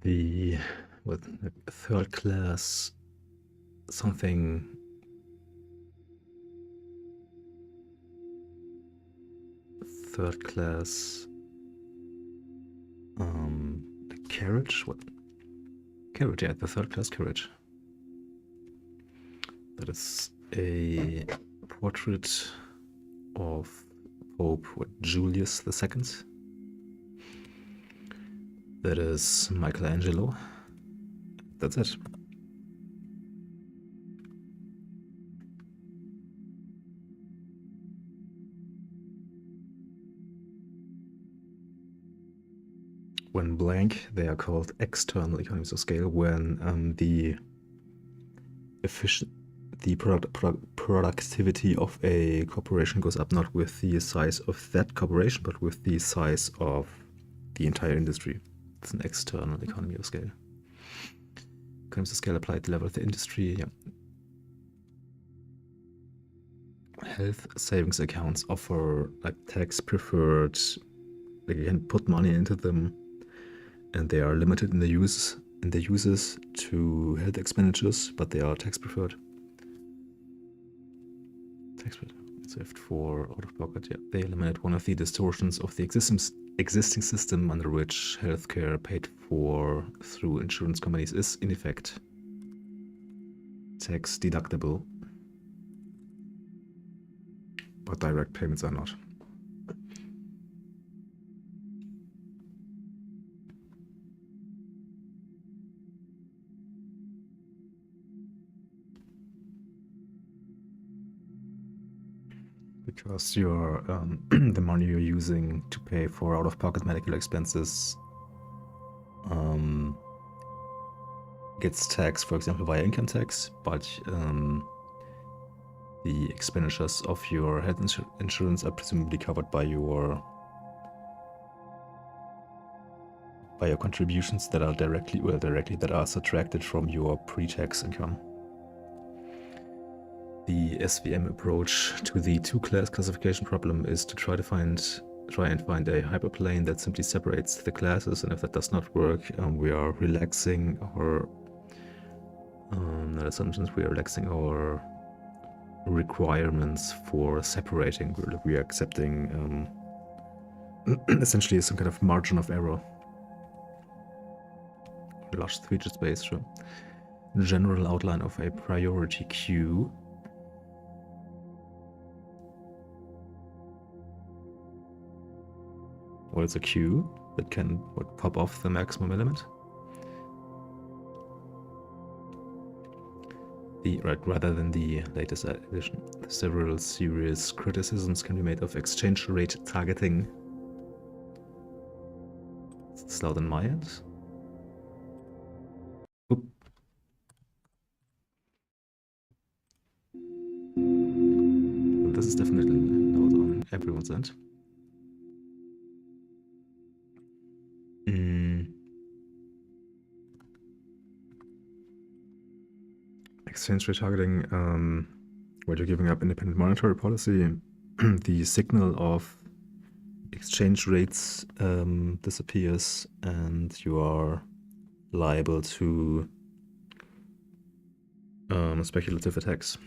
the what third class something third class the carriage, what carriage, yeah, the third class carriage. That is a portrait of Pope Julius II. That is Michelangelo. That's it. When blank, they are called external economies of scale. When the productivity of a corporation goes up, not with the size of that corporation, but with the size of the entire industry. It's an external economy of scale. Economies of scale applied to the level of the industry. Yeah. Health savings accounts offer like tax preferred, like you can put money into them, and they are limited in the uses to health expenditures, but they are tax preferred. Tax saved for out of pocket. Yeah, they eliminate one of the distortions of the existing system under which healthcare paid for through insurance companies is in effect tax deductible, but direct payments are not. Because your the money you're using to pay for out-of-pocket medical expenses gets taxed, for example, via income tax, but the expenditures of your health insurance are presumably covered by your contributions that are directly that are subtracted from your pre-tax income. The SVM approach to the two-class classification problem is to try and find a hyperplane that simply separates the classes, and if that does not work, we are relaxing our not assumptions. We are relaxing our requirements for separating. We are accepting essentially some kind of margin of error. Large feature space, sure. General outline of a priority queue. Well, it's a queue that can pop off the maximum element. Rather than the latest edition, several serious criticisms can be made of exchange rate targeting. It's loud on my end. Oop. Well, this is definitely loud on everyone's end. Exchange rate targeting, when you're giving up independent monetary policy, the signal of exchange rates disappears, and you are liable to speculative attacks.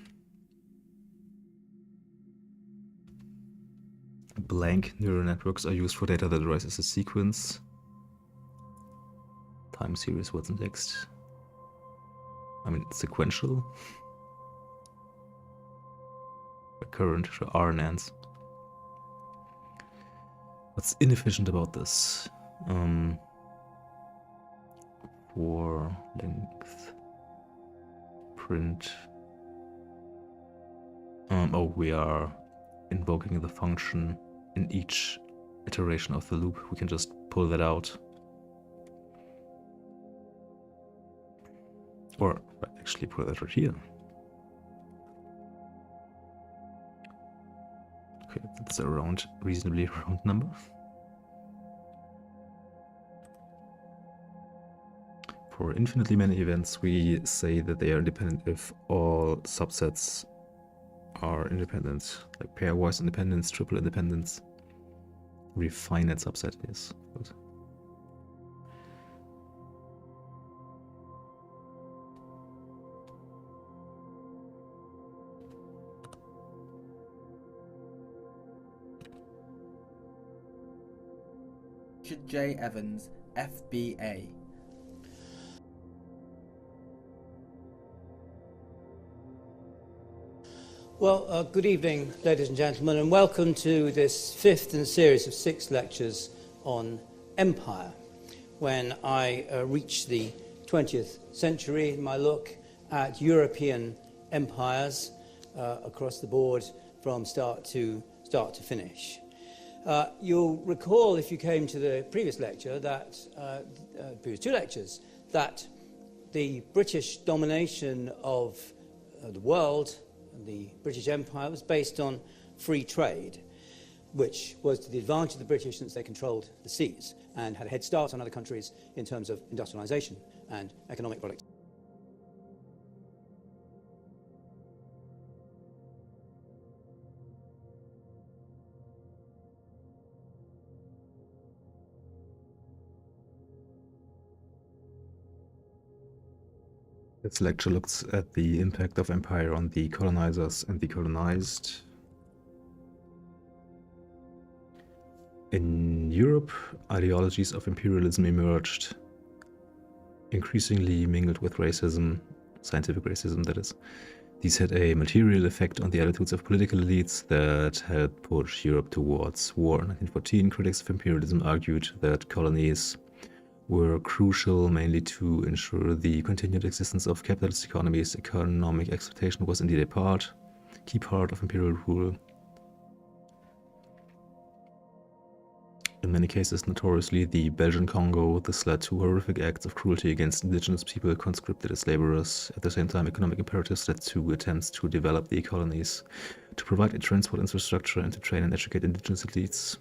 Blank neural networks are used for data that arises as sequence, time series, words and text. I mean, it's sequential. Recurrent RNNs. What's inefficient about this? For length, print. Oh, we are invoking the function in each iteration of the loop. We can just pull that out. Or actually put that right here. Okay, that's a reasonably round number. For infinitely many events, we say that they are independent if all subsets are independent, like pairwise independence, triple independence. Refinite subset, yes. Good. Richard J. Evans, FBA. Well, good evening, ladies and gentlemen, and welcome to this fifth in a series of 6 lectures on empire. When I reach the 20th century in my look at European empires across the board from start to finish. You'll recall, if you came to the previous lecture, that previous 2 lectures, that the British domination of the world, the British Empire, was based on free trade, which was to the advantage of the British since they controlled the seas and had a head start on other countries in terms of industrialization and economic productivity. This lecture looks at the impact of empire on the colonizers and the colonized. In Europe, ideologies of imperialism emerged, increasingly mingled with racism, scientific racism that is. These had a material effect on the attitudes of political elites that helped push Europe towards war. In 1914, critics of imperialism argued that colonies were crucial mainly to ensure the continued existence of capitalist economies. Economic exploitation was indeed a key part of imperial rule. In many cases, notoriously the Belgian Congo, this led to horrific acts of cruelty against indigenous people conscripted as laborers. At the same time, economic imperatives led to attempts to develop the colonies, to provide a transport infrastructure, and to train and educate indigenous elites.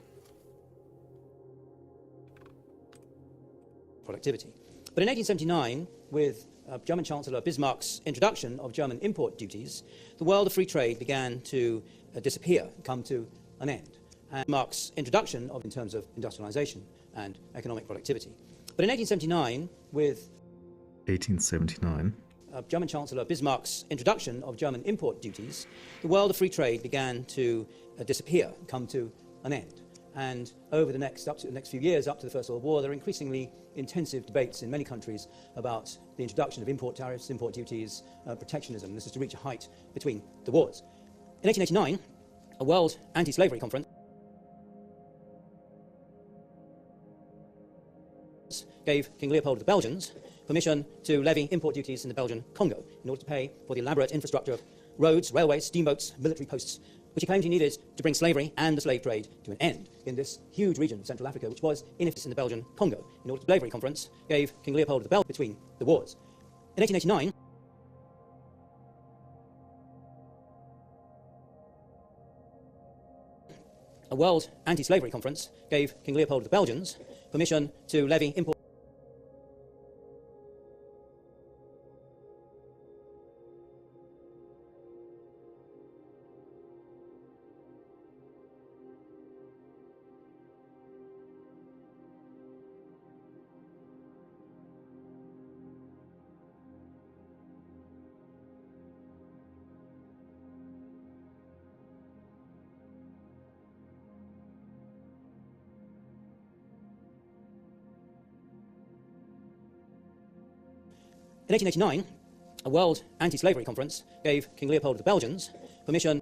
Productivity. But in 1879, with German Chancellor Bismarck's introduction of German import duties, the world of free trade began to disappear, come to an end. And Bismarck's introduction in terms of industrialization and economic productivity. But in 1879, with 1879, German Chancellor Bismarck's introduction of German import duties, the world of free trade began to disappear, come to an end. And over the next few years, up to the First World War, there are increasingly intensive debates in many countries about the introduction of import tariffs, import duties, protectionism. This is to reach a height between the wars. In 1889, a World Anti-Slavery Conference gave King Leopold of the Belgians permission to levy import duties in the Belgian Congo in order to pay for the elaborate infrastructure of roads, railways, steamboats, military posts, which he claimed he needed to bring slavery and the slave trade to an end in this huge region of Central Africa, which was in the Belgian Congo. In order to slavery conference, gave King Leopold of the Belgians between the wars. In 1889, a World Anti-Slavery Conference gave King Leopold of the Belgians permission to levy import. In 1889, a World Anti-Slavery Conference gave King Leopold of the Belgians permission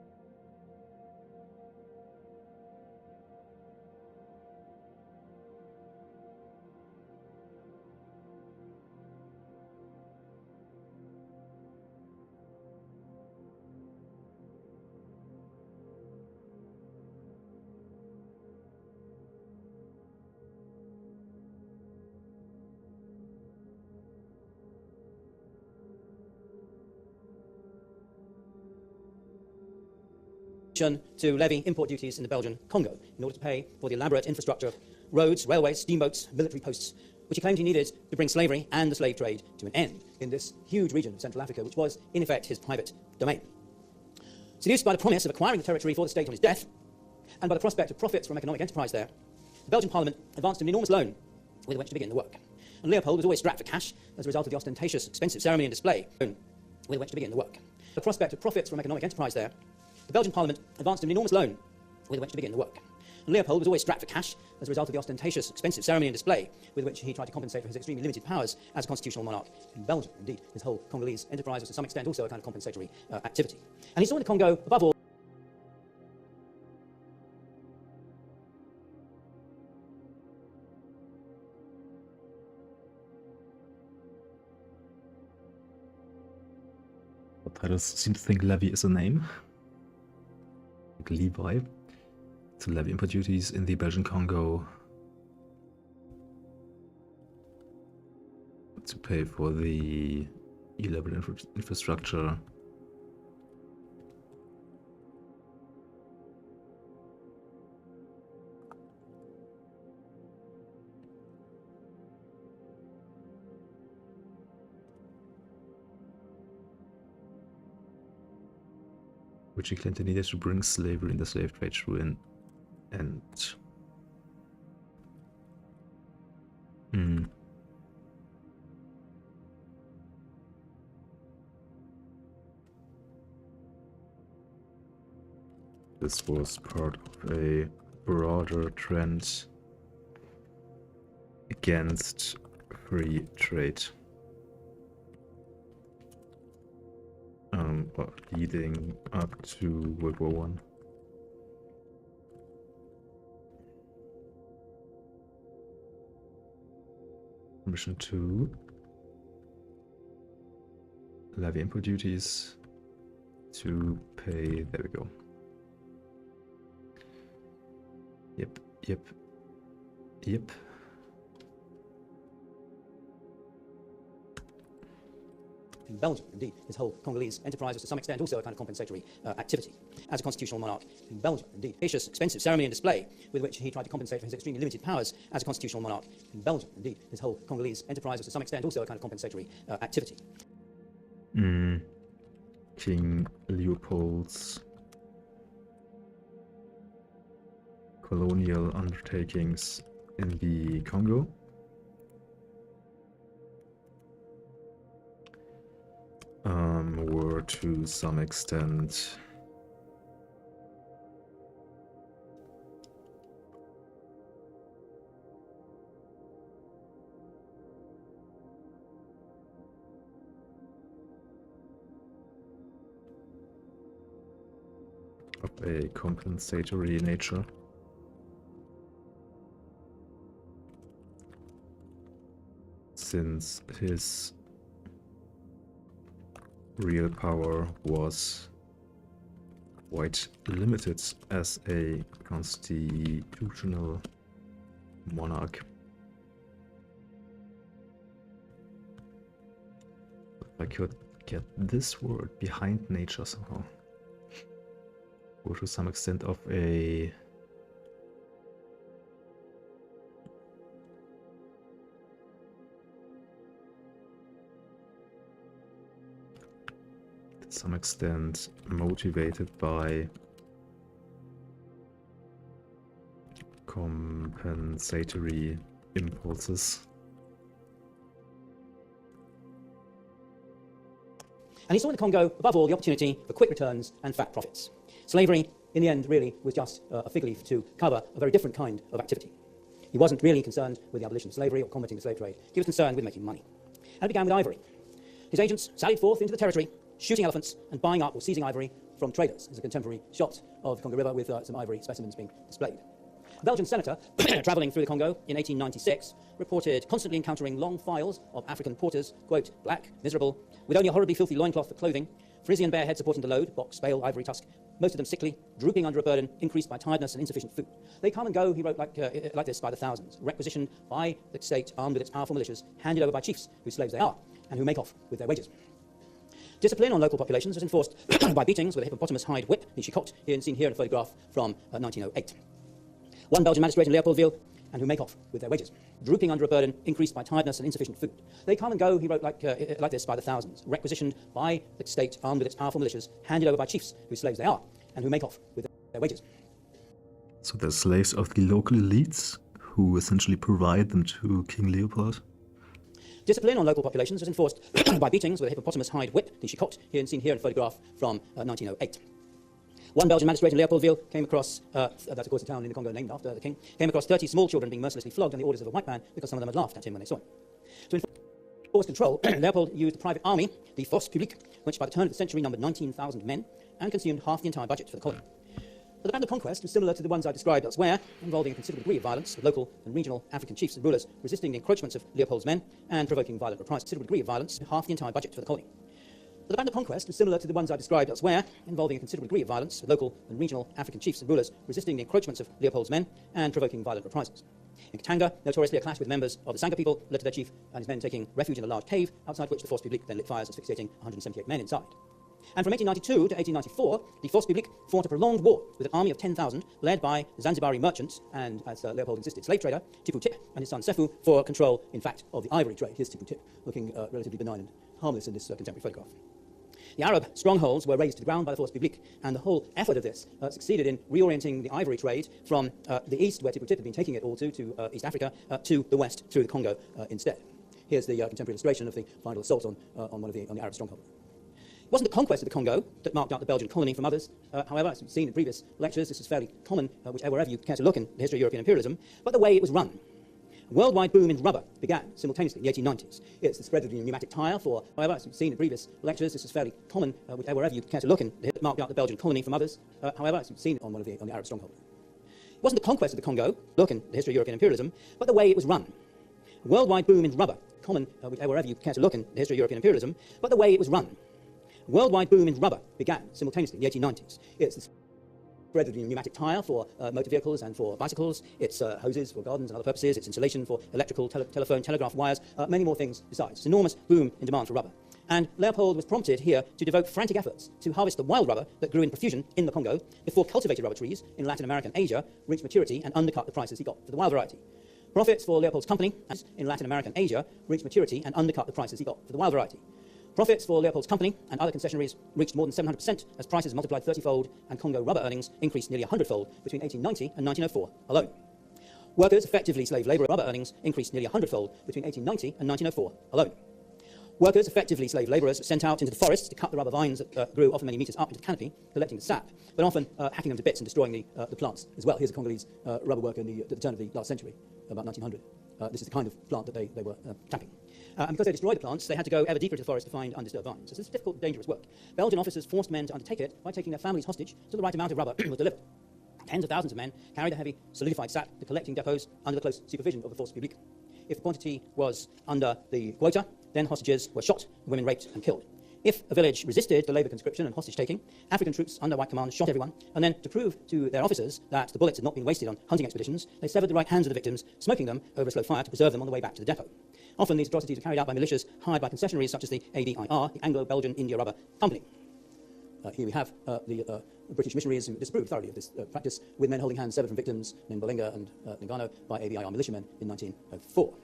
to levy import duties in the Belgian Congo in order to pay for the elaborate infrastructure of roads, railways, steamboats, military posts, which he claimed he needed to bring slavery and the slave trade to an end in this huge region of Central Africa, which was, in effect, his private domain. Seduced by the promise of acquiring the territory for the state on his death, and by the prospect of profits from economic enterprise there, the Belgian Parliament advanced an enormous loan with which to begin the work. And Leopold was always strapped for cash as a result of the ostentatious, expensive ceremony and display with which to begin the work. The prospect of profits from economic enterprise there, the Belgian Parliament advanced an enormous loan with which to begin the work. And Leopold was always strapped for cash as a result of the ostentatious, expensive ceremony and display with which he tried to compensate for his extremely limited powers as a constitutional monarch in Belgium. Indeed, his whole Congolese enterprise was to some extent also a kind of compensatory activity. And he saw in the Congo, above all, I seem to think levy is a name. Like Levi. To levy import duties in the Belgian Congo to pay for the E-level infrastructure. Which he claimed he needed to bring slavery and the slave trade to an end. This was part of a broader trend against free trade. Leading up to World War I. Permission to levy import duties to pay. There we go. Yep. In Belgium, indeed, his whole Congolese enterprise was to some extent also a kind of compensatory activity as a constitutional monarch in Belgium. Indeed, vicious, expensive ceremony and display with which he tried to compensate for his extremely limited powers as a constitutional monarch in Belgium. Indeed, his whole Congolese enterprise was to some extent also a kind of compensatory activity. King Leopold's colonial undertakings in the Congo. Were to some extent of a compensatory nature. Since his real power was quite limited as a constitutional monarch. If I could get this word behind nature somehow, or to some extent of a some extent motivated by compensatory impulses. And he saw in the Congo, above all, the opportunity for quick returns and fat profits. Slavery, in the end, really was just a fig leaf to cover a very different kind of activity. He wasn't really concerned with the abolition of slavery or combating the slave trade. He was concerned with making money. And it began with ivory. His agents sallied forth into the territory, shooting elephants and buying up or seizing ivory from traders. There's a contemporary shot of the Congo River with some ivory specimens being displayed. A Belgian senator, travelling through the Congo in 1896, reported constantly encountering long files of African porters, quote, black, miserable, with only a horribly filthy loincloth for clothing, Frisian bare head supporting the load, box, bale, ivory tusk, most of them sickly, drooping under a burden, increased by tiredness and insufficient food. They come and go, he wrote, like this, by the thousands, requisitioned by the state, armed with its powerful militias, handed over by chiefs, whose slaves they are, and who make off with their wages. Discipline on local populations was enforced by beatings with a hippopotamus hide whip, the chicotte, seen here in a photograph from 1908. One Belgian magistrate in Leopoldville, and who make off with their wages. Drooping under a burden, increased by tiredness and insufficient food. They come and go, he wrote, like this, by the thousands, requisitioned by the state, armed with its powerful militias, handed over by chiefs, whose slaves they are, and who make off with their wages. So they're slaves of the local elites, who essentially provide them to King Leopold? Discipline on local populations was enforced by beatings with a hippopotamus hide whip, the chicotte, seen here in a photograph from 1908. One Belgian magistrate in Leopoldville came across, that's of course a town in the Congo named after the king, came across 30 small children being mercilessly flogged on the orders of a white man because some of them had laughed at him when they saw him. To enforce control, Leopold used a private army, the Force Publique, which by the turn of the century numbered 19,000 men and consumed half the entire budget for the colony. But the Band of Conquest was similar to the ones I described elsewhere, involving a considerable degree of violence, with local and regional African chiefs and rulers resisting the encroachments of Leopold's men and provoking violent reprisals. Considerable degree of violence, half the entire budget for the colony. The Band of Conquest was similar to the ones I described elsewhere, involving a considerable degree of violence, with local and regional African chiefs and rulers resisting the encroachments of Leopold's men and provoking violent reprisals. In Katanga, notoriously a clash with members of the Sangha people led to their chief and his men taking refuge in a large cave, outside which the Force Publique then lit fires, asphyxiating 178 men inside. And from 1892 to 1894, the Force Publique fought a prolonged war with an army of 10,000 led by Zanzibari merchants and, as Leopold insisted, slave trader Tipu Tip and his son Sefu for control, in fact, of the ivory trade. Here's Tipu Tip, looking relatively benign and harmless in this contemporary photograph. The Arab strongholds were razed to the ground by the Force Publique, and the whole effort of this succeeded in reorienting the ivory trade from the east, where Tipu Tip had been taking it all to East Africa, to the west, through the Congo instead. Here's the contemporary illustration of the final assault on the Arab stronghold. It wasn't the conquest of the Congo that marked out the Belgian colony from others. However, as we've seen in previous lectures, this is fairly common, wherever you care to look in the history of European imperialism, but the way it was run. A worldwide boom in rubber began simultaneously in the 1890s. It's the spread of the pneumatic tyre for, however, as we've seen in previous lectures, this is fairly common, wherever you care to look in, that marked out the Belgian colony from others. However, as we've seen on the Arab stronghold. It wasn't the conquest of the Congo, look in the history of European imperialism, but the way it was run. A worldwide boom in rubber, common, wherever you care to look in the history of European imperialism, but the way it was run. A worldwide boom in rubber began simultaneously in the 1890s. It's the spread of the pneumatic tyre for motor vehicles and for bicycles. It's hoses for gardens and other purposes. It's insulation for electrical, telephone, telegraph wires, many more things besides. It's an enormous boom in demand for rubber. And Leopold was prompted here to devote frantic efforts to harvest the wild rubber that grew in profusion in the Congo before cultivated rubber trees in Latin America and Asia reached maturity and undercut the prices he got for the wild variety. Profits for Leopold's company in Latin America and Asia reached maturity and undercut the prices he got for the wild variety. Profits for Leopold's company and other concessionaries reached more than 700% as prices multiplied 30-fold and Congo rubber earnings increased nearly 100-fold between 1890 and 1904 alone. Workers, effectively slave labour, rubber earnings increased nearly 100-fold between 1890 and 1904 alone. Workers, effectively slave labourers, sent out into the forests to cut the rubber vines that grew often many metres up into the canopy, collecting the sap, but often hacking them to bits and destroying the plants as well. Here's a Congolese rubber worker at the turn of the last century, about 1900. This is the kind of plant that they were tapping. And because they destroyed the plants, they had to go ever deeper into the forest to find undisturbed vines. So this is difficult and dangerous work. Belgian officers forced men to undertake it by taking their families hostage till the right amount of rubber was delivered. Tens of thousands of men carried the heavy solidified sap to collecting depots under the close supervision of the Force Publique. If the quantity was under the quota, then hostages were shot, women raped and killed. If a village resisted the labour conscription and hostage-taking, African troops under white command shot everyone, and then, to prove to their officers that the bullets had not been wasted on hunting expeditions, they severed the right hands of the victims, smoking them over a slow fire to preserve them on the way back to the depot. Often these atrocities were carried out by militias hired by concessionaries such as the ABIR, the Anglo-Belgian India Rubber Company. Here we have the British missionaries who disapproved thoroughly of this practice, with men holding hands severed from victims in Bolenga and Lingano by ABIR militiamen in 1904.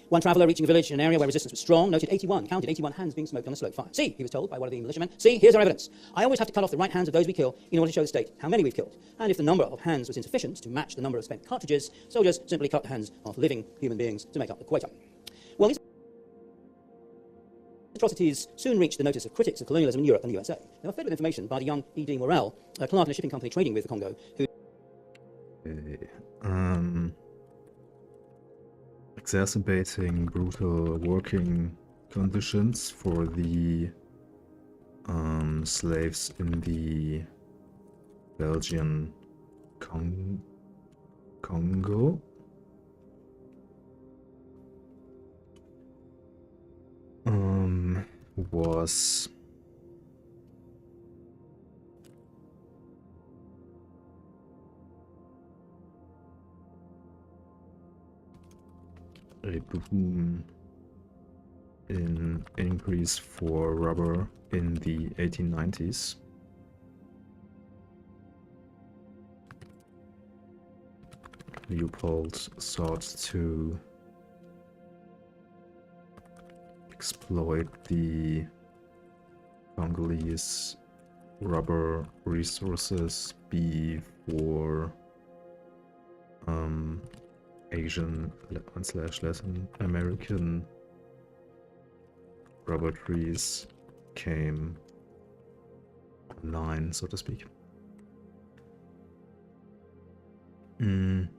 One traveller reaching a village in an area where resistance was strong counted 81 hands being smoked on a slow fire. See, he was told by one of the militiamen, see, here's our evidence. I always have to cut off the right hands of those we kill in order to show the state how many we've killed. And if the number of hands was insufficient to match the number of spent cartridges, soldiers simply cut the hands of living human beings to make up the quota. Well, these atrocities soon reached the notice of critics of colonialism in Europe and the USA. They were fed with information by the young E.D. Morel, a clerk in a shipping company trading with the Congo, who... Exacerbating brutal working conditions for the slaves in the Belgian Congo. Was a boom in increase for rubber in the 1890s. Leopold sought to exploit the Congolese rubber resources, be for Asian / Latin American rubber trees came online, so to speak. Mm.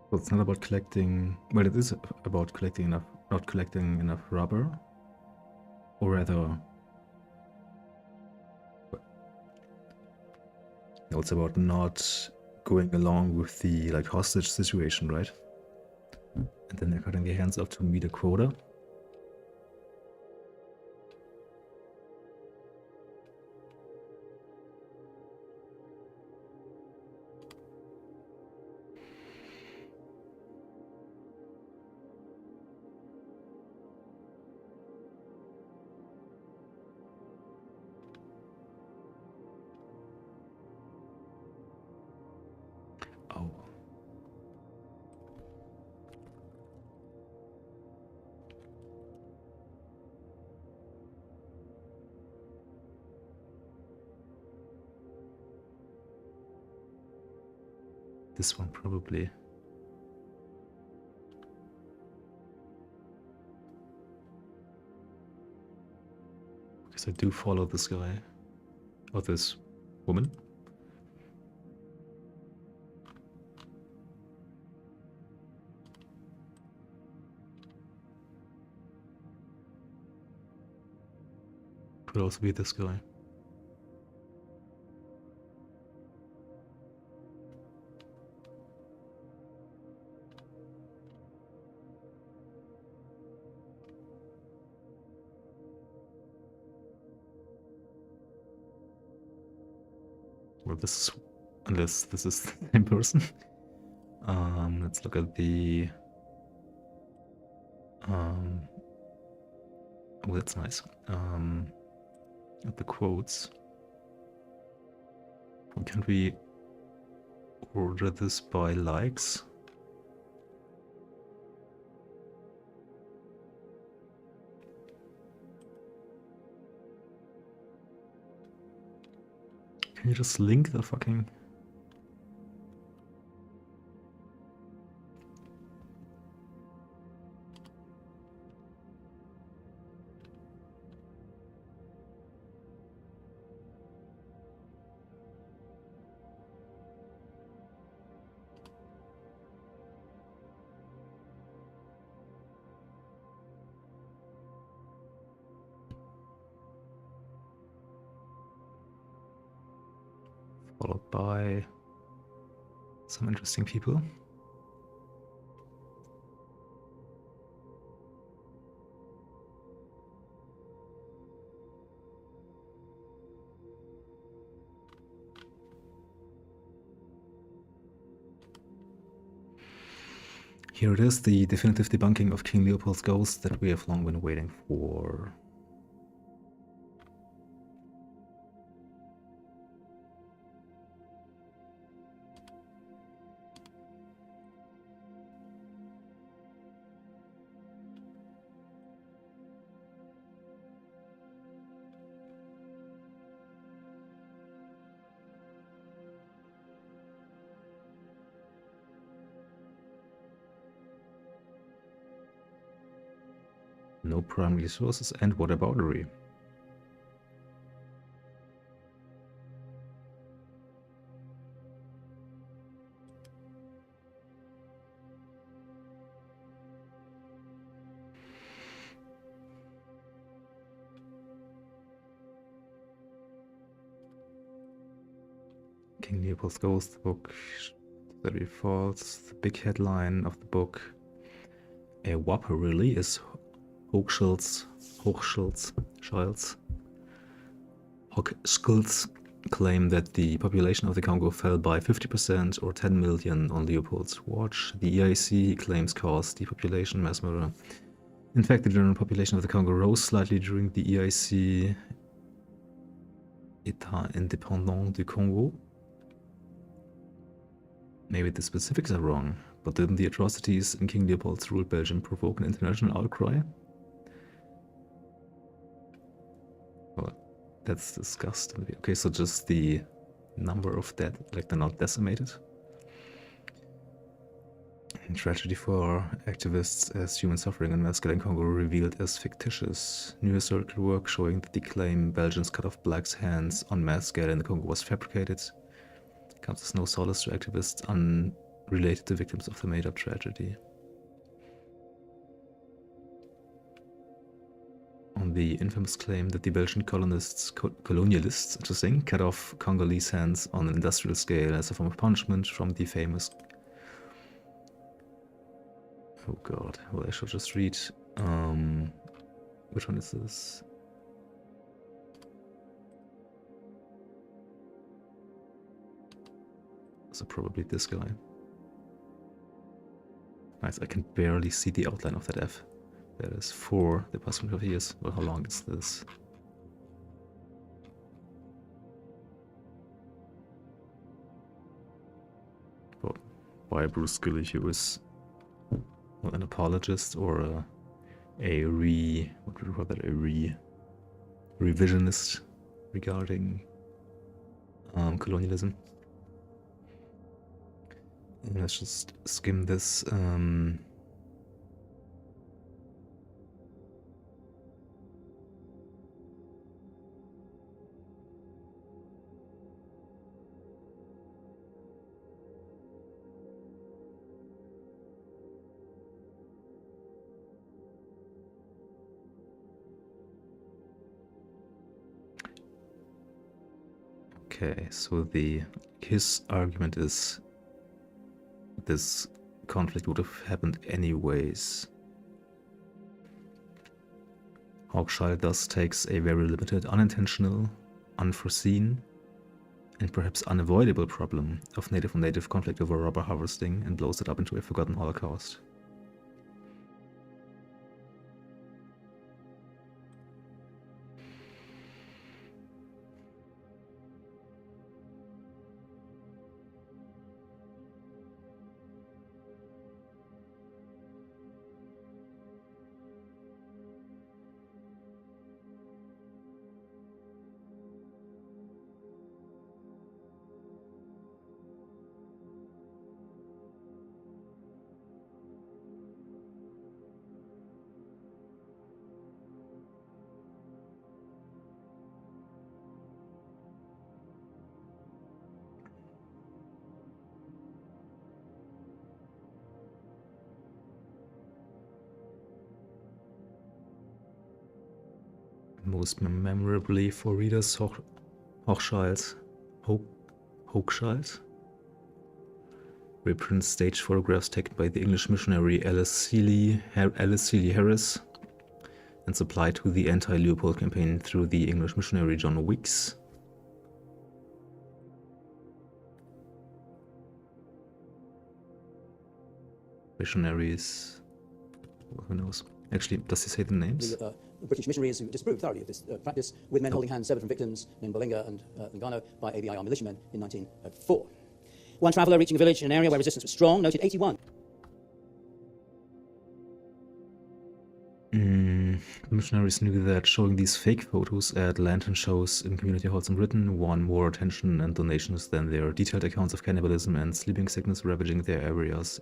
Well, it's not about collecting. Well, it is about collecting enough, not collecting enough rubber, or rather, no, it's about not going along with the like hostage situation, right? And then they're cutting their hands off to meet a quota. Oh. This one probably. Because I do follow this guy. Or this woman. Could also be this guy. Well, this is, unless this is the same person. Let's look at the. Oh, that's nice. At the quotes. Can we order this by likes? Can you just link the fucking... followed by some interesting people. Here it is, the definitive debunking of King Leopold's ghost that we have long been waiting for. No primary sources and whataboutery. King Leopold's Ghost book, that be false. The big headline of the book: a whopper really is Hochschild's claim that the population of the Congo fell by 50% or 10 million on Leopold's watch. The EIC claims caused depopulation, mass murder. In fact, the general population of the Congo rose slightly during the EIC, État indépendant du Congo. Maybe the specifics are wrong, but didn't the atrocities in King Leopold's ruled Belgium provoke an international outcry? Well, that's discussed. Okay, so just the number of dead, like they're not decimated. And tragedy for activists as human suffering in mass scale in Congo revealed as fictitious. New historical work showing that the claim Belgians cut off blacks' hands on mass scale in the Congo was fabricated comes as no solace to activists unrelated to victims of the made-up tragedy. On the infamous claim that the Belgian colonialists, interesting, cut off Congolese hands on an industrial scale as a form of punishment from the famous... Oh god, well I should just read... which one is this? So probably this guy. Nice, I can barely see the outline of that F. That is for the past 25 years. Well, how long is this? Well, by Bruce Gillich, who is well, an apologist or what would we call that, revisionist regarding colonialism. Let's just skim this. Okay, so his argument is this conflict would have happened anyways. Hochschild thus takes a very limited, unintentional, unforeseen, and perhaps unavoidable problem of native-on-native conflict over rubber harvesting and blows it up into a forgotten Holocaust. Most memorably for readers, Hochschild Hochschild. Reprints stage photographs taken by the English missionary Alice Seeley Harris and supplied to the anti-Leopold campaign through the English missionary John Weeks. Missionaries, who knows? Actually, does he say the names? British missionaries who disapproved thoroughly of this practice, with men holding hands severed from victims named Bolinga and Lugano by ABIR militiamen in 1904. One traveller reaching a village in an area where resistance was strong noted 81. Missionaries knew that showing these fake photos at lantern shows in community halls in Britain won more attention and donations than their detailed accounts of cannibalism and sleeping sickness ravaging their areas.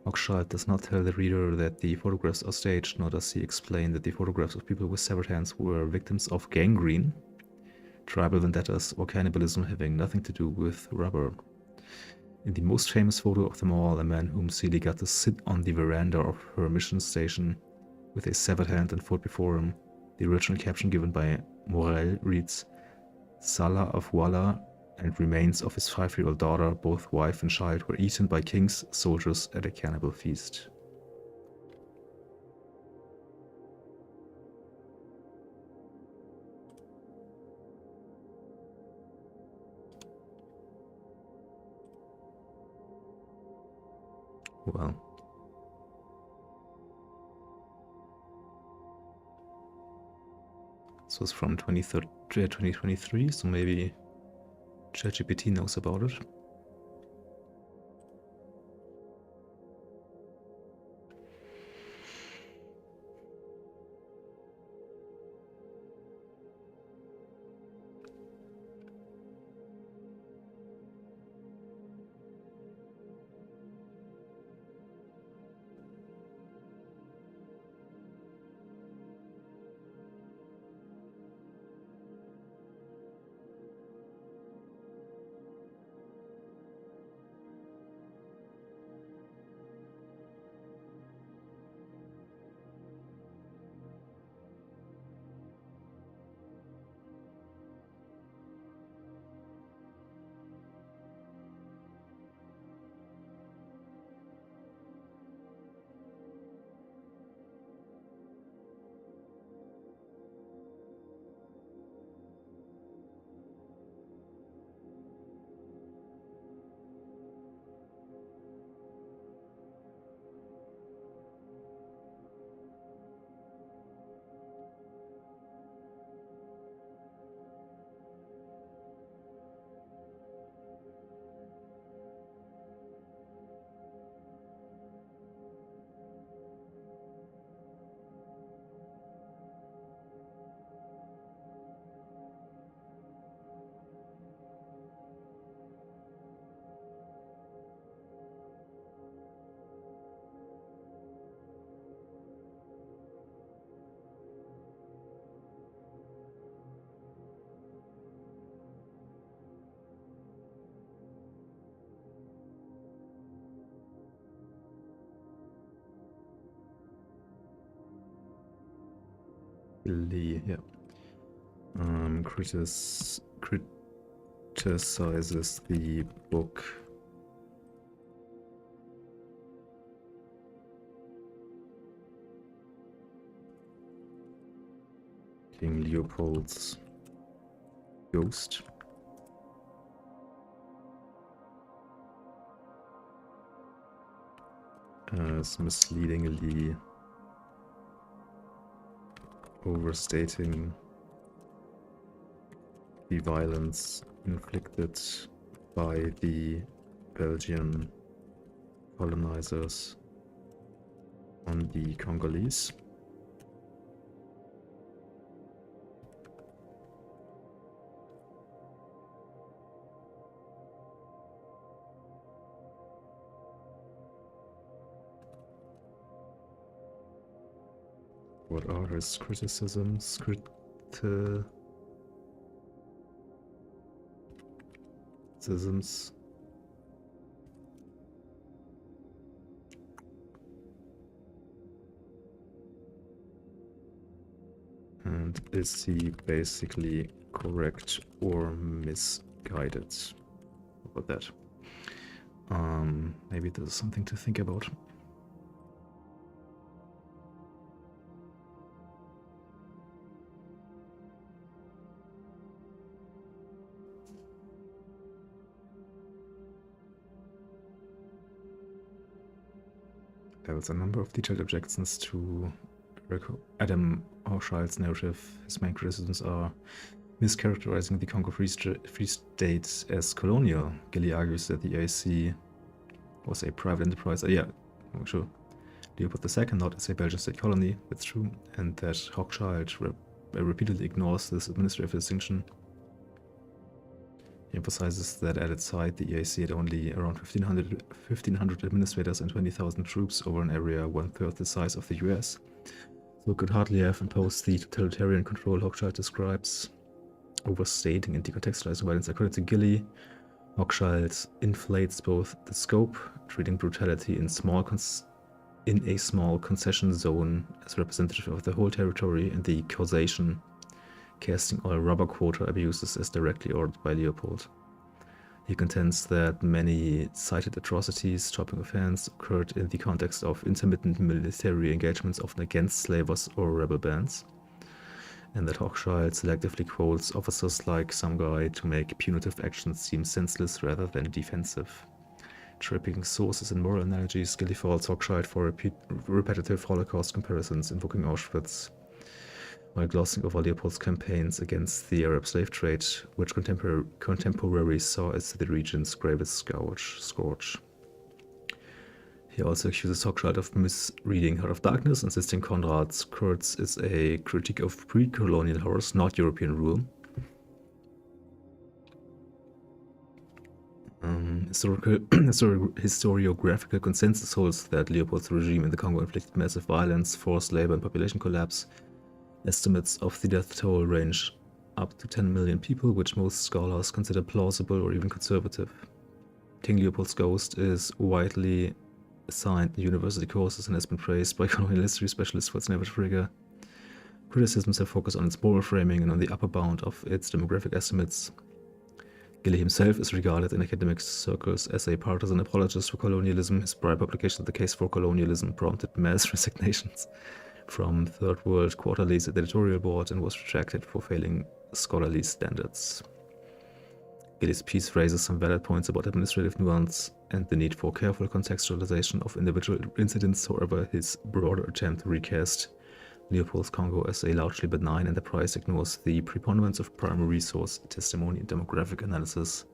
Hochschild does not tell the reader that the photographs are staged, nor does he explain that the photographs of people with severed hands were victims of gangrene, tribal vendettas, or cannibalism having nothing to do with rubber. In the most famous photo of them all, a man whom Seeley got to sit on the veranda of her mission station with a severed hand and foot before him. The original caption given by Morel reads, "Salah of Wallah and remains of his 5-year-old daughter, both wife and child, were eaten by king's soldiers at a cannibal feast." Well, this was from 2023, so maybe ChatGPT knows about it. Lee, yeah. Criticizes the book King Leopold's Ghost. As misleadingly overstating the violence inflicted by the Belgian colonizers on the Congolese. What are his criticisms? Criticisms. And is he basically correct or mistaken? guided about that. Maybe there's something to think about. There was a number of detailed objections to Adam Hochschild's narrative. His main criticisms are mischaracterizing the Congo Free State as colonial. Gilly argues that the EAC was a private enterprise. Yeah, sure. Leopold II, not as a Belgian state colony, that's true, and that Hochschild repeatedly ignores this administrative distinction. He emphasizes that at its height, the EAC had only around 1,500 administrators and 20,000 troops over an area 1/3 the size of the US, so it could hardly have imposed the totalitarian control Hochschild describes. Overstating and decontextualizing violence according to Gilly, Hochschild inflates both the scope, treating brutality in a small concession zone as representative of the whole territory, and the causation, casting all rubber quota abuses as directly ordered by Leopold. He contends that many cited atrocities, chopping of hands, occurred in the context of intermittent military engagements, often against slavers or rebel bands, and that Hochschild selectively quotes officers like some guy to make punitive actions seem senseless rather than defensive. Tripping sources and moral analogies, Gilly faults Hochschild for repetitive Holocaust comparisons, invoking Auschwitz, while glossing over Leopold's campaigns against the Arab slave trade, which contemporaries saw as the region's gravest scourge. He also accuses Hochschild of misreading Heart of Darkness, insisting Konrad's Kurz is a critique of pre-colonial horrors, not European rule. Historiographical consensus holds that Leopold's regime in the Congo inflicted massive violence, forced labor, and population collapse. Estimates of the death toll range up to 10 million people, which most scholars consider plausible or even conservative. King Leopold's ghost is widely assigned in university courses and has been praised by colonial history specialists for its narrative rigor. Criticisms have focused on its moral framing and on the upper bound of its demographic estimates. Gilly himself is regarded in academic circles as a partisan apologist for colonialism. His prior publication of The Case for Colonialism prompted mass resignations from Third World Quarterly's editorial board and was retracted for failing scholarly standards. Gilly's piece raises some valid points about administrative nuance and the need for careful contextualization of individual incidents. However, his broader attempt to recast Leopold's Congo as a largely benign enterprise ignores the preponderance of primary source testimony and demographic analysis.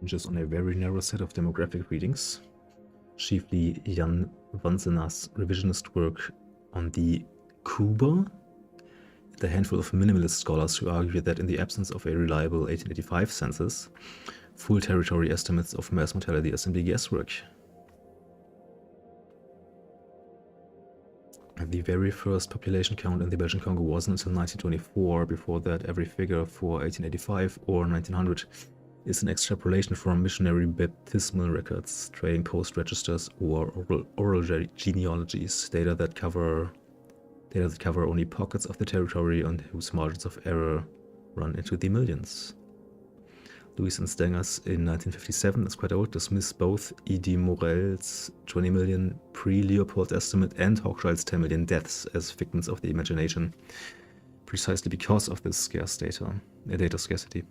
hinges on a very narrow set of demographic readings, chiefly Jan Vanzena's revisionist work on the Kuba, and a handful of minimalist scholars who argue that in the absence of a reliable 1885 census, full territory estimates of mass mortality are simply guesswork. The very first population count in the Belgian Congo wasn't until 1924. Before that, every figure for 1885 or 1900 is an extrapolation from missionary baptismal records, trading post registers, or oral genealogies, data that cover only pockets of the territory and whose margins of error run into the millions. Louis and Stengers in 1957, that's quite old, dismissed both E.D. Morel's 20 million pre-Leopold estimate and Hochschild's 10 million deaths as figments of the imagination, precisely because of this scarce data scarcity.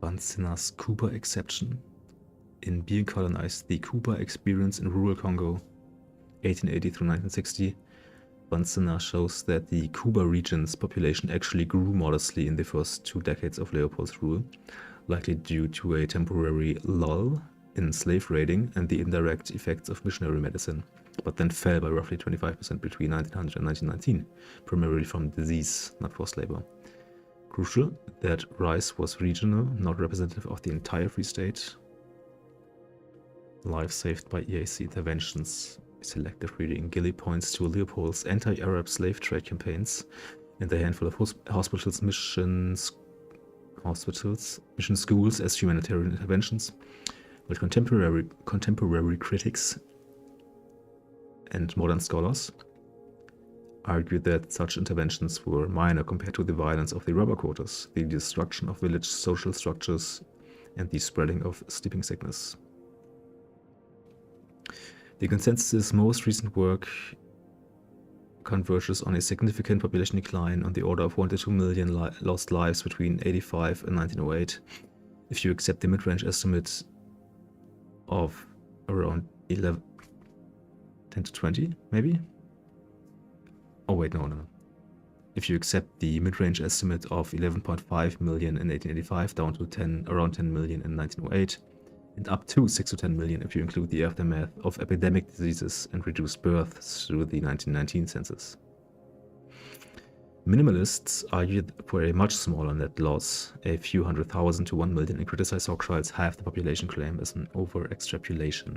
Vanzena's Kuba exception. In Being Colonized, the Kuba Experience in Rural Congo, 1880 through 1960, Vanzena shows that the Kuba region's population actually grew modestly in the first 2 decades of Leopold's rule, likely due to a temporary lull in slave raiding and the indirect effects of missionary medicine, but then fell by roughly 25% between 1900 and 1919, primarily from disease, not forced labor. Crucial, that rise was regional, not representative of the entire Free State. Lives saved by EAC interventions. Selective reading. Gilly points to Leopold's anti-Arab slave trade campaigns and a handful of hospitals, mission schools as humanitarian interventions, but contemporary critics and modern scholars argue that such interventions were minor compared to the violence of the rubber quarters, the destruction of village social structures, and the spreading of sleeping sickness. The consensus's most recent work converges on a significant population decline on the order of 1 to 2 million lost lives between 85 and 1908, if you accept the mid-range estimate of around 10 to 20, maybe? Oh wait, no. If you accept the mid-range estimate of 11.5 million in 1885 down to around 10 million in 1908, and up to 6 to 10 million if you include the aftermath of epidemic diseases and reduced births through the 1919 census. Minimalists argued for a much smaller net loss, a few 100,000 to 1 million, and criticized Hochschild's half the population claim as an over-extrapolation.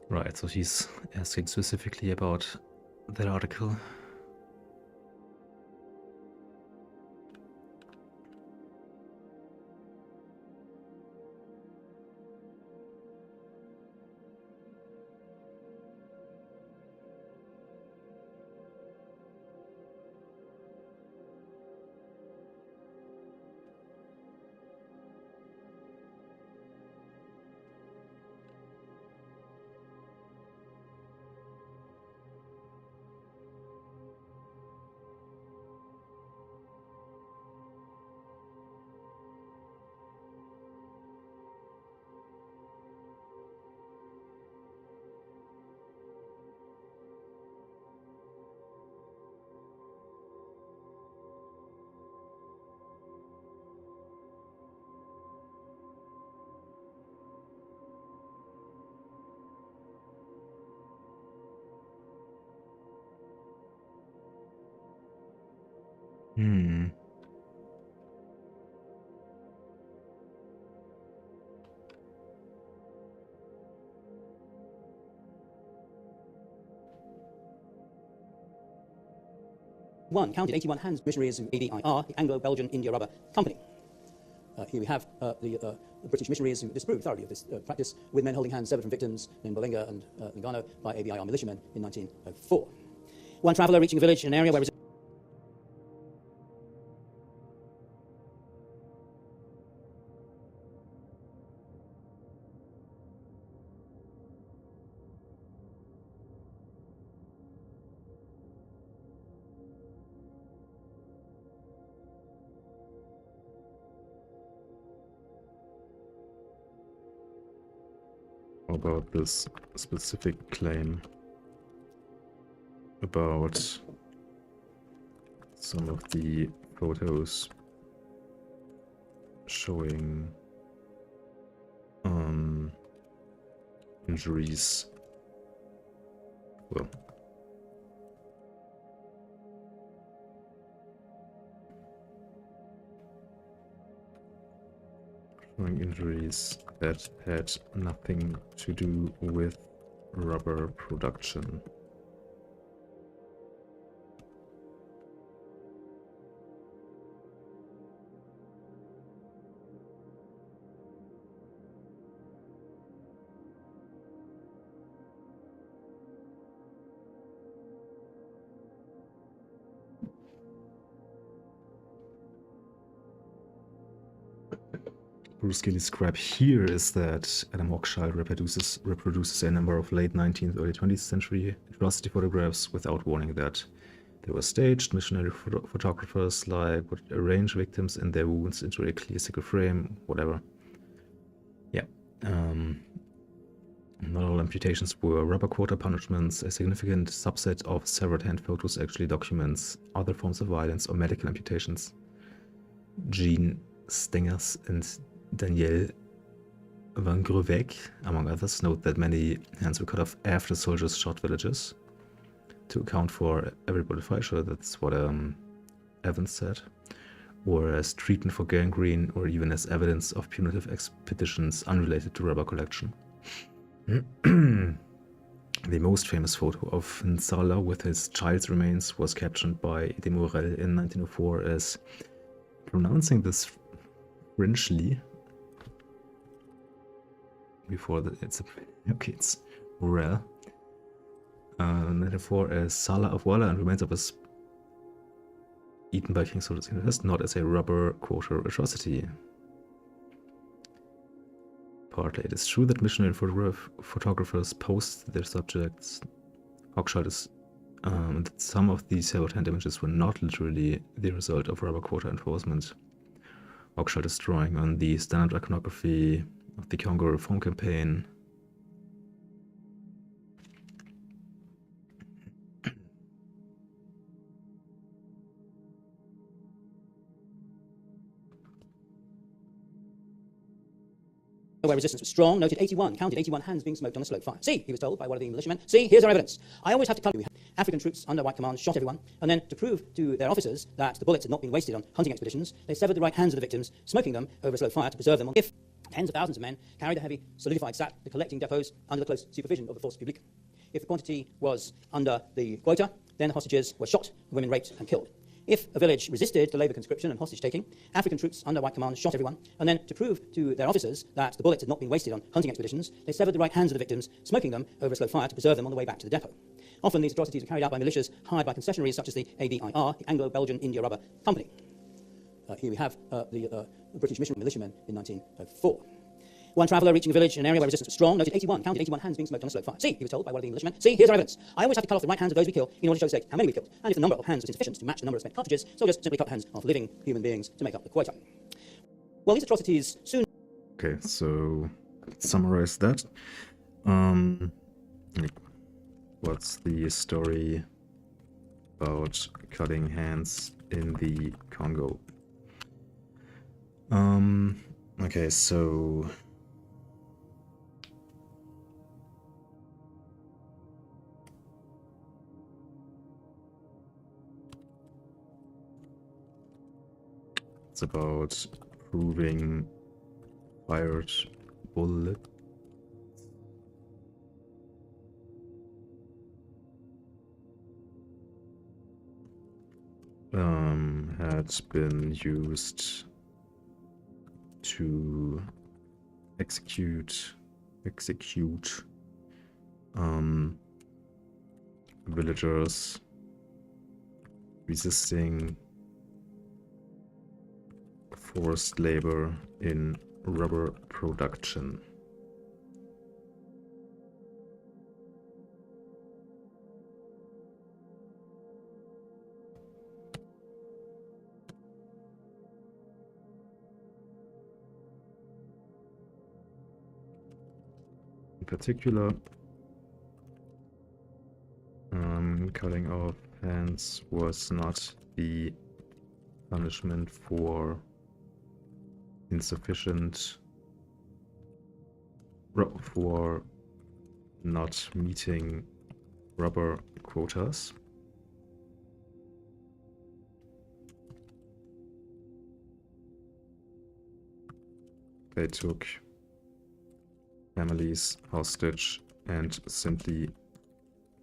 Right, so he's asking specifically about that article. Hmm. One counted 81 hands missionaries who ABIR, the Anglo-Belgian India Rubber Company. Here we have the British missionaries who disapproved thoroughly of this practice, with men holding hands severed from victims named Bolenga and Lingano by ABIR militiamen in 1904. One traveller reaching a village in an area where About this specific claim about some of the photos showing injuries. Well, showing injuries that had nothing to do with rubber production. Bruce Gillies' grab here is that Adam Hochschild reproduces a number of late 19th, early 20th century atrocity photographs without warning that they were staged. Missionary photographers would arrange victims and their wounds into a clear single frame, whatever. Yeah. Not all amputations were rubber quarter punishments. A significant subset of severed hand photos actually documents other forms of violence or medical amputations. Jean Stengers and Danielle Van Gruwijk, among others, note that many hands were cut off after soldiers shot villagers to account for every bullet fire. Sure, that's what Evans said. Or as treatment for gangrene, or even as evidence of punitive expeditions unrelated to rubber collection. The most famous photo of Nsala with his child's remains was captioned by de Morel in 1904 as pronouncing this Frenchly before that it's Morel. 1904 as Sala of Walla and remains of his eaten by King soldiers in the West, not as a rubber quarter atrocity. Partly it is true that missionary photographers post their subjects. Hochschild is that some of these severed hand images were not literally the result of rubber quarter enforcement. Hochschild is drawing on the standard iconography of the Congo Reform Campaign. where resistance was strong, counted 81 hands being smoked on a slope fire. See, he was told by one of the militiamen, see, here's our evidence. I always have to tell you, African troops under white command shot everyone, and then to prove to their officers that the bullets had not been wasted on hunting expeditions, they severed the right hands of the victims, smoking them over a slope fire to preserve them. If tens of thousands of men carried the heavy solidified sack, the collecting depots under the close supervision of the force publique. If the quantity was under the quota, then the hostages were shot, women raped and killed. If a village resisted the labour conscription and hostage-taking, African troops under white command shot everyone, and then to prove to their officers that the bullets had not been wasted on hunting expeditions, they severed the right hands of the victims, smoking them over a slow fire to preserve them on the way back to the depot. Often these atrocities were carried out by militias hired by concessionaries such as the ABIR, the Anglo-Belgian India Rubber Company. Here we have the British militiamen in 1904. One traveller reaching a village in an area where resistance was strong counted 81 hands being smoked on a slope fire. See, he was told by one of the militiamen, see, here's our evidence. I always have to cut off the right hands of those we kill in order to show sake how many we've killed. And if the number of hands was insufficient to match the number of spent cartridges, soldiers simply cut the hands of living human beings to make up the quota. Well, these atrocities soon... Okay, so let's summarize that. What's the story about cutting hands in the Congo? Okay, so It's about proving fired bullet. Had been used to execute villagers resisting forced labor in rubber production. In particular, cutting off hands was not the punishment for insufficient, for not meeting rubber quotas. They took families hostage and simply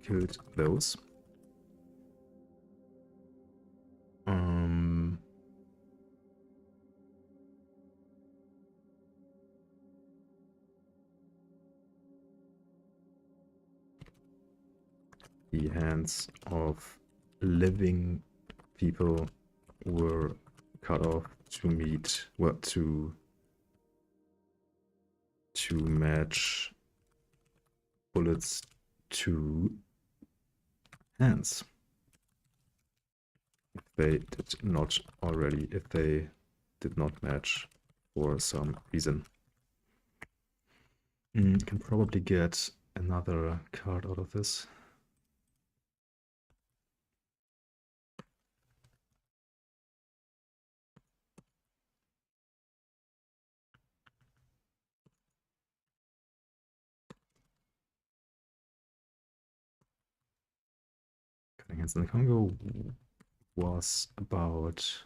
killed those. The hands of living people were cut off to meet, well, to match bullets to hands. If they did not match for some reason. Can probably get another card out of this. Cutting hands in the Congo was about,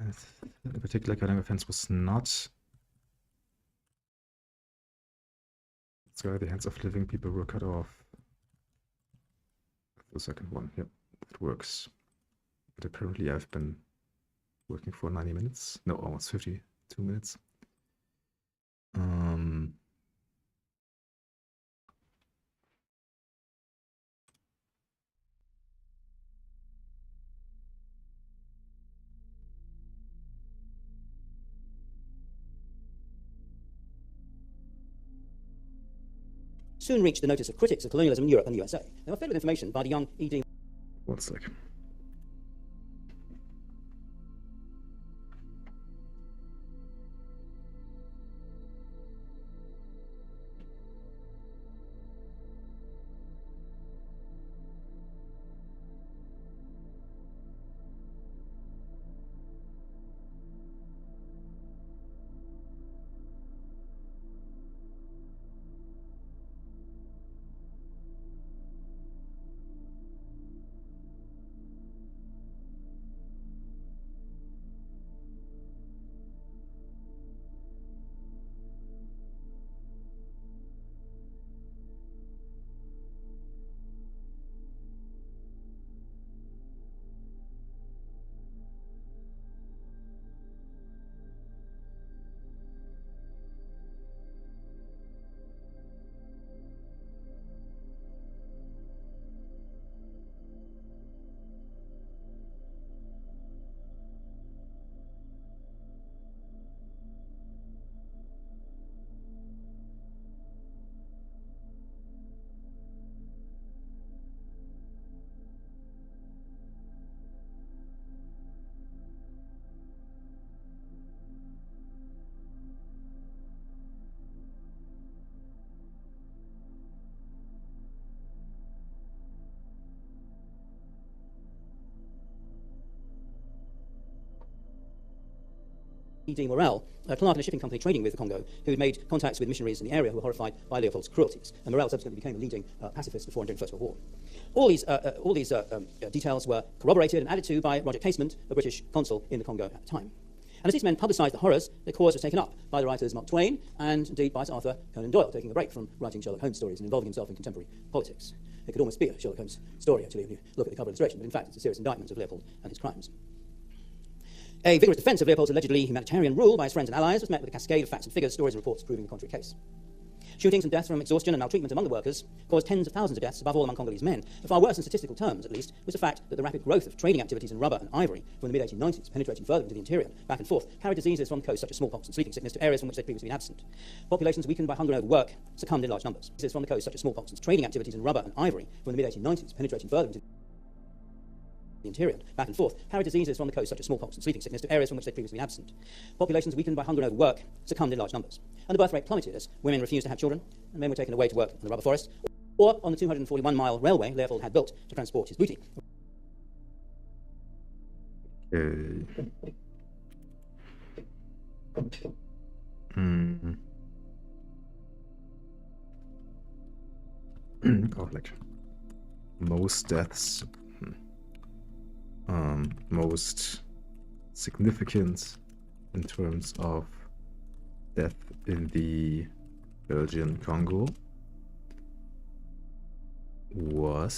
in particular, cutting off hands was not. So the hands of living people were cut off. The second one, yep, it works. But apparently I've been working for 90 minutes. No, almost 52 minutes. Soon reached the notice of critics of colonialism in Europe and the USA. They were fed with information by the young E.D. One sec. E.D. Morel, a clerk in a shipping company trading with the Congo, who had made contacts with missionaries in the area who were horrified by Leopold's cruelties. And Morel subsequently became a leading pacifist before and during the First World War. All these details were corroborated and added to by Roger Casement, a British consul in the Congo at the time. And as these men publicised the horrors, the cause was taken up by the writers Mark Twain and indeed by Sir Arthur Conan Doyle, taking a break from writing Sherlock Holmes stories and involving himself in contemporary politics. It could almost be a Sherlock Holmes story, actually, if you look at the cover illustration, but in fact it's a serious indictment of Leopold and his crimes. A vigorous defence of Leopold's allegedly humanitarian rule by his friends and allies was met with a cascade of facts and figures, stories and reports proving the contrary case. Shootings and deaths from exhaustion and maltreatment among the workers caused tens of thousands of deaths, above all among Congolese men. But far worse in statistical terms, at least, was the fact that the rapid growth of trading activities in rubber and ivory from the mid-1890s, penetrating further into the interior, back and forth, carried diseases from the coast such as smallpox and sleeping sickness to areas from which they'd previously been absent. Populations weakened by hunger and overwork succumbed in large numbers. Diseases from the coast such as smallpox and trading activities in rubber and ivory from the mid-1890s, penetrating further into the interior, back and forth, carried diseases from the coast such as smallpox and sleeping sickness to areas from which they'd previously been absent. Populations weakened by hunger and overwork succumbed in large numbers. And the birth rate plummeted as women refused to have children, and men were taken away to work in the rubber forest, or on the 241-mile railway Leopold had built to transport his booty. Oh, like most deaths, most significant in terms of death in the Belgian Congo were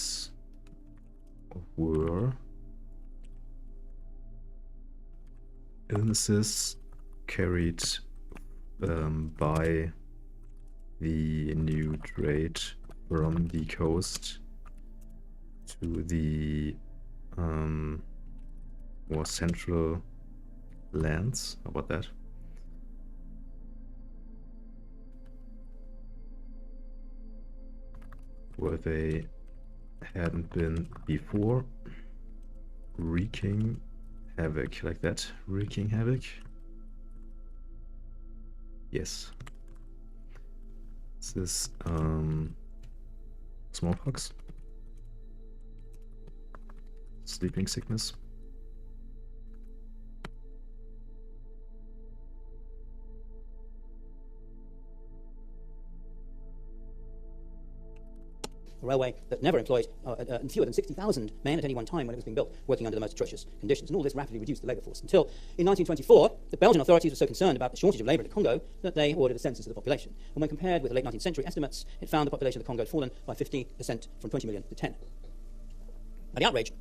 illnesses carried by the new trade from the coast to the more central lands. How about that? Where they hadn't been before, wreaking havoc like that. Wreaking havoc? Yes. This is smallpox, sleeping sickness. A railway that never employed fewer than 60,000 men at any one time when it was being built, working under the most atrocious conditions. And all this rapidly reduced the labour force until, in 1924, the Belgian authorities were so concerned about the shortage of labour in the Congo that they ordered a census of the population. And when compared with the late 19th century estimates, it found the population of the Congo had fallen by 50% from 20 million to 10. Now, the outrage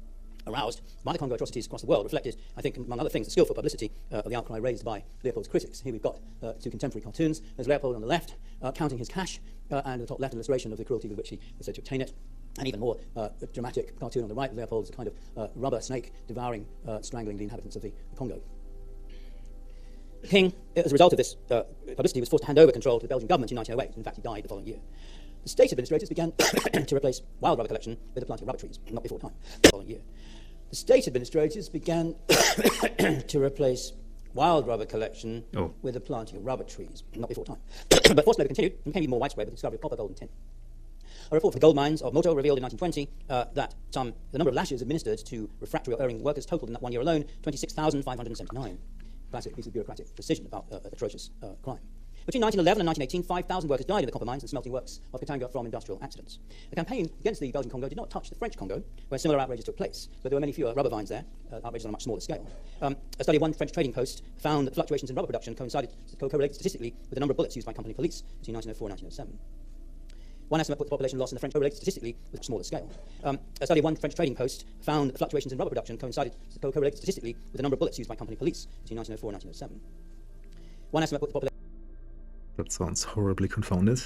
aroused by the Congo atrocities across the world reflected, I think, among other things, the skillful publicity of the outcry raised by Leopold's critics. Here we've got two contemporary cartoons. There's Leopold on the left, counting his cash, and the top left illustration of the cruelty with which he was said to obtain it. An even more dramatic cartoon on the right, Leopold's a kind of rubber snake devouring, strangling the inhabitants of the Congo. The king, as a result of this publicity, was forced to hand over control to the Belgian government in 1908. In fact, he died the following year. The state administrators began to replace wild rubber collection with the planting of rubber trees, not before time, the following year. The state administrators began to replace wild rubber collection with the planting of rubber trees, not before time. But forced labour continued and became even more widespread with the discovery of copper, gold and tin. A report from the gold mines of Moto revealed in 1920 that the number of lashes administered to refractory or erring workers totaled in that 1 year alone 26,579. Classic piece of bureaucratic precision about atrocious crime. Between 1911 and 1918, 5,000 workers died in the copper mines and smelting works of Katanga from industrial accidents. The campaign against the Belgian Congo did not touch the French Congo, where similar outrages took place, but there were many fewer rubber mines there, outrages on a much smaller scale. A study of one French trading post found that fluctuations in rubber production correlated statistically with the number of bullets used by company police between 1904 and 1907. One estimate put the population loss in the French correlated statistically with a smaller scale. A study of one French trading post found that fluctuations in rubber production correlated statistically with the number of bullets used by company police between 1904 and 1907. One estimate put the population That sounds horribly confounded.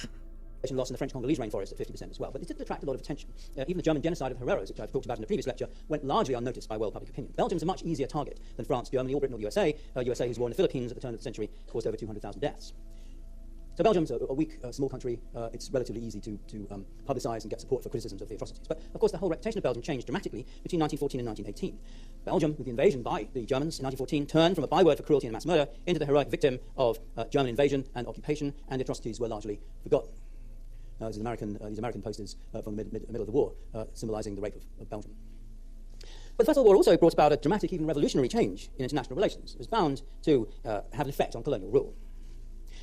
loss in the French Congolese rainforest at 50% as well. But it didn't attract a lot of attention. Even the German genocide of Herreros, which I've talked about in a previous lecture, went largely unnoticed by world public opinion. Belgium's a much easier target than France, Germany, or Britain, or the USA. USA, whose war in the Philippines at the turn of the century caused over 200,000 deaths. So Belgium's a weak, small country. It's relatively easy to publicise and get support for criticisms of the atrocities. But, of course, the whole reputation of Belgium changed dramatically between 1914 and 1918. Belgium, with the invasion by the Germans in 1914, turned from a byword for cruelty and mass murder into the heroic victim of German invasion and occupation, and the atrocities were largely forgotten. These American posters from the middle of the war symbolising the rape of Belgium. But the First World War also brought about a dramatic, even revolutionary change in international relations. It was bound to have an effect on colonial rule.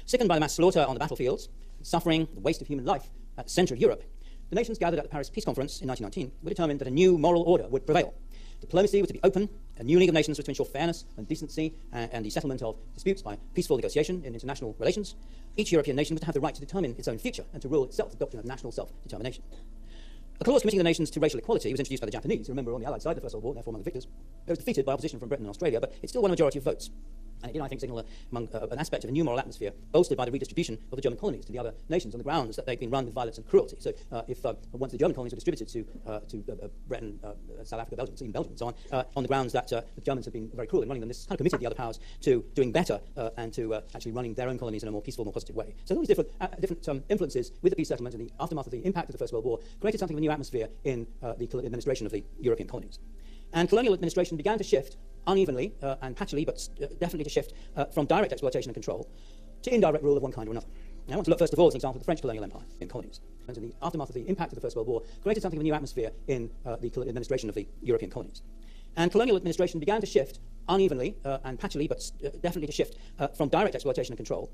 Sickened by the mass slaughter on the battlefields, suffering, the waste of human life at the centre of Europe, the nations gathered at the Paris Peace Conference in 1919 were determined that a new moral order would prevail. Diplomacy was to be open, a new League of Nations was to ensure fairness and decency and the settlement of disputes by peaceful negotiation in international relations. Each European nation was to have the right to determine its own future and to rule itself, the doctrine of national self-determination. A clause committing the nations to racial equality was introduced by the Japanese, who remember were on the Allied side of the First World War, therefore among the victors. It was defeated by opposition from Britain and Australia, but it still won a majority of votes. And it did, I think, signal an aspect of a new moral atmosphere bolstered by the redistribution of the German colonies to the other nations on the grounds that they'd been run with violence and cruelty. So if once the German colonies were distributed to Britain, South Africa, Belgium, even Belgium and so on the grounds that the Germans had been very cruel in running them, this kind of committed the other powers to doing better and to actually running their own colonies in a more peaceful, more positive way. So all these different influences with the peace settlement and the aftermath of the impact of the First World War created something of a new atmosphere in the administration of the European colonies. And colonial administration began to shift unevenly and patchily, but definitely to shift from direct exploitation and control to indirect rule of one kind or another. Now, I want to look first of all as an example of the French colonial empire in colonies. And in the aftermath of the impact of the First World War created something of a new atmosphere in the administration of the European colonies. And colonial administration began to shift unevenly and patchily, but definitely to shift from direct exploitation and control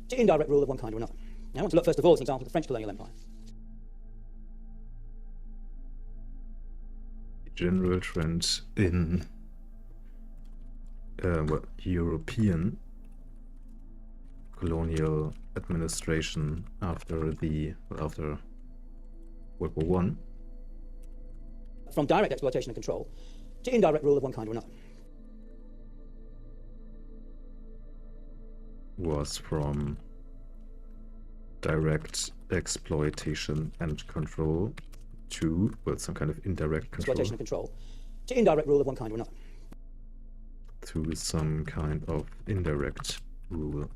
to indirect rule of one kind or another. Now, I want to look first of all as an example of the French colonial empire. General trend in European colonial administration after World War One. From direct exploitation and control to indirect rule of one kind or another. Was from direct exploitation and control to, well, some kind of indirect control. Exploitation and control to indirect rule of one kind or another. To some kind of indirect rule.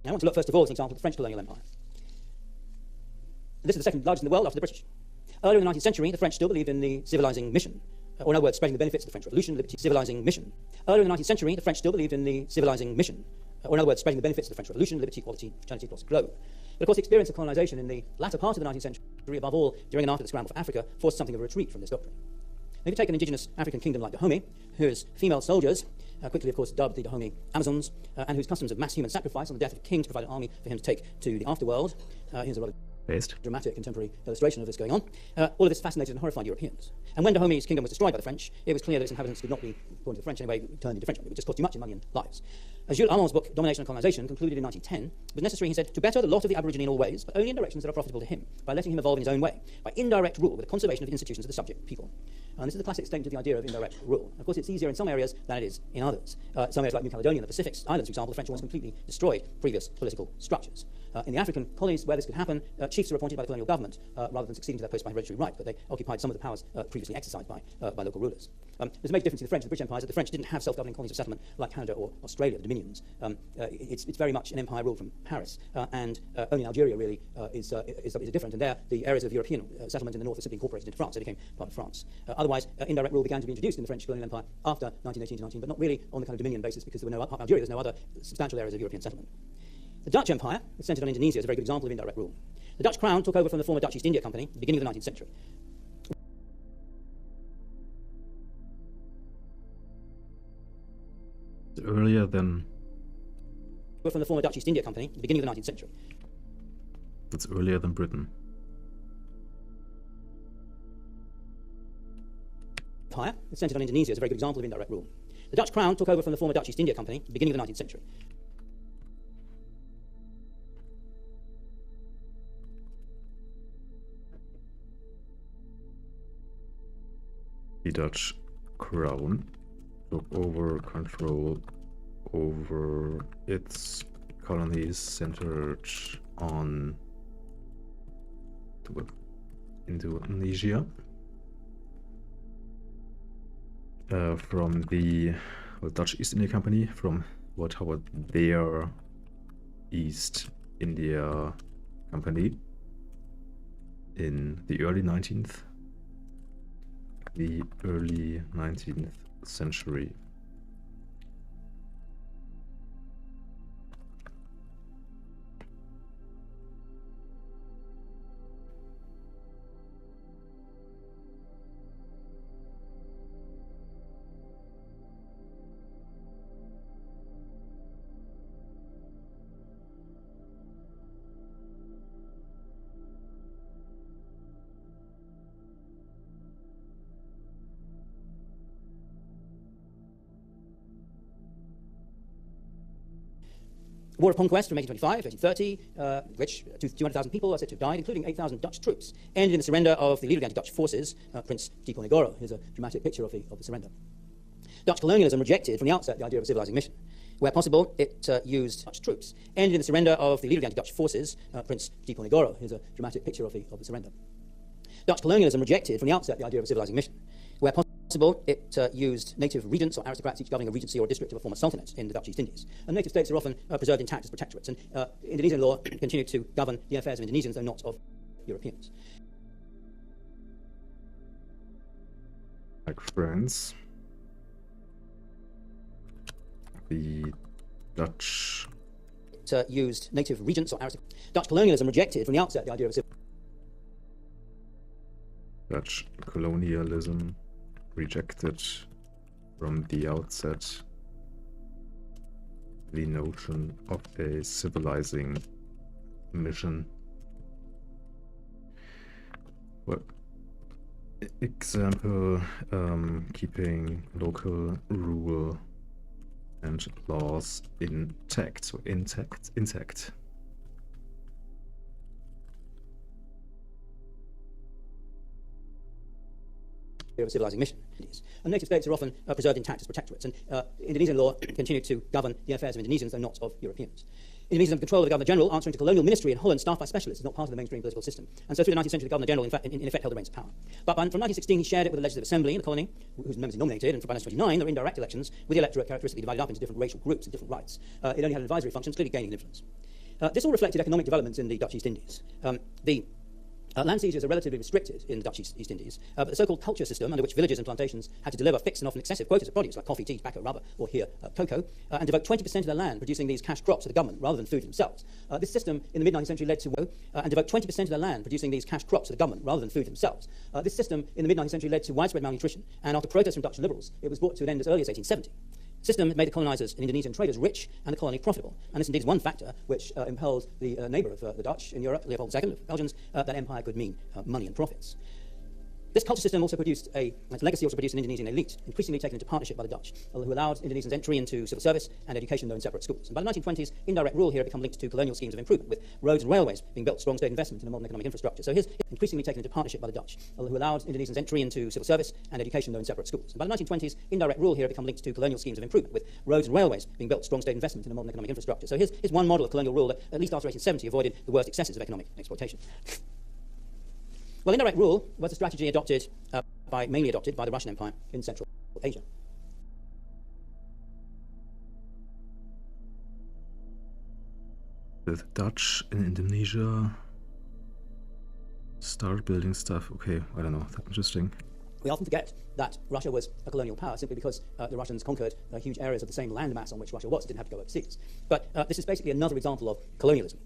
Now, I want to look first of all as an example of the French colonial empire. This is the second largest in the world after the British. Earlier in the 19th century, the French still believed in the civilizing mission, or in other words, spreading the benefits of the French Revolution, liberty, civilizing mission. Earlier in the 19th century, the French still believed in the civilizing mission, or in other words, spreading the benefits of the French Revolution, liberty, equality, fraternity across the globe. But of course, the experience of colonization in the latter part of the 19th century, above all during and after the scramble for Africa, forced something of a retreat from this doctrine. Now, if you take an indigenous African kingdom like Dahomey, whose female soldiers, quickly of course dubbed the Dahomey Amazons, and whose customs of mass human sacrifice on the death of kings provide an army for him to take to the afterworld. Here's a rather dramatic contemporary illustration of this going on. All of this fascinated and horrified Europeans. And when Dahomey's kingdom was destroyed by the French, it was clear that its inhabitants could not be, according to the French anyway, turned into Frenchmen. It would just cost too much in money and lives. As Jules Armand's book, Domination and Colonization, concluded in 1910, it was necessary, he said, to better the lot of the Aborigine in all ways, but only in directions that are profitable to him, by letting him evolve in his own way, by indirect rule with the conservation of the institutions of the subject people. And this is the classic statement of the idea of indirect rule. Of course, it's easier in some areas than it is in others. Some areas like New Caledonia and the Pacific Islands, for example, the French almost completely destroyed previous political structures. In the African colonies where this could happen, chiefs were appointed by the colonial government rather than succeeding to their post by hereditary right, but they occupied some of the powers previously exercised by local rulers. There's a major difference in the French and the British empires that the French didn't have self-governing colonies of settlement like Canada or Australia, the dominions. It's very much an empire ruled from Paris, and only Algeria really is different. And there, the areas of European settlement in the north are simply incorporated into France. They became part of France. Otherwise, indirect rule began to be introduced in the French colonial empire after 1918 to 19, but not really on the kind of dominion basis because there were no Algeria. There's no other substantial areas of European settlement. The Dutch Empire, centred on Indonesia, is a very good example of indirect rule. The Dutch crown took over from the former Dutch East India Company at the beginning of the 19th century. Earlier than... From the former Dutch East India Company at the beginning of the 19th century. That's earlier than Britain. Empire, centred on Indonesia, is a very good example of indirect rule. The Dutch crown took over from the former Dutch East India Company at the beginning of the 19th century. The Dutch crown took over control over its colonies centered on Indonesia from the Dutch East India Company, from what Howard their East India Company in the early 19th century. War of Conquest from 1825 to 1830, which 200,000 people are said to have died, including 8,000 Dutch troops, ended in the surrender of the leader of the anti-Dutch forces, Prince Diponegoro. Here's a dramatic picture of the surrender. Dutch colonialism rejected from the outset the idea of a civilizing mission. Where possible, it used Dutch troops, ended in the surrender of the leader of the anti-Dutch forces, Prince Diponegoro. Here's a dramatic picture of the surrender. Dutch colonialism rejected from the outset the idea of a civilizing mission. Where possible, it used native regents or aristocrats, each governing a regency or a district of a former sultanate in the Dutch East Indies. And native states are often preserved intact as protectorates, and Indonesian law continued to govern the affairs of Indonesians, though not of Europeans. Like France, the Dutch used native regents or aristocrats. Dutch colonialism rejected from the outset the idea of a Dutch colonialism rejected from the outset the notion of a civilizing mission. Well, example, keeping local rule and laws intact, so intact. Of a civilizing mission. And native states are often preserved intact as protectorates, and Indonesian law continued to govern the affairs of Indonesians, though not of Europeans. Indonesians under control of the Governor-General, answering to colonial ministry in Holland, staffed by specialists, is not part of the mainstream political system. And so through the 19th century, the Governor-General, in effect, held the reins of power. But from 1916, he shared it with the Legislative Assembly in the colony, whose members he nominated, and by 1929, there were indirect elections, with the electorate characteristically divided up into different racial groups and different rights. It only had advisory functions, clearly gaining influence. This all reflected economic developments in the Dutch East Indies. Land seizures are relatively restricted in the Dutch East Indies, but the so-called culture system, under which villages and plantations had to deliver fixed and often excessive quotas of produce like coffee, tea, tobacco, rubber, or here, cocoa, and devote 20% of their land producing these cash crops to the government rather than food for themselves. This system in the mid-19th century led to and devote 20% of their land producing these cash crops to the government rather than food for themselves. This system in the mid-19th century led to widespread malnutrition, and after protests from Dutch liberals, it was brought to an end as early as 1870. The system made the colonizers and Indonesian traders rich and the colony profitable. And this indeed is one factor which impelled the neighbor of the Dutch in Europe, Leopold II of Belgians, that empire could mean money and profits. This culture system also produced its legacy also produced an Indonesian elite, increasingly taken into partnership by the Dutch, who allowed Indonesians entry into civil service and education, though in separate schools. And by the 1920s, indirect rule here had become linked to colonial schemes of improvement, with roads and railways being built, strong state investment in a modern economic infrastructure. So here's increasingly taken into partnership by the Dutch, who allowed Indonesians entry into civil service and education, though in separate schools. And by the 1920s, indirect rule here had become linked to colonial schemes of improvement, with roads and railways being built, strong state investment in a modern economic infrastructure. So here's one model of colonial rule that, at least after 1870, avoided the worst excesses of economic exploitation. Well, indirect rule was a strategy mainly adopted by the Russian Empire in Central Asia. The Dutch in Indonesia start building stuff. Okay, I don't know. That's interesting. We often forget that Russia was a colonial power simply because the Russians conquered huge areas of the same land mass on which Russia was. It didn't have to go overseas. But this is basically another example of colonialism.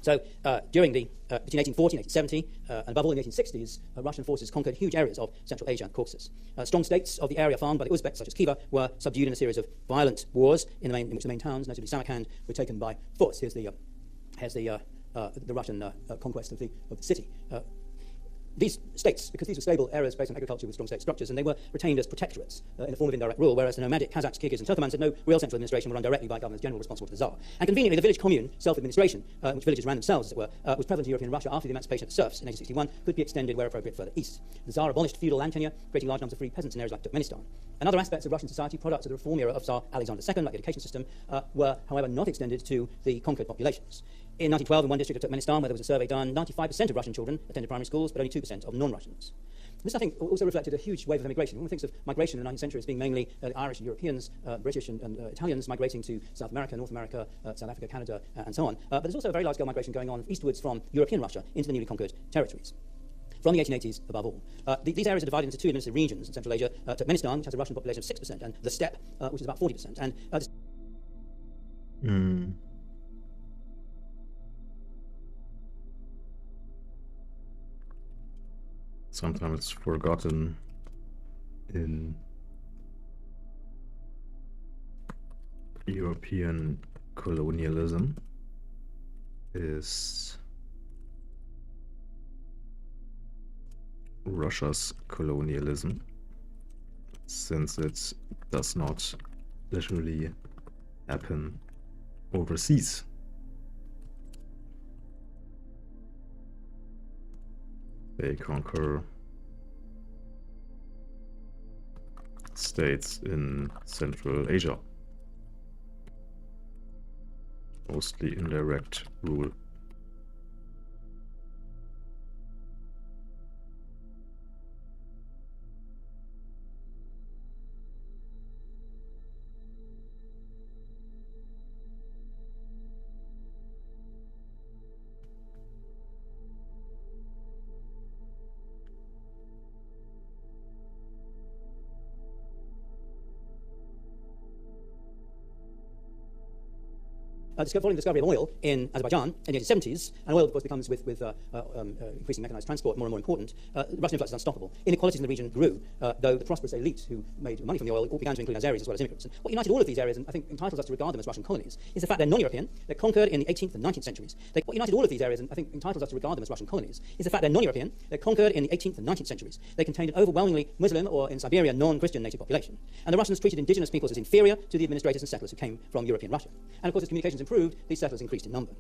So between 1840 and 1870, and above all in the 1860s, Russian forces conquered huge areas of Central Asia and Caucasus. Strong states of the area farmed by the Uzbeks, such as Khiva, were subdued in a series of violent wars in which the main towns, notably Samarkand, were taken by force. Here's the Russian conquest of the city. These states, because these were stable areas based on agriculture with strong state structures, and they were retained as protectorates in the form of indirect rule, whereas the nomadic Kazakhs, Kyrgyz, and Turkomans had no real central administration, were run directly by governors general responsible to the Tsar. And conveniently, the village commune self-administration, which villages ran themselves, as it were, was prevalent in European Russia after the emancipation of the serfs in 1861, could be extended where appropriate further east. The Tsar abolished feudal land tenure, creating large numbers of free peasants in areas like Turkmenistan. And other aspects of Russian society, products of the reform era of Tsar Alexander II, like the education system, were, however, not extended to the conquered populations. In 1912, in one district of Turkmenistan, where there was a survey done, 95% of Russian children attended primary schools, but only 2% of non-Russians. This, I think, also reflected a huge wave of immigration. One thinks of migration in the 19th century as being mainly Irish and Europeans, British and Italians migrating to South America, North America, South Africa, Canada, and so on. But there's also a very large-scale migration going on eastwards from European Russia into the newly conquered territories. From the 1880s, above all. These areas are divided into two administrative regions in Central Asia. Turkmenistan, which has a Russian population of 6%, and the steppe, which is about 40%. And Sometimes forgotten in European colonialism is Russia's colonialism, since it does not literally happen overseas. They conquer states in Central Asia. Mostly indirect rule. Following the discovery of oil in Azerbaijan in the 1870s, and oil, of course, becomes with increasing mechanized transport more and more important, Russian influence is unstoppable. Inequalities in the region grew, though the prosperous elite who made money from the oil all began to include Azeris as well as immigrants. And what united all of these areas, and I think entitles us to regard them as Russian colonies, is the fact they're non-European, they're conquered in the 18th and 19th centuries. What united all of these areas, and I think entitles us to regard them as Russian colonies, is the fact they're non-European, they're conquered in the 18th and 19th centuries. They contained an overwhelmingly Muslim, or in Siberia, non-Christian native population. And the Russians treated indigenous peoples as inferior to the administrators and settlers who came from European Russia. And of course, as communications improved, these settlers increased in number,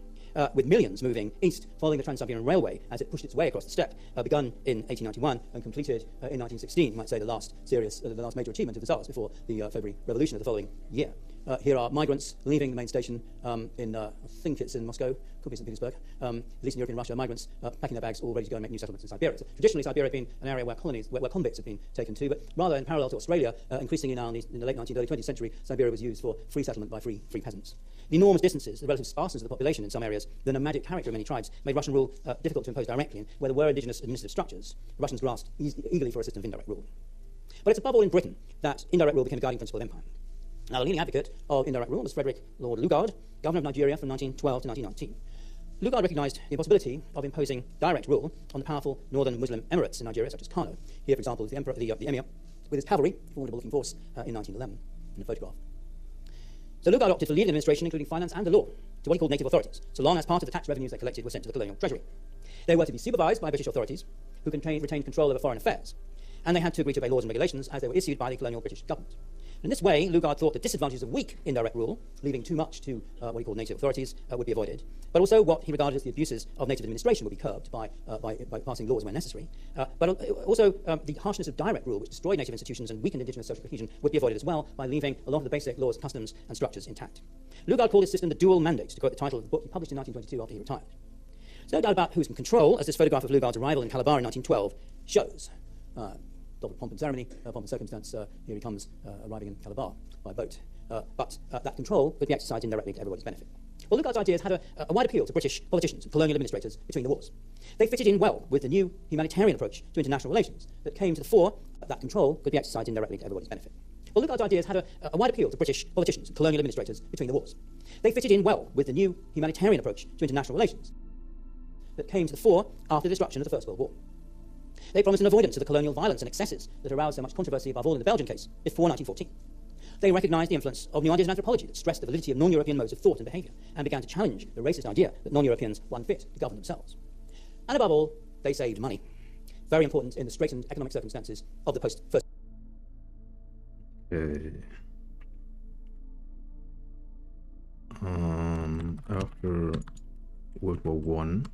with millions moving east following the Trans-Siberian Railway as it pushed its way across the steppe, begun in 1891 and completed in 1916, you might say the last major achievement of the Tsars before the February Revolution of the following year. Here are migrants leaving the main station in, I think it's in Moscow, could be St. Petersburg, at least in European Russia, migrants packing their bags all ready to go and make new settlements in Siberia. So traditionally, Siberia had been an area where convicts had been taken to, but rather in parallel to Australia, increasingly now in the late 19th, early 20th century, Siberia was used for free settlement by free peasants. The enormous distances, the relative sparseness of the population in some areas, the nomadic character of many tribes made Russian rule difficult to impose directly, and where there were indigenous administrative structures, Russians grasped eagerly for a system of indirect rule. But it's above all in Britain that indirect rule became the guiding principle of empire. Now, the leading advocate of indirect rule was Frederick Lord Lugard, governor of Nigeria from 1912 to 1919. Lugard recognized the impossibility of imposing direct rule on the powerful northern Muslim emirates in Nigeria, such as Kano. Here, for example, is the emir with his cavalry, a formidable-looking force, in 1911, in a photograph. So Lugard opted for leading administration, including finance and the law, to what he called native authorities, so long as part of the tax revenues they collected were sent to the colonial treasury. They were to be supervised by British authorities, who retained control over foreign affairs, and they had to agree to obey laws and regulations as they were issued by the colonial British government. In this way, Lugard thought the disadvantages of weak indirect rule, leaving too much to what he called native authorities, would be avoided. But also what he regarded as the abuses of native administration would be curbed by passing laws where necessary. But also the harshness of direct rule, which destroyed native institutions and weakened indigenous social cohesion, would be avoided as well by leaving a lot of the basic laws, customs, and structures intact. Lugard called his system the dual mandate, to quote the title of the book he published in 1922 after he retired. There's no doubt about who's in control, as this photograph of Lugard's arrival in Calabar in 1912 shows. Double pomp and ceremony, pomp and circumstance, here he comes arriving in Calabar by boat. But that control could be exercised indirectly to everybody's benefit. Well, Lugard's ideas had a wide appeal to British politicians and colonial administrators between the wars. They fitted in well with the new humanitarian approach to international relations that came to the fore. That control could be exercised indirectly to everybody's benefit. Well, Lugard's ideas had a wide appeal to British politicians and colonial administrators between the wars. They fitted in well with the new humanitarian approach to international relations that came to the fore after the destruction of the First World War. They promised an avoidance of the colonial violence and excesses that aroused so much controversy, above all in the Belgian case, before 1914. They recognized the influence of new ideas in anthropology that stressed the validity of non-European modes of thought and behavior, and began to challenge the racist idea that non-Europeans were unfit to govern themselves. And above all, they saved money. Very important in the straitened economic circumstances of the post-First. Okay. After World War One,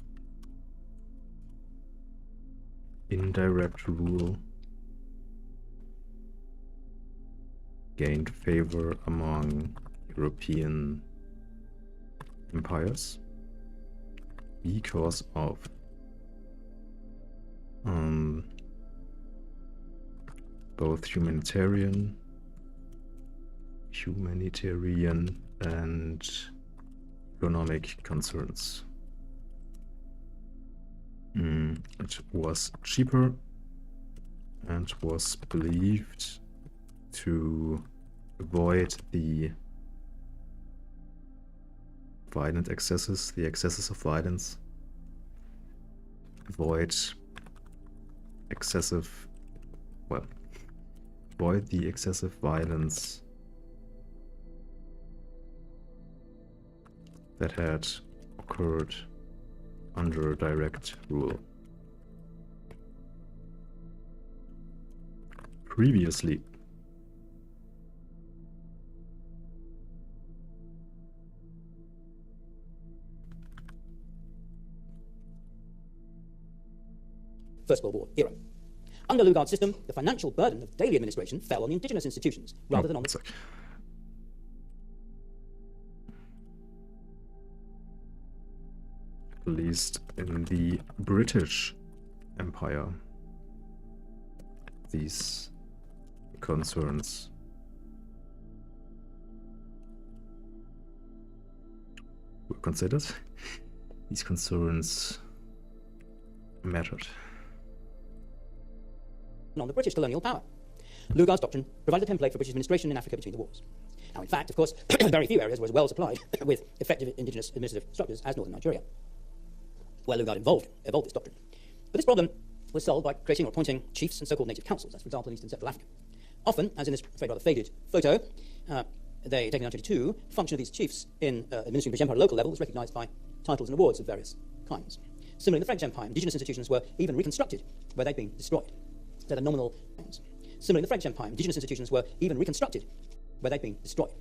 indirect rule gained favor among European empires because of both humanitarian and economic concerns. It was cheaper and was believed to avoid the violent excesses, the excesses of violence, avoid the excessive violence that had occurred under direct rule. Previously, First World War era. Under Lugard's system, the financial burden of daily administration fell on the indigenous institutions rather than on the... At least in the British Empire, these concerns were considered. These concerns mattered. On the British colonial power. Lugard's doctrine provided a template for British administration in Africa between the wars. Now, in fact, of course, very few areas were as well supplied with effective indigenous administrative structures as northern Nigeria, where Lugard evolved this doctrine. But this problem was solved by creating or appointing chiefs and so-called native councils, as for example in East and Central Africa. Often, as in this rather faded photo, they, taken in 1922, the function of these chiefs in administering British Empire at a local level was recognised by titles and awards of various kinds. Similarly, in the French Empire, indigenous institutions were even reconstructed where they'd been destroyed. They're the nominal things. Similarly, in the French Empire, indigenous institutions were even reconstructed where they'd been destroyed.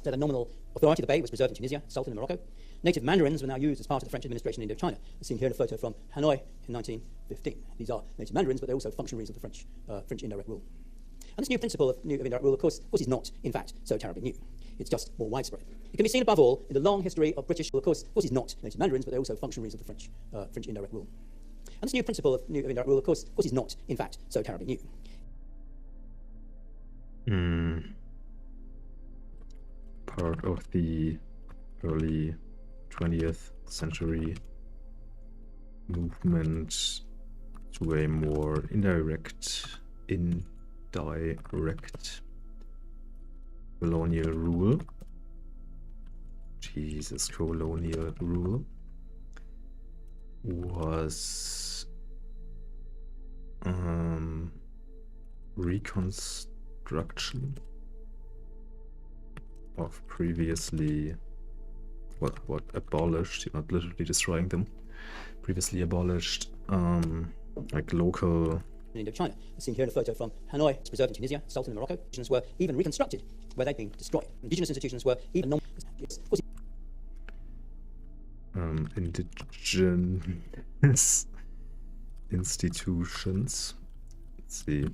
So the nominal authority of the Bey was preserved in Tunisia, Sultan in Morocco. Native Mandarins were now used as part of the French administration in Indochina, as seen here in a photo from Hanoi in 1915. These are native Mandarins, but they're also functionaries of the French indirect rule. And this new principle of indirect rule, of course, is not, in fact, so terribly new. It's just more widespread. It can be seen above all in the long history of British, of course, is not native Mandarins, but they're also functionaries of the French indirect rule. And this new principle of indirect rule, of course, is not, in fact, so terribly new. Part of the early 20th century movement to a more indirect colonial rule. Colonial rule was reconstruction of previously what abolished, you're not literally destroying them, previously abolished like local in Indochina, as seen here in a photo from Hanoi, it's preserved in Tunisia, Sultan in Morocco. Institutions were even reconstructed where they'd been destroyed. Indigenous institutions were even indigenous institutions. Let's see.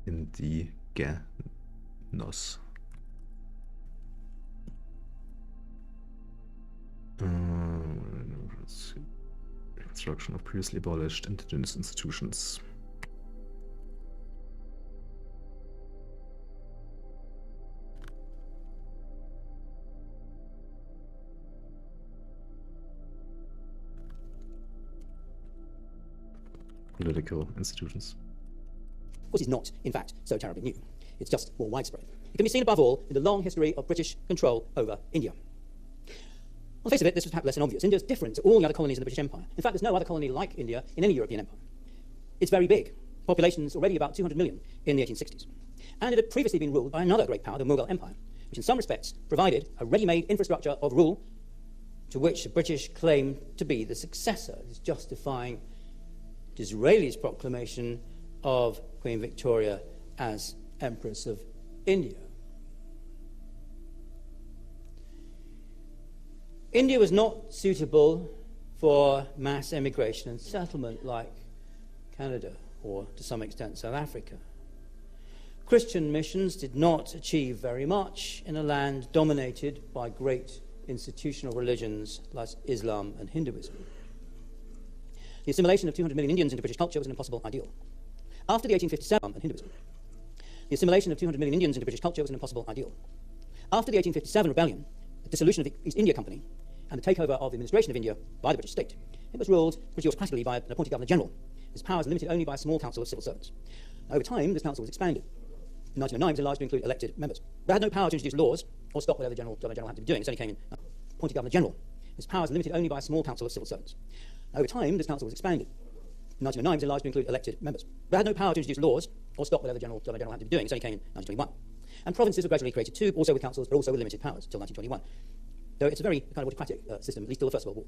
Indigenos. Reconstruction of previously abolished indigenous institutions. Political institutions. Is not, in fact, so terribly new. It's just more widespread. It can be seen above all in the long history of British control over India. On the face of it, this was perhaps less than obvious. India is different to all the other colonies in the British Empire. In fact, there's no other colony like India in any European empire. It's very big. Population is already about 200 million in the 1860s. And it had previously been ruled by another great power, the Mughal Empire, which in some respects provided a ready-made infrastructure of rule to which the British claimed to be the successor. It's justifying Disraeli's proclamation of Queen Victoria as Empress of India. India was not suitable for mass emigration and settlement like Canada or, to some extent, South Africa. Christian missions did not achieve very much in a land dominated by great institutional religions like Islam and Hinduism. The assimilation of 200 million Indians into British culture was an impossible ideal. After the 1857 and Hinduism, the assimilation of 200 million Indians into British culture was an impossible ideal. After the 1857 rebellion, the dissolution of the East India Company, and the takeover of the administration of India by the British state, it was ruled pretty autocratically by an appointed Governor-General. His powers were limited only by a small council of civil servants. Over time, this council was expanded. In 1909, it was enlarged to include elected members. They had no power to introduce laws or stop whatever the Governor-General had to be doing. It only came in appointed Governor-General. His powers were limited only by a small council of civil servants. Over time, this council was expanded. In 1909, it was enlarged to include elected members. They had no power to introduce laws or stop whatever the Governor-General had to be doing. It only came in 1921. And provinces were gradually created too, also with councils, but also with limited powers, until 1921. Though it's a very kind of autocratic system, at least till the First World War.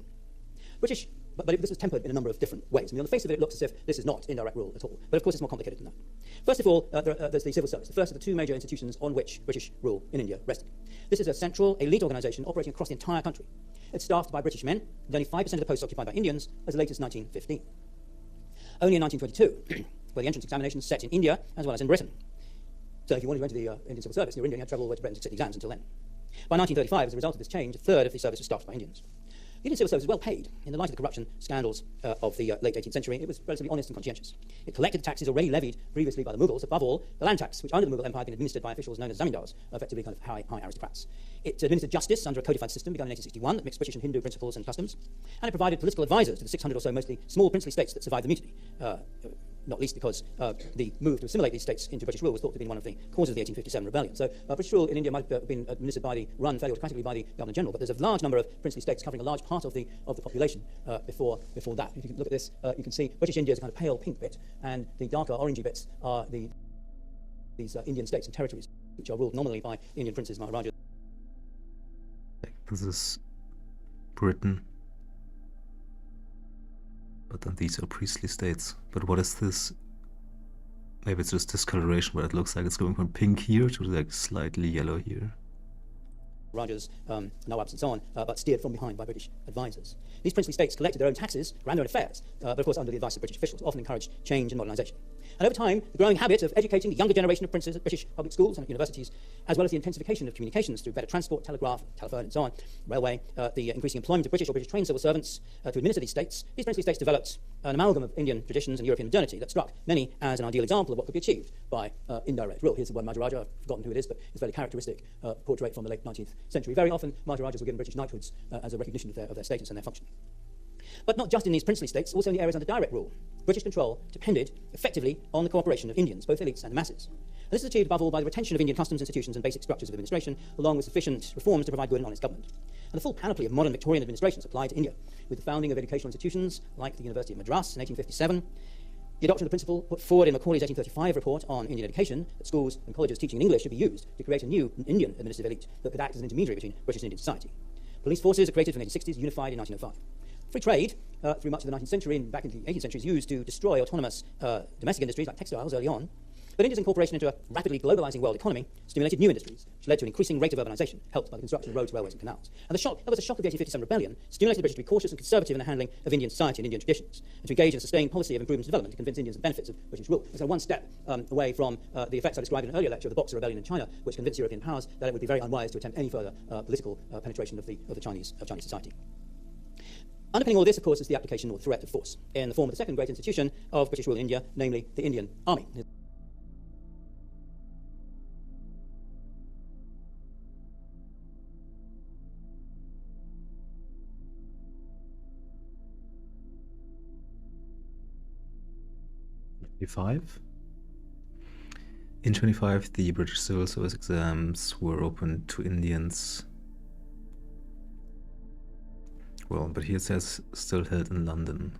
But this was tempered in a number of different ways. I mean, on the face of it, it looks as if this is not indirect rule at all. But of course, it's more complicated than that. First of all, there's the civil service, the first of the two major institutions on which British rule in India rested. This is a central elite organisation operating across the entire country. It's staffed by British men, with only 5% of the posts occupied by Indians as late as 1915. Only in 1922 were the entrance examinations set in India as well as in Britain. So if you wanted to enter the Indian civil service in your India, you had to travel all the way to Britain to sit the exams until then. By 1935, as a result of this change, a third of the service was staffed by Indians. The Indian civil service was well paid. In the light of the corruption scandals of the late 18th century, it was relatively honest and conscientious. It collected the taxes already levied previously by the Mughals, above all the land tax, which under the Mughal Empire had been administered by officials known as zamindars, effectively kind of high aristocrats. It administered justice under a codified system begun in 1861 that mixed British and Hindu principles and customs, and it provided political advisors to the 600 or so mostly small princely states that survived the mutiny, not least because the move to assimilate these states into British rule was thought to have been one of the causes of the 1857 rebellion. So British rule in India might have been administered run fairly autocratically by the Governor General, but there's a large number of princely states covering a large part of the population before that. If you can look at this, you can see British India is a kind of pale pink bit, and the darker orangey bits are these Indian states and territories, which are ruled nominally by Indian princes, Maharajas. This is Britain. But then these are priestly states. But what is this? Maybe it's just discoloration, but it looks like it's going from pink here to like slightly yellow here. Rajas, Nawabs and so on, but steered from behind by British advisors. These princely states collected their own taxes, ran their own affairs, but of course under the advice of British officials, often encouraged change and modernisation. And over time, the growing habit of educating the younger generation of princes at British public schools and at universities, as well as the intensification of communications through better transport, telegraph, telephone and so on, railway, the increasing employment of British or British trained civil servants to administer these princely states developed an amalgam of Indian traditions and European modernity that struck many as an ideal example of what could be achieved by indirect rule. Here's the one Maharaja, I've forgotten who it is, but it's a very characteristic portrait from the late 19th century. Very often, Maharajas were given British knighthoods as a recognition of their status and their function. But not just in these princely states, also in the areas under direct rule. British control depended effectively on the cooperation of Indians, both elites and the masses. And this is achieved above all by the retention of Indian customs, institutions and basic structures of administration, along with sufficient reforms to provide good and honest government. And the full panoply of modern Victorian administrations applied to India, with the founding of educational institutions like the University of Madras in 1857, the adoption of the principle put forward in Macaulay's 1835 report on Indian education that schools and colleges teaching in English should be used to create a new Indian administrative elite that could act as an intermediary between British and Indian society. Police forces are created from the 1860s, unified in 1905. Free trade, through much of the 19th century and back into the 18th century, is used to destroy autonomous domestic industries like textiles early on. But India's incorporation into a rapidly globalising world economy stimulated new industries, which led to an increasing rate of urbanisation, helped by the construction of roads, railways and canals. And the shock of the 1857 rebellion stimulated the British to be cautious and conservative in the handling of Indian society and Indian traditions, and to engage in a sustained policy of improvement and development to convince Indians of the benefits of British rule. It's one step away from the effects I described in an earlier lecture of the Boxer Rebellion in China, which convinced European powers that it would be very unwise to attempt any further political penetration of Chinese society. Underpinning all this, of course, is the application or threat of force in the form of the second great institution of British rule in India, namely the Indian Army. In 25, the British Civil Service exams were open to Indians. Well, but here it says still held in London.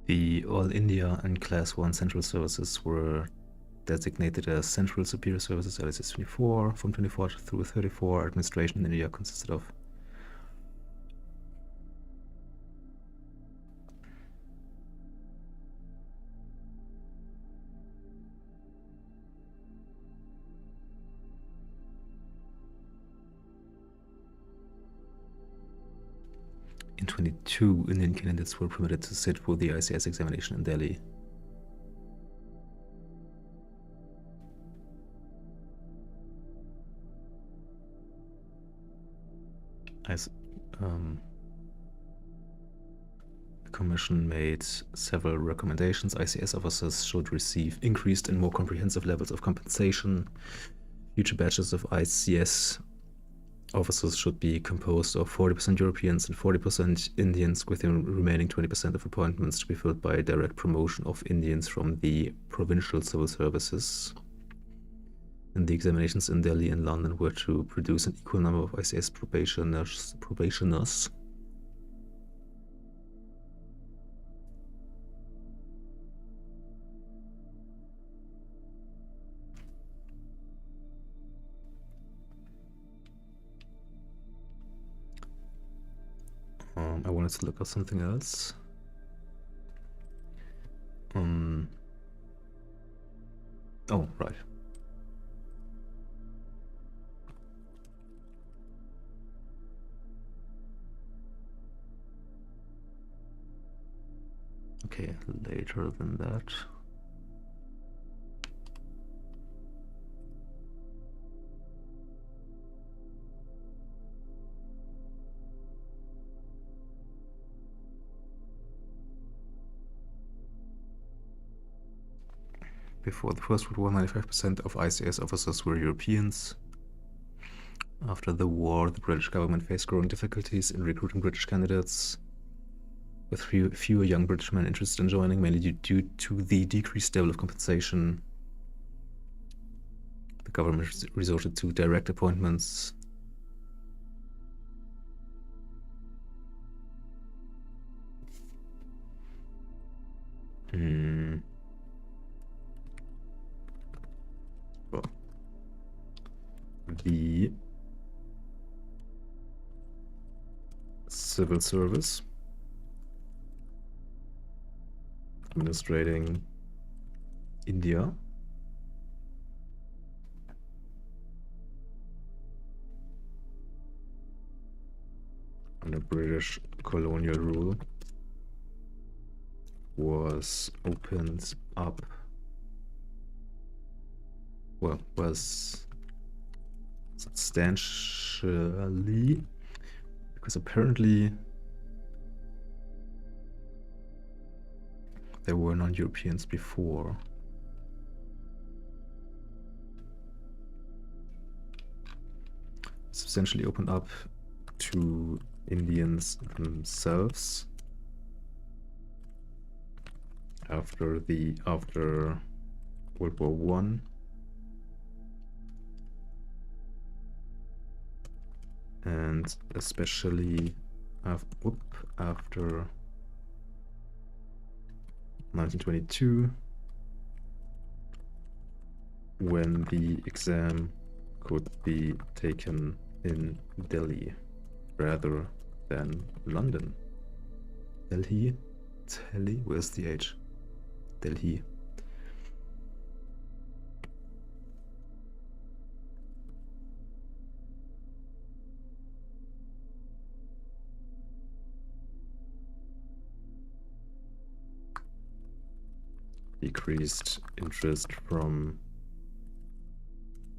The All India and Class 1 Central Services were designated as Central Superior Services LSS 24. From 24 through 34, administration in India consisted of In 22, Indian candidates were permitted to sit for the ICS examination in Delhi. Commission made several recommendations. ICS officers should receive increased and more comprehensive levels of compensation. Future batches of ICS officers should be composed of 40% Europeans and 40% Indians, with the remaining 20% of appointments to be filled by direct promotion of Indians from the provincial civil services. And the examinations in Delhi and London were to produce an equal number of ICS probationers. I wanted to look at something else. Oh, right. Okay, later than that. Before the First World War, 95% of ICS officers were Europeans. After the war, the British government faced growing difficulties in recruiting British candidates, with fewer young British men interested in joining, mainly due to the decreased level of compensation. The government resorted to direct appointments. Well, the civil service administrating India under British colonial rule was opened up, well, was substantially, because apparently there were non-Europeans before. Substantially opened up to Indians themselves after World War I. And especially after 1922, when the exam could be taken in Delhi rather than London. Delhi? Where's the H? Delhi. Decreased interest from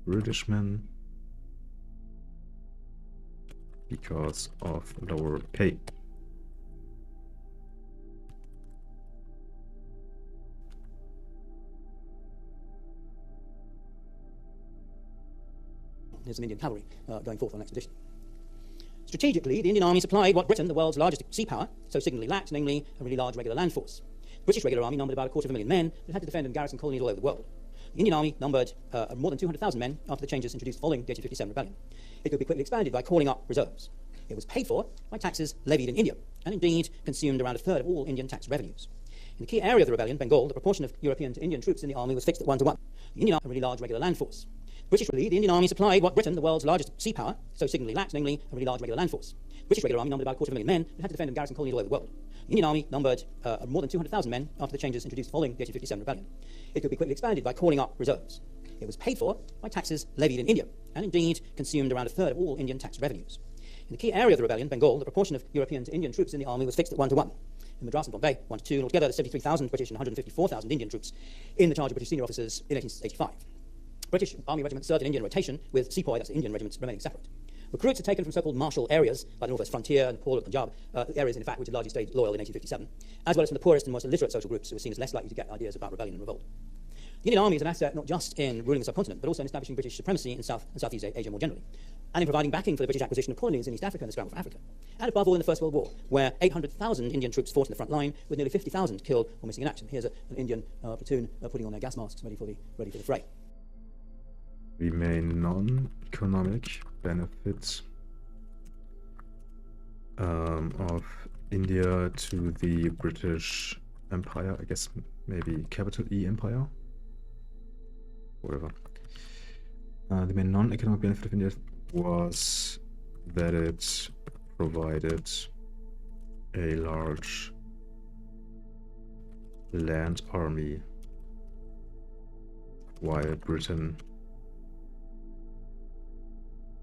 British men because of lower pay. There's some Indian cavalry going forth on an expedition. Strategically, the Indian Army supplied what Britain, the world's largest sea power, so signally lacked, namely a really large regular land force. The British regular army numbered about 250,000 men that had to defend and garrison colonies all over the world. The Indian Army numbered more than 200,000 men after the changes introduced following the 1857 rebellion. It could be quickly expanded by calling up reserves. It was paid for by taxes levied in India, and indeed consumed around a third of all Indian tax revenues. In the key area of the rebellion, Bengal, the proportion of European to Indian troops in the army was fixed at 1 to 1. The Indian Army had a really large regular land force. The Indian Army supplied what Britain, the world's largest sea power, so signally lacked, namely a really large regular land force. The British regular army numbered about 250,000 men that had to defend and garrison colonies all over the world. The Indian Army numbered more than 200,000 men after the changes introduced following the 1857 rebellion. It could be quickly expanded by calling up reserves. It was paid for by taxes levied in India, and indeed consumed around a third of all Indian tax revenues. In the key area of the rebellion, Bengal, the proportion of European to Indian troops in the army was fixed at 1 to 1. In Madras and Bombay, 1 to 2, and altogether 73,000 British and 154,000 Indian troops in the charge of British senior officers in 1885. British army regiments served in Indian rotation, with sepoy, that's Indian regiments, remaining separate. Recruits are taken from so-called martial areas, like the Northwest Frontier and Nepal and Punjab, areas in fact which had largely stayed loyal in 1857, as well as from the poorest and most illiterate social groups who were seen as less likely to get ideas about rebellion and revolt. The Indian Army is an asset not just in ruling the subcontinent, but also in establishing British supremacy in South and Southeast Asia more generally, and in providing backing for the British acquisition of colonies in East Africa and the scramble for Africa. And above all, in the First World War, where 800,000 Indian troops fought in the front line, with nearly 50,000 killed or missing in action. Here's an Indian platoon putting on their gas masks, ready for the fray. The main non-economic benefit of India to the British Empire, I guess maybe capital E Empire, whatever. The main non-economic benefit of India was that it provided a large land army, while Britain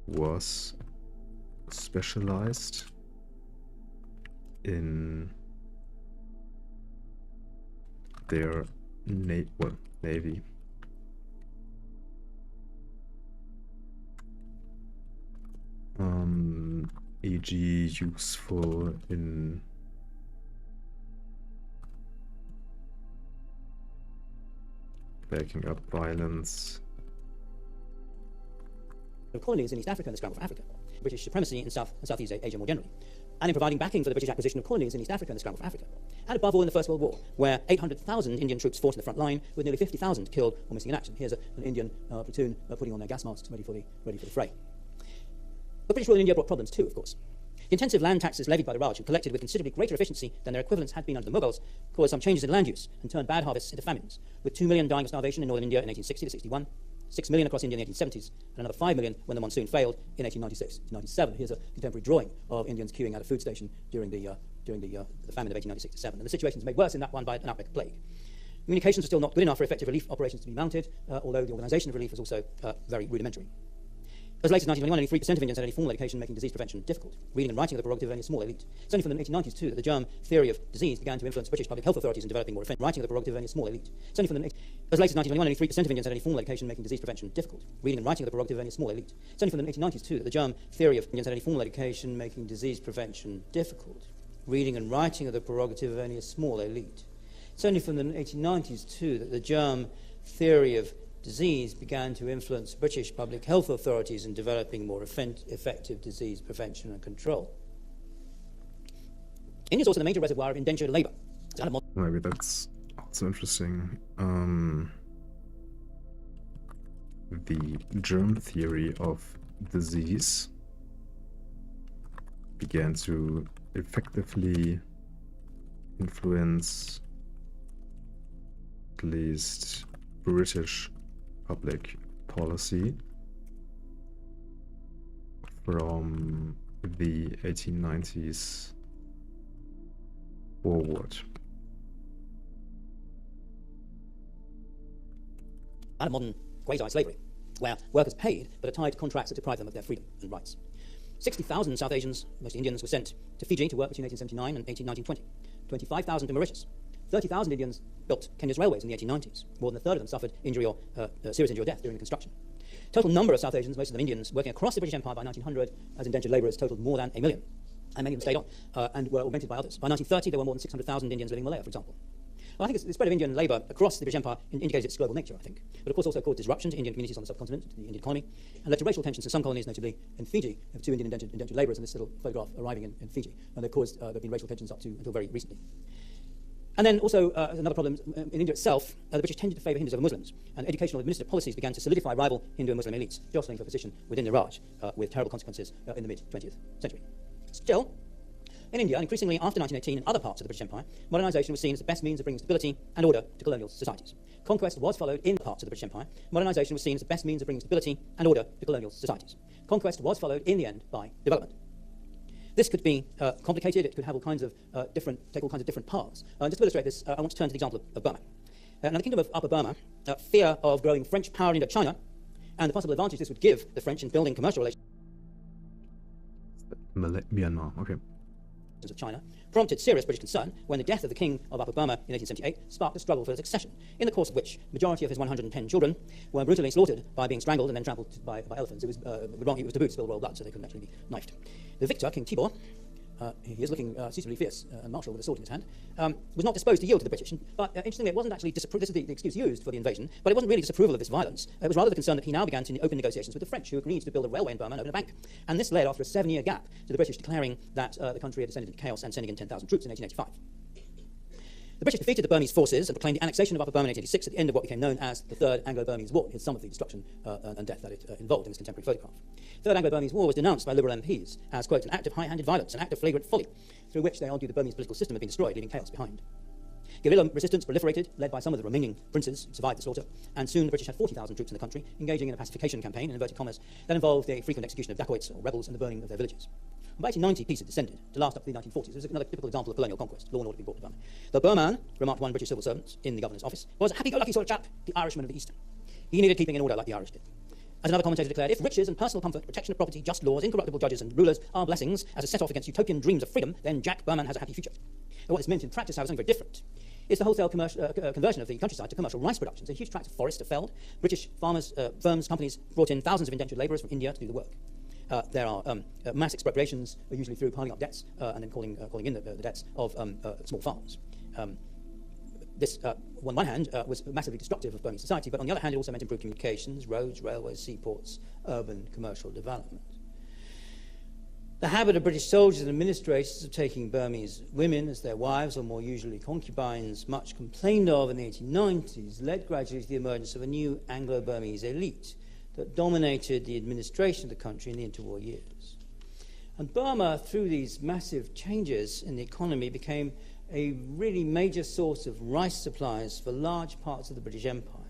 was specialized in their navy. E.g. useful in backing up violence. Colonies in East Africa and the scramble for Africa. British supremacy in South and Southeast Asia more generally, and in providing backing for the British acquisition of colonies in East Africa and the scramble for Africa. And above all, in the First World War, where 800,000 Indian troops fought in the front line, with nearly 50,000 killed or missing in action. Here's an Indian platoon putting on their gas masks, ready for the fray. But British rule in India brought problems too, of course. The intensive land taxes levied by the Raj, who collected with considerably greater efficiency than their equivalents had been under the Mughals, caused some changes in land use and turned bad harvests into famines, with 2 million dying of starvation in northern India in 1860 to 61, 6 million across India in the 1870s, and another 5 million when the monsoon failed in 1896 to 97. Here's a contemporary drawing of Indians queuing at a food station during the famine of 1896 to 7. And the situation was made worse in that one by an outbreak of plague. Communications were still not good enough for effective relief operations to be mounted, although the organisation of relief was also very rudimentary. As late as 1921, only 3% of Indians had any formal education, making disease prevention difficult. Reading and writing are the prerogative of only a small elite. It's only from the 1890s, too, that the germ theory of disease began to influence British public health authorities in developing more effective writing are the prerogative of only a small elite. It's only from the as late as 1921, only 3% of Indians had any formal education, making disease prevention difficult. Reading and writing are the prerogative of only a small elite. It's only from the 1890s, too, that the germ theory of Indians had any formal education, making disease prevention difficult. Reading and writing are the prerogative of only a small elite. It's only from the 1890s, too, that the germ theory of disease began to influence British public health authorities in developing more effective disease prevention and control. India is also the major reservoir of indentured labour. Maybe that's also interesting. The germ theory of disease began to effectively influence at least British public policy from the 1890s forward. And modern quasi-slavery, where workers paid but are tied to contracts that deprive them of their freedom and rights. 60,000 South Asians, mostly Indians, were sent to Fiji to work between 1879 and 1920. 25,000 to Mauritius. 30,000 Indians built Kenya's railways in the 1890s. More than a third of them suffered injury or serious injury or death during the construction. Total number of South Asians, most of them Indians, working across the British Empire by 1900 as indentured labourers totaled more than 1 million. And many of them stayed on and were augmented by others. By 1930, there were more than 600,000 Indians living in Malaya, for example. Well, I think the spread of Indian labour across the British Empire indicates its global nature, I think. But of course also caused disruption to Indian communities on the subcontinent, to the Indian economy, and led to racial tensions in some colonies, notably in Fiji, of 2 Indian indentured labourers in this little photograph arriving in Fiji. And there have been racial tensions up to until very recently. And then also, another problem, in India itself, the British tended to favour Hindus over Muslims, and educational administrative policies began to solidify rival Hindu and Muslim elites, jostling for position within the Raj, with terrible consequences in the mid-20th century. Still, in India, and increasingly after 1918 and other parts of the British Empire, modernisation was seen as the best means of bringing stability and order to colonial societies. Conquest was followed in parts of the British Empire. Modernisation was seen as the best means of bringing stability and order to colonial societies. Conquest was followed in the end by development. This could be complicated. It could have take all kinds of different paths. Just to illustrate this, I want to turn to the example of Burma. Now, the Kingdom of Upper Burma, fear of growing French power in Indochina, and the possible advantage this would give the French in building commercial relations. Myanmar, okay. of China, prompted serious British concern when the death of the King of Upper Burma in 1878 sparked a struggle for succession, in the course of which the majority of his 110 children were brutally slaughtered by being strangled and then trampled by elephants. It was taboo to spill royal blood, so they couldn't actually be knifed. The victor, King Tibor, he is looking suitably fierce and martial with a sword in his hand, was not disposed to yield to the British. But interestingly, it wasn't actually this is the excuse used for the invasion, but it wasn't really disapproval of this violence. It was rather the concern that he now began to open negotiations with the French, who agreed to build a railway in Burma and open a bank. And this led, after a 7-year gap, to the British declaring that the country had descended into chaos and sending in 10,000 troops in 1885. The British defeated the Burmese forces and proclaimed the annexation of Upper Burma in 1886 at the end of what became known as the Third Anglo-Burmese War. Here's some of the destruction and death that it involved in this contemporary photograph. The Third Anglo-Burmese War was denounced by Liberal MPs as, quote, an act of high-handed violence, an act of flagrant folly, through which they argued the Burmese political system had been destroyed, leaving chaos behind. Guerrilla resistance proliferated, led by some of the remaining princes who survived the slaughter, and soon the British had 40,000 troops in the country, engaging in a pacification campaign, in inverted commas, that involved the frequent execution of dacoits or rebels and the burning of their villages. By 1890, peace had descended, to last up to the 1940s. This is another typical example of colonial conquest. Law and order being brought to Burma. The Burman, remarked one British civil servant in the governor's office, was a happy-go-lucky sort of chap, the Irishman of the East. He needed keeping in order like the Irish did. As another commentator declared, if riches and personal comfort, protection of property, just laws, incorruptible judges and rulers are blessings as a set-off against utopian dreams of freedom, then Jack Burman has a happy future. And what this meant in practice, however, was something very different. It's the wholesale conversion of the countryside to commercial rice production. So huge tracts of forest are felled. British farmers, firms, companies brought in thousands of indentured labourers from India to do the work. There are mass expropriations, usually through piling up debts and then calling in the debts of small farms. This, on one hand, was massively destructive of Burmese society, but on the other hand, it also meant improved communications, roads, railways, seaports, urban commercial development. The habit of British soldiers and administrators of taking Burmese women as their wives, or more usually concubines, much complained of in the 1890s, led gradually to the emergence of a new Anglo-Burmese elite that dominated the administration of the country in the interwar years. And Burma, through these massive changes in the economy, became a really major source of rice supplies for large parts of the British Empire,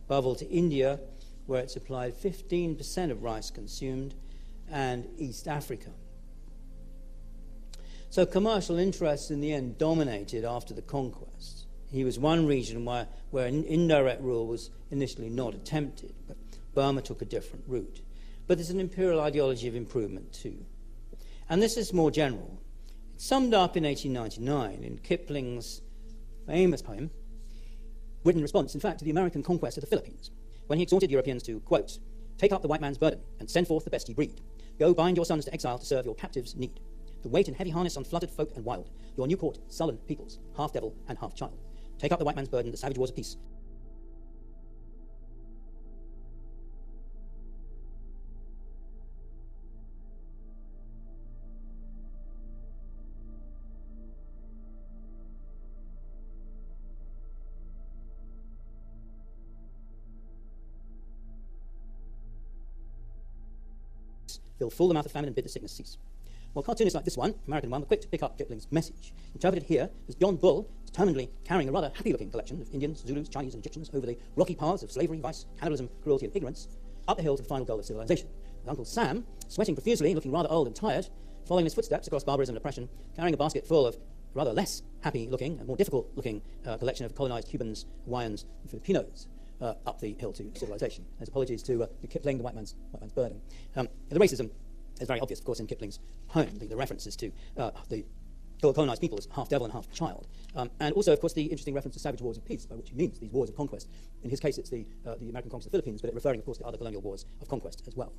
above all to India, where it supplied 15% of rice consumed, and East Africa. So commercial interests in the end dominated after the conquest. Here was one region where an indirect rule was initially not attempted, but Burma took a different route. But there's an imperial ideology of improvement too. And this is more general. It's summed up in 1899 in Kipling's famous poem, written in response, in fact, to the American conquest of the Philippines, when he exhorted Europeans to, quote, take up the white man's burden and send forth the best ye breed. Go bind your sons to exile to serve your captives' need. To wait in heavy harness on flooded folk and wild, your new court, sullen peoples, half devil and half child. Take up the white man's burden, the savage wars of peace. Fill full the mouth of famine and bid the sickness cease. Well, cartoonists like this one, American one, were quick to pick up Kipling's message, interpreted here as John Bull determinedly carrying a rather happy-looking collection of Indians, Zulus, Chinese and Egyptians over the rocky paths of slavery, vice, cannibalism, cruelty and ignorance, up the hill to the final goal of civilization. With Uncle Sam, sweating profusely, looking rather old and tired, following his footsteps across barbarism and oppression, carrying a basket full of rather less happy-looking and more difficult-looking collection of colonized Cubans, Hawaiians and Filipinos up the hill to civilization. There's apologies to Kipling, the white man's burden. The racism is very obvious, of course, in Kipling's poem, the references to the colonized people as half devil and half child. And also, of course, the interesting reference to savage wars of peace, by which he means these wars of conquest. In his case, it's the American conquest of the Philippines, but referring, of course, to other colonial wars of conquest as well.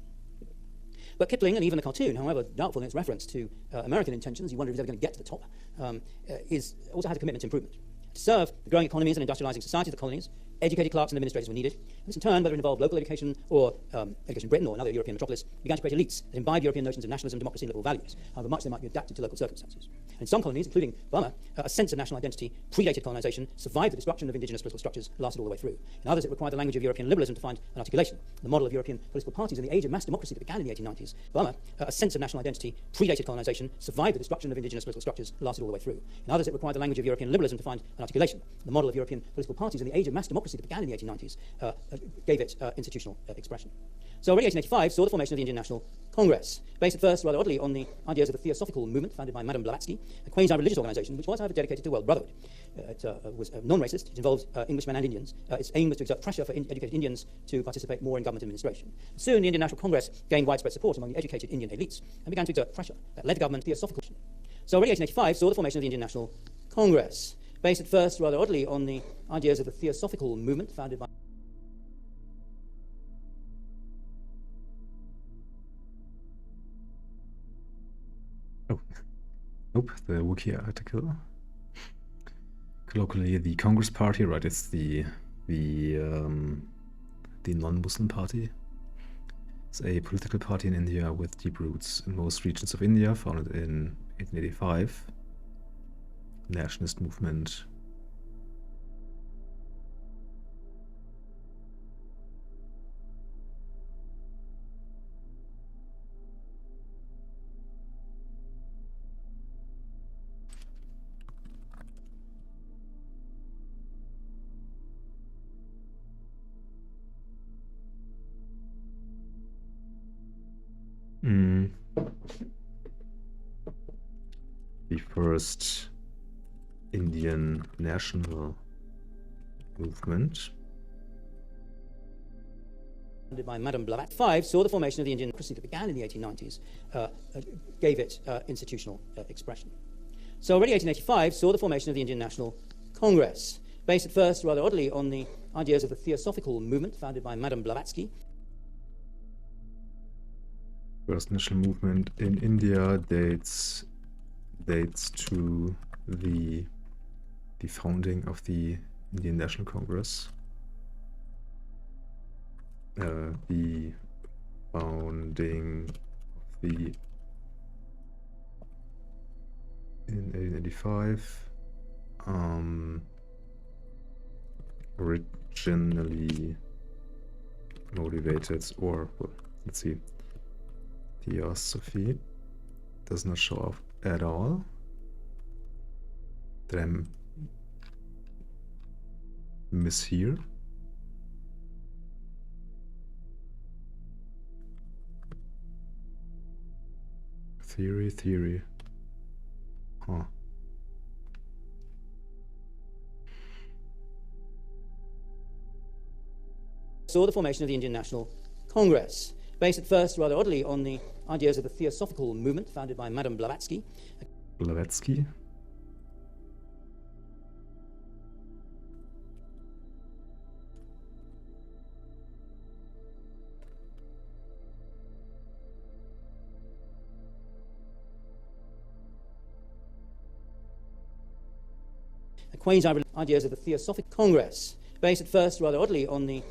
But Kipling, and even the cartoon, however doubtful in its reference to American intentions, you wonder if he's ever going to get to the top, also has a commitment to improvement. To serve the growing economies and industrializing society of the colonies, educated clerks and administrators were needed. And this, in turn, whether it involved local education or education in Britain or another European metropolis, began to create elites that imbibed European notions of nationalism, democracy, and liberal values, however much they might be adapted to local circumstances. And in some colonies, including Burma, a sense of national identity predated colonization, survived the destruction of indigenous political structures, lasted all the way through. In others, it required the language of European liberalism to find an articulation. The model of European political parties in the age of mass democracy that began in the 1890s, Burma, a sense of national identity predated colonization, survived the destruction of indigenous political structures, lasted all the way through. In others, it required the language of European liberalism to find an articulation. The model of European political parties in the age of mass democracy that began in the 1890s gave it institutional expression. So already 1885 saw the formation of the Indian National Congress, based at first, rather oddly, on the ideas of the Theosophical movement founded by Madame Blavatsky, a quasi-religious organisation which was, however, dedicated to world brotherhood. It was non-racist, it involved Englishmen and Indians. Its aim was to exert pressure for educated Indians to participate more in government administration. Soon, the Indian National Congress gained widespread support among the educated Indian elites and began to exert pressure that led the government to theosophical. So already 1885 saw the formation of the Indian National Congress, based at first rather oddly on the ideas of the Theosophical movement founded by Nope, the Wiki article. Colloquially, the Congress Party, right? It's the non-Muslim party. It's a political party in India with deep roots in most regions of India, founded in 1885. Nationalist movement. The first Indian national movement. Founded by Madame Blavatsky. 5 saw the formation of the Indian democracy that began in the 1890s, gave it institutional expression. So already 1885 saw the formation of the Indian National Congress, based at first rather oddly on the ideas of the Theosophical movement founded by Madame Blavatsky. First national movement in India dates to the founding of the Indian National Congress. The founding of the in 1885. Originally motivated, or well, let's see. Theosophy does not show up at all. Did I miss here? Theory. Huh. Saw the formation of the Indian National Congress, based at first rather oddly on the ideas of the Theosophical movement founded by Madame Blavatsky. Blavatsky? A quasi ideas of the Theosophic Congress, based at first rather oddly on the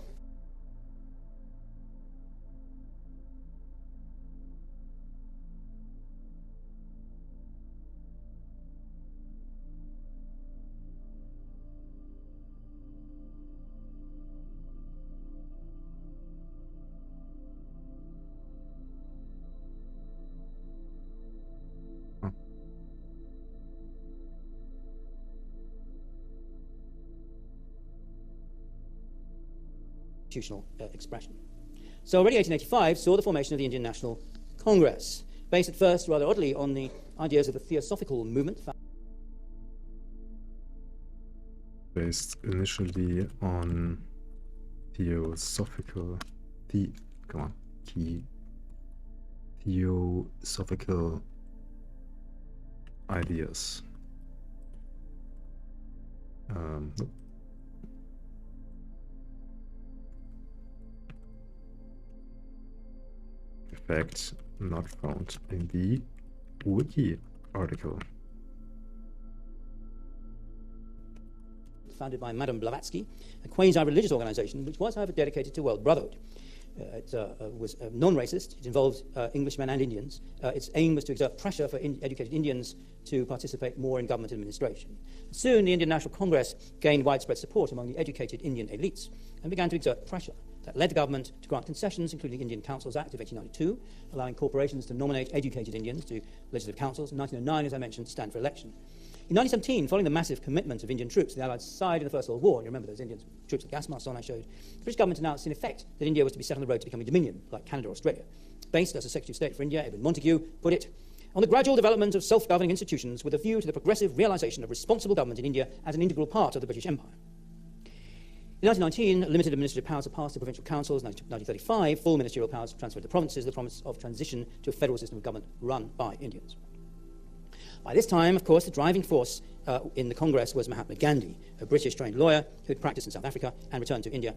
expression. So already 1885 saw the formation of the Indian National Congress, based at first rather oddly on the ideas of the Theosophical movement. Based initially on theosophical ideas. Nope. Fact not found in the Wiki article. Founded by Madame Blavatsky, a quasi-religious organization which was, however, dedicated to world brotherhood. It was non-racist. It involved Englishmen and Indians. Its aim was to exert pressure for educated Indians to participate more in government administration. Soon, the Indian National Congress gained widespread support among the educated Indian elites and began to exert pressure that led the government to grant concessions, including the Indian Councils Act of 1892, allowing corporations to nominate educated Indians to legislative councils. In 1909, as I mentioned, to stand for election. In 1917, following the massive commitment of Indian troops to the Allied side in the First World War, you remember those Indian troops with gas masks on I showed, the British government announced in effect that India was to be set on the road to becoming a dominion, like Canada or Australia. Based, as the Secretary of State for India, Edwin Montagu, put it, on the gradual development of self-governing institutions with a view to the progressive realisation of responsible government in India as an integral part of the British Empire. In 1919, limited administrative powers are passed to provincial councils. In 1935, full ministerial powers transferred to provinces, the promise of transition to a federal system of government run by Indians. By this time, of course, the driving force in the Congress was Mahatma Gandhi, a British-trained lawyer who had practiced in South Africa and returned to India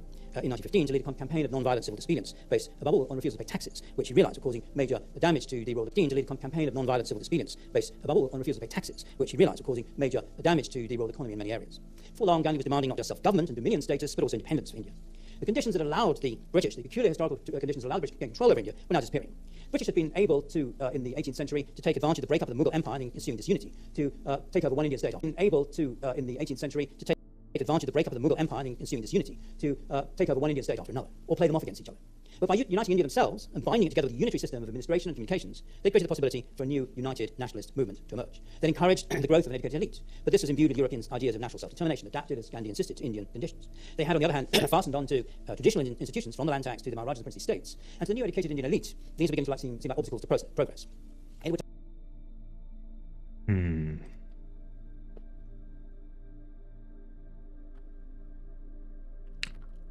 in 1915 to lead a campaign of non-violent civil disobedience based, above all, on refusal to pay taxes, which he realised were causing major damage to the rural economy. To lead a campaign of non-violent civil disobedience based, above all, on refusal to pay taxes, which he realised were causing major damage to the rural economy in many areas. For long, Gandhi was demanding not just self-government and dominion status, but also independence for India. The conditions that allowed the British, the peculiar historical conditions that allowed the British to gain control over India, were now disappearing. The British had been able to, in the 18th century, to take advantage of the breakup of the Mughal Empire and ensuing disunity, to take over one Indian state. Able to, in the 18th century, to take advantage of the breakup of the Mughal Empire and ensuing disunity, to take over one Indian state after another, or play them off against each other. But by uniting India themselves and binding it together with a unitary system of administration and communications, they created the possibility for a new united nationalist movement to emerge. They encouraged the growth of an educated elite, but this was imbued with Europeans' ideas of national self-determination, adapted, as Gandhi insisted, to Indian conditions. They had, on the other hand, fastened on to traditional institutions, from the land tax to the Maharajas and princely states, and to the new educated Indian elite, these were beginning to seem like obstacles to progress.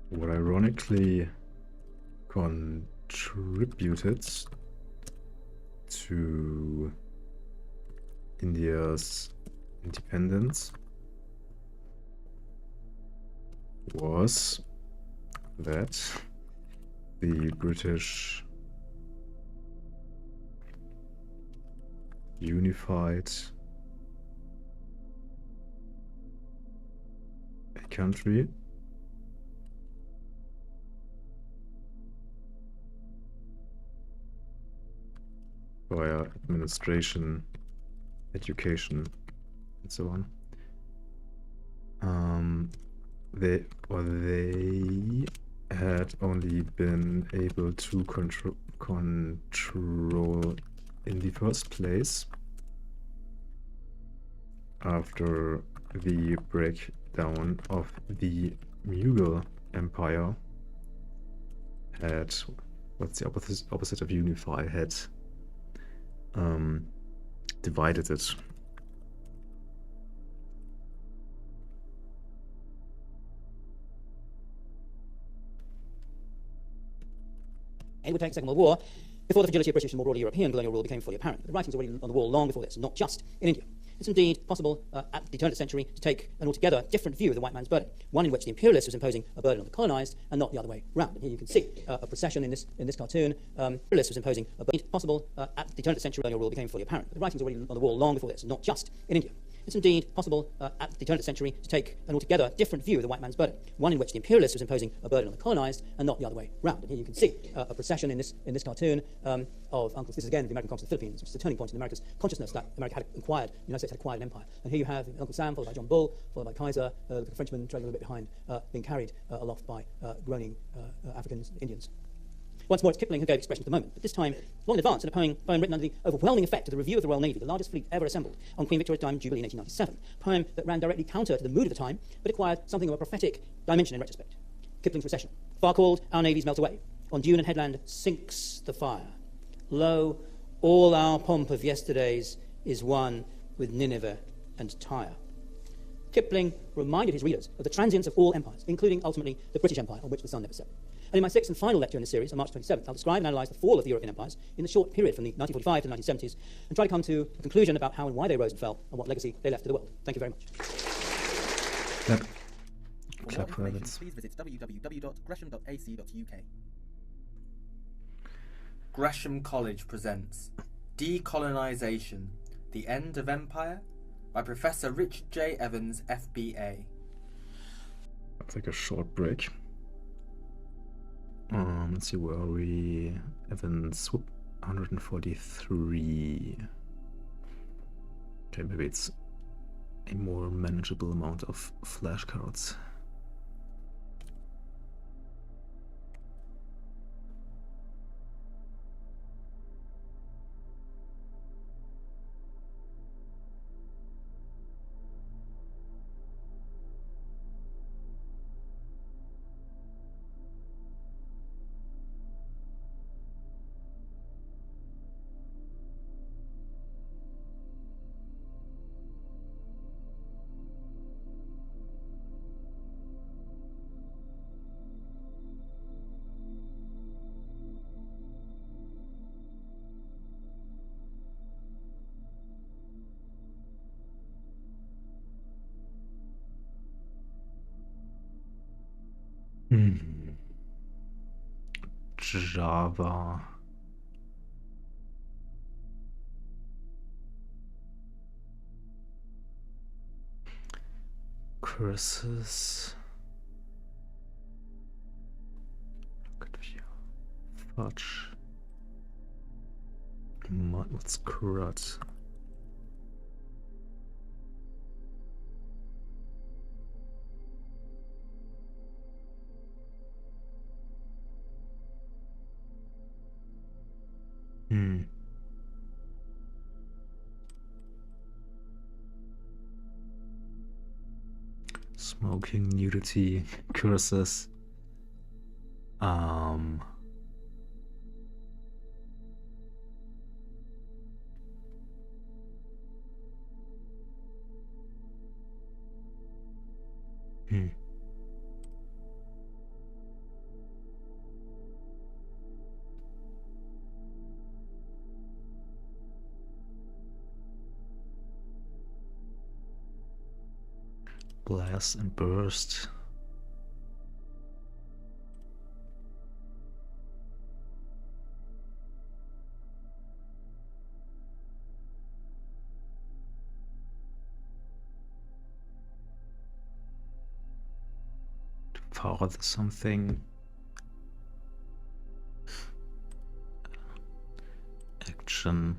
What ironically contributed to India's independence was that the British unified a country via administration, education, and so on. They had only been able to control in the first place after the breakdown of the Mughal Empire. Had, what's the opposite of unify? Had divided it. It would take the Second World War before the fragility of British and more broadly European colonial rule became fully apparent. But the writings were already on the wall long before this, not just in India. It's indeed possible at the turn of the century to take an altogether different view of the white man's burden, one in which the imperialist was imposing a burden on the colonised and not the other way round. And here you can see a procession in this cartoon. Imperialist was imposing a burden. It's possible at the turn of the century colonial rule became fully apparent. But the writings were already on the wall long before this, not just in India. It's indeed possible at the turn of the century to take an altogether different view of the white man's burden, one in which the imperialist was imposing a burden on the colonised and not the other way round. And here you can see a procession in this cartoon of uncles. This is again the American conquest of the Philippines, which is a turning point in America's consciousness that America had acquired, the United States had acquired an empire. And here you have Uncle Sam, followed by John Bull, followed by Kaiser, the Frenchman trailing a little bit behind, being carried aloft by groaning Africans, Indians. Once more, it's Kipling who gave expression to the moment, but this time long in advance in a poem written under the overwhelming effect of the review of the Royal Navy, the largest fleet ever assembled, on Queen Victoria's Diamond Jubilee in 1897. A poem that ran directly counter to the mood of the time, but acquired something of a prophetic dimension in retrospect. Kipling's Recession. Far called, our navies melt away. On dune and headland sinks the fire. Lo, all our pomp of yesterdays is one with Nineveh and Tyre. Kipling reminded his readers of the transience of all empires, including ultimately the British Empire, on which the sun never set. And in my sixth and final lecture in this series, on March 27th, I'll describe and analyse the fall of the European empires in the short period from the 1945 to the 1970s, and try to come to a conclusion about how and why they rose and fell, and what legacy they left to the world. Thank you very much. Clap. For Clap more for information, Evans. please visit www.gresham.ac.uk. Gresham College presents Decolonisation, The End of Empire by Professor Richard J. Evans, FBA. I'll take a short break. Let's see, where are we? Evans, whoop, 143. Okay, maybe it's a more manageable amount of flashcards. Java. Curses. Rocket View. Fudge. What's CRUD? Smoking, nudity, curses. Blast and burst. Power something. Action.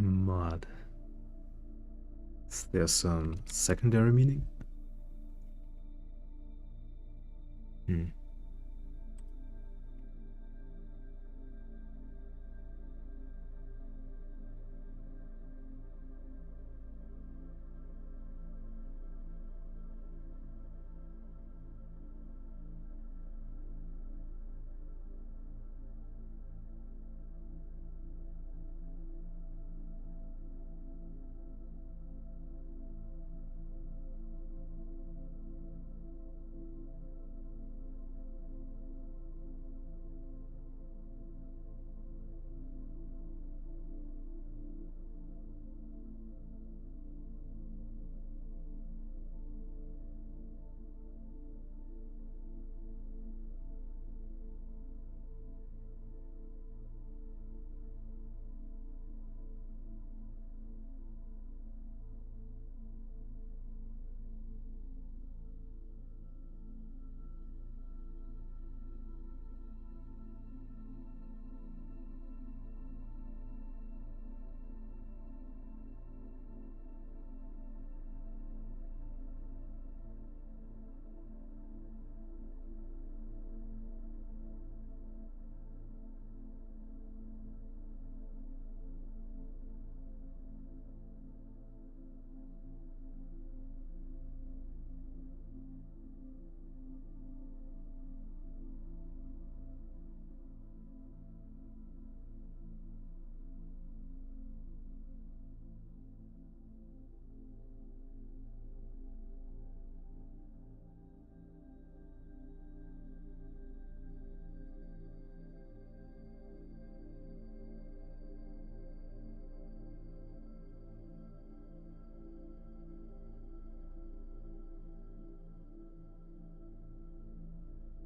Mud. Is there some secondary meaning?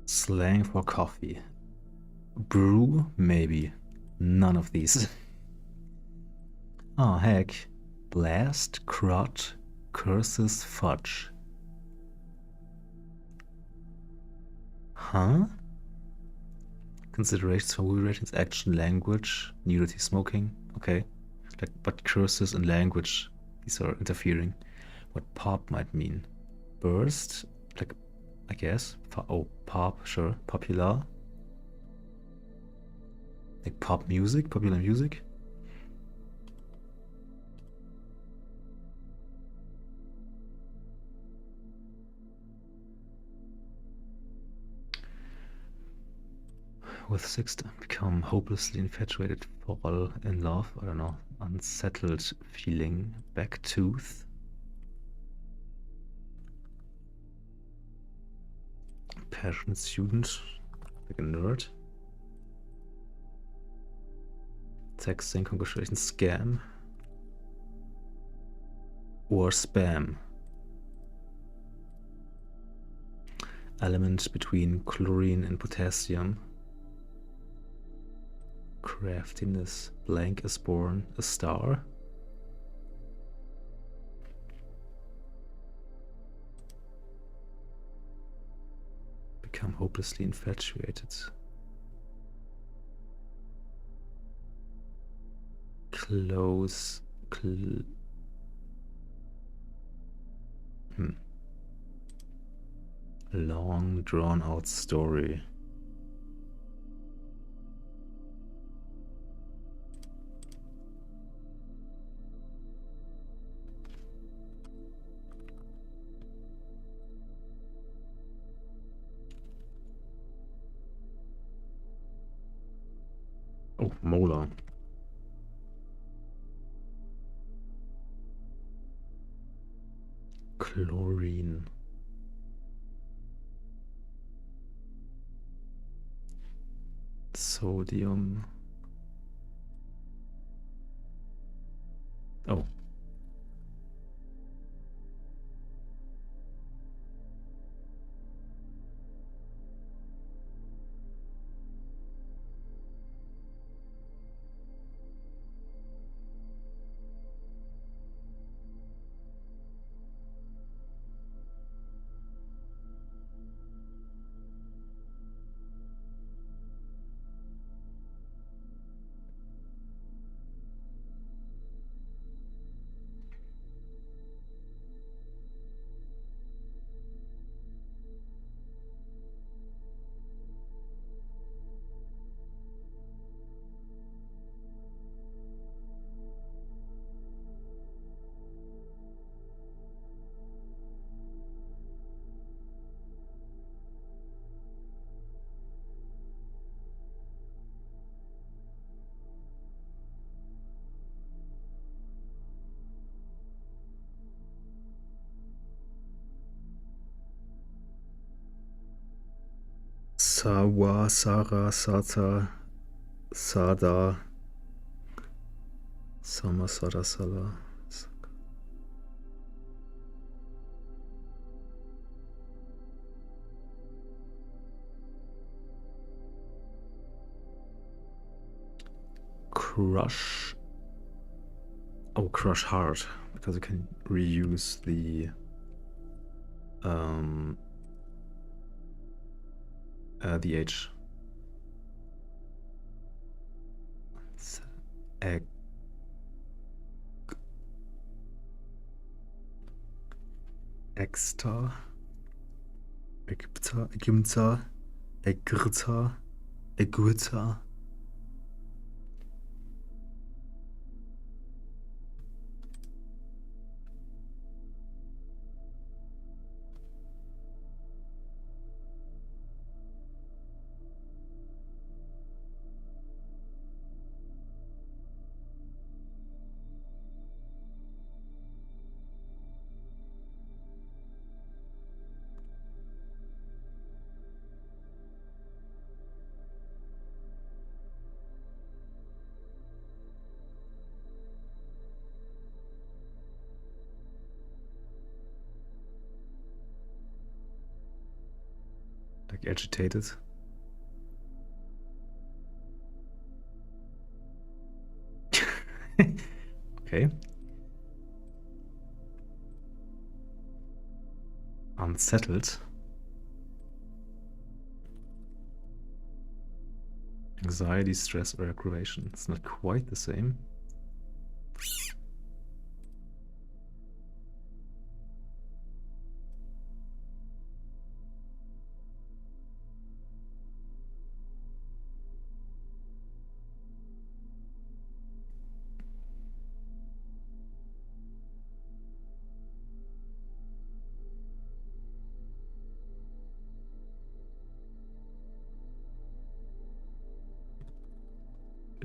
Slang for coffee. Brew, maybe. None of these. Oh, heck. Blast, crud, curses, fudge. Huh? Considerations for movie ratings, action, language, nudity, smoking. Okay. But curses and language, these are interfering. What pop might mean. burst, like, I guess. Oh, pop, sure, popular. Like pop music, popular music. With 6, become hopelessly infatuated, fall in love, I don't know, unsettled feeling, back tooth. Passionate student, like a nerd. Texting, congratulations, scam. Or spam. Element between chlorine and potassium. Craftiness, blank is born, a star. Become hopelessly infatuated. Close. Long drawn out story. Oh, molar. Chlorine. Sodium. Oh. Sawa, Sara, Sata, Sada, Sama, Sada, Sala. Crush. Oh, crush hard, because you can reuse the H. Egg. Exter. Ägypter, Ägypter, Ägypter, Ägypter. Like agitated. Okay. Unsettled. Anxiety, stress, or aggravation. It's not quite the same.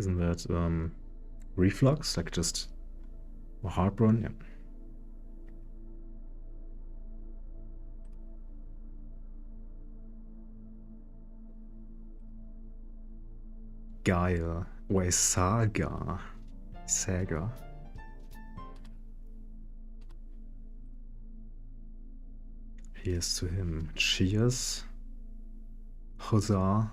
Isn't that reflux? Like just heartburn? Yeah. Gaia. Waisaga. Saga. Here's to him. Cheers. Huzzah.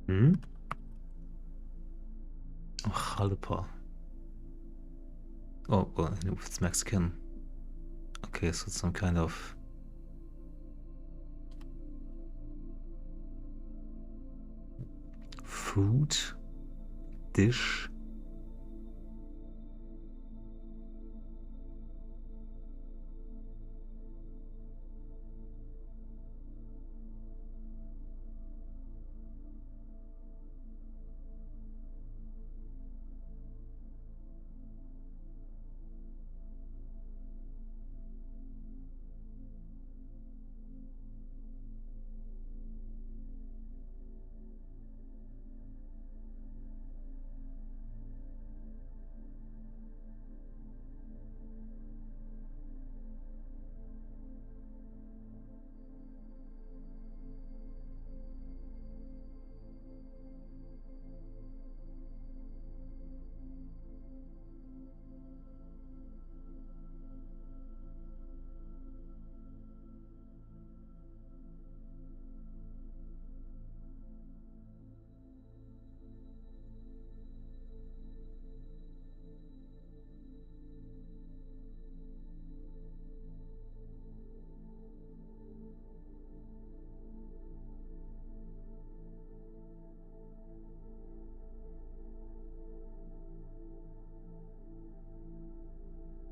Hmm? Oh, Jalapa. Oh, well, it's Mexican. Okay, so it's some kind of food dish.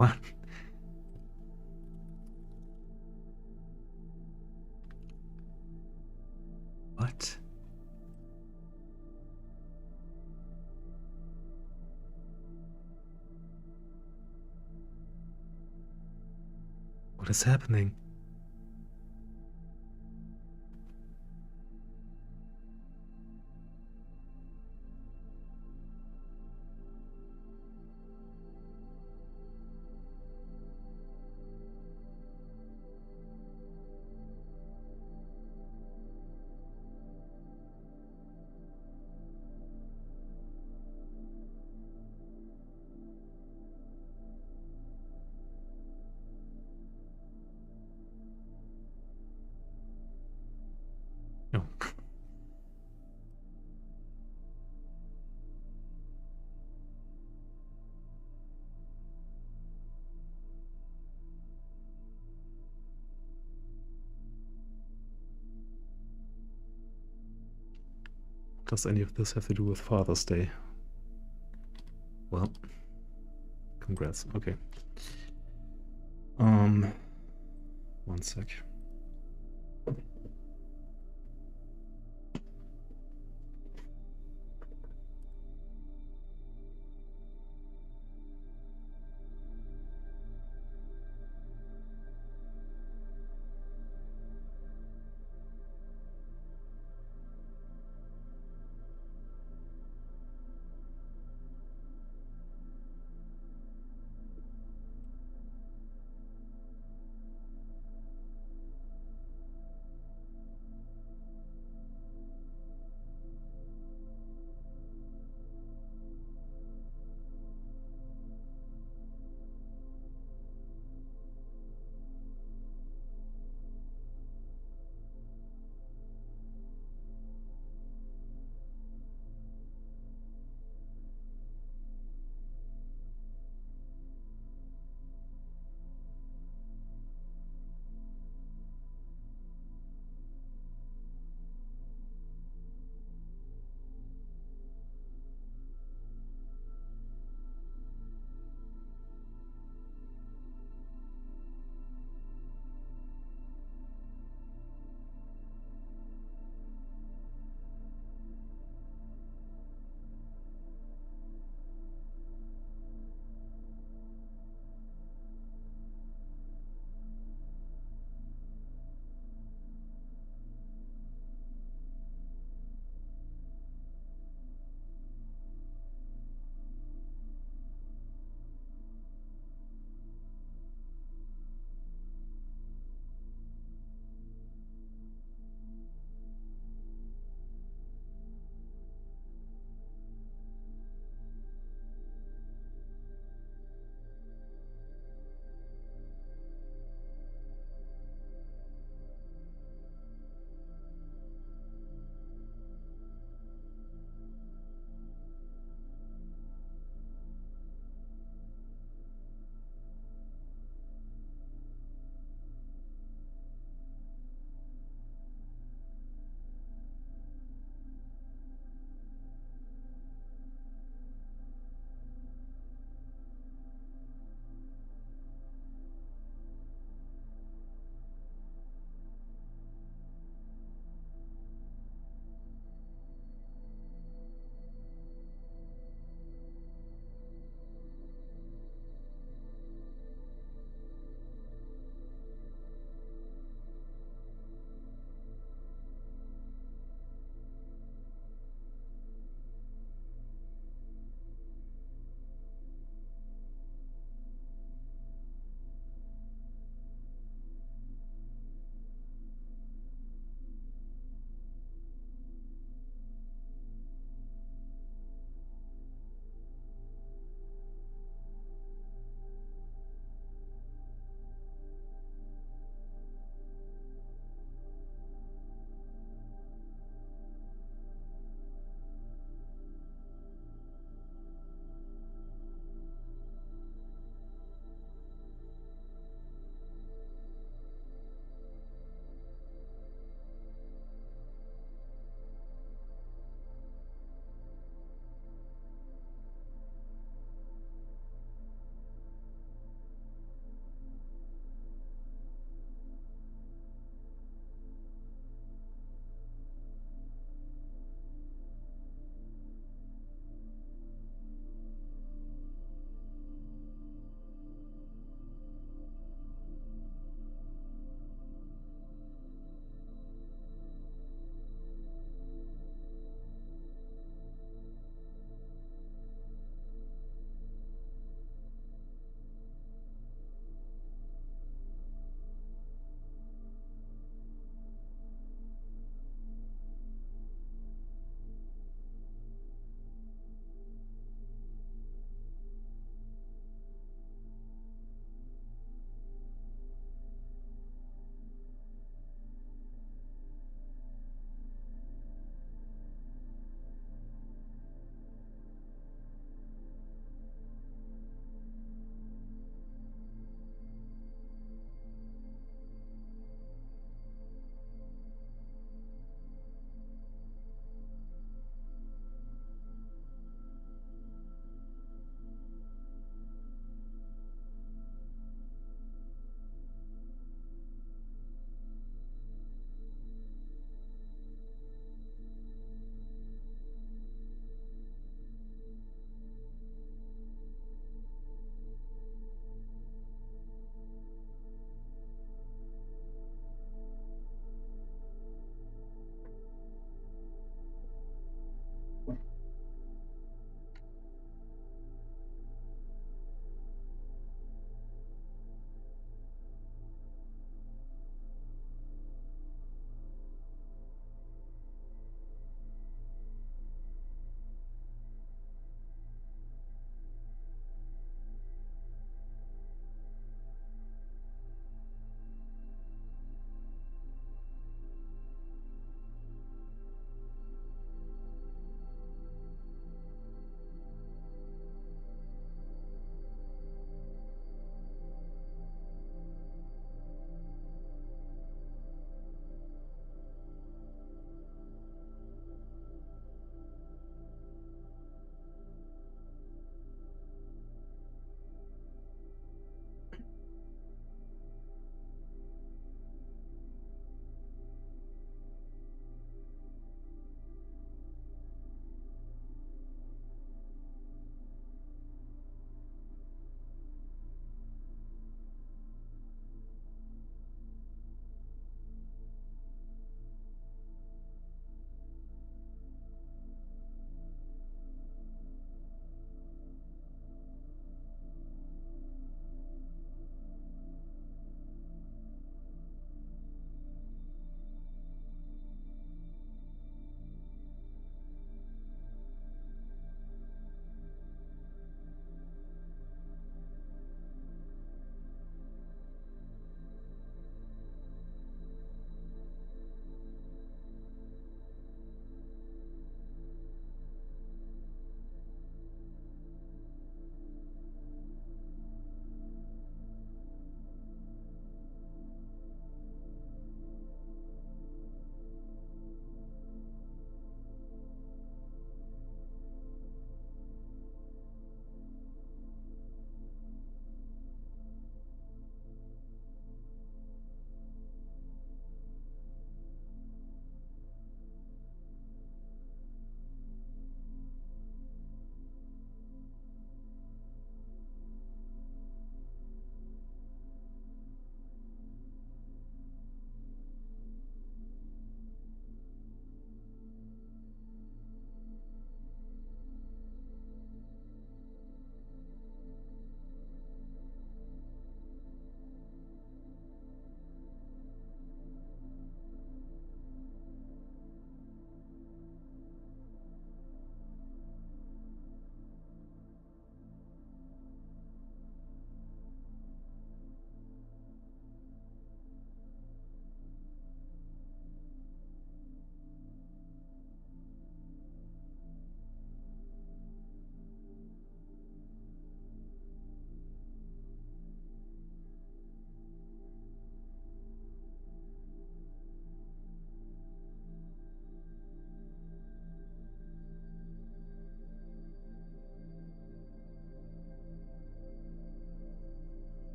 What? What? What is happening? No. does any of this have to do with Father's Day? Well, congrats. Okay. One sec.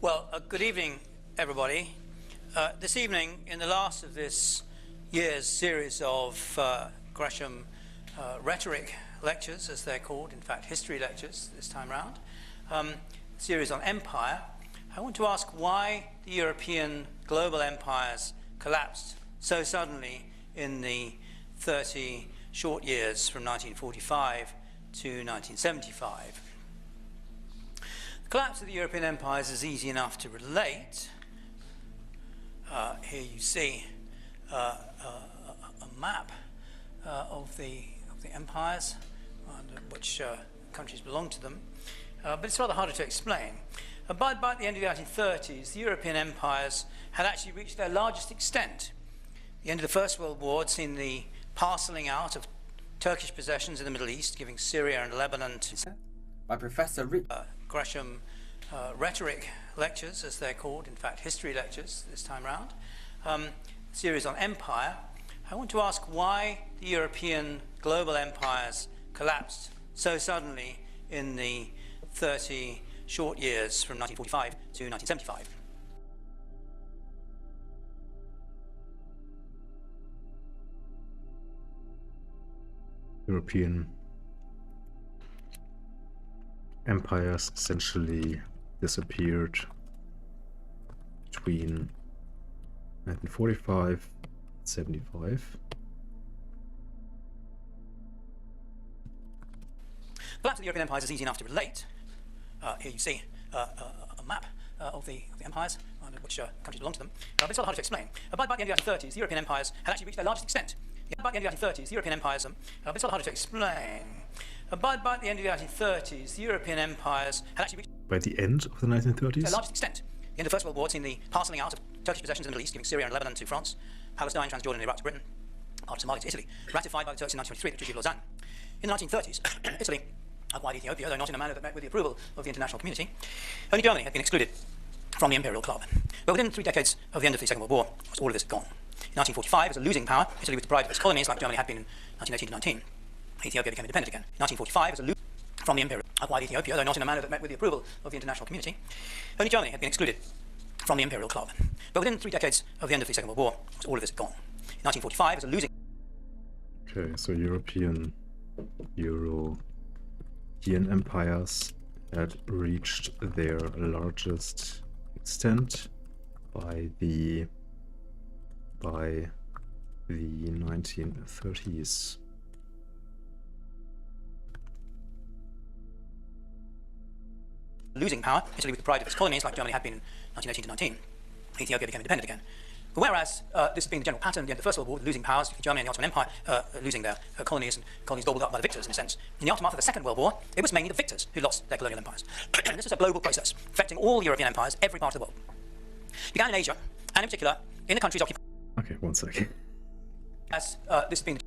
Well, good evening, everybody. This evening, in the last of this year's series of Gresham rhetoric lectures, as they're called, in fact, history lectures this time round, series on empire, I want to ask why the European global empires collapsed so suddenly in the 30 short years from 1945 to 1975. The collapse of the European empires is easy enough to relate. Here you see a map of the empires, which countries belong to them, but it's rather harder to explain. By the end of the 1930s, the European empires had actually reached their largest extent. The end of the First World War had seen the parceling out of Turkish possessions in the Middle East, giving Syria and Lebanon to By Professor Gresham rhetoric lectures, as they're called, in fact, history lectures this time round, series on empire. I want to ask why the European global empires collapsed so suddenly in the 30 short years from 1945 to 1975. European empires essentially disappeared between 1945 and 75. The collapse of the European empires is easy enough to relate. Here you see a map of the empires, which countries belong to them, but it's rather hard to explain. By the end of the 1930s, the European empires had actually reached their largest extent. By the end of the 1930s, the European empires, but it's rather harder to explain. By the end of the 1930s, the European empires had actually reached By the end of the 1930s? their largest extent. The end of the First World War had seen the parceling out of Turkish possessions in the Middle East, giving Syria and Lebanon to France, Palestine, Transjordan and Iraq to Britain, part of Somalia to Italy, ratified by the Turks in 1923 at the Treaty of Lausanne. In the 1930s, Italy acquired Ethiopia, though not in a manner that met with the approval of the international community. Only Germany had been excluded from the imperial club. But within 3 decades of the end of the Second World War, all of this had gone. In 1945, as a losing power, Italy was deprived of its colonies like Germany had been in 1918 to 19. Ethiopia became independent again. In 1945, as a losing from the imperial, acquired Ethiopia, though not in a manner that met with the approval of the international community. Only Germany had been excluded from the imperial club. But within 3 decades of the end of the Second World War, all of this had gone. In 1945, as a losing... Okay, so European empires had reached their largest extent by the 1930s. Losing power, Italy was deprived of its colonies like Germany had been in 1918 to 19. Ethiopia became independent again. But whereas this has been the general pattern at the end of the First World War, losing powers, Germany and the Ottoman Empire losing their colonies and colonies gobbled up by the victors in a sense. In the aftermath of the Second World War, it was mainly the victors who lost their colonial empires. This is a global process affecting all European empires, every part of the world. It began in Asia, and in particular, in the countries occupied. Okay, one second. As this has been...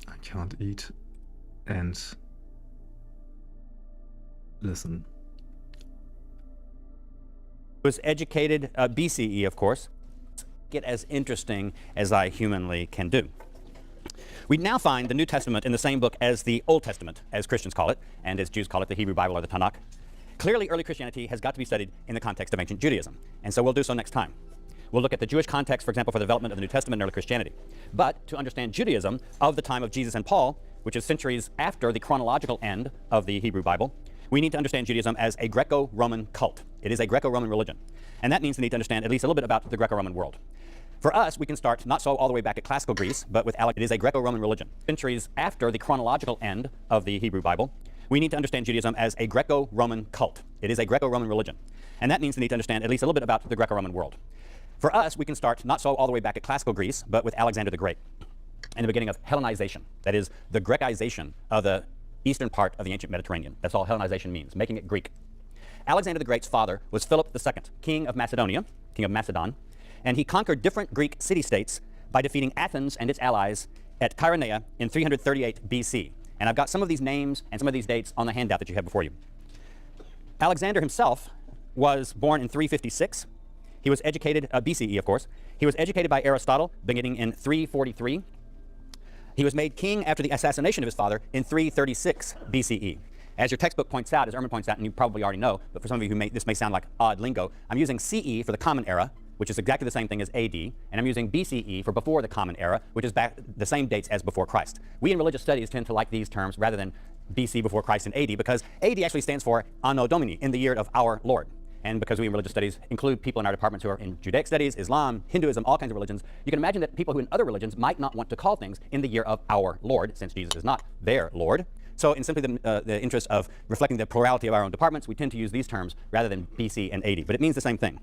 I can't eat and listen. Was educated, BCE of course, get as interesting as I humanly can do. We now find the New Testament in the same book as the Old Testament, as Christians call it, and as Jews call it, the Hebrew Bible or the Tanakh. Clearly, early Christianity has got to be studied in the context of ancient Judaism, and so we'll do so next time. We'll look at the Jewish context, for example, for the development of the New Testament and early Christianity. But to understand Judaism of the time of Jesus and Paul, which is centuries after the chronological end of the Hebrew Bible, we need to understand Judaism as a Greco-Roman cult. It is a Greco-Roman religion. And that means we need to understand at least a little bit about the Greco-Roman world. For us, we can start not so all the way back at classical Greece, but with It is a Greco-Roman religion. Centuries after the chronological end of the Hebrew Bible, we need to understand Judaism as a Greco-Roman cult. It is a Greco-Roman religion. And that means we need to understand at least a little bit about the Greco-Roman world. For us, we can start not so all the way back at classical Greece, but with Alexander the Great, and the beginning of Hellenization. That is, the Grecization of the eastern part of the ancient Mediterranean. That's all Hellenization means, making it Greek. Alexander the Great's father was Philip II, king of Macedonia, king of Macedon, and he conquered different Greek city-states by defeating Athens and its allies at Chaeronea in 338 BC. And I've got some of these names and some of these dates on the handout that you have before you. Alexander himself was born in 356. He was educated, BCE of course. He was educated by Aristotle beginning in 343. He was made king after the assassination of his father in 336 BCE. As your textbook points out, as Ehrman points out, and you probably already know, but for some of you this may sound like odd lingo, I'm using CE for the Common Era, which is exactly the same thing as AD, and I'm using BCE for before the Common Era, which is back the same dates as before Christ. We in religious studies tend to like these terms rather than BC before Christ and AD, because AD actually stands for Anno Domini, in the year of our Lord. And because we in religious studies include people in our departments who are in Judaic studies, Islam, Hinduism, all kinds of religions, you can imagine that people who in other religions might not want to call things in the year of our Lord, since Jesus is not their Lord. So in simply the interest of reflecting the plurality of our own departments, we tend to use these terms rather than BC and AD, but it means the same thing.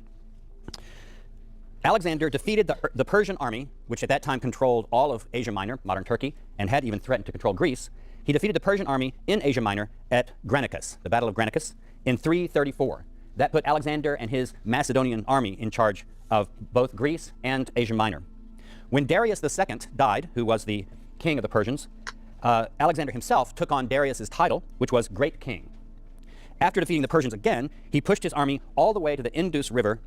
Alexander defeated the Persian army, which at that time controlled all of Asia Minor, modern Turkey, and had even threatened to control Greece. He defeated the Persian army in Asia Minor at Granicus, the Battle of Granicus, in 334. That put Alexander and his Macedonian army in charge of both Greece and Asia Minor. When Darius II died, who was the king of the Persians, Alexander himself took on Darius's title, which was Great King. After defeating the Persians again, he pushed his army all the way to the Indus River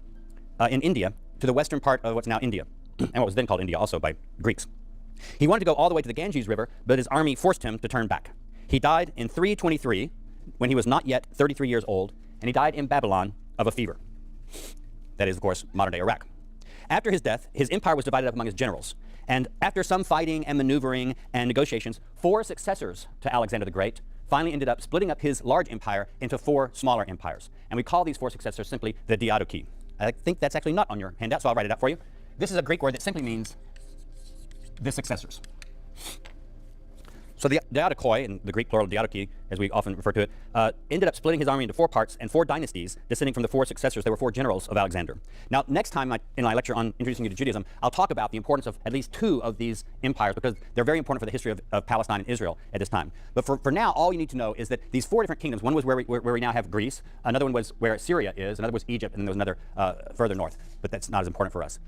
in India, to the western part of what's now India, and what was then called India also by Greeks. He wanted to go all the way to the Ganges River, but his army forced him to turn back. He died in 323, when he was not yet 33 years old, and he died in Babylon of a fever. That is, of course, modern-day Iraq. After his death, his empire was divided up among his generals, and after some fighting and maneuvering and negotiations, 4 successors to Alexander the Great finally ended up splitting up his large empire into 4 smaller empires, and we call these 4 successors simply the Diadochi. I think that's actually not on your handout, so I'll write it out for you. This is a Greek word that simply means the successors. So the Diadochoi, in the Greek plural Diadochi, as we often refer to it, ended up splitting his army into 4 parts and 4 dynasties, descending from the 4 successors. There were 4 generals of Alexander. Now, next time in my lecture on introducing you to Judaism, I'll talk about the importance of at least 2 of these empires, because they're very important for the history of Palestine and Israel at this time. But for now, all you need to know is that these 4 different kingdoms, one was where we now have Greece, another one was where Syria is, another was Egypt, and then there was another further north, but that's not as important for us.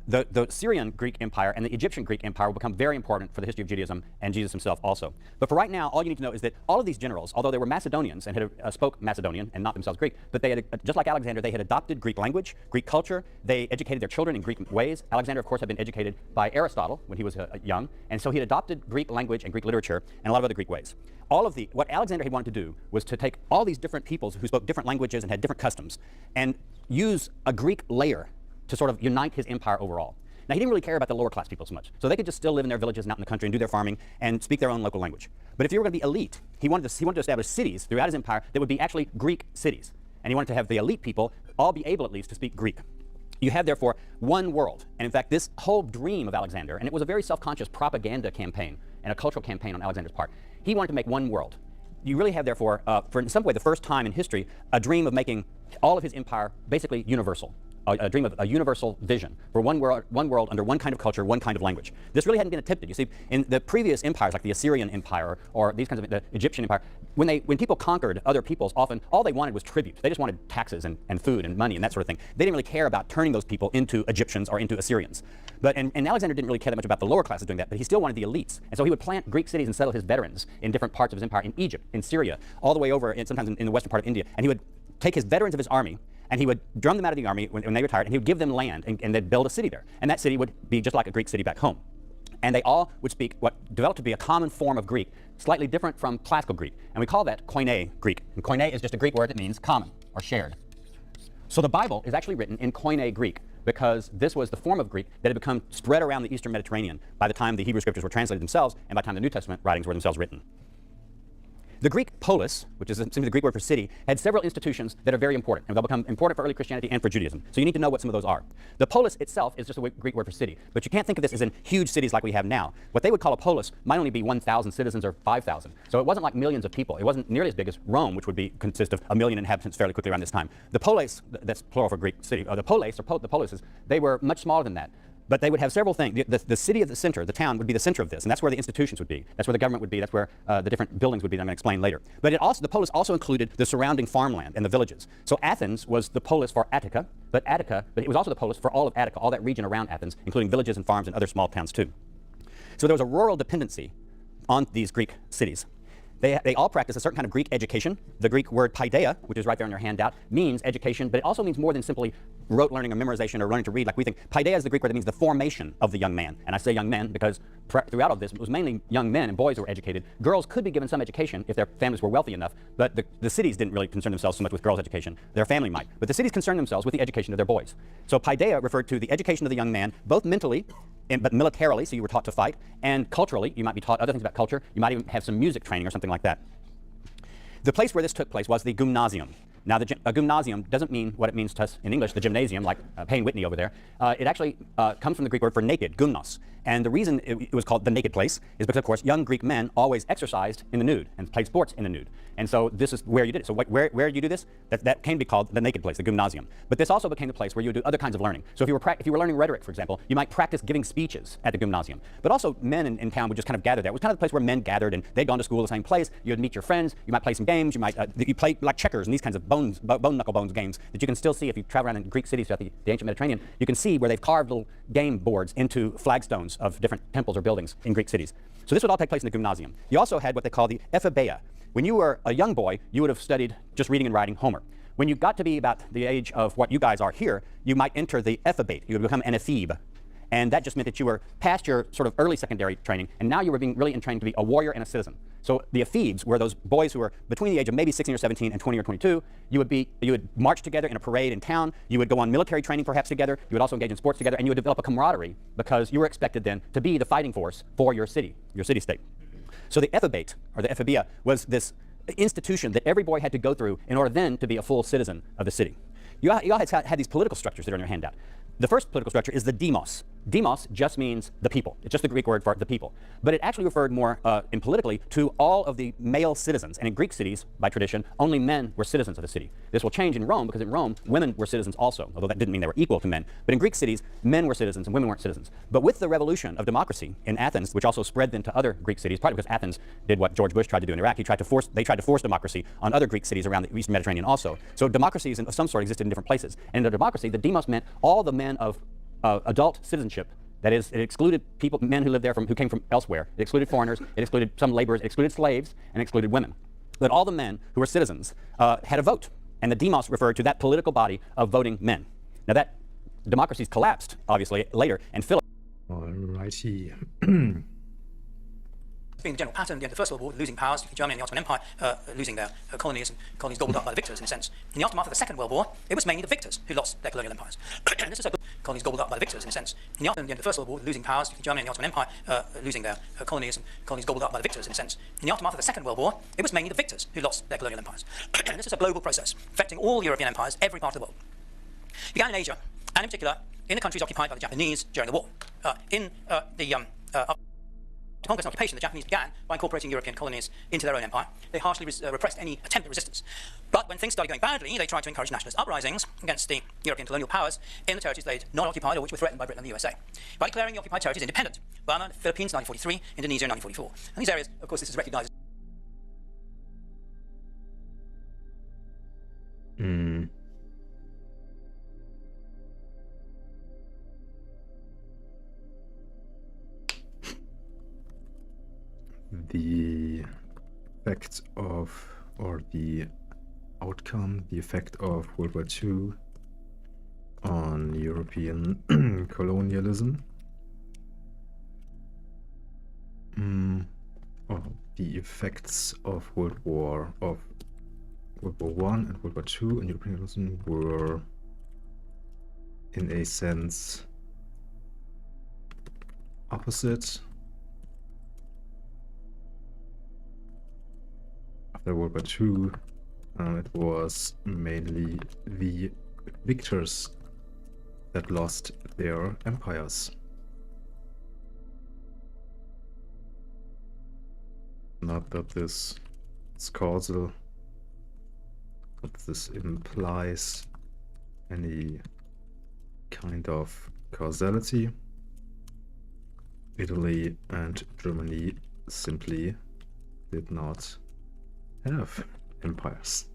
The Syrian Greek Empire and the Egyptian Greek Empire will become very important for the history of Judaism and Jesus himself also. But for right now, all you need to know is that all of these generals, although they were Macedonians and had spoke Macedonian and not themselves Greek, but they had, just like Alexander, they had adopted Greek language, Greek culture. They educated their children in Greek ways. Alexander, of course, had been educated by Aristotle when he was young, and so he had adopted Greek language and Greek literature and a lot of other Greek ways. What Alexander had wanted to do was to take all these different peoples who spoke different languages and had different customs and use a Greek layer to sort of unite his empire overall. Now, he didn't really care about the lower class people so much, so they could just still live in their villages and out in the country and do their farming and speak their own local language. But if you were going to be elite, he wanted to establish cities throughout his empire that would be actually Greek cities, and he wanted to have the elite people all be able at least to speak Greek. You have, therefore, one world. And in fact, this whole dream of Alexander, and it was a very self-conscious propaganda campaign and a cultural campaign on Alexander's part, he wanted to make one world. You really have, therefore, for in some way the first time in history, a dream of making all of his empire basically universal. A dream of a universal vision for one world under one kind of culture, one kind of language. This really hadn't been attempted. You see, in the previous empires, like the Assyrian Empire or these kinds of the Egyptian Empire, when people conquered other peoples, often all they wanted was tribute. They just wanted taxes and food and money and that sort of thing. They didn't really care about turning those people into Egyptians or into Assyrians. And Alexander didn't really care that much about the lower classes doing that, but he still wanted the elites. And so he would plant Greek cities and settle his veterans in different parts of his empire, in Egypt, in Syria, all the way over, sometimes in the western part of India. And he would take his veterans of his army, and he would drum them out of the army when they retired, and he would give them land, and they'd build a city there. And that city would be just like a Greek city back home. And they all would speak what developed to be a common form of Greek, slightly different from classical Greek. And we call that Koine Greek. And Koine is just a Greek word that means common or shared. So the Bible is actually written in Koine Greek, because this was the form of Greek that had become spread around the Eastern Mediterranean by the time the Hebrew Scriptures were translated themselves, and by the time the New Testament writings were themselves written. The Greek polis, which is simply the Greek word for city, had several institutions that are very important, and they'll become important for early Christianity and for Judaism. So you need to know what some of those are. The polis itself is just a Greek word for city, but you can't think of this as in huge cities like we have now. What they would call a polis might only be 1,000 citizens or 5,000. So it wasn't like millions of people. It wasn't nearly as big as Rome, which would consist of 1 million inhabitants fairly quickly around this time. The polis, that's plural for Greek city, the polis, or the polises, they were much smaller than that. But they would have several things. The city of the center, the town, would be the center of this, and that's where the institutions would be. That's where the government would be. That's where the different buildings would be that I'm going to explain later. But the polis also included the surrounding farmland and the villages. So Athens was the polis for Attica, but it was also the polis for all of Attica, all that region around Athens, including villages and farms and other small towns too. So there was a rural dependency on these Greek cities. They all practice a certain kind of Greek education. The Greek word paideia, which is right there on your handout, means education, but it also means more than simply rote learning or memorization or learning to read like we think. Paideia is the Greek word that means the formation of the young man. And I say young men because throughout all this, it was mainly young men and boys who were educated. Girls could be given some education if their families were wealthy enough, but the cities didn't really concern themselves so much with girls' education. Their family might. But the cities concerned themselves with the education of their boys. So Paideia referred to the education of the young man, both mentally, but militarily, so you were taught to fight, and culturally, you might be taught other things about culture. You might even have some music training or something like that. The place where this took place was the gymnasium. Now, a gymnasium doesn't mean what it means to us in English, the gymnasium, like Payne Whitney over there. It actually comes from the Greek word for naked, gymnos. And the reason it was called the naked place is because, of course, young Greek men always exercised in the nude and played sports in the nude. And so this is where you did it. So where did you do this? That came to be called the naked place, the gymnasium. But this also became the place where you would do other kinds of learning. So if you were learning rhetoric, for example, you might practice giving speeches at the gymnasium. But also men in town would just kind of gather there. It was kind of the place where men gathered, and they'd gone to school the same place. You'd meet your friends. You might play some games. You might you play like checkers and these kinds of bone knuckle bones games that you can still see if you travel around in Greek cities throughout the ancient Mediterranean. You can see where they've carved little game boards into flagstones of different temples or buildings in Greek cities. So this would all take place in the gymnasium. You also had what they call the ephebeia. When you were a young boy, you would have studied just reading and writing Homer. When you got to be about the age of what you guys are here, you might enter the ephebate. You would become an ephebe. And that just meant that you were past your sort of early secondary training, and now you were being really trained to be a warrior and a citizen. So the ephebes were those boys who were between the age of maybe 16 or 17 and 20 or 22. You would march together in a parade in town. You would go on military training perhaps together. You would also engage in sports together, and you would develop a camaraderie because you were expected then to be the fighting force for your city-state. So the ephebate, or the ephebeia, was this institution that every boy had to go through in order then to be a full citizen of the city. You all had these political structures that are in your handout. The first political structure is the demos. Demos just means the people. It's just the Greek word for the people. But it actually referred more in politically to all of the male citizens. And in Greek cities, by tradition, only men were citizens of the city. This will change in Rome because in Rome, women were citizens also, although that didn't mean they were equal to men. But in Greek cities, men were citizens and women weren't citizens. But with the revolution of democracy in Athens, which also spread then to other Greek cities, partly because Athens did what George Bush tried to do in Iraq. They tried to force democracy on other Greek cities around the Eastern Mediterranean also. So democracies of some sort existed in different places. And in a democracy, the demos meant all the men of adult citizenship. That is, it excluded men who lived there who came from elsewhere. It excluded foreigners. It excluded some laborers. It excluded slaves, and excluded women. But all the men who were citizens had a vote, and the demos referred to that political body of voting men. Now that democracies collapsed, obviously, later, and Philip. Alrighty. Being the general pattern, the First World War, losing powers, Germany and the Ottoman Empire losing their colonies, and colonies gobbled up by the victors, in a sense. In the aftermath of the Second World War, it was mainly the victors who lost their colonial empires. And this is colonies gobbled up by the victors, in a sense. In the aftermath of the First World War, losing powers, Germany and the Ottoman Empire losing their colonies, and colonies gobbled up by the victors, in a sense. In the aftermath of the Second World War, it was mainly the victors who lost their colonial empires. And this is a global process, affecting all European empires, every part of the world. It began in Asia, and in particular, in the countries occupied by the Japanese during the war. Conquest and occupation, the Japanese began by incorporating European colonies into their own empire. They harshly repressed any attempt at resistance. But when things started going badly, they tried to encourage nationalist uprisings against the European colonial powers in the territories they'd not occupied or which were threatened by Britain and the USA, by declaring the occupied territories independent. Burma, the Philippines, 1943, Indonesia, 1944. And these areas, of course, this is recognized. The effect of, or the outcome, the effect of World War II on European colonialism. Or the effects of World War I and World War II on European colonialism were, in a sense, opposite. After World War II, it was mainly the victors that lost their empires. Not that this is causal, but this implies any kind of causality. Italy and Germany simply did not have empires.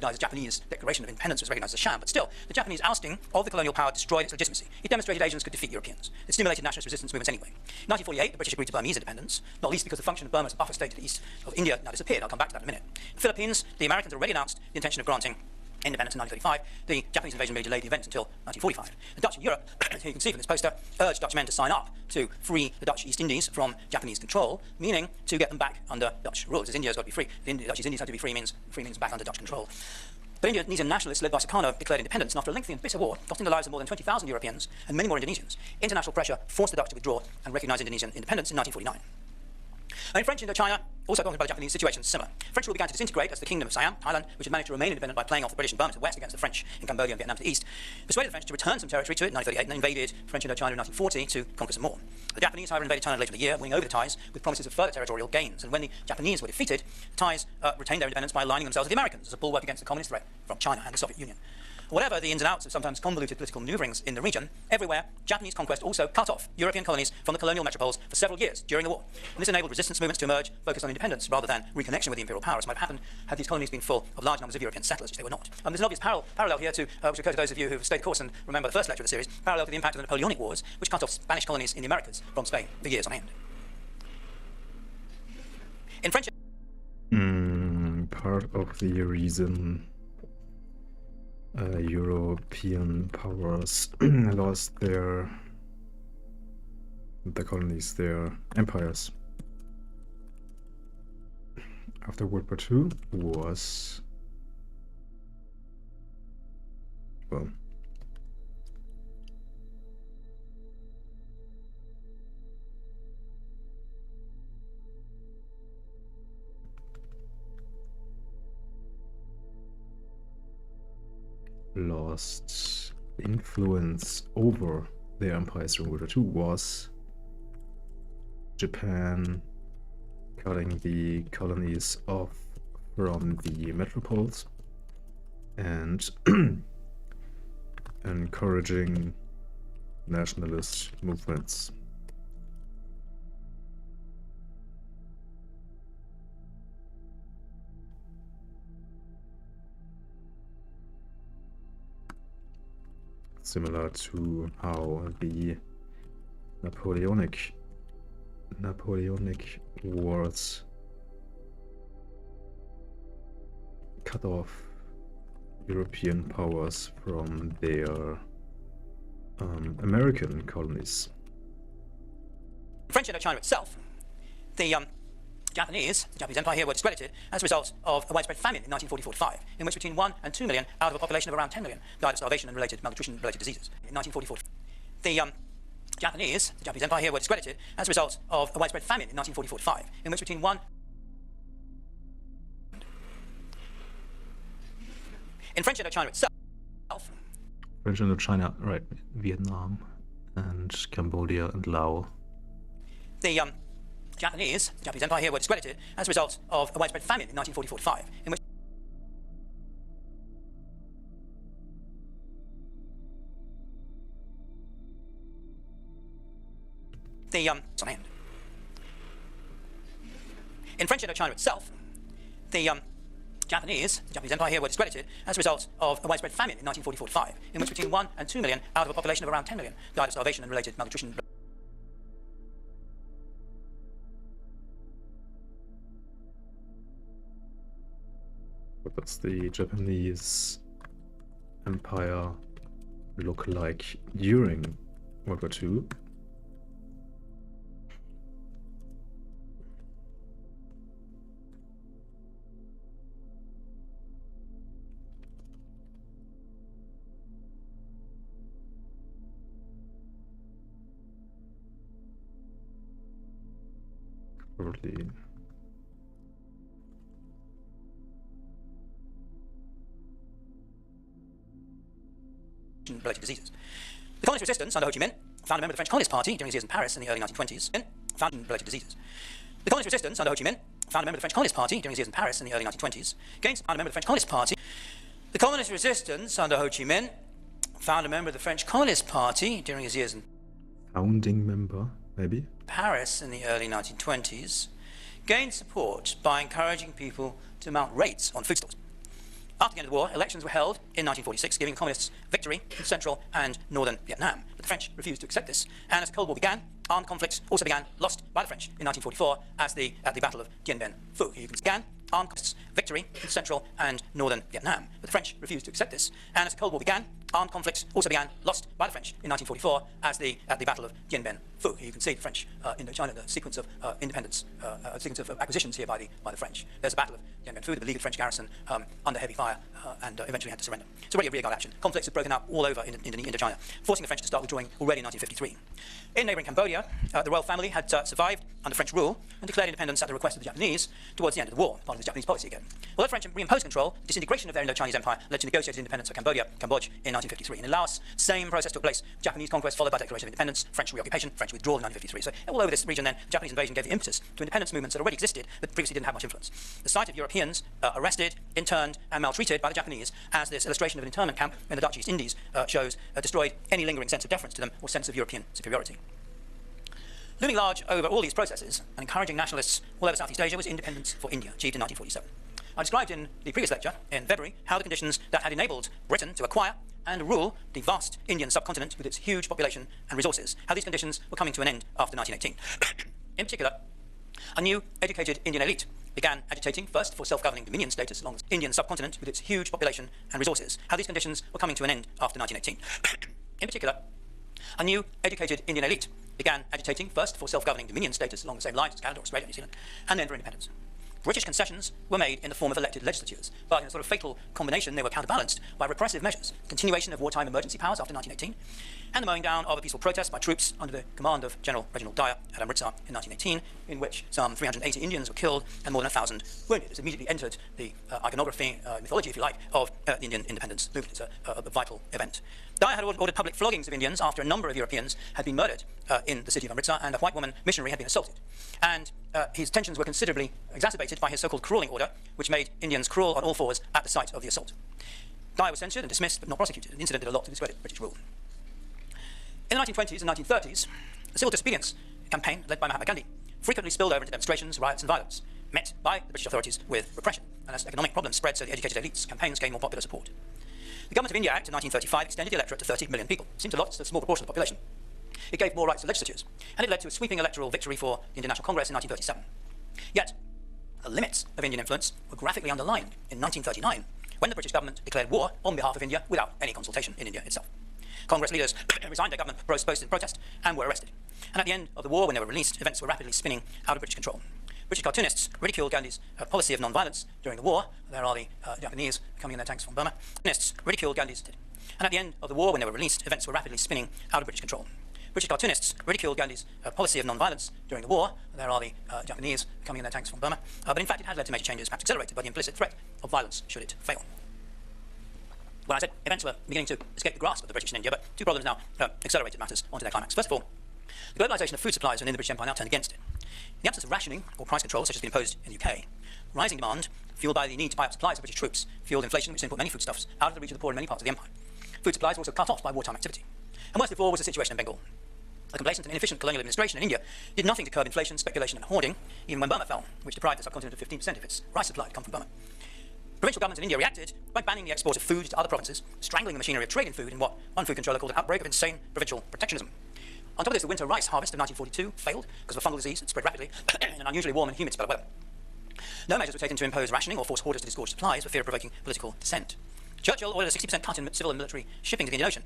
The Japanese Declaration of Independence was recognized as a sham, but still, the Japanese ousting of the colonial power destroyed its legitimacy. It demonstrated Asians could defeat Europeans. It stimulated nationalist resistance movements anyway. In 1948, the British agreed to Burmese independence, not least because the function of Burma as a buffer state to the east of India now disappeared. I'll come back to that in a minute. The Philippines, the Americans already announced the intention of granting independence in 1935. The Japanese invasion may delay the event until 1945. The Dutch in Europe, here you can see from this poster, urged Dutch men to sign up to free the Dutch East Indies from Japanese control, meaning to get them back under Dutch rule. As India's got to be free. The Dutch East Indies have to be free means back under Dutch control. But Indonesian nationalists led by Sukarno declared independence, and after a lengthy and bitter war, costing the lives of more than 20,000 Europeans and many more Indonesians, international pressure forced the Dutch to withdraw and recognize Indonesian independence in 1949. In French Indochina, also occupied by the Japanese, situation is similar. French rule began to disintegrate as the Kingdom of Siam, Thailand, which had managed to remain independent by playing off the British in Burma to the west against the French in Cambodia and Vietnam to the east, persuaded the French to return some territory to it in 1938 and invaded French Indochina in 1940 to conquer some more. The Japanese, however, invaded China later in the year, winning over the Thais with promises of further territorial gains. And when the Japanese were defeated, the Thais retained their independence by aligning themselves with the Americans as a bulwark against the communist threat from China and the Soviet Union. Whatever the ins and outs of sometimes convoluted political maneuverings in the region, everywhere, Japanese conquest also cut off European colonies from the colonial metropoles for several years during the war. And this enabled resistance movements to emerge, focused on independence rather than reconnection with the imperial power, as might have happened had these colonies been full of large numbers of European settlers, which they were not. There's an obvious parallel here to, which occurs to those of you who have stayed the course and remember the first lecture of the series, parallel to the impact of the Napoleonic Wars, which cut off Spanish colonies in the Americas from Spain for years on end. In French... Part of the reason European powers lost the colonies, their empires after World War II was, well, lost influence over their empires during World War II was Japan cutting the colonies off from the metropoles and encouraging nationalist movements. Similar to how the Napoleonic Wars cut off European powers from their American colonies. French Indochina itself, the Japanese Empire here were discredited as a result of a widespread famine in 1944-45, in which between 1 and 2 million out of a population of around 10 million died of starvation and malnutrition-related diseases. In 1944, the Japanese Empire here were discredited as a result of a widespread famine in 1944-45, in which between 1... In French Indochina itself... French Indochina, right, Vietnam and Cambodia and Laos. The Japanese Empire here were discredited as a result of a widespread famine in 1944-45, in which the on hand. In French Indochina itself, the Japanese Empire here were discredited as a result of a widespread famine in 1944-45, in which between 1 and 2 million out of a population of around 10 million died of starvation and related malnutrition. What does the Japanese Empire look like during World War II? Probably related diseases. The communist resistance under Ho Chi Minh, found a member of the French Communist Party during his years in Paris in the early 1920s, found related diseases. The communist resistance under Ho Chi Minh, found a member of the French Communist Party during his years in Paris in the early 1920s, found a member of the French Communist Party. The communist resistance under Ho Chi Minh, found a member of the French Communist Party during his years in founding member, maybe? Paris in the early 1920s, gained support by encouraging people to mount raids on food stores. After the end of the war, elections were held in 1946, giving the communists victory in central and northern Vietnam. But the French refused to accept this, and as the Cold War began, armed conflicts also began, lost by the French in 1944 at the Battle of Dien Bien Phu. You can scan armed conflicts, victory in central and northern Vietnam. But the French refused to accept this, and as the Cold War began, armed conflicts also began, lost by the French in 1944 at the Battle of Dien Bien Phu. You can see the French Indochina, the sequence of independence, sequence of acquisitions here by the French. There's the Battle of Dien Bien Phu, the beleaguered French garrison under heavy fire and eventually had to surrender. It's already a rearguard action. Conflicts have broken out all over Indochina, forcing the French to start withdrawing already in 1953. In neighbouring Cambodia, the royal family had survived under French rule and declared independence at the request of the Japanese towards the end of the war, part of the Japanese policy again. Although the French reimposed control, the disintegration of their Indo-Chinese empire led to negotiated independence of Cambodge in 1953. In Laos, same process took place. Japanese conquest followed by declaration of independence, French reoccupation, French withdrawal in 1953. So all over this region then, the Japanese invasion gave the impetus to independence movements that already existed but previously didn't have much influence. The sight of Europeans arrested, interned and maltreated by the Japanese, as this illustration of an internment camp in the Dutch East Indies shows, destroyed any lingering sense of deference to them or sense of European superiority. Looming large over all these processes and encouraging nationalists all over Southeast Asia was independence for India, achieved in 1947. I described in the previous lecture, in February, how the conditions that had enabled Britain to acquire and rule the vast Indian subcontinent with its huge population and resources, how these conditions were coming to an end after 1918. In particular, a new educated Indian elite began agitating first for self-governing dominion status along the Indian subcontinent with its huge population and resources, how these conditions were coming to an end after 1918. In particular, a new educated Indian elite began agitating first for self-governing dominion status along the same lines as Canada, Australia, New Zealand, and then for independence. British concessions were made in the form of elected legislatures, but in a sort of fatal combination they were counterbalanced by repressive measures, continuation of wartime emergency powers after 1918, and the mowing down of a peaceful protest by troops under the command of General Reginald Dyer at Amritsar in 1918, in which some 380 Indians were killed and more than 1,000 wounded. This immediately entered the iconography, mythology, if you like, of the Indian independence movement. It's a vital event. Dyer had ordered public floggings of Indians after a number of Europeans had been murdered in the city of Amritsar, and a white woman missionary had been assaulted. And his tensions were considerably exacerbated by his so-called crawling order, which made Indians crawl on all fours at the site of the assault. Dyer was censured and dismissed, but not prosecuted, an incident did a lot to discredit British rule. In the 1920s and 1930s, the civil disobedience campaign led by Mahatma Gandhi frequently spilled over into demonstrations, riots and violence, met by the British authorities with repression. And as economic problems spread, so the educated elites' campaigns gained more popular support. The Government of India Act in 1935 extended the electorate to 30 million people. It seemed a lot, it's a small proportion of the population. It gave more rights to legislatures, and it led to a sweeping electoral victory for the Indian National Congress in 1937. Yet, the limits of Indian influence were graphically underlined in 1939, when the British government declared war on behalf of India without any consultation in India itself. Congress leaders resigned their government post in protest and were arrested. And at the end of the war, when they were released, events were rapidly spinning out of British control. British cartoonists ridiculed Gandhi's policy of non-violence during the war. There are the Japanese coming in their tanks from Burma. Cartoonists ridiculed Gandhi's. And at the end of the war, when they were released, events were rapidly spinning out of British control. British cartoonists ridiculed Gandhi's policy of non-violence during the war. There are the Japanese coming in their tanks from Burma. But in fact, it had led to major changes, perhaps accelerated by the implicit threat of violence should it fail. Well, I said events were beginning to escape the grasp of the British in India, but two problems now accelerated matters onto their climax. First of all, the globalisation of food supplies within the British Empire now turned against it. In the absence of rationing or price control, such as has been imposed in the UK, rising demand, fueled by the need to buy up supplies of British troops, fueled inflation which then put many foodstuffs out of the reach of the poor in many parts of the empire. Food supplies were also cut off by wartime activity. And worst of all was the situation in Bengal. A complacent and inefficient colonial administration in India did nothing to curb inflation, speculation and hoarding, even when Burma fell, which deprived the subcontinent of 15% of its rice supply to come from Burma. Provincial governments in India reacted by banning the export of food to other provinces, strangling the machinery of trade in food in what one food controller called an outbreak of insane provincial protectionism. On top of this, the winter rice harvest of 1942 failed because of a fungal disease that spread rapidly in an unusually warm and humid spell of weather. No measures were taken to impose rationing or force hoarders to disgorge supplies for fear of provoking political dissent. Churchill ordered a 60% cut in civil and military shipping to the Indian Ocean,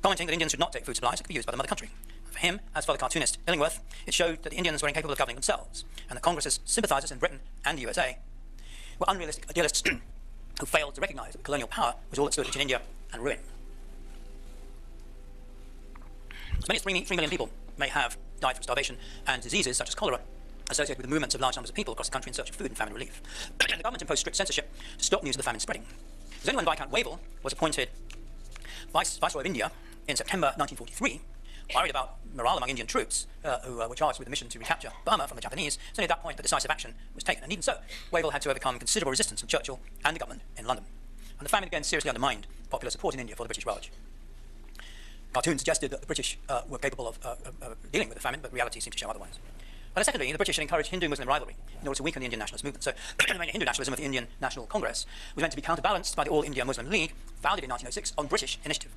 commenting that Indians should not take food supplies that could be used by the mother country. For him, as for the cartoonist Illingworth, it showed that the Indians were incapable of governing themselves, and that Congress's sympathisers in Britain and the USA were unrealistic idealists who failed to recognise that colonial power was all that stood between India and ruin. As many as 3 million people may have died from starvation and diseases such as cholera associated with the movements of large numbers of people across the country in search of food and famine relief. The government imposed strict censorship to stop news of the famine spreading. It was only when Viscount Wavell was appointed Viceroy of India in September 1943, worried about morale among Indian troops who were charged with the mission to recapture Burma from the Japanese. It's only at that point that decisive action was taken. And even so, Wavell had to overcome considerable resistance from Churchill and the government in London. And the famine again seriously undermined popular support in India for the British Raj. Cartoons suggested that the British were capable of dealing with the famine, but reality seemed to show otherwise. And secondly, the British had encouraged Hindu-Muslim rivalry in order to weaken the Indian nationalist movement. So the main Hindu nationalism of the Indian National Congress was meant to be counterbalanced by the All India Muslim League, founded in 1906 on British initiative.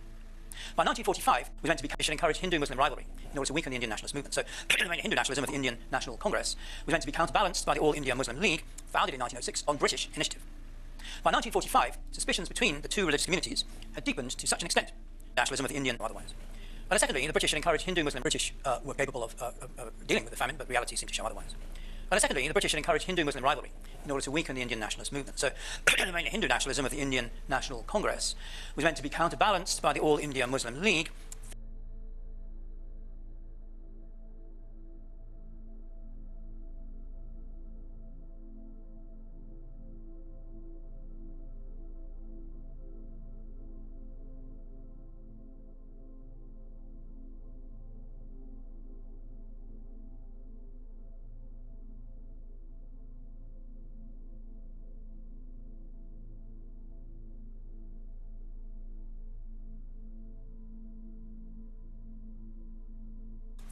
By 1945, it was meant to be encourage Hindu-Muslim rivalry in order to weaken the Indian nationalist movement. So the main Hindu nationalism of the Indian National Congress was meant to be counterbalanced by the All India Muslim League, founded in 1906 on British initiative. By 1945, suspicions between the two religious communities had deepened to such an extent, nationalism of the Indian otherwise. And secondly, the British had encouraged Hindu-Muslim. British were capable of dealing with the famine, but reality seemed to show otherwise. And secondly, the British had encouraged Hindu-Muslim rivalry in order to weaken the Indian nationalist movement. So the main Hindu nationalism of the Indian National Congress was meant to be counterbalanced by the All India Muslim League,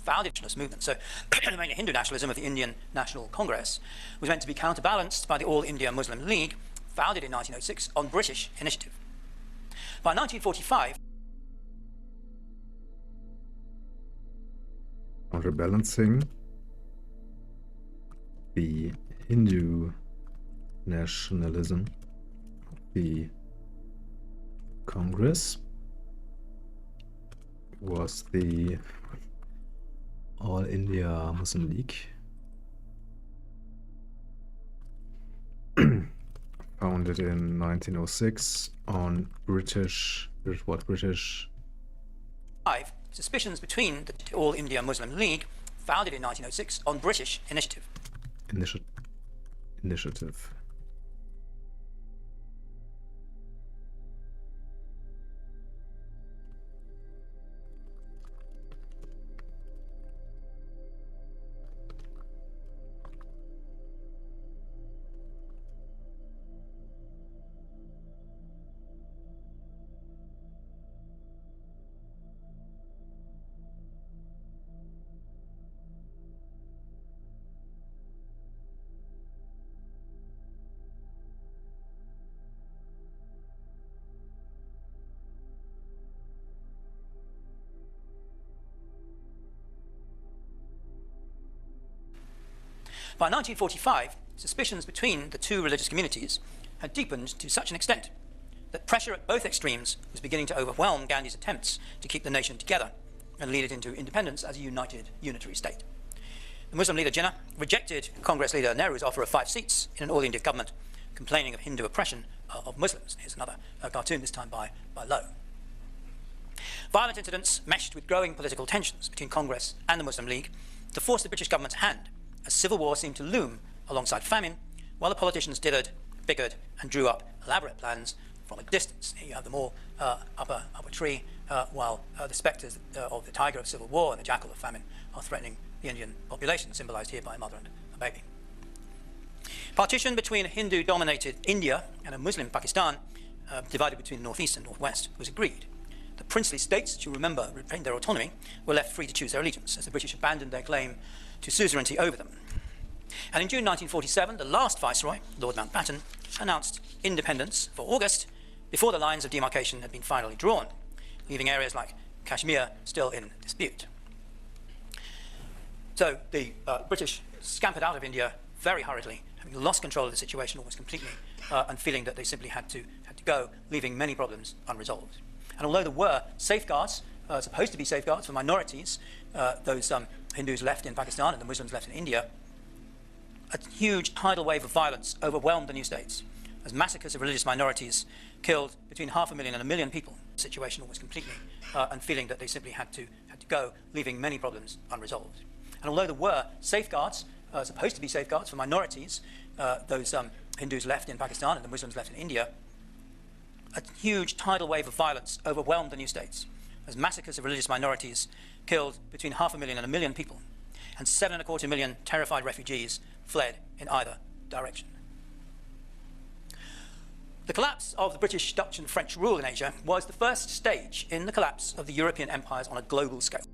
founded nationalist movement. So the main Hindu nationalism of the Indian National Congress was meant to be counterbalanced by the All India Muslim League, founded in 1906 on British initiative. By 1945, counterbalancing the Hindu nationalism of the Congress was the All India Muslim League, founded in 1906 on British suspicions between the All India Muslim League, founded in 1906 on British initiative. Initiative. By 1945, suspicions between the two religious communities had deepened to such an extent that pressure at both extremes was beginning to overwhelm Gandhi's attempts to keep the nation together and lead it into independence as a united, unitary state. The Muslim leader Jinnah rejected Congress leader Nehru's offer of 5 seats in an all-India government, complaining of Hindu oppression of Muslims. Here's another cartoon, this time by Lowe. Violent incidents meshed with growing political tensions between Congress and the Muslim League to force the British government's hand, as civil war seemed to loom alongside famine, while the politicians dithered, bickered, and drew up elaborate plans from a distance. Here you have them all up a tree, while the spectres of the tiger of civil war and the jackal of famine are threatening the Indian population, symbolized here by a mother and a baby. Partition between a Hindu-dominated India and a Muslim Pakistan, divided between the northeast and northwest, was agreed. The princely states, which you remember retained their autonomy, were left free to choose their allegiance, as the British abandoned their claim to suzerainty over them. And in June 1947, the last Viceroy, Lord Mountbatten, announced independence for August before the lines of demarcation had been finally drawn, leaving areas like Kashmir still in dispute. So the British scampered out of India very hurriedly, having lost control of the situation almost completely, and feeling that they simply had to go, leaving many problems unresolved. And although there were safeguards, supposed to be safeguards for minorities, those Hindus left in Pakistan and the Muslims left in India, a huge tidal wave of violence overwhelmed the new states, as massacres of religious minorities killed between 500,000 and 1 million people. The situation almost completely, and feeling that they simply had to go, leaving many problems unresolved. And although there were safeguards, supposed to be safeguards for minorities, those Hindus left in Pakistan and the Muslims left in India, a huge tidal wave of violence overwhelmed the new states, as massacres of religious minorities killed between 500,000 and 1 million people, and 7.25 million terrified refugees fled in either direction. The collapse of the British, Dutch and French rule in Asia was the first stage in the collapse of the European empires on a global scale.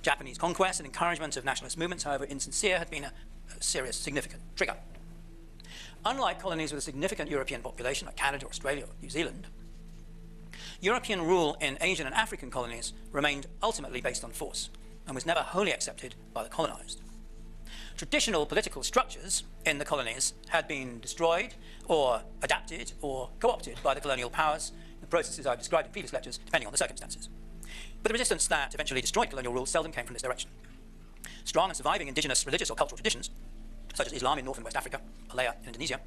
Japanese conquest and encouragement of nationalist movements, however insincere, had been a serious, significant trigger. Unlike colonies with a significant European population, like Canada, Australia, or New Zealand, European rule in Asian and African colonies remained ultimately based on force and was never wholly accepted by the colonized. Traditional political structures in the colonies had been destroyed or adapted or co-opted by the colonial powers, the processes I've described in previous lectures, depending on the circumstances. But the resistance that eventually destroyed colonial rule seldom came from this direction. Strong and surviving indigenous religious or cultural traditions, such as Islam in North and West Africa, Malaya in Indonesia,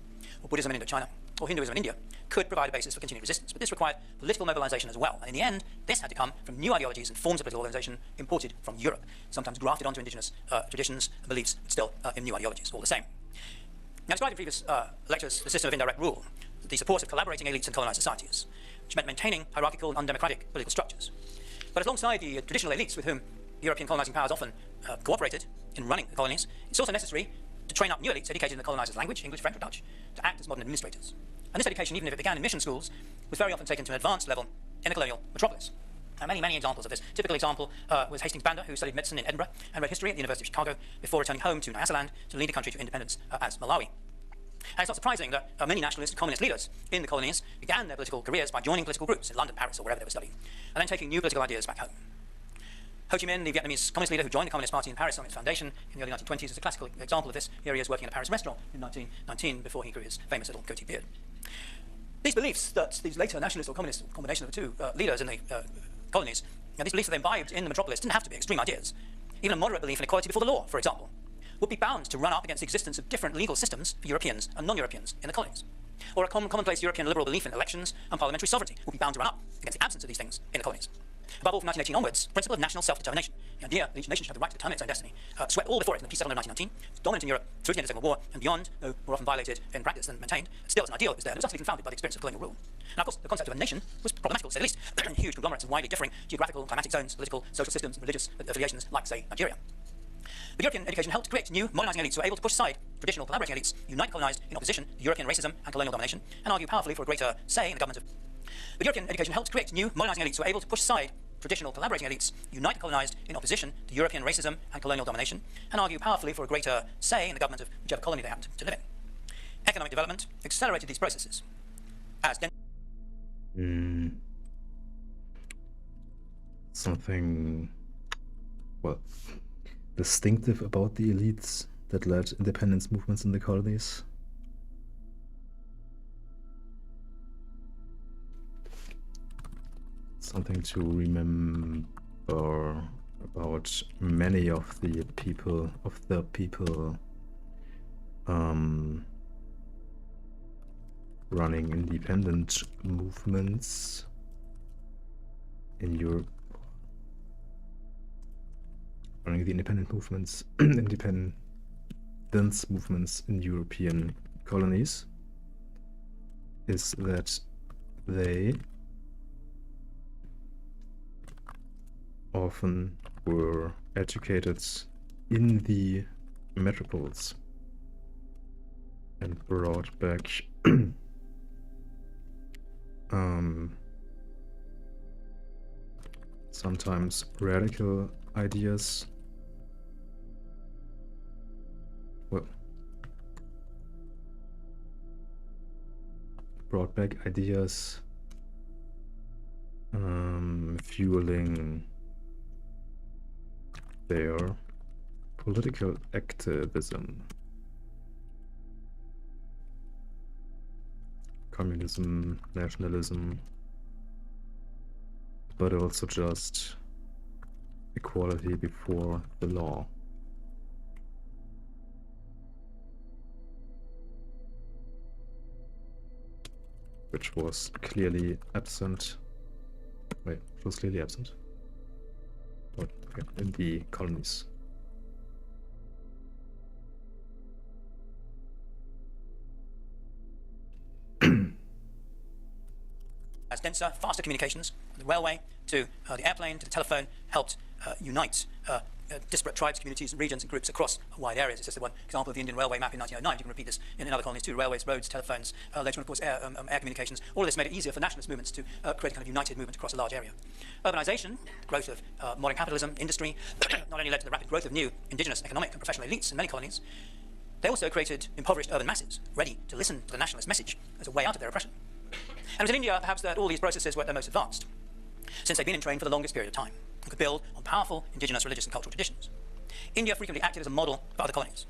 or Buddhism in Indochina, or Hinduism in India, could provide a basis for continued resistance. But this required political mobilization as well. And in the end, this had to come from new ideologies and forms of political organization imported from Europe, sometimes grafted onto indigenous traditions and beliefs, but still in new ideologies, all the same. Now, described in previous lectures, the system of indirect rule, the support of collaborating elites and colonized societies, which meant maintaining hierarchical and undemocratic political structures. But alongside the traditional elites with whom European colonizing powers often cooperated in running the colonies, it's also necessary to train up new elites educated in the colonizers' language, English, French, or Dutch, to act as modern administrators. And this education, even if it began in mission schools, was very often taken to an advanced level in a colonial metropolis. Many examples of this. Typical example was Hastings Banda, who studied medicine in Edinburgh and read history at the University of Chicago before returning home to Nyasaland to lead a country to independence as Malawi. And it's not surprising that many nationalist and communist leaders in the colonies began their political careers by joining political groups in London, Paris, or wherever they were studying, and then taking new political ideas back home. Ho Chi Minh, the Vietnamese communist leader who joined the Communist Party in Paris on its foundation in the early 1920s, is a classical example of this. Here he is working in a Paris restaurant in 1919 before he grew his famous little goatee beard. These beliefs that these later nationalist or communist combination of the two leaders in the colonies, these beliefs that they imbibed in the metropolis didn't have to be extreme ideas. Even a moderate belief in equality before the law, for example, would be bound to run up against the existence of different legal systems for Europeans and non-Europeans in the colonies. Or a commonplace European liberal belief in elections and parliamentary sovereignty would be bound to run up against the absence of these things in the colonies. Above all, from 1918 onwards, the principle of national self-determination, the idea that each nation should have the right to determine its own destiny, swept all before it in the peace settlement of 1919. It's dominant in Europe through the end of the Second World War and beyond, though more often violated in practice than maintained. Still, as an ideal, it was there, and it was utterly confounded by the experience of colonial rule. Now, of course, the concept of a nation was problematical, to say the least. Huge conglomerates of widely differing geographical, climatic zones, political, social systems, and religious affiliations, like, say, Nigeria. But European education helped create new, modernizing elites who were able to push aside traditional collaborating elites, unite colonized in opposition to European racism and colonial domination, and argue powerfully for a greater say in the government of... But European education helped create new, modernizing elites who were able to push aside traditional collaborating elites, unite the colonized in opposition to European racism and colonial domination, and argue powerfully for a greater say in the government of whichever colony they happened to live in. Economic development accelerated these processes. As Something, well, distinctive about the elites that led independence movements in the colonies? Something to remember about many of the people running independent movements in Europe. Running the independence movements in European colonies is that they often were educated in the metropoles and brought back sometimes radical ideas. Well, brought back ideas fueling their political activism. Communism, nationalism, but also just equality before the law. Which was clearly absent. Wait, it was clearly absent. What? Okay, in the colonies. As denser, faster communications, the railway to the airplane to the telephone helped unite disparate tribes, communities, regions, and groups across wide areas. It's just one example of the Indian Railway map in 1909. You can repeat this in other colonies too: railways, roads, telephones, later on, of course, air communications. All of this made it easier for nationalist movements to create a kind of united movement across a large area. Urbanization, growth of modern capitalism, industry, not only led to the rapid growth of new indigenous economic and professional elites in many colonies, they also created impoverished urban masses ready to listen to the nationalist message as a way out of their oppression. And it was in India, perhaps, that all these processes were at their most advanced, since they'd been in train for the longest period of time and could build on powerful indigenous religious and cultural traditions. India frequently acted as a model for other colonies.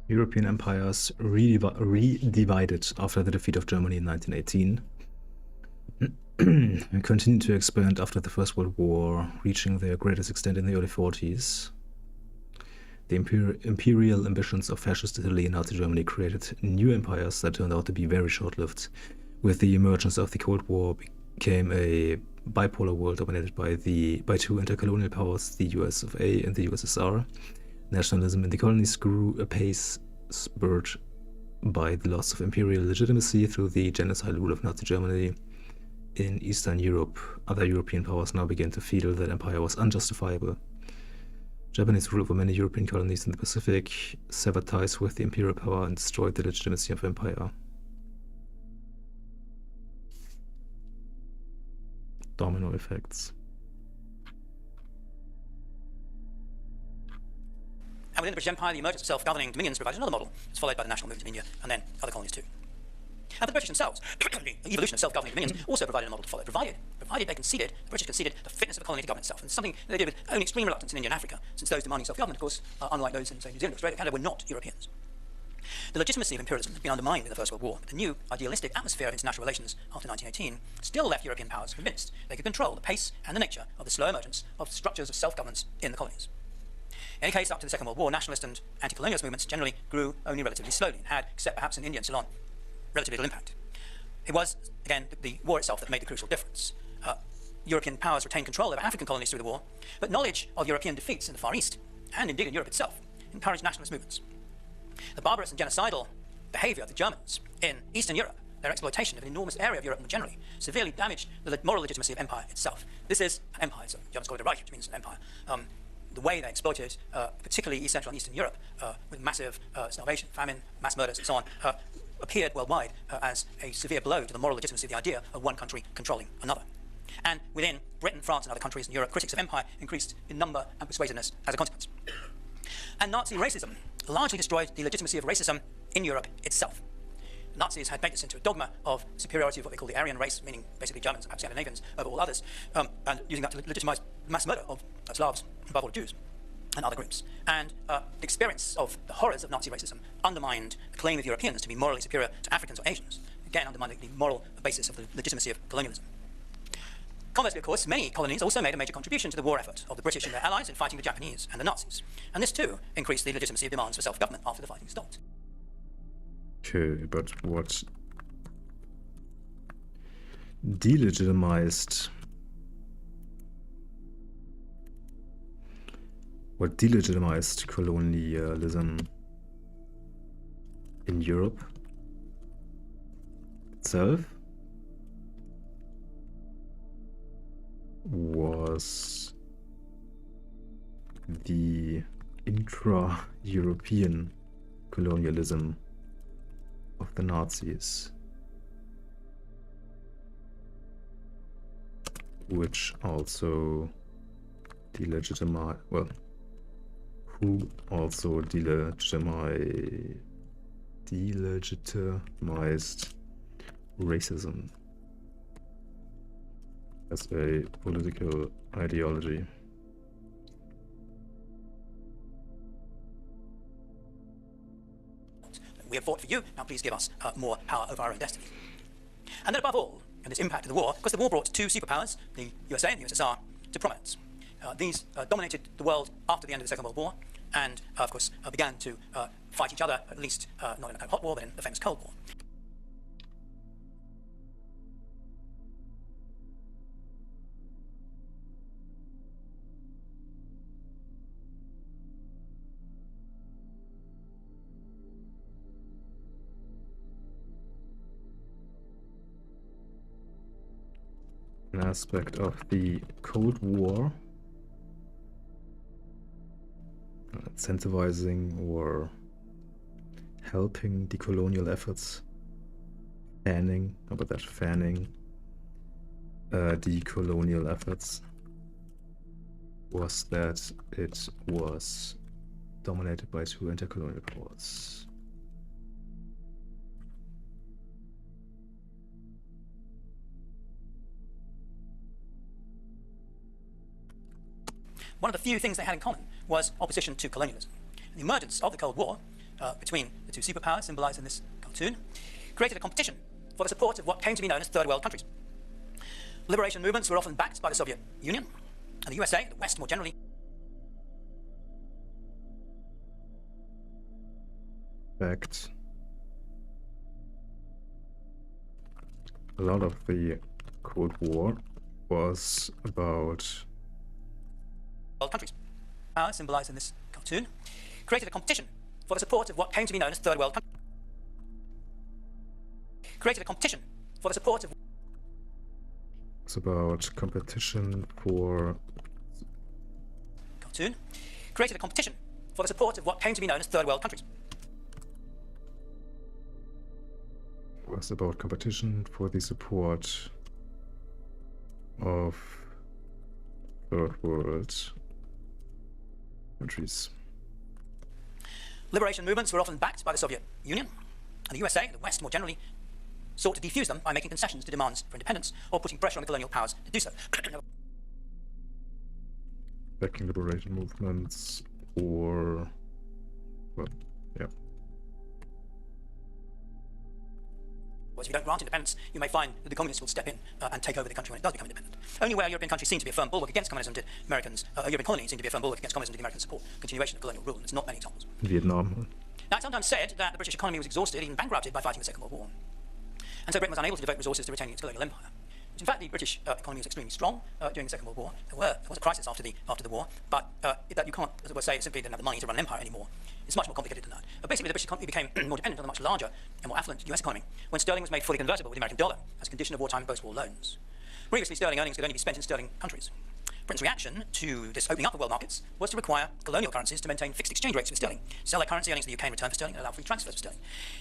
European empires re-divided after the defeat of Germany in 1918 and continued to expand after the First World War, reaching their greatest extent in the early 40s. The imperial ambitions of fascist Italy and Nazi Germany created new empires that turned out to be very short-lived. With the emergence of the Cold War, became a bipolar world dominated by two intercolonial powers, the US of A and the USSR. Nationalism in the colonies grew apace, spurred by the loss of imperial legitimacy through the genocidal rule of Nazi Germany. In Eastern Europe, other European powers now began to feel that empire was unjustifiable. Japanese rule over many European colonies in the Pacific severed ties with the imperial power and destroyed the legitimacy of empire. Domino effects. And within the British Empire, the emergence of self-governing dominions provided another model. It's followed by the national movement in India and then other colonies too. And the British themselves, the evolution of self-governing dominions also provided a model to follow, provided they conceded, the British conceded the fitness of a colony to govern itself. And something they did with only extreme reluctance in India and Africa, since those demanding self-government, of course, unlike those in, say, New Zealand, Australia, Canada, were not Europeans. The legitimacy of imperialism had been undermined in the First World War, but the new idealistic atmosphere of international relations after 1918 still left European powers convinced they could control the pace and the nature of the slow emergence of structures of self-governance in the colonies. In any case, up to the Second World War, nationalist and anti-colonialist movements generally grew only relatively slowly and had, except perhaps in India and Ceylon, relatively little impact. It was, again, the war itself that made the crucial difference. European powers retained control over African colonies through the war, but knowledge of European defeats in the Far East, and indeed in Europe itself, encouraged nationalist movements. The barbarous and genocidal behavior of the Germans in Eastern Europe, their exploitation of an enormous area of Europe more generally, severely damaged the moral legitimacy of empire itself. This is an empire, so Germans call it a Reich, which means an empire. The way they exploited, particularly East Central and Eastern Europe, with massive starvation, famine, mass murders, and so on, appeared worldwide as a severe blow to the moral legitimacy of the idea of one country controlling another. And within Britain, France, and other countries in Europe, critics of empire increased in number and persuasiveness as a consequence. And Nazi racism largely destroyed the legitimacy of racism in Europe itself. Nazis had made this into a dogma of superiority of what they call the Aryan race, meaning basically Germans and perhaps Scandinavians over all others, and using that to legitimize mass murder of Slavs, above all Jews, and other groups. And the experience of the horrors of Nazi racism undermined the claim of Europeans to be morally superior to Africans or Asians, again undermining the moral basis of the legitimacy of colonialism. Conversely, of course, many colonies also made a major contribution to the war effort of the British and their allies in fighting the Japanese and the Nazis. And this too increased the legitimacy of demands for self-government after the fighting stopped. Okay, but what delegitimized colonialism in Europe itself was the intra-European colonialism of the Nazis, which also delegitimized, well, who also delegitimized racism as a political ideology. We have fought for you, now please give us more power over our own destiny. And then above all, and its impact of the war, because the war brought two superpowers, the USA and the USSR, to prominence. These dominated the world after the end of the Second World War, and of course began to fight each other, at least not in a kind of hot war, but in the famous Cold War. An aspect of the Cold War incentivizing or helping decolonial efforts, fanning, how about that, fanning decolonial efforts, was that it was dominated by two intercolonial powers. One of the few things they had in common was opposition to colonialism. The emergence of the Cold War between the two superpowers, symbolized in this cartoon, created a competition for the support of what came to be known as third world countries. Liberation movements were often backed by the Soviet Union, and the USA, the West more generally. Fact, a lot of the Cold War was about World countries. Power, symbolized in this cartoon, created a competition for the support of what came to be known as third world countries. Created a competition for the support of. It's about competition for Cartoon created a competition for the support of what came to be known as third world countries. was about competition for the support of third world countries. Liberation movements were often backed by the Soviet Union, and the USA, the West more generally, sought to defuse them by making concessions to demands for independence or putting pressure on the colonial powers to do so. Backing liberation movements or, well, yeah. If you don't grant independence, you may find that the communists will step in and take over the country when it does become independent. Only where European countries seem to be a firm bulwark against communism did European colonies seem to be a firm bulwark against communism did the Americans support continuation of colonial rule, and there's not many examples. Vietnam. Now, it's sometimes said that the British economy was exhausted, even bankrupted, by fighting the Second World War. And so Britain was unable to devote resources to retaining its colonial empire. In fact, the British economy was extremely strong during the Second World War. There was a crisis after the war, but that you can't, as it were, say, simply didn't have the money to run an empire anymore. It's much more complicated than that. Basically, the British economy became more dependent on the much larger and more affluent US economy when sterling was made fully convertible with the American dollar as a condition of wartime and post-war loans. Previously, sterling earnings could only be spent in sterling countries. Britain's reaction to this opening up of world markets was to require colonial currencies to maintain fixed exchange rates with sterling, sell their currency earnings to the UK in return for sterling, and allow free transfers of sterling.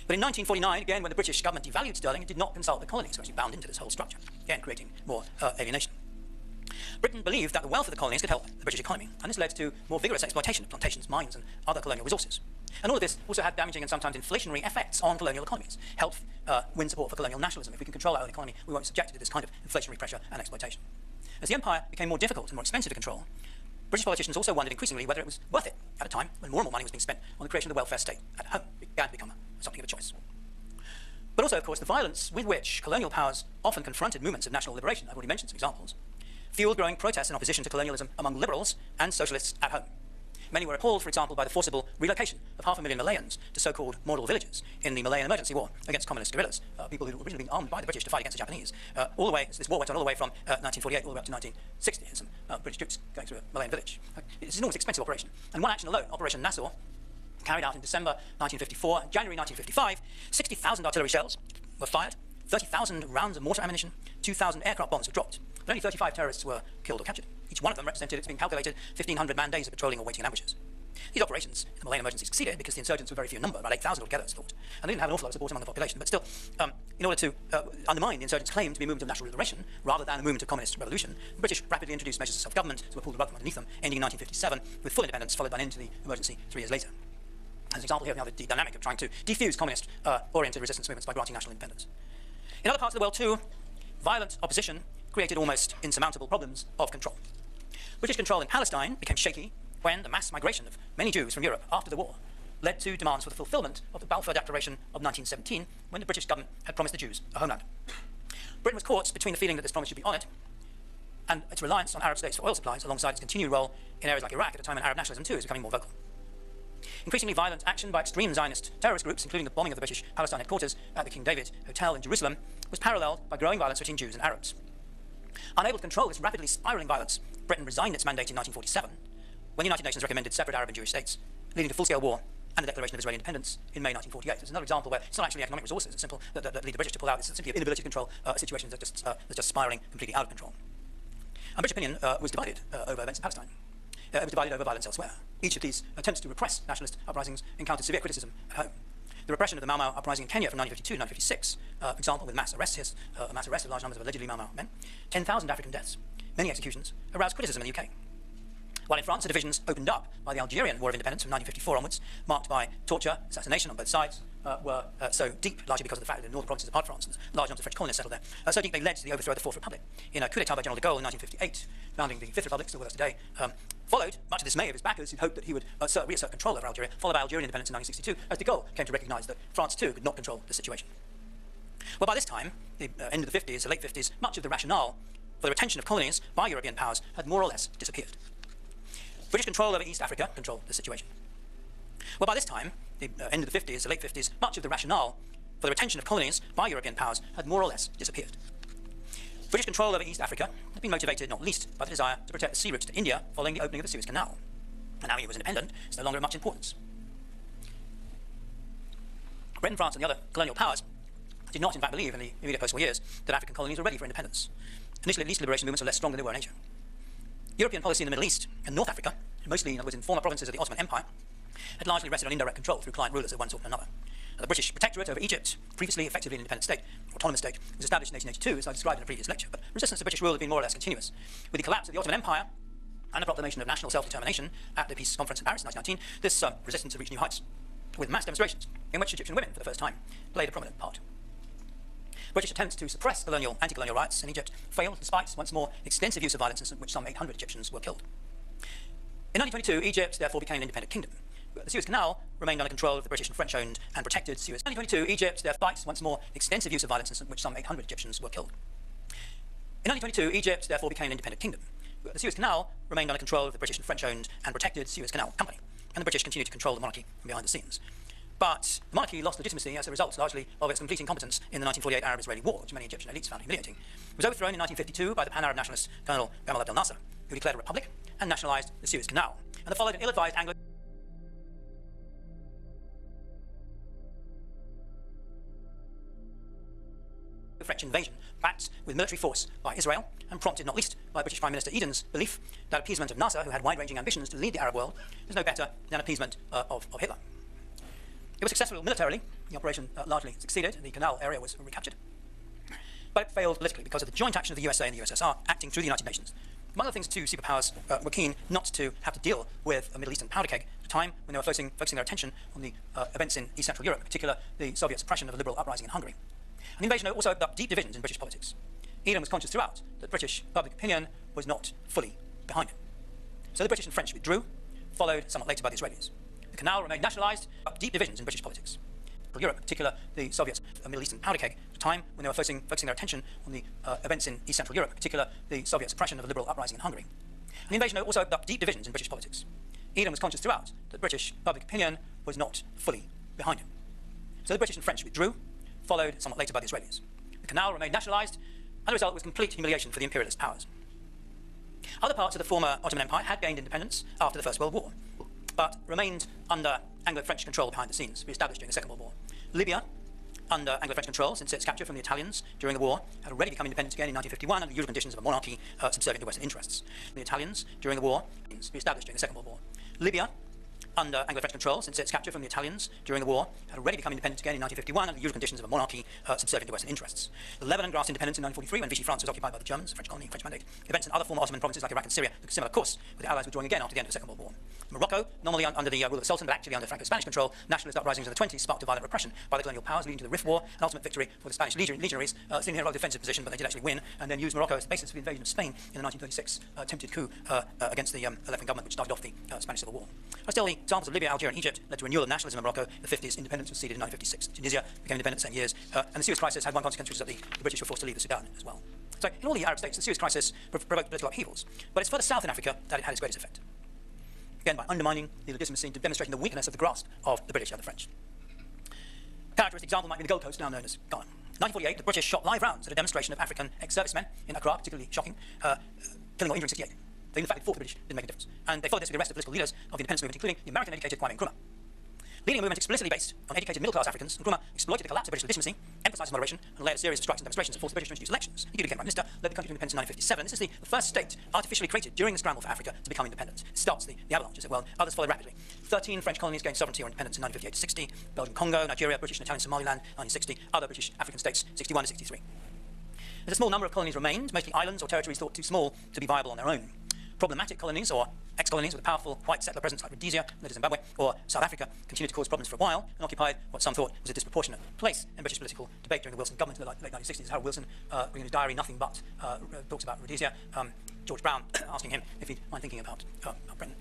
But in 1949, again, when the British government devalued sterling, it did not consult the colonies, so it was bound into this whole structure, again creating more alienation. Britain believed that the wealth of the colonies could help the British economy, and this led to more vigorous exploitation of plantations, mines, and other colonial resources. And all of this also had damaging and sometimes inflationary effects on colonial economies, helped win support for colonial nationalism. If we can control our own economy, we won't be subjected to this kind of inflationary pressure and exploitation. As the empire became more difficult and more expensive to control, British politicians also wondered increasingly whether it was worth it at a time when more and more money was being spent on the creation of the welfare state at home. It began to become something of a choice. But also, of course, the violence with which colonial powers often confronted movements of national liberation, I've already mentioned some examples, fueled growing protests and opposition to colonialism among liberals and socialists at home. Many were appalled, for example, by the forcible relocation of 500,000 Malayans to so-called model villages in the Malayan emergency war against communist guerrillas, people who had originally been armed by the British to fight against the Japanese. All the way, this war went on all the way from 1948 all the way up to 1960, and some British troops going through a Malayan village. It's an enormous expensive operation. And one action alone, Operation Nassau, carried out in December 1954 and January 1955, 60,000 artillery shells were fired, 30,000 rounds of mortar ammunition, 2,000 aircraft bombs were dropped, but only 35 terrorists were killed or captured. Each one of them represented, it's been calculated, 1,500 man days of patrolling or waiting in ambushes. These operations in the Malayan emergency succeeded because the insurgents were very few in number, about 8,000 altogether, it's thought. And they didn't have an awful lot of support among the population. But still, in order to undermine the insurgents' claim to be a movement of national liberation rather than a movement of communist revolution, the British rapidly introduced measures of self-government to pull the rug from underneath them, ending in 1957 with full independence, followed by an end to the emergency 3 years later. As an example here of now the dynamic of trying to defuse communist-oriented resistance movements by granting national independence. In other parts of the world, too, violent opposition created almost insurmountable problems of control. British control in Palestine became shaky when the mass migration of many Jews from Europe after the war led to demands for the fulfillment of the Balfour Declaration of 1917, when the British government had promised the Jews a homeland. Britain was caught between the feeling that this promise should be honoured and its reliance on Arab states for oil supplies, alongside its continued role in areas like Iraq at a time when Arab nationalism too is becoming more vocal. Increasingly violent action by extreme Zionist terrorist groups, including the bombing of the British Palestine headquarters at the King David Hotel in Jerusalem, was paralleled by growing violence between Jews and Arabs. Unable to control this rapidly spiralling violence, Britain resigned its mandate in 1947, when the United Nations recommended separate Arab and Jewish states, leading to full-scale war and the declaration of Israeli independence in May 1948. There's another example where it's not actually economic resources, it's simple that lead the British to pull out. It's simply an inability to control situations that that's just spiraling completely out of control. And British opinion was divided over events in Palestine. divided over violence elsewhere. Each of these attempts to repress nationalist uprisings encountered severe criticism at home. The repression of the Mau Mau uprising in Kenya from 1952 to 1956, for example, with mass arrests of large numbers of allegedly Mau Mau men, 10,000 African deaths, many executions, aroused criticism in the UK. While in France, the divisions opened up by the Algerian War of Independence from 1954 onwards, marked by torture, assassination on both sides, were so deep, largely because of the fact that the northern provinces apart from France, large numbers of French colonists settled there, so deep they led to the overthrow of the Fourth Republic in a coup d'etat by General de Gaulle in 1958, founding the Fifth Republic, still with us today, followed, much to the dismay of his backers who hoped that he would reassert control over Algeria, followed by Algerian independence in 1962, as de Gaulle came to recognise that France too could not control the situation. Well, by this time, the end of the 50s, the late 50s, much of the rationale for the retention of colonies by European powers had more or less disappeared. British control over East Africa controlled the situation. Well, by this time, the end of the 50s, the late 50s, much of the rationale for the retention of colonies by European powers had more or less disappeared. British control over East Africa had been motivated not least by the desire to protect the sea routes to India following the opening of the Suez Canal. And now India was independent, it's no longer of much importance. Britain, France, and the other colonial powers did not, in fact, believe in the immediate post-war years that African colonies were ready for independence. Initially, at least, liberation movements were less strong than they were in Asia. European policy in the Middle East and North Africa, mostly, in other words, in former provinces of the Ottoman Empire, had largely rested on indirect control through client rulers of one sort and another. The British protectorate over Egypt, previously effectively an independent state, autonomous state, was established in 1882, as I described in a previous lecture, but resistance to British rule had been more or less continuous. With the collapse of the Ottoman Empire and the proclamation of national self-determination at the Peace Conference in Paris in 1919, this resistance had reached new heights, with mass demonstrations in which Egyptian women, for the first time, played a prominent part. British attempts to suppress anti-colonial riots in Egypt failed despite, once more, extensive use of violence in which some 800 Egyptians were killed. In 1922, Egypt therefore became an independent kingdom. The Suez Canal remained under control of the British and French-owned and protected Suez. In 1922, Egypt therefore, once more, extensive use of violence in which some 800 Egyptians were killed. In 1922, Egypt therefore became an independent kingdom. The Suez Canal remained under control of the British and French-owned and protected Suez Canal Company, and the British continued to control the monarchy from behind the scenes. But the monarchy lost legitimacy as a result, largely, of its complete incompetence in the 1948 Arab-Israeli War, which many Egyptian elites found humiliating. It was overthrown in 1952 by the pan-Arab nationalist Colonel Gamal Abdel Nasser, who declared a republic and nationalised the Suez Canal. And there followed an ill-advised Anglo French invasion, backed with military force by Israel, and prompted not least by British Prime Minister Eden's belief that appeasement of Nasser, who had wide-ranging ambitions to lead the Arab world, is no better than appeasement of Hitler. It was successful militarily. The operation largely succeeded. The canal area was recaptured. But it failed politically because of the joint action of the USA and the USSR acting through the United Nations. One of the things two superpowers were keen not to have to deal with a Middle Eastern powder keg at a time when they were focusing their attention on the events in East Central Europe, in particular the Soviet suppression of a liberal uprising in Hungary. And the invasion also opened up deep divisions in British politics. Eden was conscious throughout that British public opinion was not fully behind him. So the British and French withdrew, followed somewhat later by the Israelis. The canal remained nationalised, but deep divisions in British politics. Europe, in particular the Soviets, a Middle Eastern powder keg, at a time when they were focusing their attention on the events in East Central Europe, in particular the Soviet suppression of a liberal uprising in Hungary. And the invasion also opened up deep divisions in British politics. Eden was conscious throughout that British public opinion was not fully behind him. So the British and French withdrew, followed somewhat later by the Israelis. The canal remained nationalised, and the result was complete humiliation for the imperialist powers. Other parts of the former Ottoman Empire had gained independence after the First World War, but remained under Anglo-French control behind the scenes, re-established during the Second World War. Libya, under Anglo-French control since its capture from the Italians during the war, had already become independent again in 1951 under the usual conditions of a monarchy subservient to Western interests. The Italians, during the war, re-established during the Second World War. Libya, under Anglo-French control since its capture from the Italians during the war, had already become independent again in 1951 under the usual conditions of a monarchy subservient to Western interests. Lebanon grasped independence in 1943 when Vichy France was occupied by the Germans, French colony, French mandate. Events in other former Ottoman provinces like Iraq and Syria took a similar course, with the Allies withdrawing again after the end of the Second World War. Morocco, normally under the rule of the Sultan, but actually under Franco-Spanish control, nationalist uprisings of the 20s sparked a violent repression by the colonial powers, leading to the Rif War, an ultimate victory for the Spanish legionaries, sitting in a rather defensive position, but they did actually win, and then used Morocco as the basis for the invasion of Spain in the 1936 attempted coup against the left-wing government, which started off the Spanish Civil War. Still, the examples of Libya, Algeria, and Egypt led to renewal of nationalism in Morocco. In the 50s, independence was ceded in 1956. Tunisia became independent the same years, and the Suez Crisis had one consequence, which was that the British were forced to leave the Sudan as well. So, in all the Arab states, the Suez Crisis provoked political upheavals, but it's further south in Africa that it had its greatest effect. Again, by undermining the legitimacy and demonstrating the weakness of the grasp of the British and the French. A characteristic example might be the Gold Coast, now known as Ghana. In 1948, the British shot live rounds at a demonstration of African ex-servicemen in Accra, particularly shocking, killing or injuring 68. They, in fact, fought the British, didn't make a difference. And they followed this with the rest of the political leaders of the independence movement, including the American-educated Kwame Nkrumah. leading a movement explicitly based on educated middle-class Africans, Nkrumah exploited the collapse of British legitimacy, emphasised moderation, and led a series of strikes and demonstrations to force the British to introduce elections. He became Prime Minister, led the country to independence in 1957. This is the first state artificially created during the scramble for Africa to become independent. It starts the avalanche, as it were, and others followed rapidly. 13 French colonies gained sovereignty or independence in 1958-60, Belgium, Congo, Nigeria, British and Italian Somaliland, 1960, other British African states, 61 to 63. As a small number of colonies remained, mostly islands or territories thought too small to be viable on their own. Problematic colonies or ex-colonies with a powerful white settler presence like Rhodesia, later Zimbabwe, or South Africa continued to cause problems for a while and occupied what some thought was a disproportionate place in British political debate during the Wilson government in the late 1960s. Harold Wilson, in his diary, Nothing But, talks about Rhodesia. George Brown asking him if he'd mind thinking about Britain.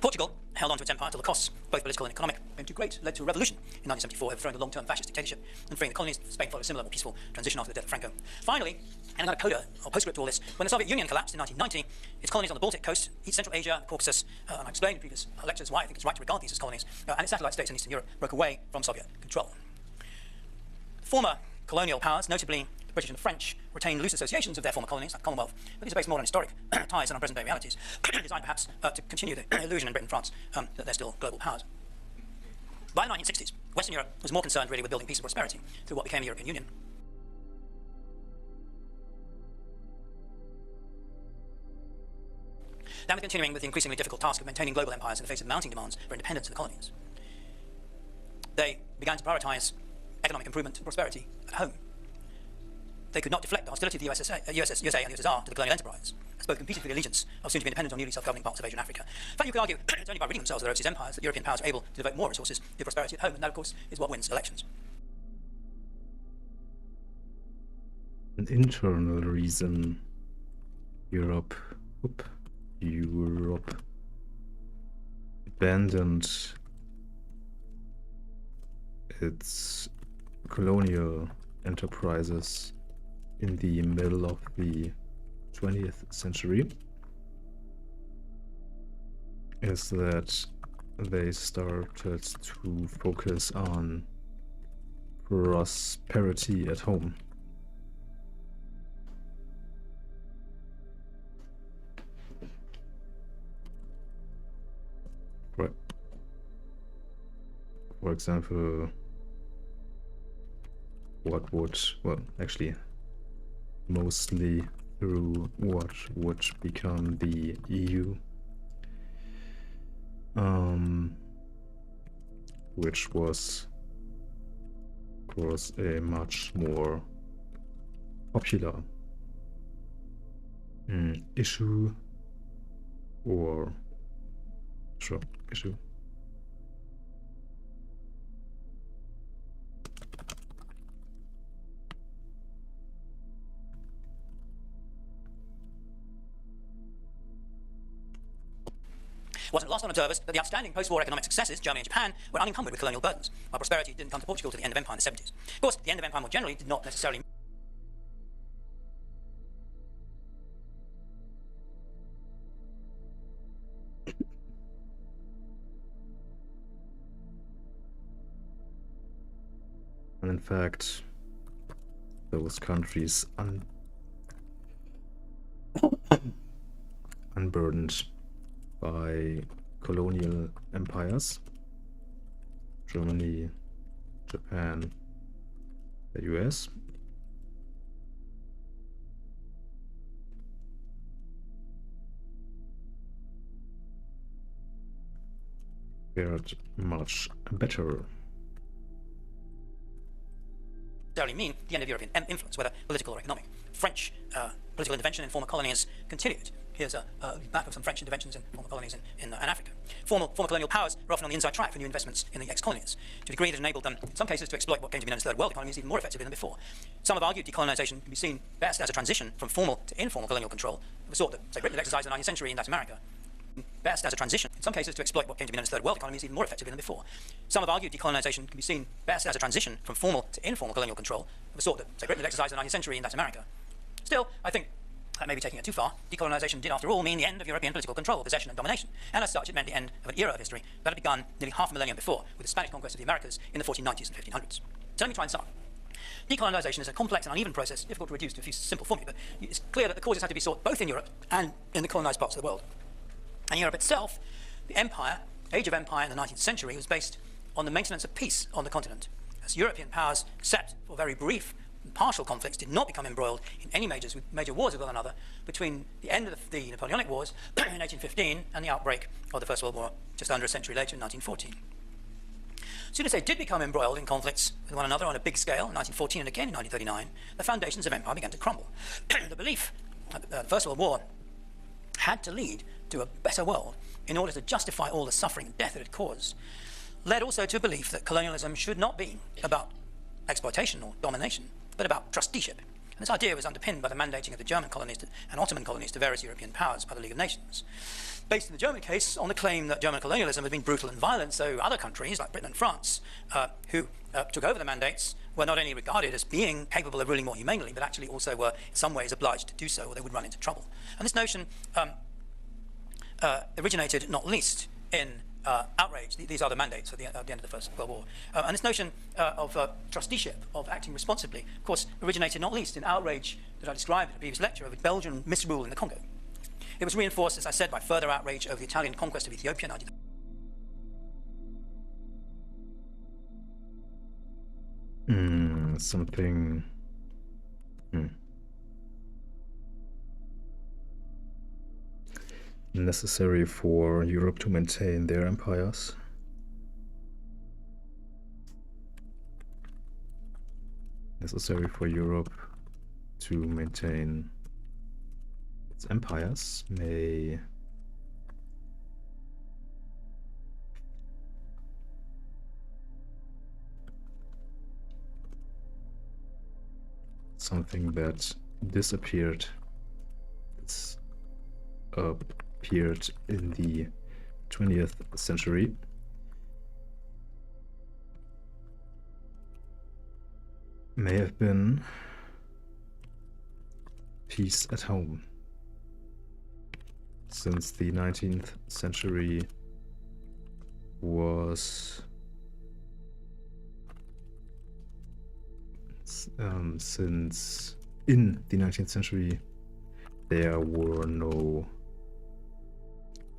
Portugal held on to its empire till the costs, both political and economic, became too great, led to a revolution in 1974, overthrowing the long-term fascist dictatorship and freeing the colonies. Spain followed a similar, more peaceful transition after the death of Franco. Finally, and another coda or postscript to all this, when the Soviet Union collapsed in 1990, its colonies on the Baltic coast, East Central Asia, Caucasus, and I explained in previous lectures why I think it's right to regard these as colonies, and its satellite states in Eastern Europe broke away from Soviet control. Former colonial powers, notably the British and the French, retained loose associations of their former colonies, like the Commonwealth, but these are based more on historic ties than on present-day realities, designed perhaps to continue the illusion in Britain and France that they're still global powers. By the 1960s, Western Europe was more concerned really with building peace and prosperity through what became the European Union. Then we're continuing with the increasingly difficult task of maintaining global empires in the face of mounting demands for independence in the colonies. They began to prioritise economic improvement and prosperity at home. They could not deflect the hostility of the USA and the USSR to the colonial enterprise, as both competed for the allegiance of soon-to-be independent or newly self-governing parts of Asia and Africa. In fact, you could argue it's only by ridding themselves of their overseas empires that European powers are able to devote more resources to prosperity at home, and that, of course, is what wins elections. An internal reason Europe abandoned its colonial enterprises in the middle of the 20th century is that they started to focus on prosperity at home. Right. For example, mostly through what would become the EU, which was, of course, a much more popular issue. Wasn't lost on observers that the outstanding post-war economic successes, Germany and Japan, were unencumbered with colonial burdens, while prosperity didn't come to Portugal to the end of empire in the 70s. Of course, the end of empire more generally did not necessarily and in fact, those countries unburdened by colonial empires, Germany, Japan, the US, fared much better. mean the end of European influence, whether political or economic. French political intervention in former colonies continued. Here's a map of some French interventions in former colonies in Africa. Former colonial powers were often on the inside track for new investments in the ex-colonies, to a degree that enabled them, in some cases, to exploit what came to be known as third world economies even more effectively than before. Some have argued decolonization can be seen best as a transition from formal to informal colonial control, of the sort that, say, Britain exercised in the 19th century in Latin America. Best as a transition, in some cases, to exploit what came to be known as third world economies even more effectively than before. Some have argued decolonization can be seen best as a transition from formal to informal colonial control, of the sort that, say, Britain exercised in the 19th century in Latin America. Still, I think that may be taking it too far. Decolonization did, after all, mean the end of European political control, possession, and domination, and as such, it meant the end of an era of history that had begun nearly half a millennium before, with the Spanish conquest of the Americas in the 1490s and 1500s. So let me try and sum up. Decolonization is a complex and uneven process, difficult to reduce to a few simple formulae, but it's clear that the causes have to be sought both in Europe and in the colonized parts of the world. And Europe itself, the empire, age of empire in the 19th century was based on the maintenance of peace on the continent, as European powers, except for very brief and partial conflicts, did not become embroiled in any major wars with one another between the end of the Napoleonic Wars in 1815 and the outbreak of the First World War just under a century later in 1914. As soon as they did become embroiled in conflicts with one another on a big scale in 1914 and again in 1939, the foundations of empire began to crumble. The belief that the First World War had to lead to a better world in order to justify all the suffering and death it had caused led also to a belief that colonialism should not be about exploitation or domination, but about trusteeship. And this idea was underpinned by the mandating of the German colonies and Ottoman colonies to various European powers by the League of Nations. Based in the German case on the claim that German colonialism had been brutal and violent, so other countries like Britain and France who took over the mandates were not only regarded as being capable of ruling more humanely, but actually also were in some ways obliged to do so or they would run into trouble. And this notion originated not least in outrage. These are the mandates at the end of the First World War. And this notion of trusteeship, of acting responsibly, of course, originated not least in outrage that I described in a previous lecture over Belgian misrule in the Congo. It was reinforced, as I said, by further outrage over the Italian conquest of Ethiopia in 19... Something... necessary for Europe to maintain their empires. Necessary for Europe to maintain its empires may something that disappeared. It's appeared in the 20th century. May have been peace at home. Since the 19th century was since in the 19th century there were no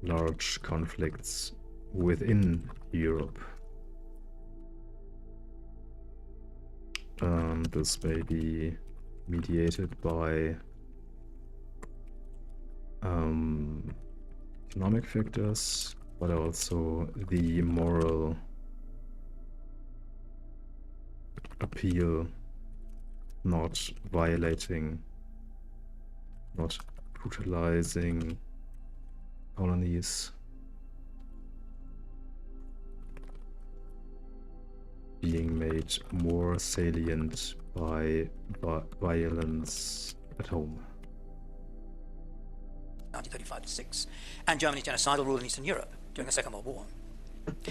large conflicts within Europe. This may be mediated by economic factors, but also the moral appeal, not violating, not brutalizing colonies, being made more salient by violence at home. 1935-6, and Germany's genocidal rule in Eastern Europe during the Second World War.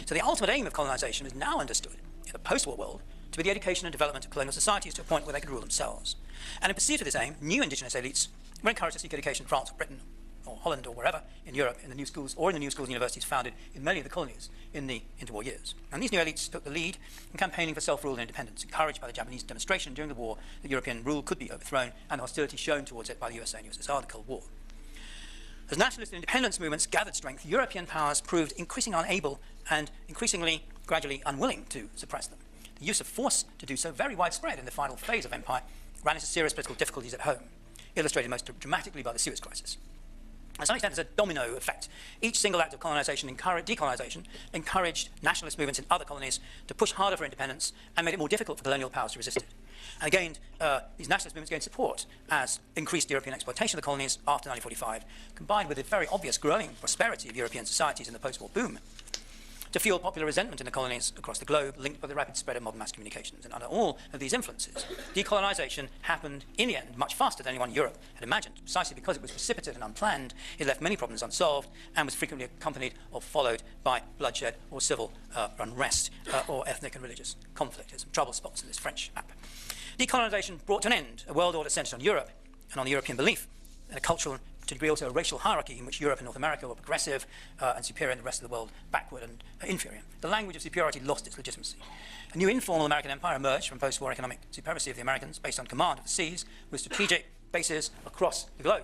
So the ultimate aim of colonization is now understood in the post-war world to be the education and development of colonial societies to a point where they could rule themselves. And in pursuit of this aim, new indigenous elites were encouraged to seek education in France or Britain or Holland or wherever in Europe, in the new schools or in the new schools and universities founded in many of the colonies in the interwar years. And these new elites took the lead in campaigning for self-rule and independence, encouraged by the Japanese demonstration during the war that European rule could be overthrown and the hostility shown towards it by the USA and USSR in the Cold War. As nationalist and independence movements gathered strength, European powers proved increasingly unable and increasingly, gradually unwilling to suppress them. The use of force to do so, very widespread in the final phase of empire, ran into serious political difficulties at home, illustrated most dramatically by the Suez Crisis. To some extent, there's a domino effect. Each single act of decolonization encouraged nationalist movements in other colonies to push harder for independence and made it more difficult for colonial powers to resist it. And again, these nationalist movements gained support as increased European exploitation of the colonies after 1945, combined with the very obvious growing prosperity of European societies in the post-war boom, to fuel popular resentment in the colonies across the globe, linked by the rapid spread of modern mass communications. And under all of these influences, decolonization happened in the end much faster than anyone in Europe had imagined. Precisely because it was precipitate and unplanned, it left many problems unsolved and was frequently accompanied or followed by bloodshed or civil unrest or ethnic and religious conflict. There's some trouble spots in this French map. Decolonization brought to an end a world order centered on Europe and on the European belief and a cultural, to a degree also a racial hierarchy in which Europe and North America were progressive and superior and the rest of the world backward and inferior. The language of superiority lost its legitimacy. A new informal American empire emerged from post-war economic supremacy of the Americans based on command of the seas with strategic bases across the globe.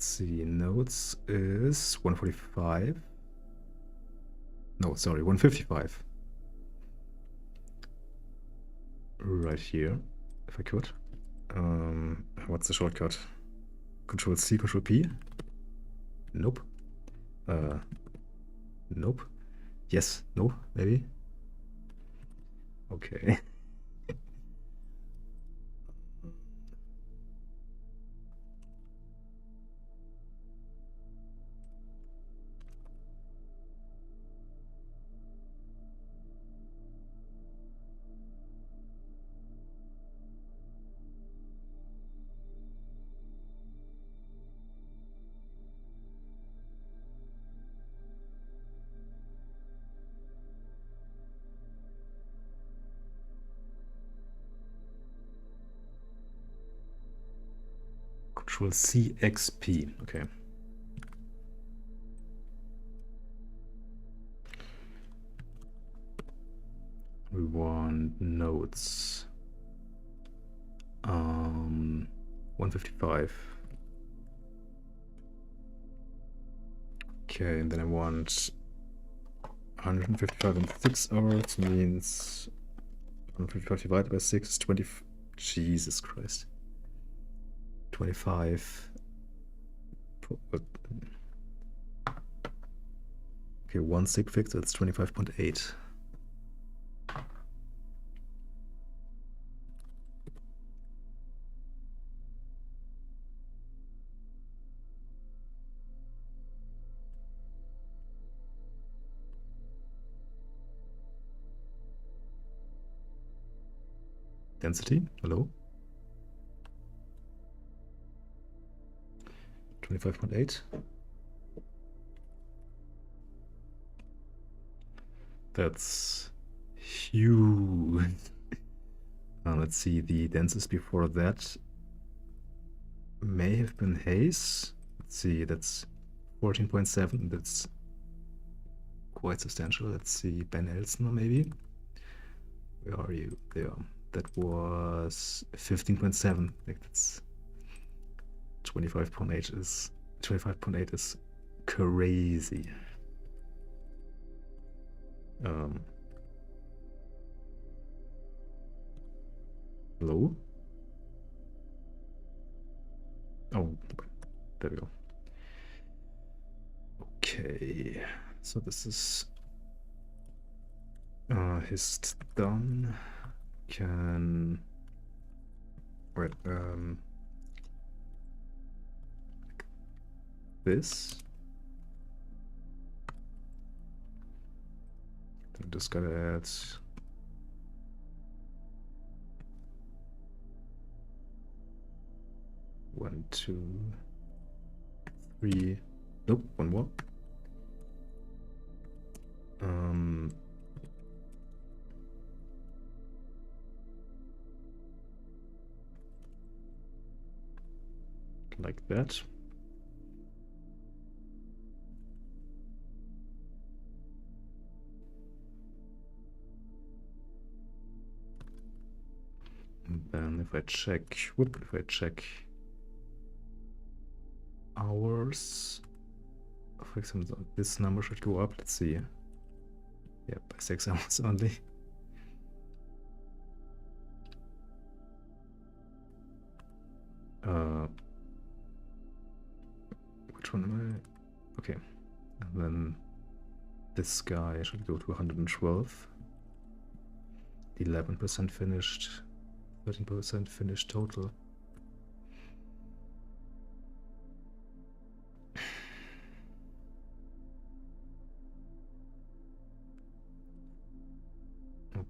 Let's see, notes is 145. No, sorry, 155. Right here, if I could. What's the shortcut? Control C, Control P? Nope. Nope. Yes, no, maybe. Okay. Control C, XP. Okay. We want nodes. 155. Okay, and then I want 155 in 6 hours means 155 divided by 6 is 20. Jesus Christ. 25. Okay, one sig fix, that's 25.8. Density, hello? 25.8. That's huge. Let's see, the densest before that may have been Hayes. Let's see, that's 14.7. That's quite substantial. Let's see, Ben Elsner maybe. Where are you? There. That was 15.7. Like that's 25.8 is 25.8 is crazy. Hello? Oh, there we go. Okay, so this is hist done. Can wait, this. I'm just gotta add one, two, three. Nope, one more. Like that. And then if I check, if I check hours, for example, this number should go up. Let's see. Yeah, by 6 hours only. Which one am I? Okay. And then this guy should go to 112. 11% finished, 13% finished total.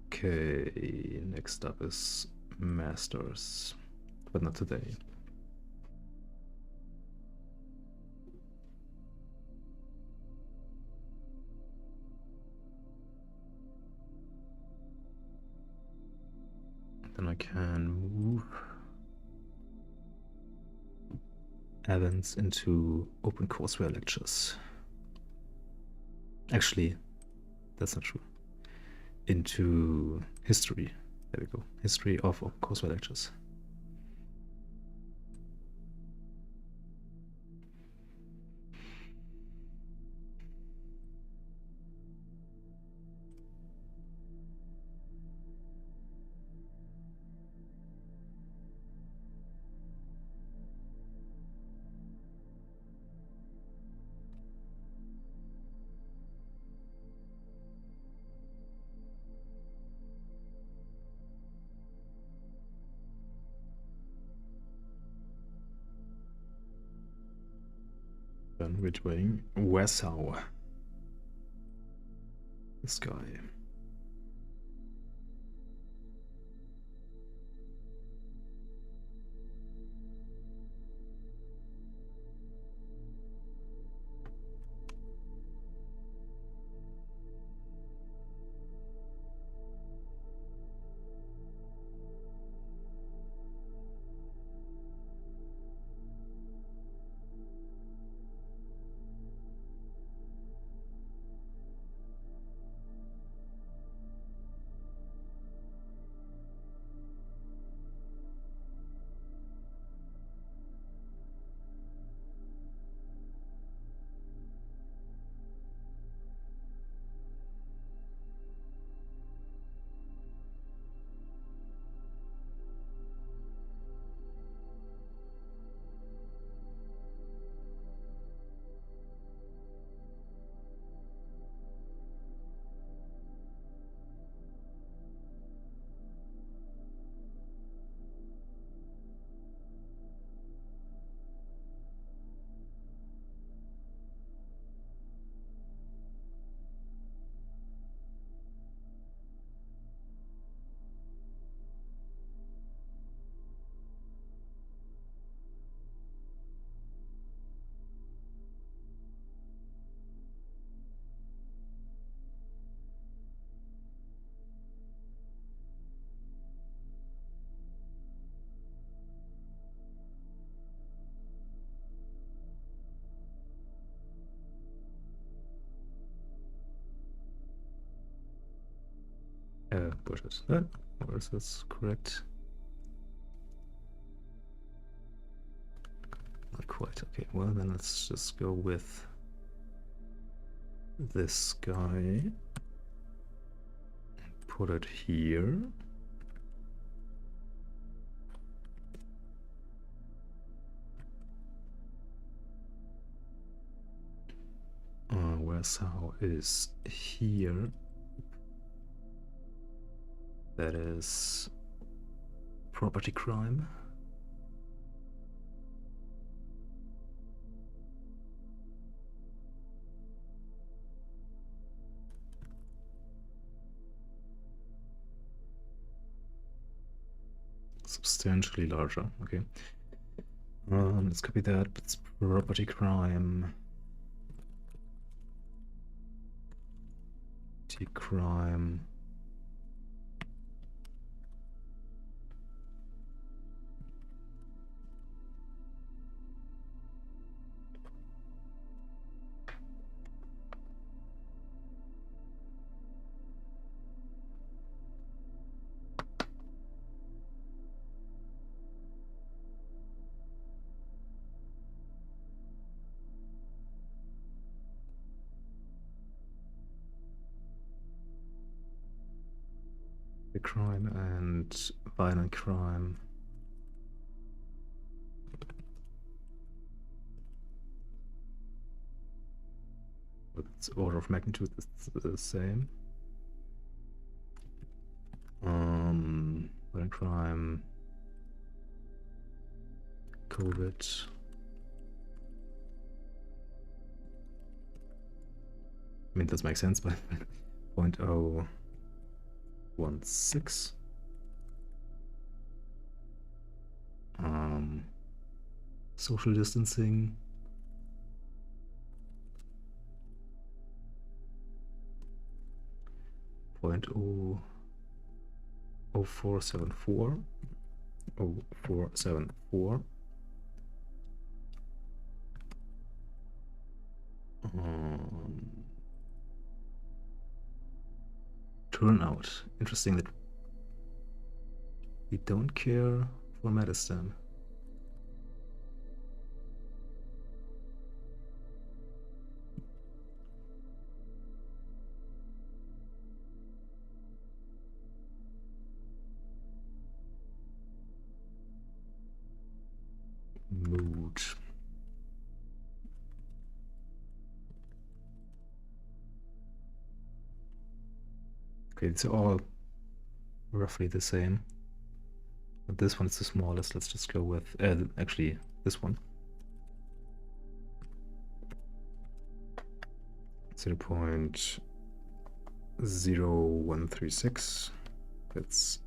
Okay, next up is masters, but not today. Then I can move Evans into OpenCourseware lectures. Actually, that's not true. Into history. There we go. History of OpenCourseware lectures. Then we're doing Wessau. This guy. What is that? Or is this correct? Not quite. Okay, well then let's just go with this guy. Put it here. Wessau is here. That is property crime. Substantially larger. Okay. Let's copy that. It's property crime. Crime. The crime and violent crime. But its order of magnitude is the same. Violent crime. COVID. I mean, this makes sense, but 0.016. Social distancing. Point 0474. 0474. Turnout. Interesting that we don't care for medicine. Mood. Okay, it's all roughly the same. But this one is the smallest. Let's just go with actually this one. 0.0136. That's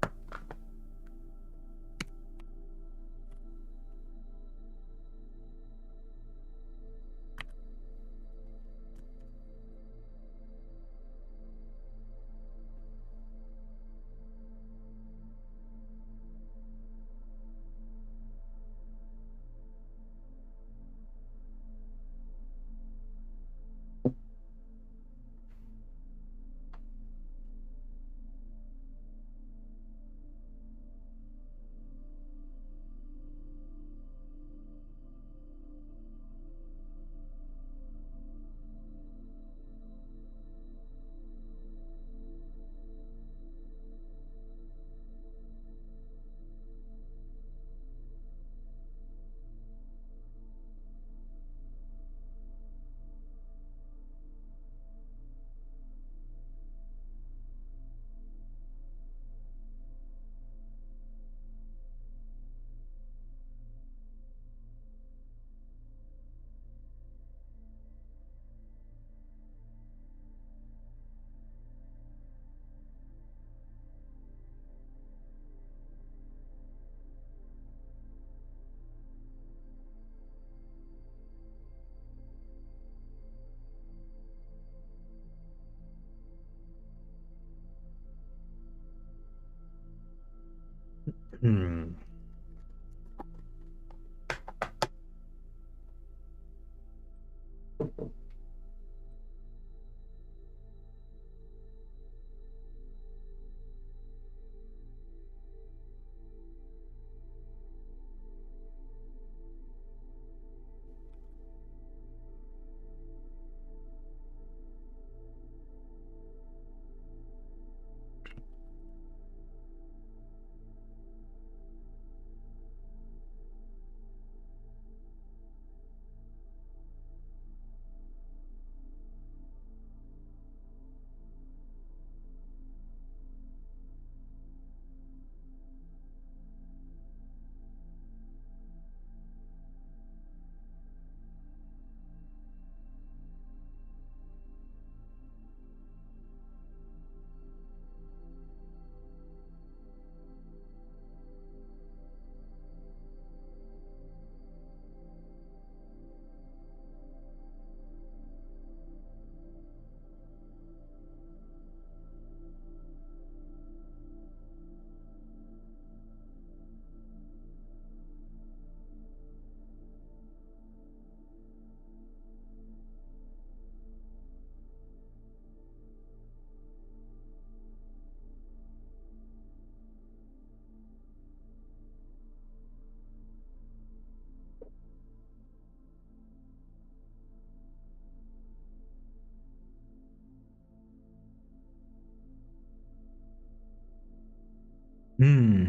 hmm. Hmm.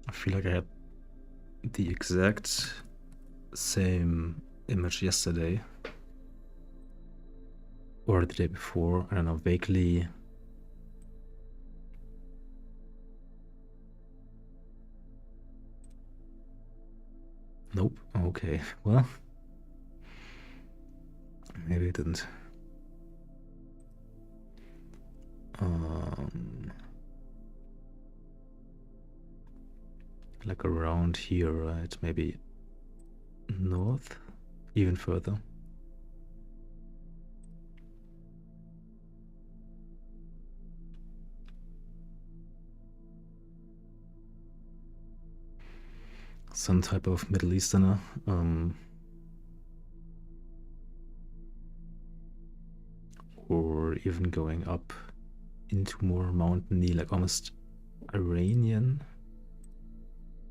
I feel like I had the exact same image yesterday or the day before. I don't know, vaguely. Nope. Okay. Well, maybe it didn't. Like around here, right? Maybe north, even further. Some type of Middle Easterner. Or even going up into more mountainy, like almost Iranian.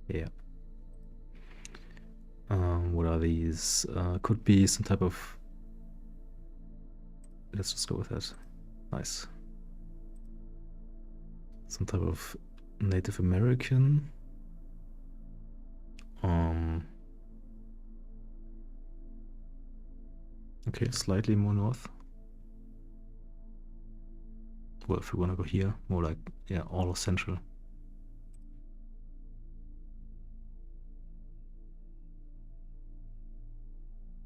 Yeah. What are these? Could be some type of. Let's just go with that. Nice. Some type of Native American. Okay, slightly more north. Well, if we want to go here, more like, yeah, all of Central.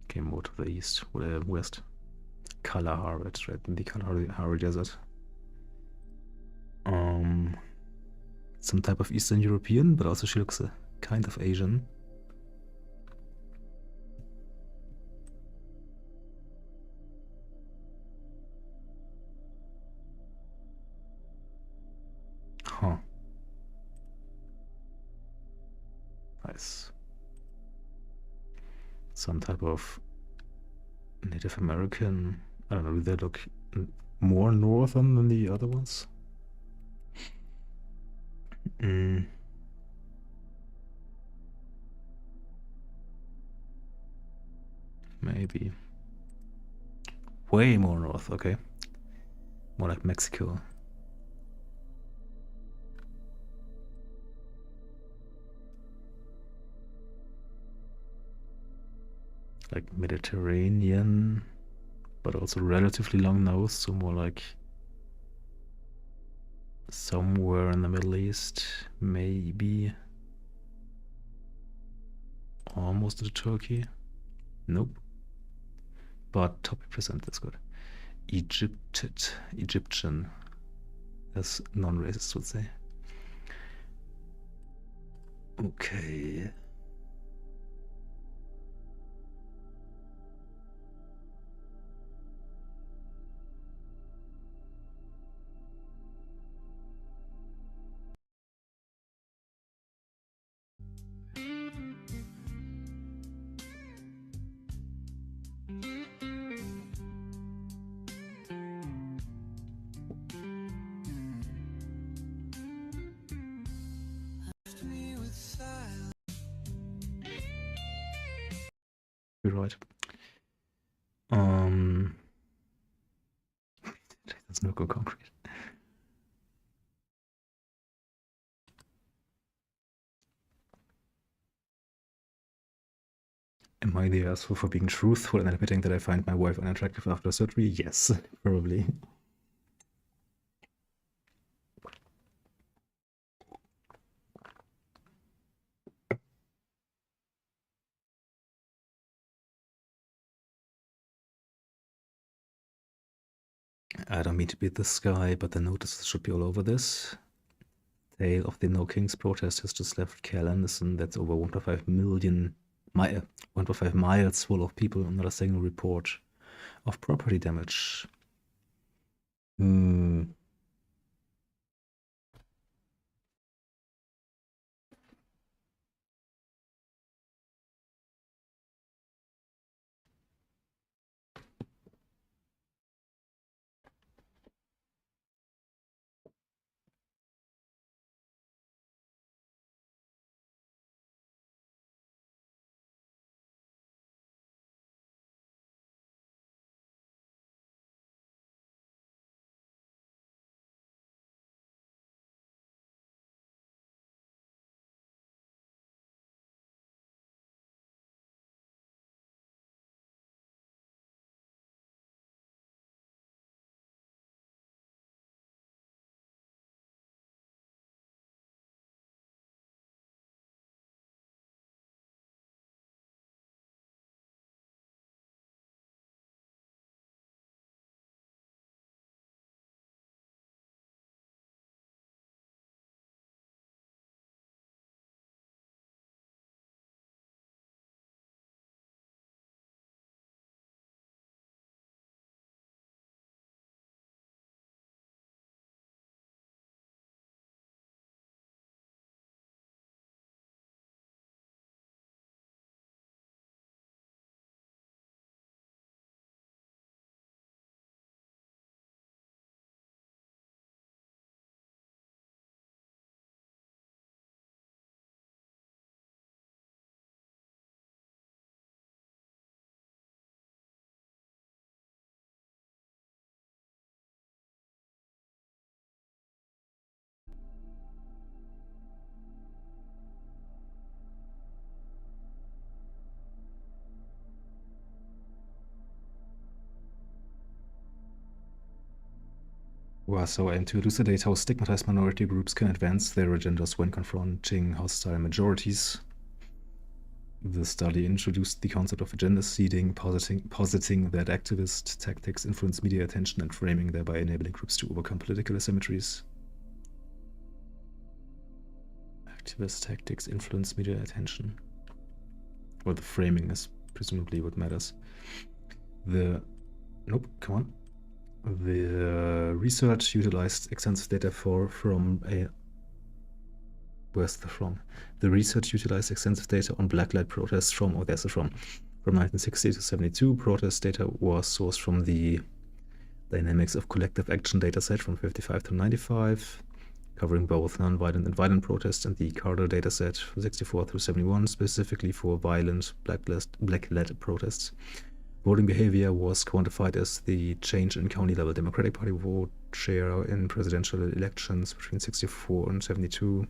Okay, more to the east, west. Kalahari, right? In the Kalahari Desert. Some type of Eastern European, but also she looks a kind of Asian. Huh. Nice. Some type of Native American. I don't know, do they look more northern than the other ones? Maybe. Way more north, okay. More like Mexico. Like Mediterranean, but also relatively long nose, so more like somewhere in the Middle East, maybe almost to Turkey. Nope. But topic present, that's good. Egyptian, as non-racists would say. Okay. You're right. There's no go concrete. Am I the asshole for being truthful and admitting that I find my wife unattractive after surgery? Yes, probably. I don't mean to be this guy, but the notices should be all over this. Tale of the No Kings protest has just left Cal Anderson. That's over 1.5 million, 1.5 miles full of people. Not a single report of property damage. who also aim to elucidate how stigmatized minority groups can advance their agendas when confronting hostile majorities. The study introduced the concept of agenda seeding, positing that activist tactics influence media attention and framing, thereby enabling groups to overcome political asymmetries. Activist tactics influence media attention. Well, the framing is presumably what matters. Nope, come on. The research utilized extensive data The research utilized extensive data on blacklight protests from 1960 to 72. Protest data was sourced from the Dynamics of Collective Action dataset from 55 to 95, covering both non-violent and violent protests, and the Carter dataset from 64 through 71, specifically for violent blacklight protests. Voting behavior was quantified as the change in county-level Democratic Party vote share in presidential elections between 64 and 72.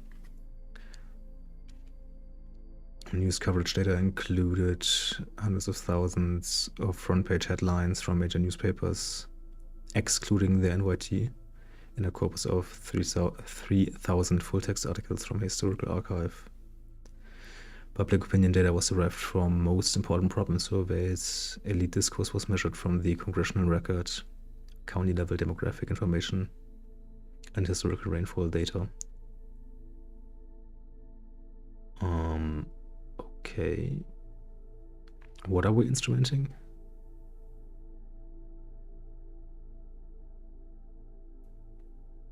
News coverage data included hundreds of thousands of front-page headlines from major newspapers, excluding the NYT, in a corpus of 3,000 full-text articles from a historical archive. Public opinion data was derived from most important problem surveys. Elite discourse was measured from the congressional record, county-level demographic information, and historical rainfall data. Okay. What are we instrumenting?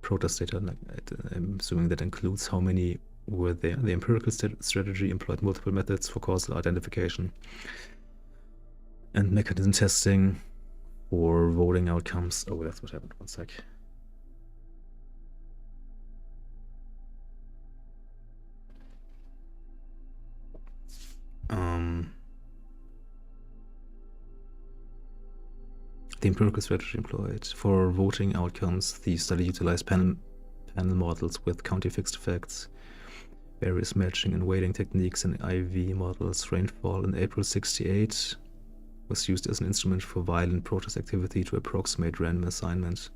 Protest data, I'm assuming that includes how many were there. The empirical strategy employed multiple methods for causal identification and mechanism testing for voting outcomes. Oh, that's what happened. One sec. The empirical strategy employed for voting outcomes, the study utilized panel models with county fixed effects, various matching and weighting techniques, and IV models. Rainfall in April 68 was used as an instrument for violent protest activity to approximate random assignment.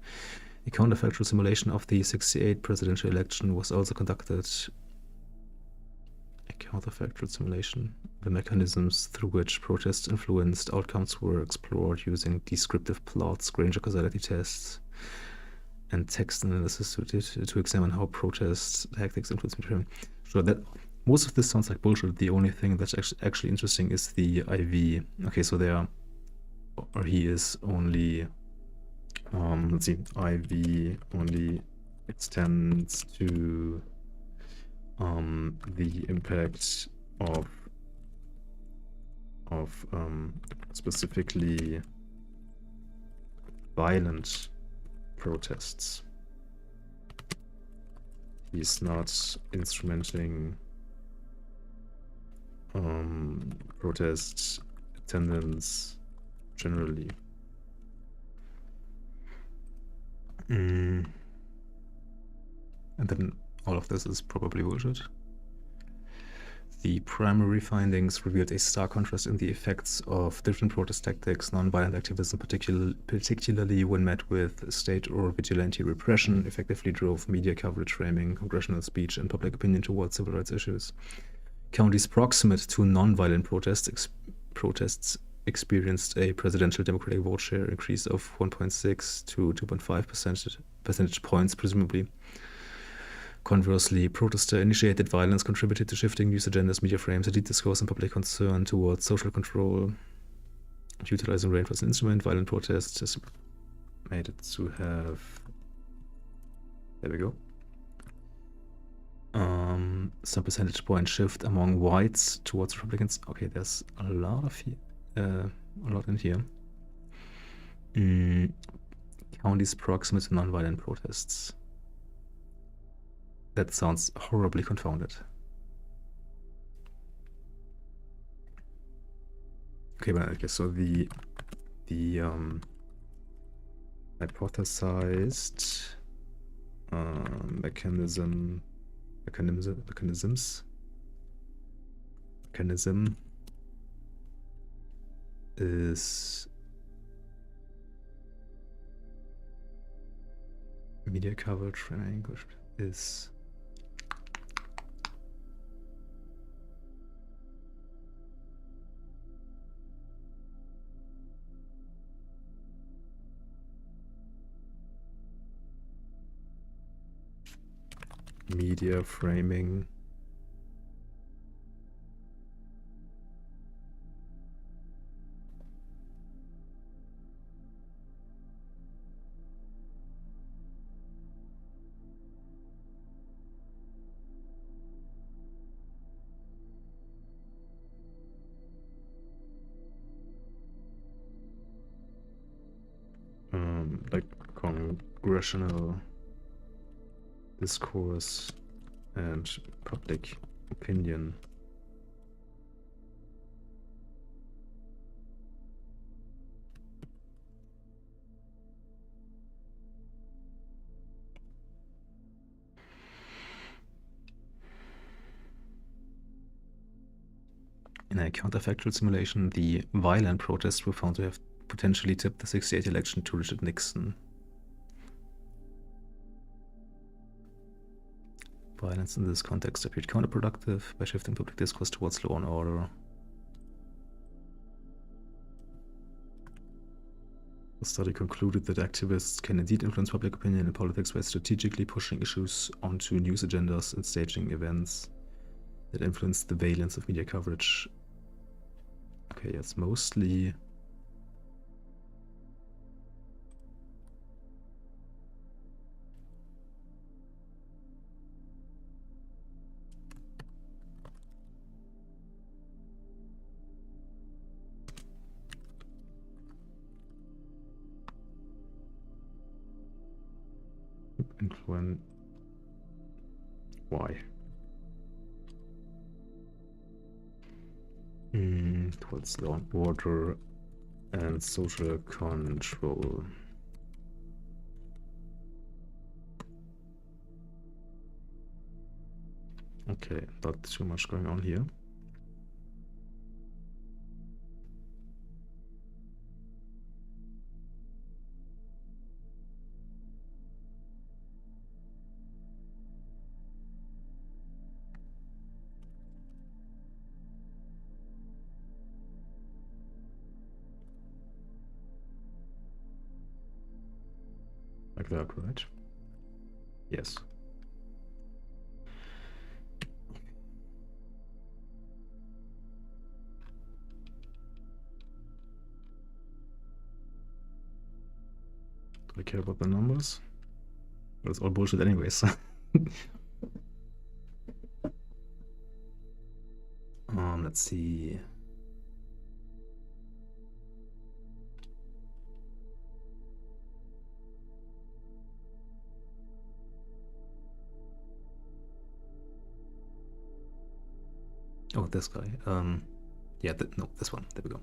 A counterfactual simulation of the 68 presidential election was also conducted. A counterfactual simulation. The mechanisms through which protests influenced outcomes were explored using descriptive plots, Granger causality tests, and text analysis to examine how protest tactics influence material. So that most of this sounds like bullshit. The only thing that's actually interesting is the IV. Okay, so he is only, let's see, IV only extends to the impact of specifically violent protests. He's not instrumenting protest attendance generally. And then all of this is probably bullshit. The primary findings revealed a stark contrast in the effects of different protest tactics. Nonviolent activism, particularly when met with state or vigilante repression, effectively drove media coverage, framing, congressional speech, and public opinion towards civil rights issues. Counties proximate to nonviolent protests experienced a presidential Democratic vote share increase of 1.6 to 2.5 percentage points, presumably. Conversely, protester-initiated violence contributed to shifting news agendas, media frames, elite discourse, and public concern towards social control. Utilizing rainfall as an instrument, violent protests has made it to have... There we go. Some percentage point shift among whites towards Republicans. Okay, there's a lot in here. Counties proximate to nonviolent protests. That sounds horribly confounded. Okay, but I guess so. The hypothesized mechanism is Media coverage in English is media framing. Like congressional discourse and public opinion. In a counterfactual simulation, the violent protests were found to have potentially tipped the 1968 election to Richard Nixon. Violence in this context appeared counterproductive by shifting public discourse towards law and order. The study concluded that activists can indeed influence public opinion in politics by strategically pushing issues onto news agendas and staging events that influence the valence of media coverage. Okay, it's mostly influence. Why? Towards law and order and social control. Okay, not too much going on here. Like that, right? Yes. Do I care about the numbers? Well, it's all bullshit anyways. Let's see. Oh, this guy. Yeah, no, this one. There we go.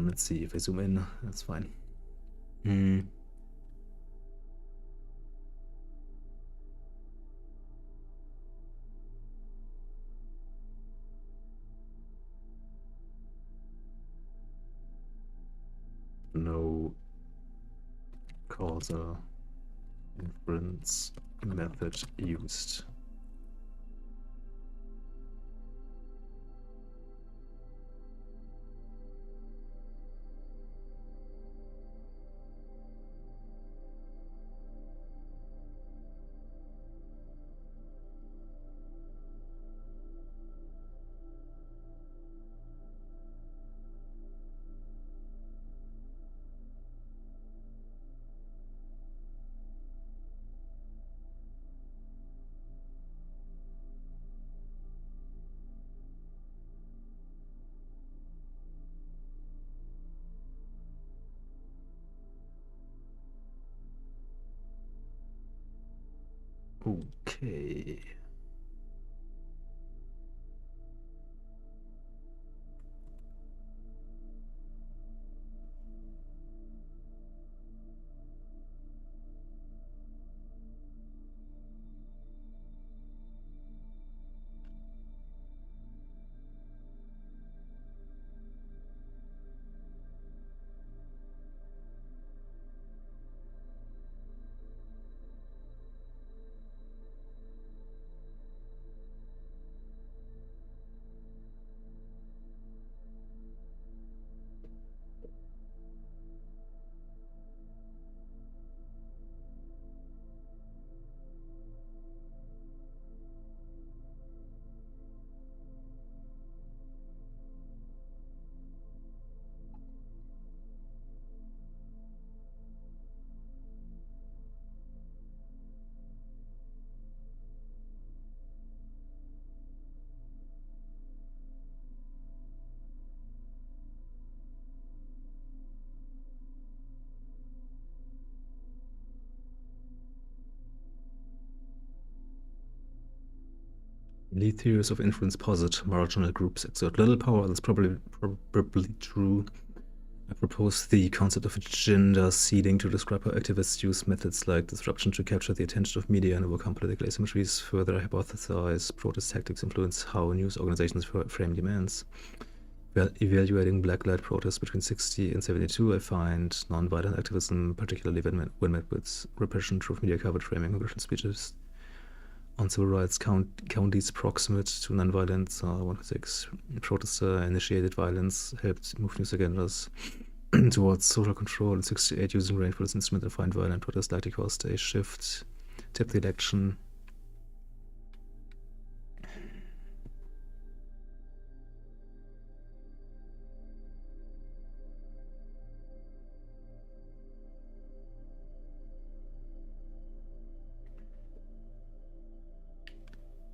Let's see if I zoom in. That's fine. No causal inference method used. Okay. Lead theories of influence posit marginal groups exert little power. That's probably true. I propose the concept of agenda seeding to describe how activists use methods like disruption to capture the attention of media and overcome political asymmetries. Further, I hypothesize protest tactics influence how news organizations frame demands. While evaluating blacklight protests between 60 and 72, I find nonviolent activism, particularly when met with repression through media coverage, framing congressional speeches on civil rights, counties proximate to nonviolence, 106 protester-initiated violence helped move news agendas towards social control. In 68, using rainfall as instrument to find violent protests likely caused a shift, tipped the election.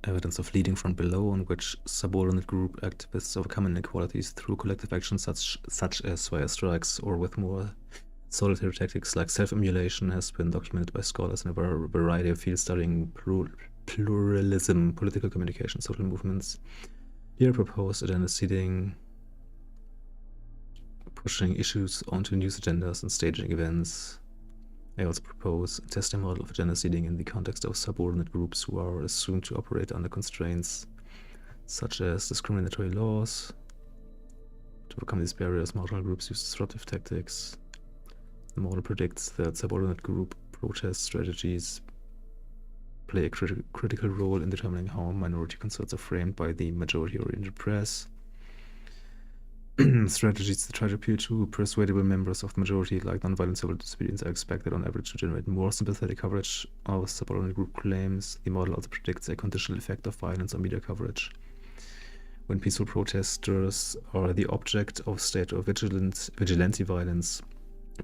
Evidence of leading from below, on which subordinate group activists overcome inequalities through collective action such as via strikes or with more solitary tactics like self-immolation, has been documented by scholars in a variety of fields studying pluralism, political communication, social movements. Here I propose agenda seeding, pushing issues onto news agendas and staging events. I also propose a testing model of agenda seeding in the context of subordinate groups who are assumed to operate under constraints such as discriminatory laws. To overcome these barriers, marginal groups use disruptive tactics. The model predicts that subordinate group protest strategies play a critical role in determining how minority concerns are framed by the majority-oriented press. Strategies that try to appeal to persuadable members of the majority, like nonviolent civil disobedience, are expected on average to generate more sympathetic coverage of subordinate group claims. The model also predicts a conditional effect of violence on media coverage. When peaceful protesters are the object of state or vigilante violence,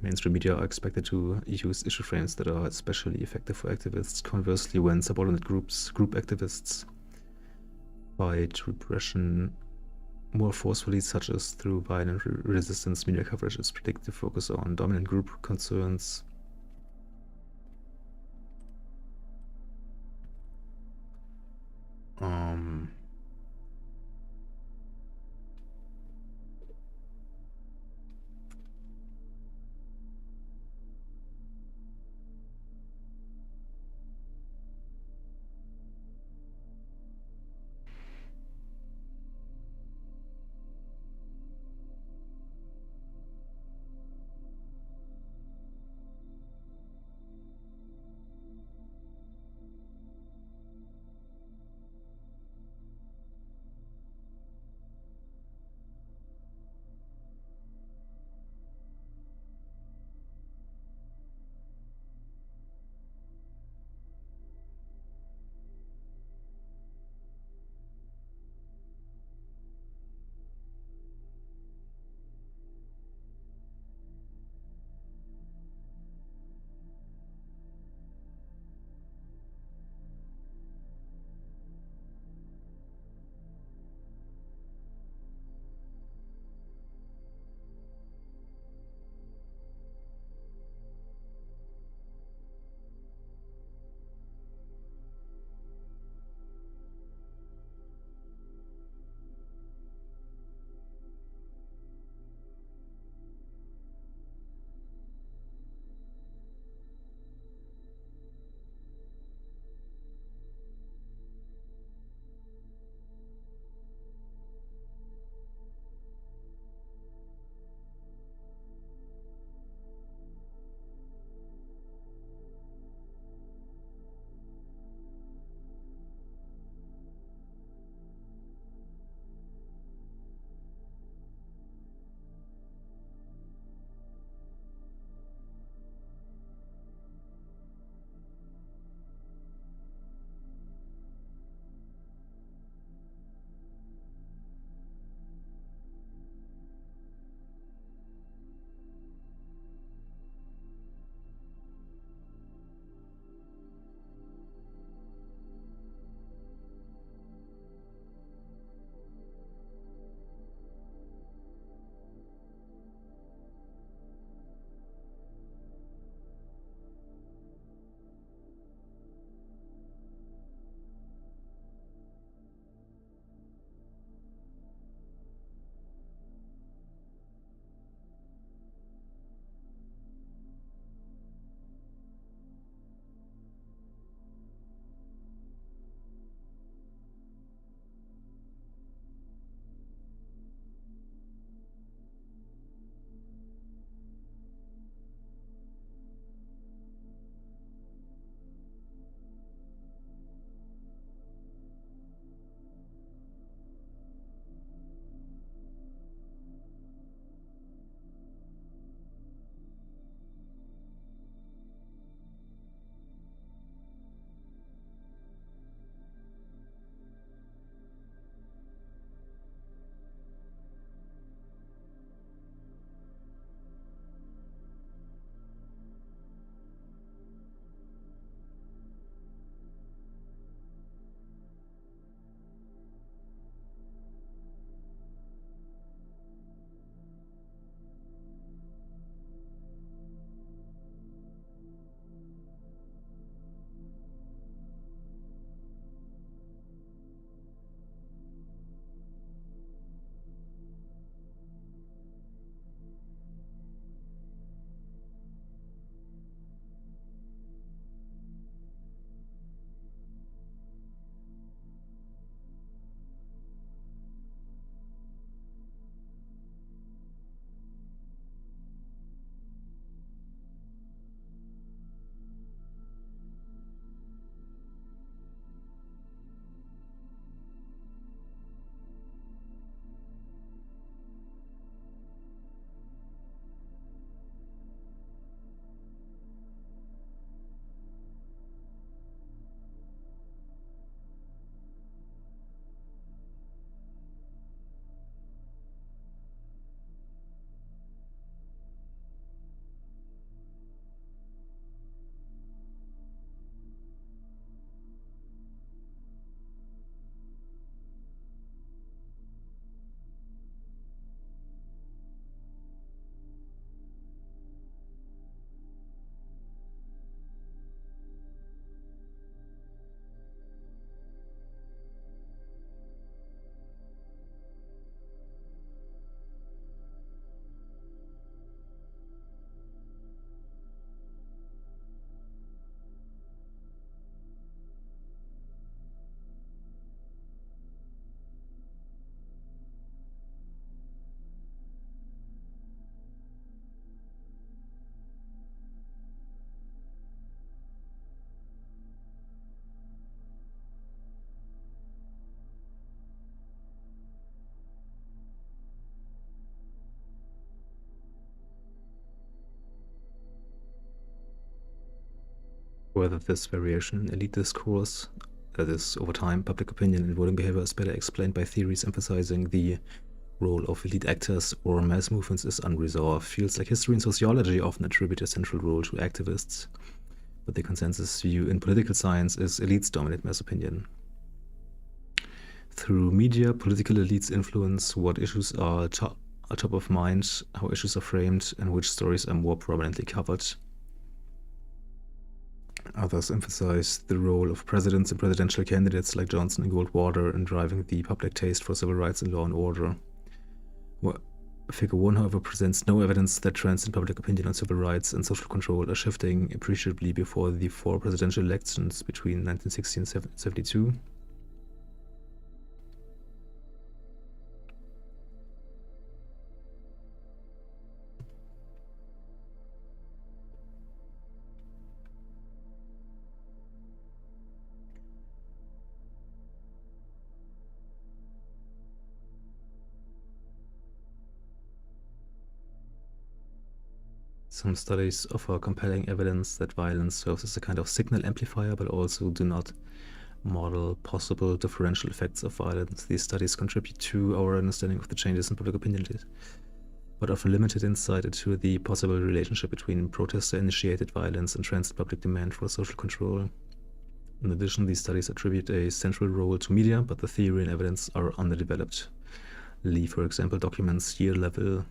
mainstream media are expected to use issue frames that are especially effective for activists. Conversely, when subordinate group activists fight repression more forcefully, such as through violent resistance, media coverage is predicted to focus on dominant group concerns. whether this variation in elite discourse, that is, over time, public opinion and voting behavior, is better explained by theories emphasizing the role of elite actors or mass movements is unresolved. Fields like history and sociology often attribute a central role to activists, but the consensus view in political science is elites dominate mass opinion. Through media, political elites influence what issues are top of mind, how issues are framed, and which stories are more prominently covered. Others emphasize the role of presidents and presidential candidates like Johnson and Goldwater in driving the public taste for civil rights and law and order. Figure 1, however, presents no evidence that trends in public opinion on civil rights and social control are shifting appreciably before the 4 presidential elections between 1960 and 1972. Some studies offer compelling evidence that violence serves as a kind of signal amplifier, but also do not model possible differential effects of violence. These studies contribute to our understanding of the changes in public opinion, but offer limited insight into the possible relationship between protester-initiated violence and trends in public demand for social control. In addition, these studies attribute a central role to media, but the theory and evidence are underdeveloped. Lee, for example, documents year-level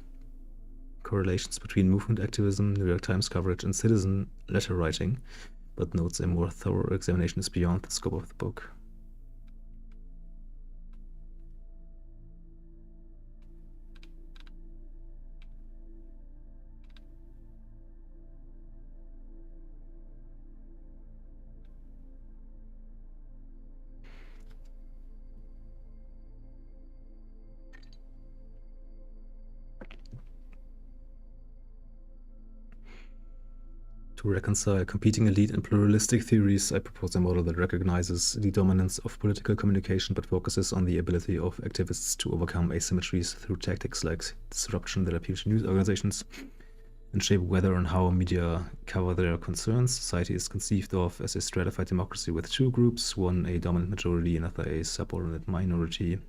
correlations between movement activism, New York Times coverage, and citizen letter writing, but notes a more thorough examination is beyond the scope of the book. To reconcile competing elite and pluralistic theories, I propose a model that recognizes the dominance of political communication but focuses on the ability of activists to overcome asymmetries through tactics like disruption that appeal to news organizations and shape whether and how media cover their concerns. Society is conceived of as a stratified democracy with 2 groups, one a dominant majority, another a subordinate minority.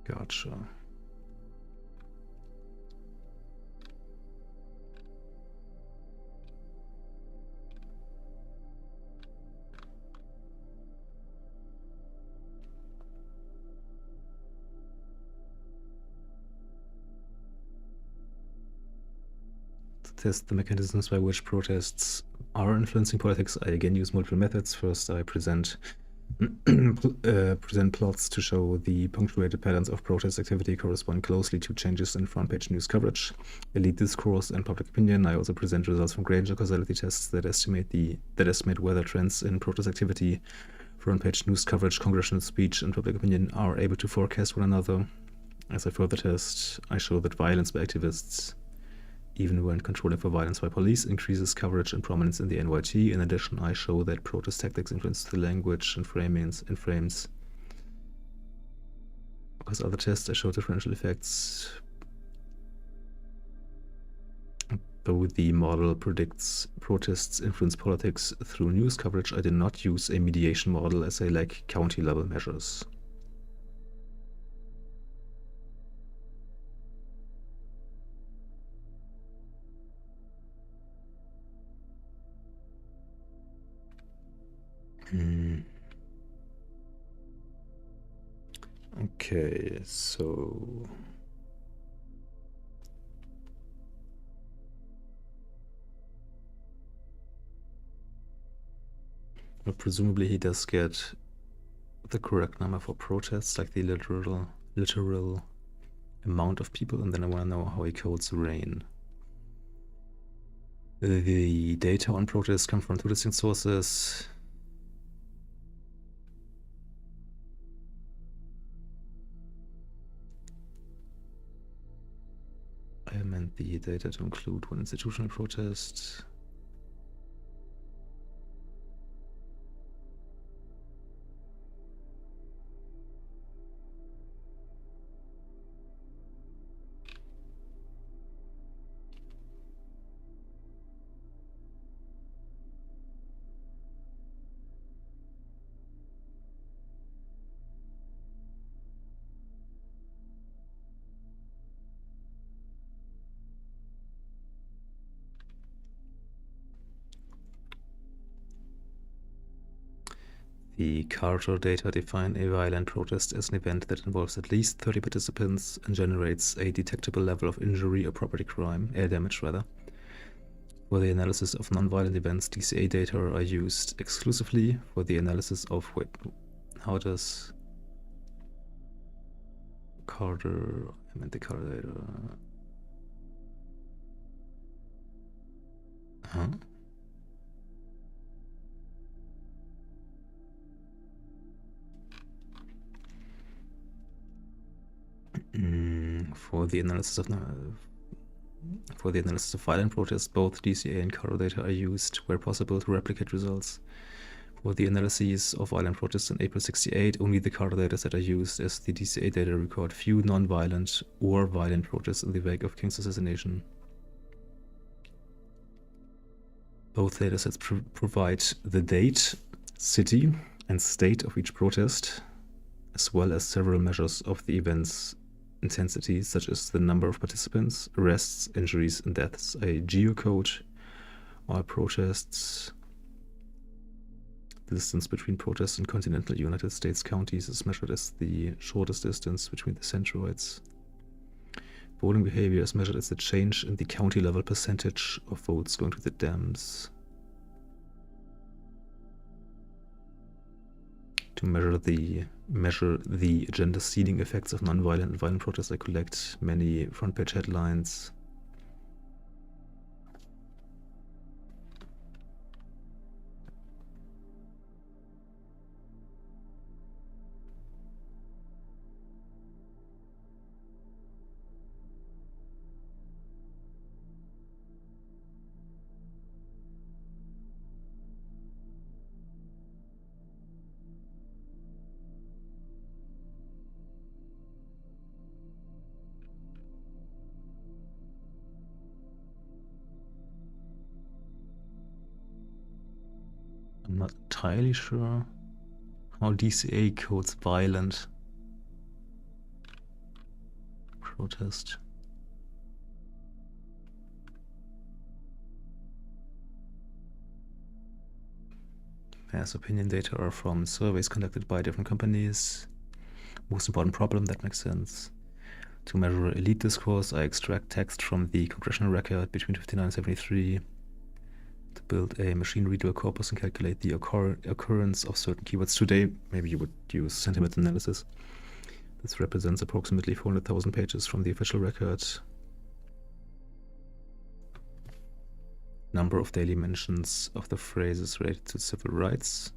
Gotcha. To test the mechanisms by which protests are influencing politics, I again use multiple methods. First, I present plots to show the punctuated patterns of protest activity correspond closely to changes in front-page news coverage, elite discourse, and public opinion. I also present results from Granger causality tests that estimate whether trends in protest activity, front-page news coverage, congressional speech, and public opinion are able to forecast one another. As I further test, I show that violence by activists, even when controlling for violence by police, increases coverage and prominence in the NYT. In addition, I show that protest tactics influence the language and frames. Because other tests, I show differential effects. Though the model predicts protests influence politics through news coverage, I did not use a mediation model as I lack county-level measures. Okay, so well, presumably he does get the correct number for protests, like the literal amount of people, and then I want to know how he codes rain. The data on protests come from two distinct sources. I meant the data to include one institutional protest. The Carter data define a violent protest as an event that involves at least 30 participants and generates a detectable level of injury or property crime, air damage rather. For the analysis of non-violent events, DCA data are used exclusively. For the analysis of, wait, how does Carter, I meant the Carter data. Huh? For the analysis of violent protests, both DCA and Carter data are used where possible to replicate results. For the analyses of violent protests in April 68, only the Carter data set are used, as the DCA data record few non-violent or violent protests in the wake of King's assassination. Both datasets provide the date, city, and state of each protest, as well as several measures of the event's intensity, such as the number of participants, arrests, injuries, and deaths. A geocode or protests. The distance between protests in continental United States counties is measured as the shortest distance between the centroids. Voting behavior is measured as the change in the county level percentage of votes going to the Dems. To measure the agenda seeding effects of non-violent and violent protests, I collect many front page headlines. I'm not entirely sure how DCA codes violent protest. Mass opinion data are from surveys conducted by different companies. Most important problem, that makes sense. To measure elite discourse, I extract text from the congressional record between 59 and 73. To build a machine-readable corpus and calculate the occurrence of certain keywords. Today, maybe you would use sentiment analysis. This represents approximately 400,000 pages from the official record. Number of daily mentions of the phrases related to civil rights.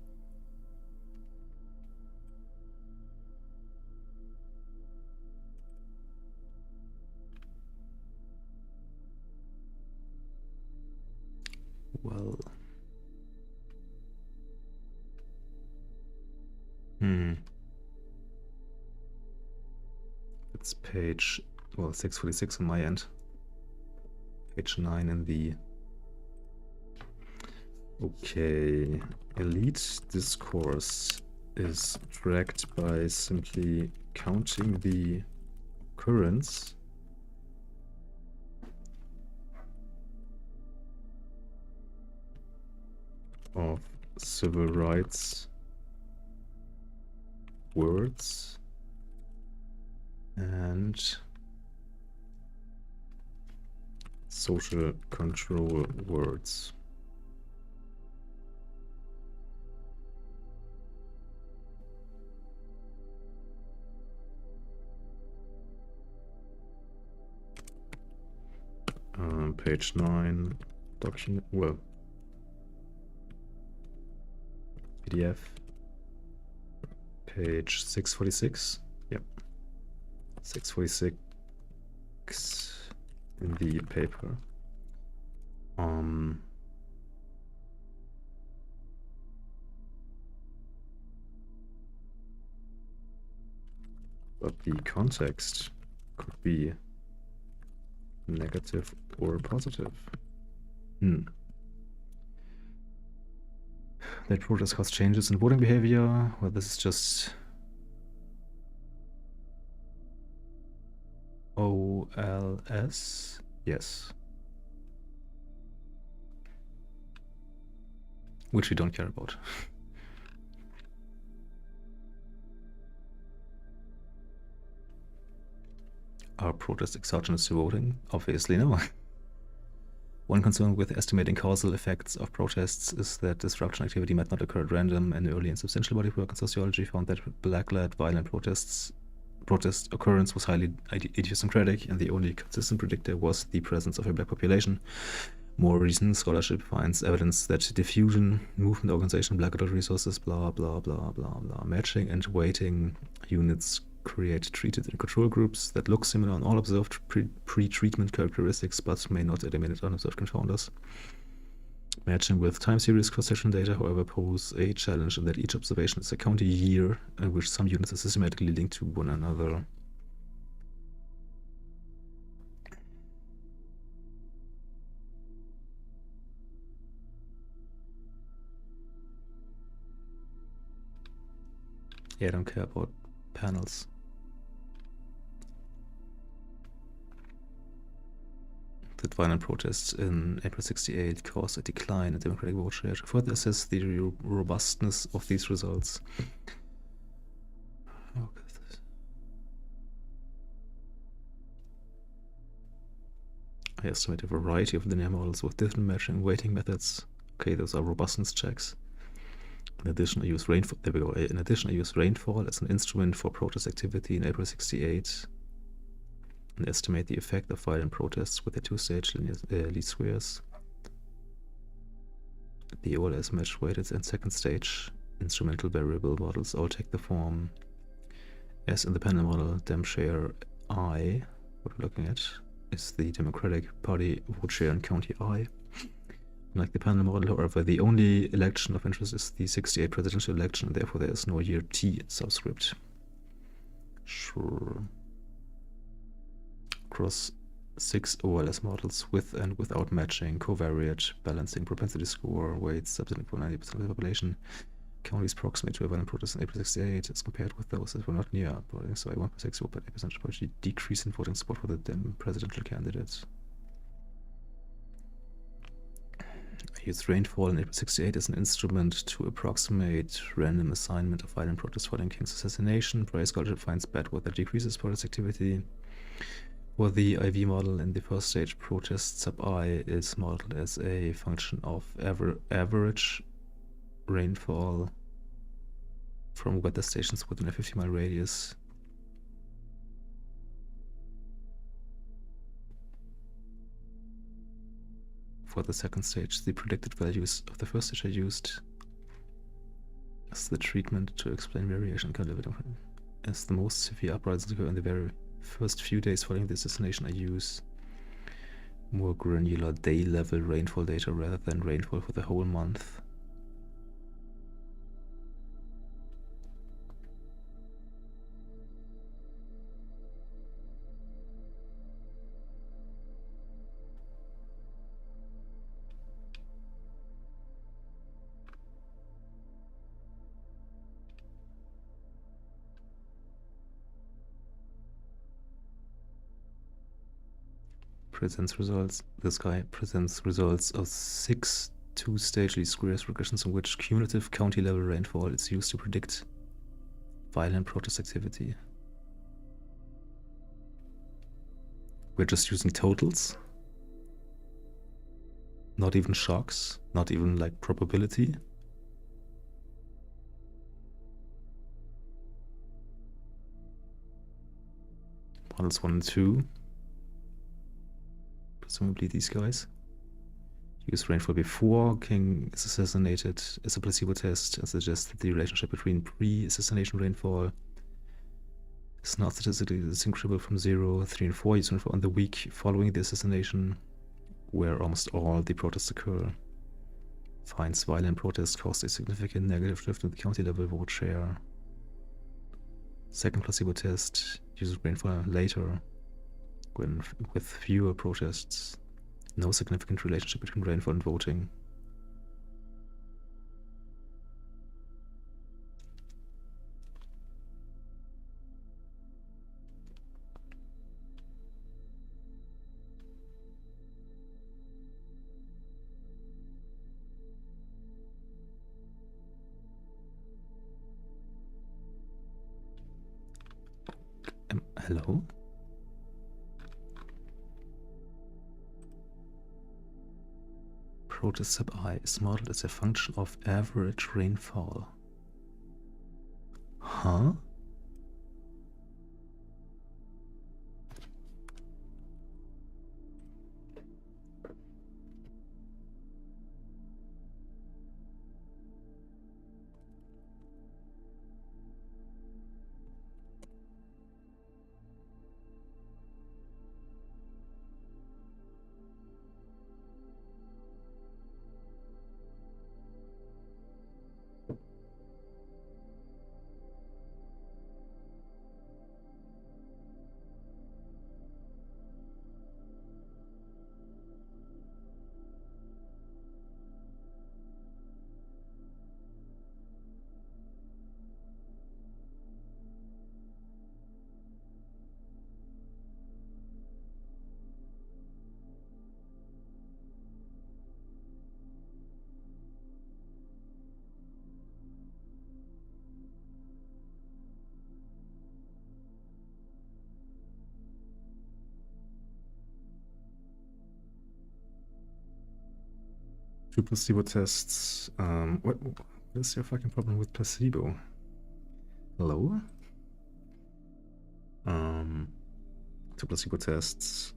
Well, it's page, well, 646 on my end. Page 9 in the... Okay, elite discourse is tracked by simply counting the occurrence of civil rights words and social control words. page 9, document, well, PDF, page 646. Yep, 646 in the paper. But the context could be negative or positive. That protest caused changes in voting behavior. Well, this is just OLS. Yes. Which we don't care about. Are protests exogenous to voting? Obviously no. One concern with estimating causal effects of protests is that disruption activity might not occur at random, and early and substantial body work in sociology found that black-led violent protest occurrence was highly idiosyncratic, and the only consistent predictor was the presence of a black population. More recent scholarship finds evidence that diffusion, movement organization, black adult resources, blah blah blah blah blah, matching and weighting units create treated and control groups that look similar on all observed pre-treatment characteristics but may not eliminate unobserved confounders. Matching with time series cross-section data, however, pose a challenge in that each observation is a county year in which some units are systematically linked to one another. Yeah, I don't care about panels. That violent protests in April 68 caused a decline in Democratic vote share. To further assess the robustness of these results, I estimate a variety of linear models with different matching and weighting methods. Okay, those are robustness checks. In addition, I use rainfall. There we go. In addition, I use rainfall as an instrument for protest activity in April 68, and estimate the effect of violent protests with the two-stage least squares. The OLS match weighted and second stage instrumental variable models all take the form, as in the panel model, dem share I, what we're looking at, is the Democratic Party vote share in county I. Like the panel model, however, the only election of interest is the 68 presidential election, and therefore there is no year T subscript. Sure. Across 6 OLS models with and without matching, covariate, balancing, propensity score, weights, substantive for 90% of the population, counties proximate to a violent protest in April 68 as compared with those that were not near, so a 1.6 percentage point decrease in voting support for the presidential candidates. I used rainfall in April 68 as an instrument to approximate random assignment of violent protests following King's assassination. Prior scholarship finds bad weather decreases protest activity. For the IV model in the first stage, protest sub I is modeled as a function of average rainfall from weather stations within a 50-mile radius. For the second stage, the predicted values of the first stage are used as the treatment to explain variation. As the most severe uprisings occur in the very first few days following the assassination, I use more granular day-level rainfall data rather than rainfall for the whole month. Presents results. This guy presents results of 6 two-stage least squares regressions in which cumulative county-level rainfall is used to predict violent protest activity. We're just using totals, not even shocks, not even like probability. Models 1 and 2 presumably these guys. Use rainfall before King is assassinated as a placebo test and suggest that the relationship between pre-assassination rainfall is not statistically distinguishable from 0, 3, and 4. Use rainfall on the week following the assassination, where almost all the protests occur. Finds violent protests caused a significant negative shift in the county level vote share. Second placebo test uses rainfall later, when with fewer protests. No significant relationship between rainfall and voting. Hello? Protest sub I is modeled as a function of average rainfall. Huh? Two placebo tests. What is your fucking problem with placebo? Hello? Two placebo tests.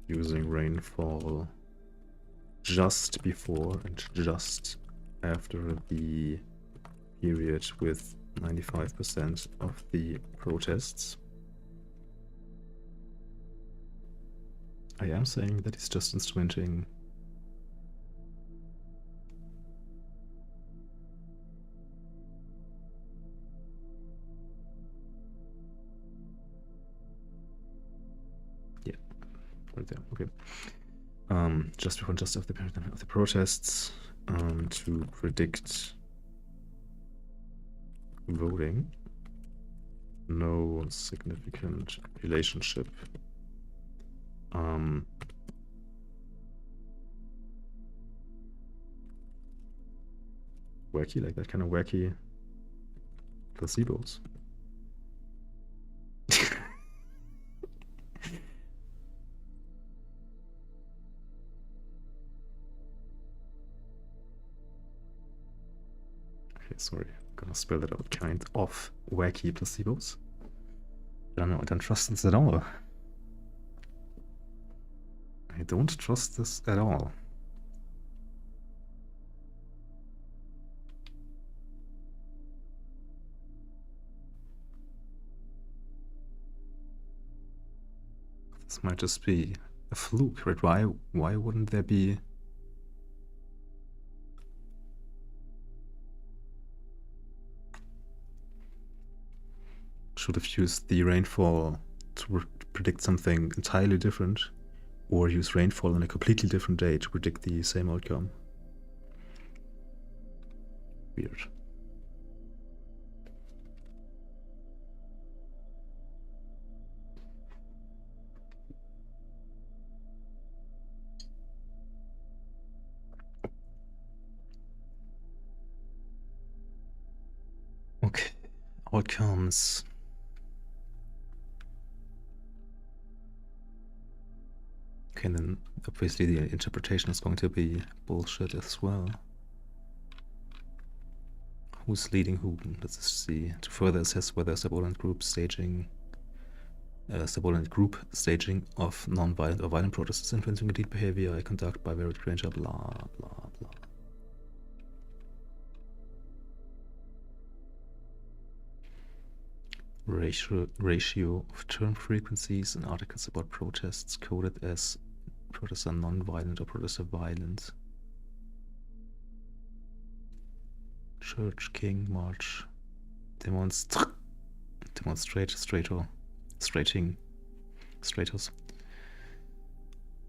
Using rainfall just before and just after the period with 95% of the protests. I am saying that he's just instrumenting yeah, right there. Okay. Just before and just after the period of the protests, to predict voting. No significant relationship. Wacky, like that kind of wacky placebos. Okay, sorry, I'm gonna spell that out. Kind of wacky placebos. I don't trust this at all. I don't trust this at all. This might just be a fluke, right? Why wouldn't there be... Should have used the rainfall to predict something entirely different, or use rainfall on a completely different day to predict the same outcome. Weird. Okay, outcomes. Okay, and then obviously the interpretation is going to be bullshit as well. Who's leading whom? Let's see. To further assess whether subordinate group staging subordinate group staging of non-violent or violent protests influencing elite behavior I conduct by varied range of blah blah blah. Ratio of term frequencies in articles about protests coded as protests are non-violent or protests are violent. Church, King, March, Stratos,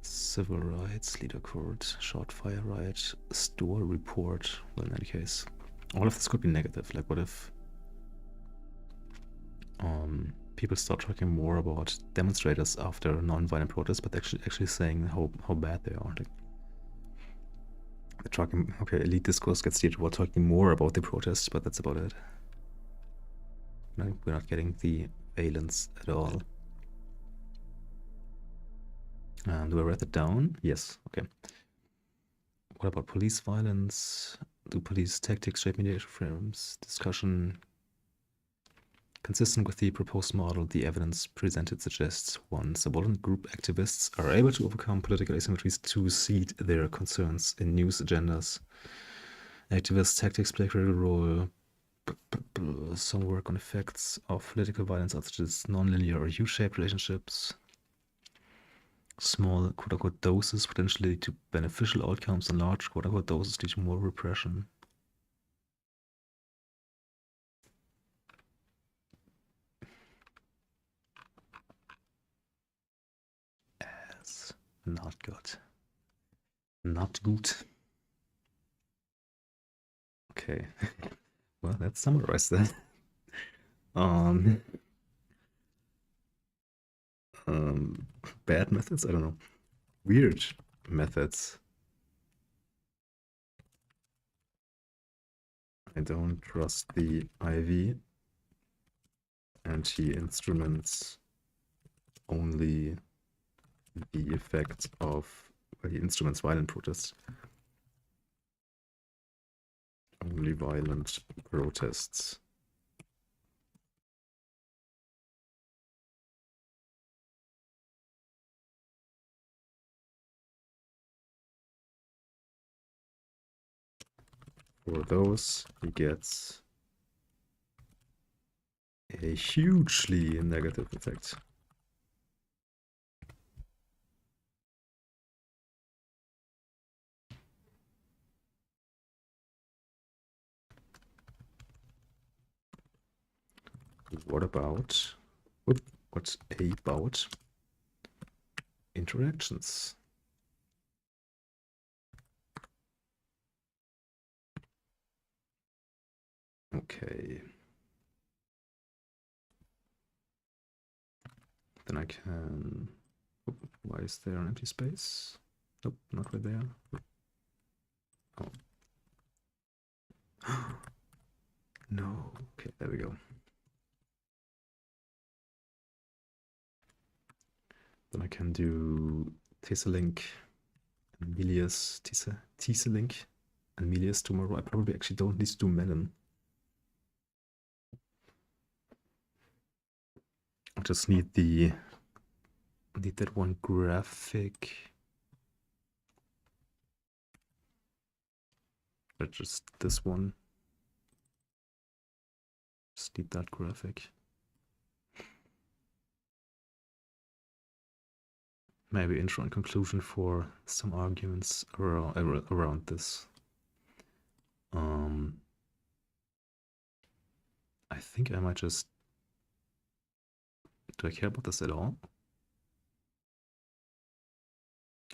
Civil Rights, Leader Court, Short Fire Riot, Store Report. Well, in any case, all of this could be negative. Like, what if people start talking more about demonstrators after non-violent protests, but actually saying how bad they are? Like, they're talking, okay, elite discourse gets steered toward talking more about the protests, but that's about it. No, we're not getting the valence at all. Do I write it down? Yes, okay. What about police violence? Do police tactics shape mediation frames? Discussion. Consistent with the proposed model, the evidence presented suggests 1. Subordinate group activists are able to overcome political asymmetries to seed their concerns in news agendas. Activist tactics play a critical role. Some work on effects of political violence such as non-linear or U-shaped relationships. Small quote-unquote doses potentially lead to beneficial outcomes, and large quote-unquote doses lead to more repression. As not good. Not good. Okay. Well, let's summarize that. Bad methods? I don't know. Weird methods. I don't trust the IV. Anti-instruments. Only the effect of the instruments violent protests. Only violent protests. For those, he gets a hugely negative effect. What about interactions? Okay. Then I can... Oh, why is there an empty space? Nope, not right there. Oh. No. Okay, there we go. Then I can do Tessellink and Melius, Tessellink and Melius tomorrow. I probably actually don't need to do Melon. I just need that one graphic. Or just this one. Just need that graphic. Maybe intro and conclusion for some arguments around this. I think I might just... Do I care about this at all?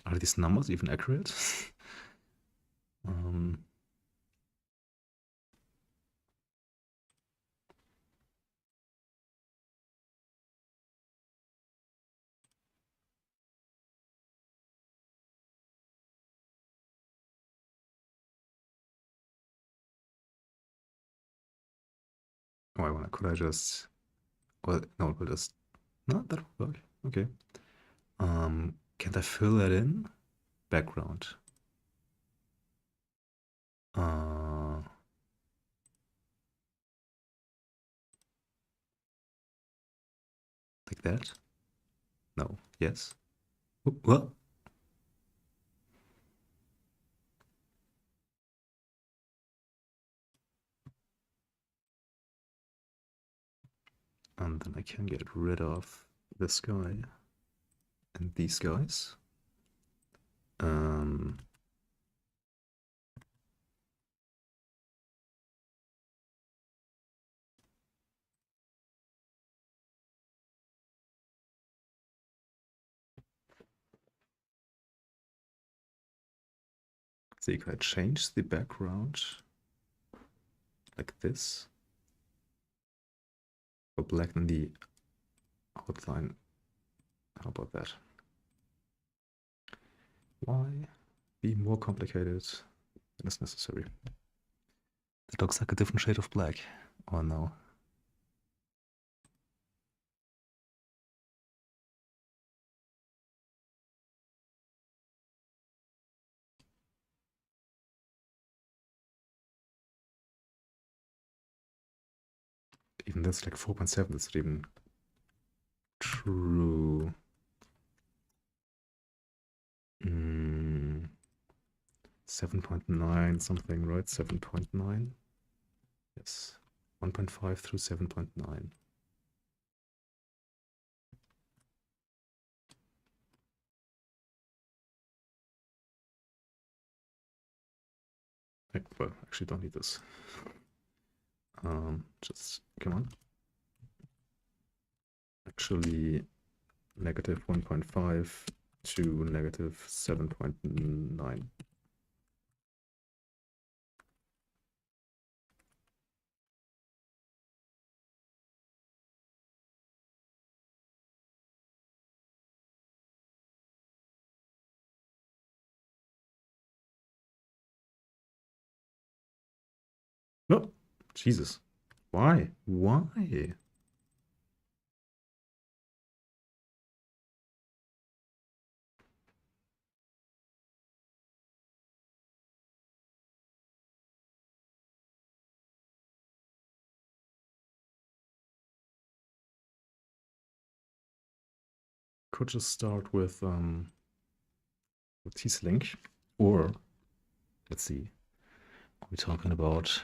Are these numbers even accurate? Could I just... Well, no, we'll just... No, that will work. Okay. Can't I fill that in? Background. Like that. No. Yes? What? And then I can get rid of this guy and these guys. So if I change the background like this, or blacken the outline, how about that? Why be more complicated than is necessary? That looks like a different shade of black. Oh no. Even that's like 4.7, that's not even true. 7.9 something, right? 7.9? Yes. 1.5 through 7.9. Well, actually don't need this. Just, come on. Actually, negative 1.5 to negative 7.9. No, Jesus. Why? Why? Could just start with T-Link, or let's see, are we talking about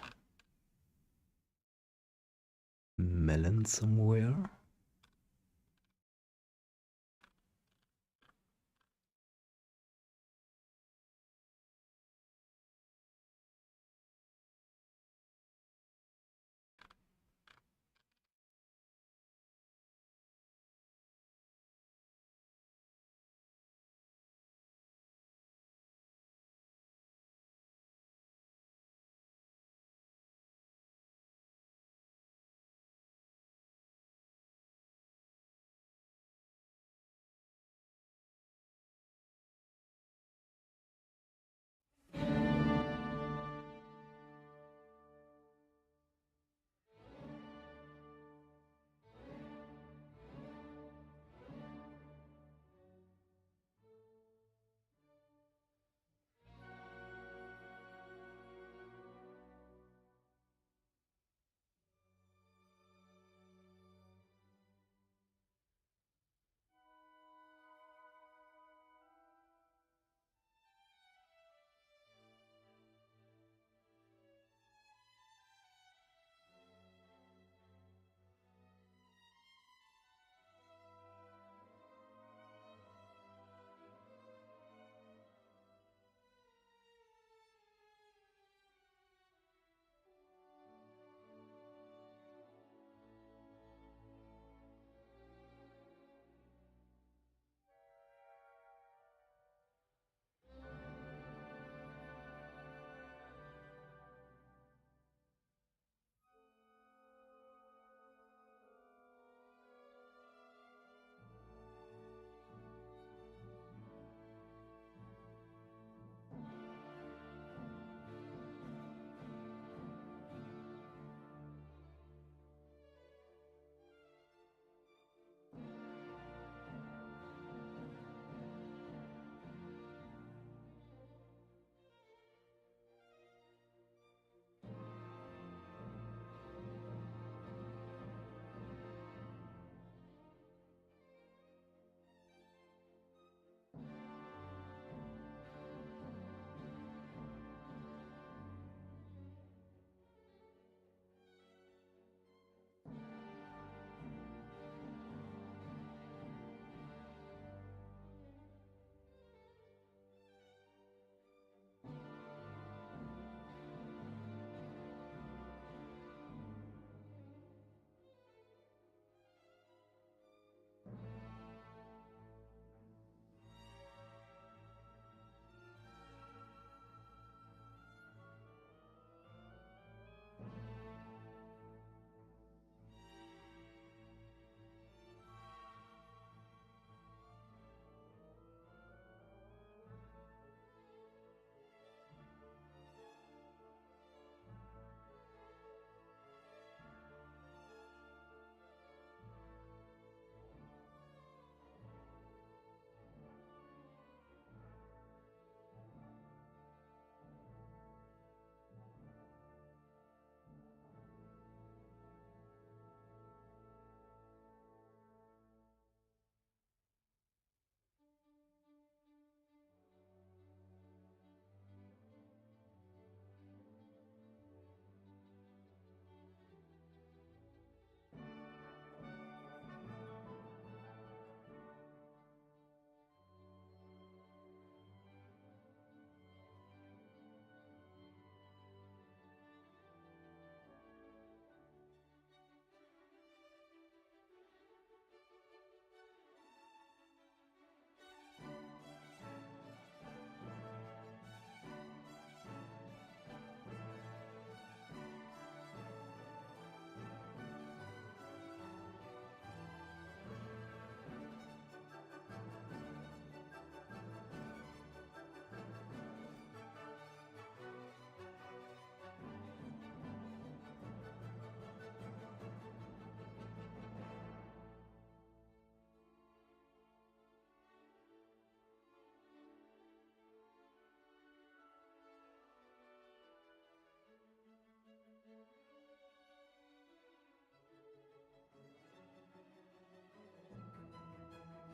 melon somewhere?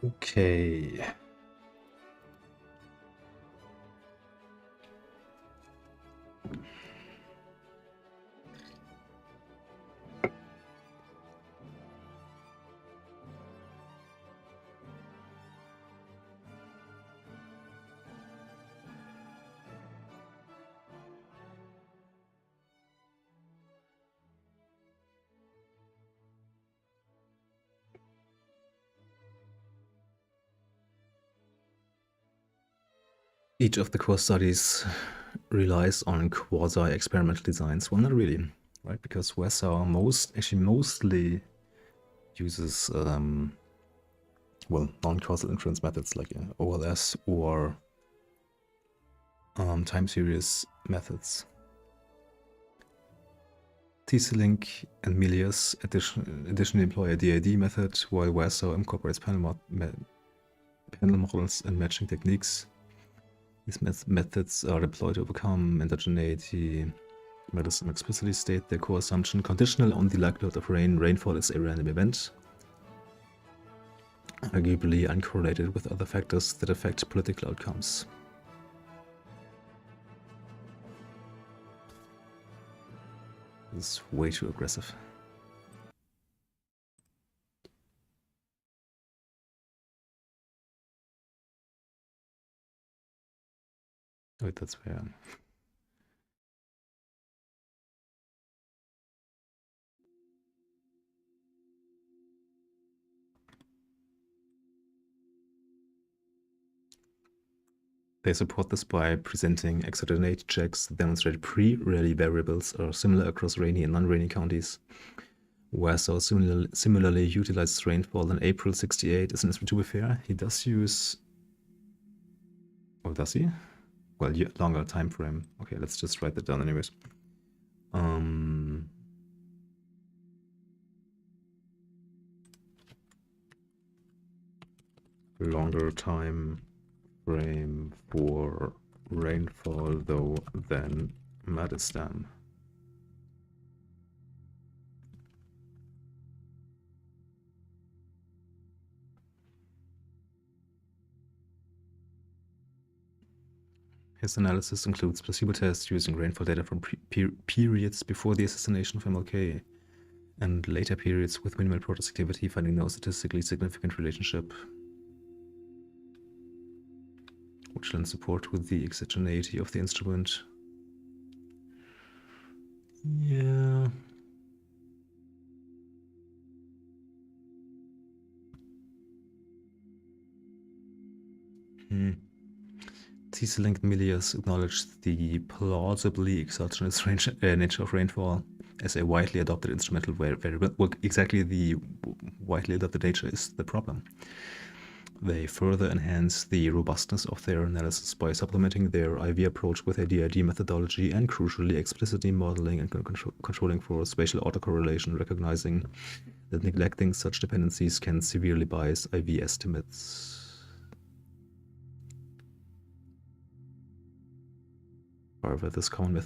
Okay. Each of the core studies relies on quasi-experimental designs. Well, not really, right? Because Wessau mostly uses non-causal inference methods like OLS or time series methods. TC-Link and Milius additionally employ a DID method, while Wessau incorporates panel models and matching techniques. These methods are deployed to overcome endogeneity. Medicine explicitly state their core assumption conditional on the likelihood of rain. Rainfall is a random event, arguably uncorrelated with other factors that affect political outcomes. This is way too aggressive. Wait, that's where. They support this by presenting exogeneity checks that demonstrate pre-Rayleigh variables are similar across rainy and non-rainy counties. Wessau similarly utilizes rainfall in April 68 as an instrument. To be fair, he does use. Oh, does he? Well, longer time frame. Okay, let's just write that down anyways. Longer time frame for rainfall though than Madistam. His analysis includes placebo tests using rainfall data from periods before the assassination of MLK and later periods with minimal protest activity, finding no statistically significant relationship, which lends support with the exogeneity of the instrument. Yeah. TC-Link Milius acknowledged the plausibly exogenous nature of rainfall as a widely adopted instrumental variable. Well, exactly, the widely adopted nature is the problem. They further enhance the robustness of their analysis by supplementing their IV approach with a DID methodology and, crucially, explicitly modeling and controlling for spatial autocorrelation, recognizing that neglecting such dependencies can severely bias IV estimates. However, this common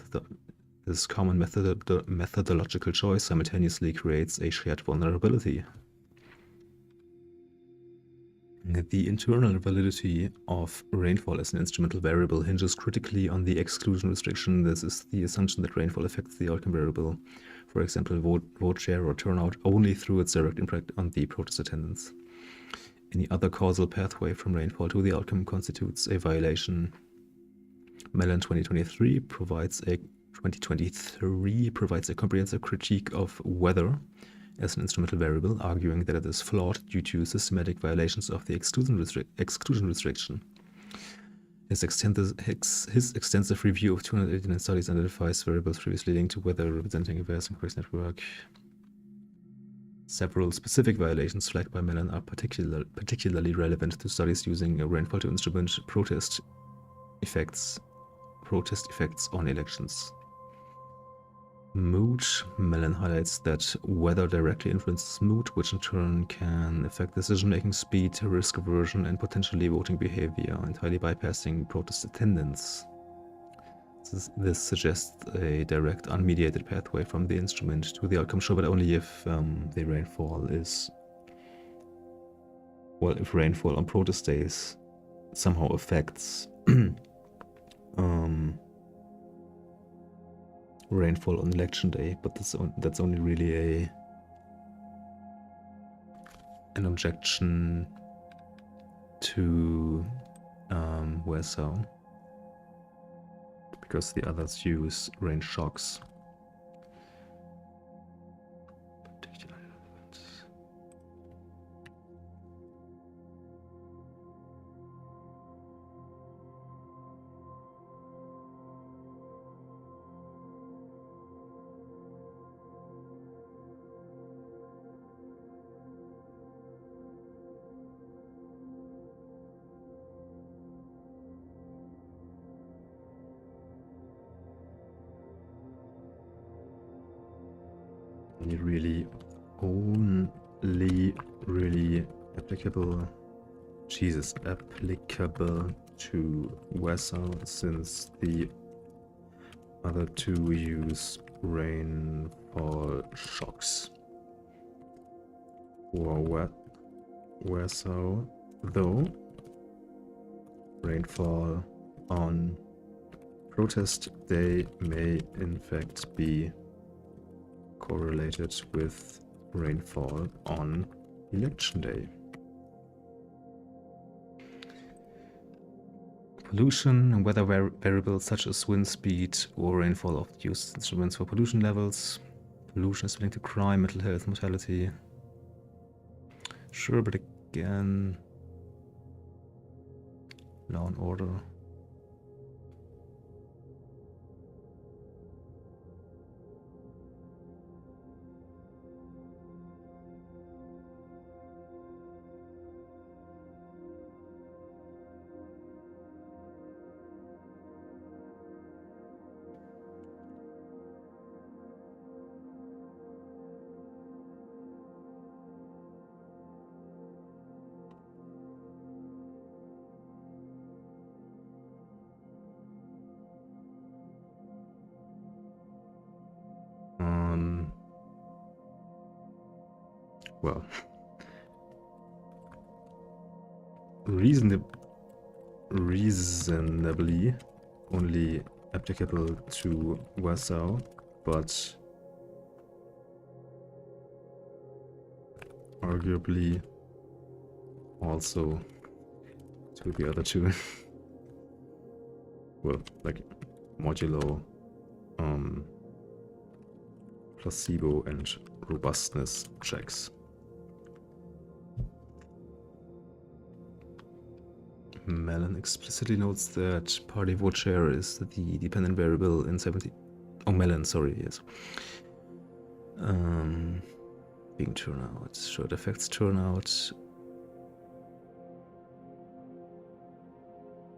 methodological choice simultaneously creates a shared vulnerability. The internal validity of rainfall as an instrumental variable hinges critically on the exclusion restriction. This is the assumption that rainfall affects the outcome variable, for example, vote share or turnout, only through its direct impact on the protest attendance. Any other causal pathway from rainfall to the outcome constitutes a violation. Mellon 2023 provides a comprehensive critique of weather as an instrumental variable, arguing that it is flawed due to systematic violations of the exclusion restriction. His extensive review of 289 studies identifies variables previously linked to weather representing a vast increased network. Several specific violations flagged by Mellon are particularly relevant to studies using rainfall to instrument protest effects on elections. Mood. Mellon highlights that weather directly influences mood, which in turn can affect decision-making speed, risk aversion, and potentially voting behavior, entirely bypassing protest attendance. This suggests a direct, unmediated pathway from the instrument to the outcome, sure, but only if the rainfall is well, if rainfall on protest days somehow affects rainfall on election day, but that's only really an objection to Warsaw, because the others use rain shocks. Only really applicable to Warsaw, since the other two use rainfall shocks. For Warsaw, though, rainfall on protest day may in fact be correlated with rainfall on election day. Pollution and weather variables such as wind speed or rainfall often used instruments for pollution levels. Pollution is linked to crime, mental health, mortality. Sure, but again, law and order. Well, reasonably only applicable to Warsaw, but arguably also to the other two. Well, like modulo, placebo and robustness checks. Mellon explicitly notes that party vote share is the dependent variable in 70. Oh, Mellon, sorry, yes. Being turnout, sure, it affects turnout.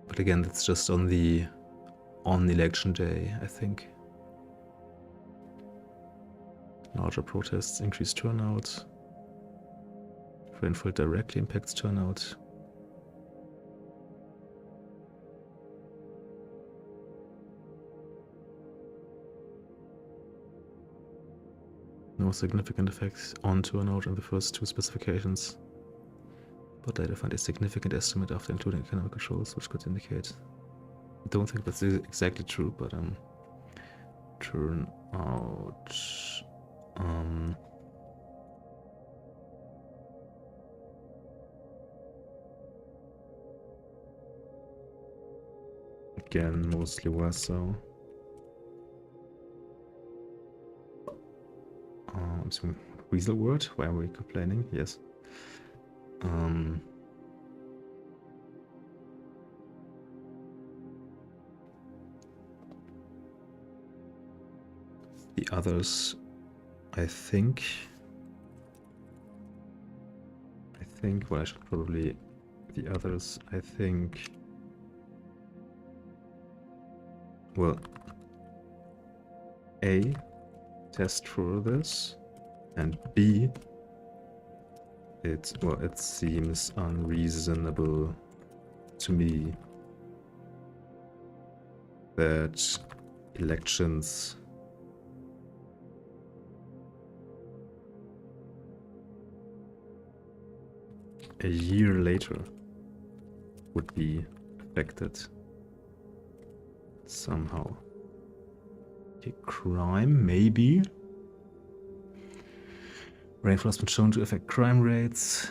But again, that's just on election day, I think. Larger protests increase turnout. Rainfall directly impacts turnout. No significant effects on turnout in the first two specifications, but later find a significant estimate after including economic controls, which could indicate. I don't think that's exactly true, but turnout. Again, mostly Warsaw. Some weasel word. Why are we complaining? Yes. The others, I think. Well, I should probably. The others, I think. Well, A, test for this. And B, it seems unreasonable to me that elections a year later would be affected somehow. Okay, crime, maybe. Rainfall has been shown to affect crime rates.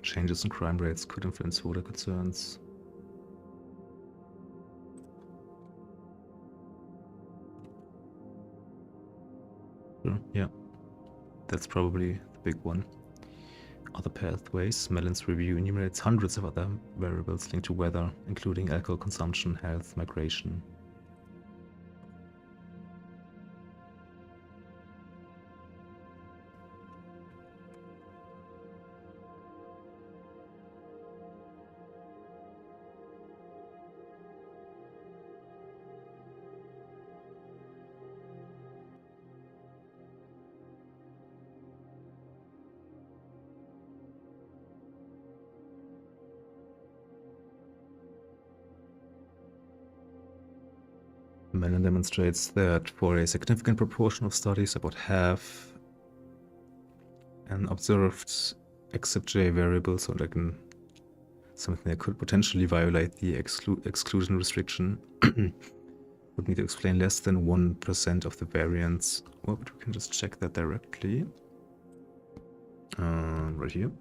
Changes in crime rates could influence voter concerns. Sure, yeah, that's probably the big one. Other pathways. Mellon's review enumerates hundreds of other variables linked to weather, including alcohol consumption, health, migration. Mellon demonstrates that for a significant proportion of studies, about half, an observed except-J variable, so like something that could potentially violate the exclusion restriction, would need to explain less than 1% of the variance. Well, but we can just check that directly. Right here.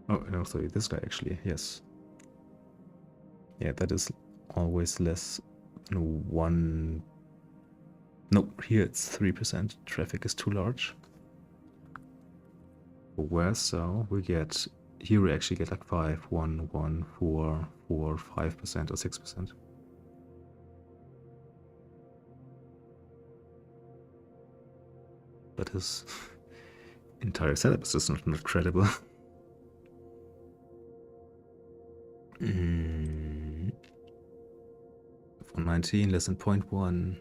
Oh, no, sorry, this guy actually, yes. Yeah, that is always less than 1. No, here it's 3%. Traffic is too large. Where so we get, here we actually get like 5, 1, 1, 4, 4, 5% or 6%. But his entire setup is just not credible. For 19, less than 0.1.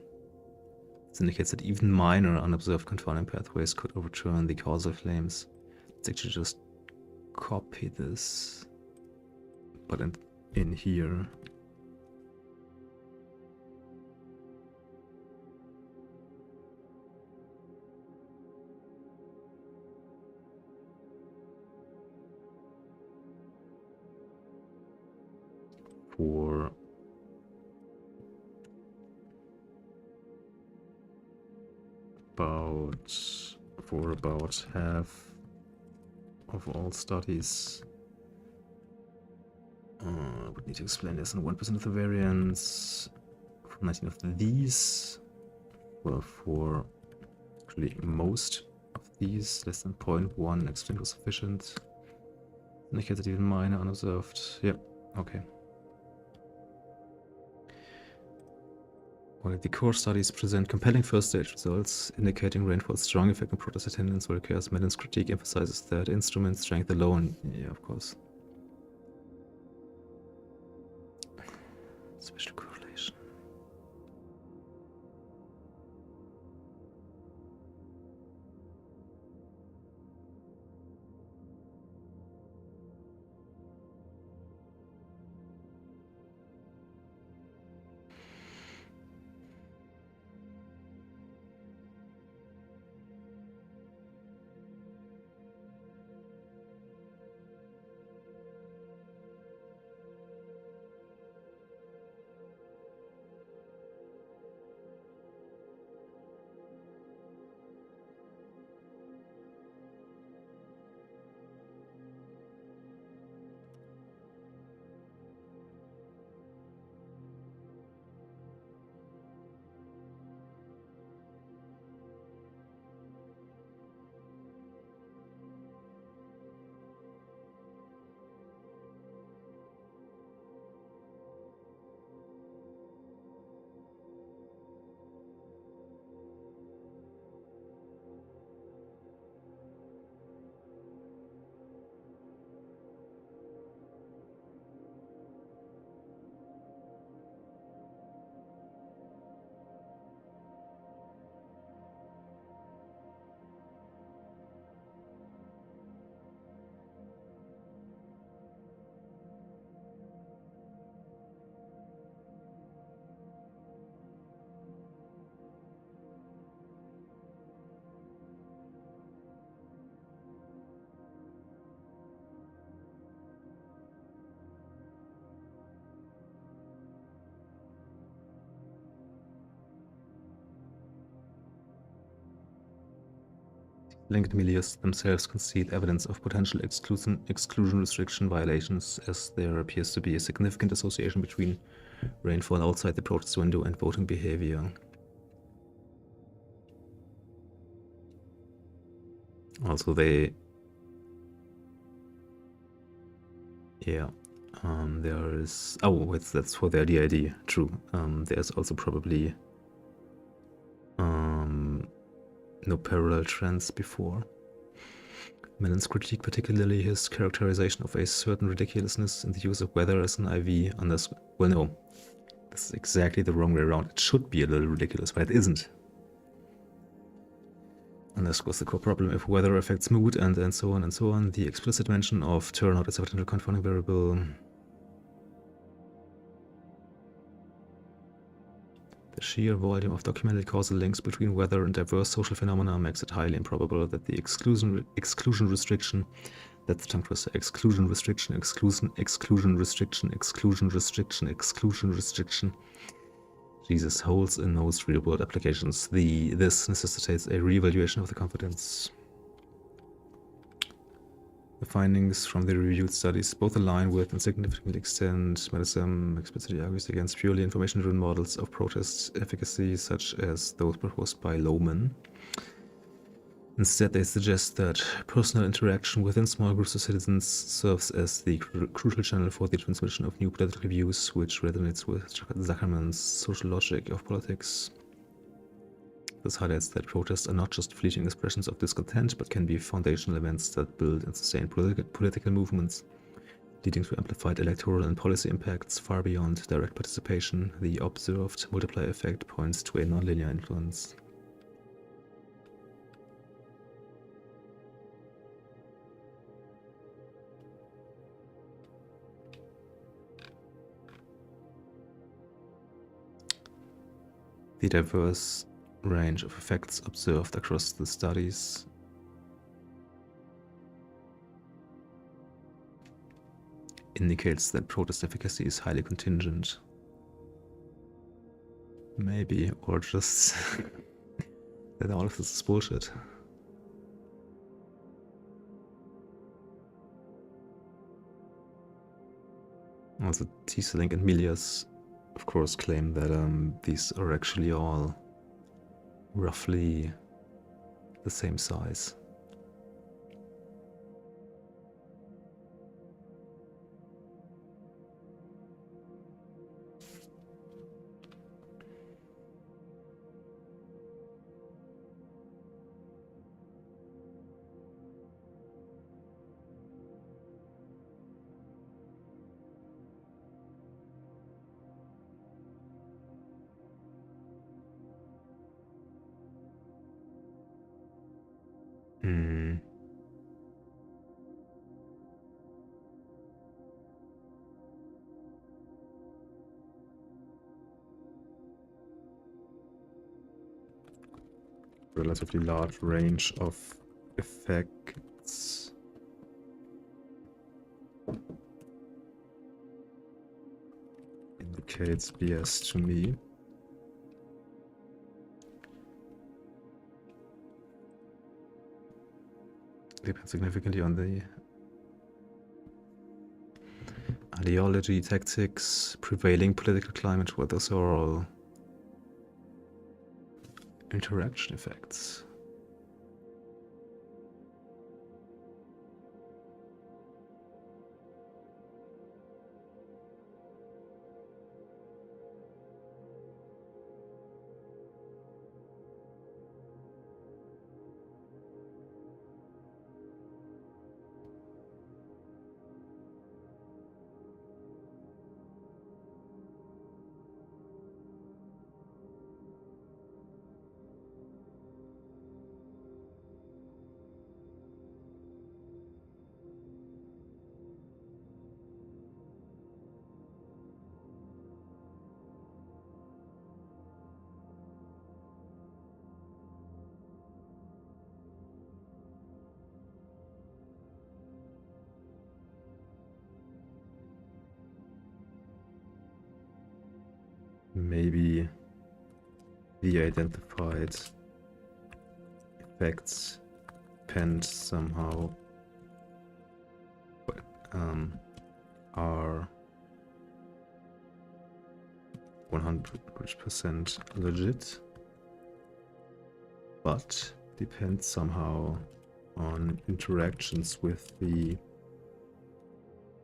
This indicates that even minor unobserved confounding pathways could overturn the causal claims. Let's actually just copy this, but in here. For about half of all studies, would need to explain less than 1% of the variance. For 19 of these, well, for actually most of these, less than 0.1 explained was sufficient. Indicated even minor unobserved. Yep, okay. While the core studies present compelling first-stage results, indicating rainfall's strong effect on protest attendance, whereas Mellon's critique emphasizes that instrument strength alone, yeah, of course. Special correlation. Link and Milius themselves concede evidence of potential exclusion restriction violations, as there appears to be a significant association between rainfall outside the protest window and voting behavior. Also, there is, that's for their DID, true. There's also probably no parallel trends before. Mellon's critique, particularly his characterization of a certain ridiculousness in the use of weather as an IV, well, no, this is exactly the wrong way around. It should be a little ridiculous, but it isn't. Underscores the core problem if weather affects mood and so on and so on. The explicit mention of turnout as a potential confounding variable. The sheer volume of documented causal links between weather and diverse social phenomena makes it highly improbable that the exclusion restriction, that's the tongue twister, exclusion restriction, Jesus, holds in most real-world applications. This necessitates a re-evaluation of the confidence. The findings from the reviewed studies both align with and significantly extend MetaSem explicitly argues against purely information-driven models of protest efficacy, such as those proposed by Lohmann. Instead, they suggest that personal interaction within small groups of citizens serves as the crucial channel for the transmission of new political views, which resonates with Zuckerman's social logic of politics. This highlights that protests are not just fleeting expressions of discontent, but can be foundational events that build and sustain political movements, leading to amplified electoral and policy impacts far beyond direct participation. The observed multiplier effect points to a nonlinear influence. The diverse range of effects observed across the studies indicates that protest efficacy is highly contingent. Maybe, or just that all of this is bullshit. Also, Teesalink and Milius, of course, claim that these are actually all roughly the same size. Relatively large range of effects. Indicates BS to me. Depends significantly on the ideology, tactics, prevailing political climate, where those are all interaction effects. Maybe the identified effects depend somehow, but are 100% legit, but depend somehow on interactions with the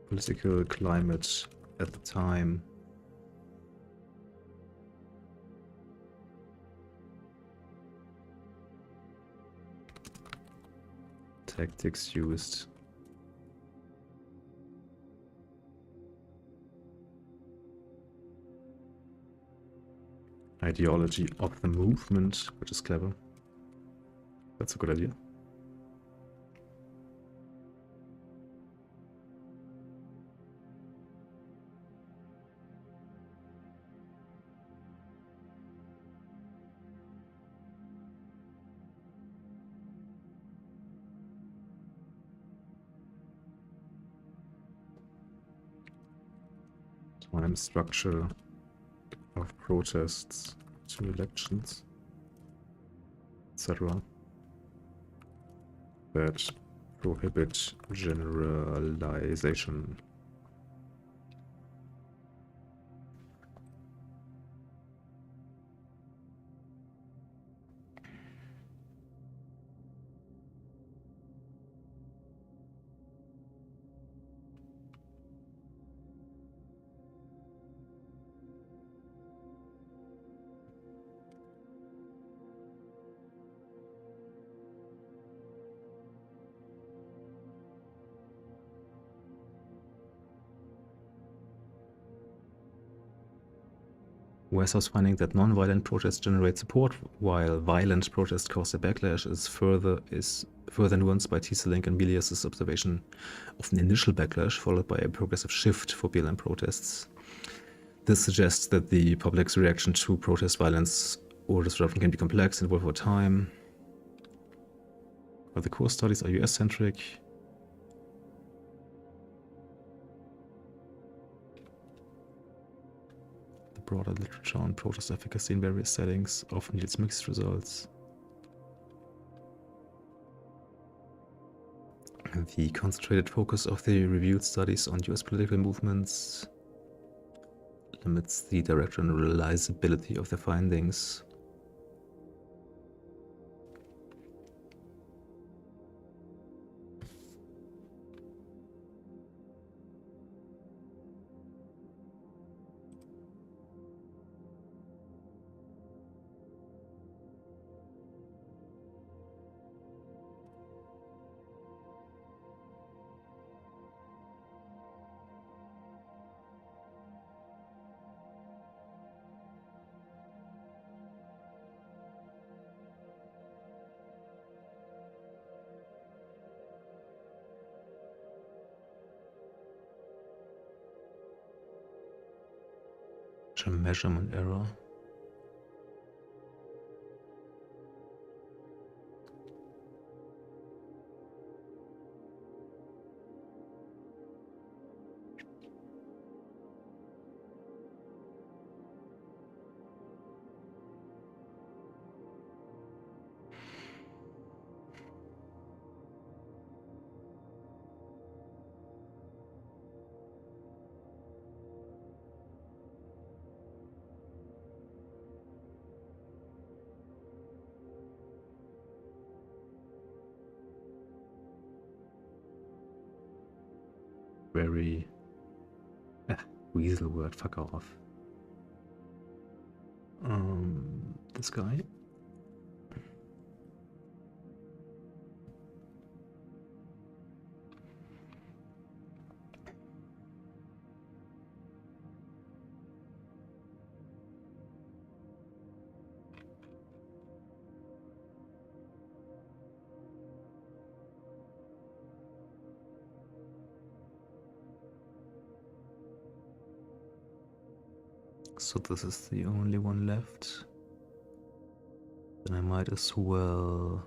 political climate at the time. Tactics used. Ideology of the movement, which is clever. That's a good idea. Time structure of protests to elections, etc. that prohibit generalization. Wesso's finding that non-violent protests generate support, while violent protests cause a backlash, is further nuanced by Teesalink and Milius' observation of an initial backlash followed by a progressive shift for BLM protests. This suggests that the public's reaction to protest violence or disruption can be complex and evolve over time. But the core studies are US-centric. Broader literature on protest efficacy in various settings often yields mixed results. The concentrated focus of the reviewed studies on US political movements limits the direct generalizability of the findings. A measurement error. Very weasel word, fuck off. This guy. So this is the only one left. Then I might as well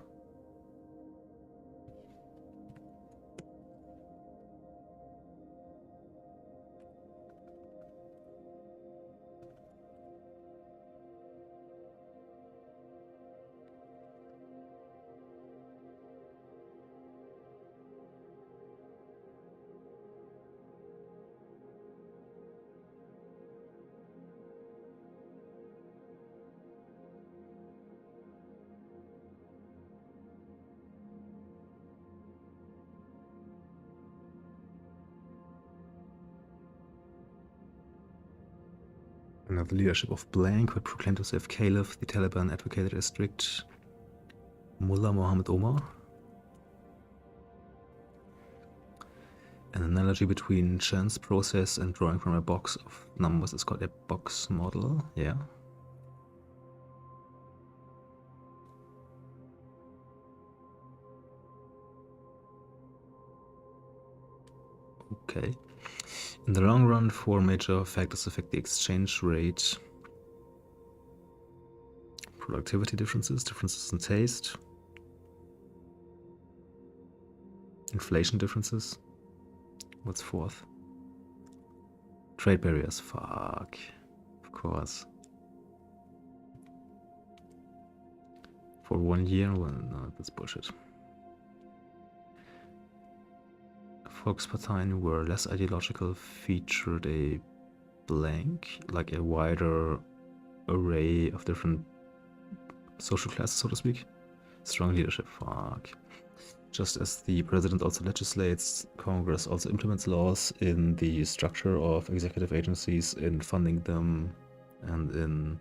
Under the leadership of Blank, who had proclaimed himself Caliph, the Taliban advocated a strict Mullah Muhammad Omar. An analogy between chance process and drawing from a box of numbers is called a box model. Yeah. Okay. In the long run, four major factors affect the exchange rate. Productivity differences, differences in taste, inflation differences. What's fourth? Trade barriers. Fuck. Of course. For 1 year? Well, no, that's bullshit. Volksparteien were less ideological, featured a blank, like a wider array of different social classes, so to speak. Strong leadership. Fuck. Just as the president also legislates, Congress also implements laws in the structure of executive agencies, in funding them, and in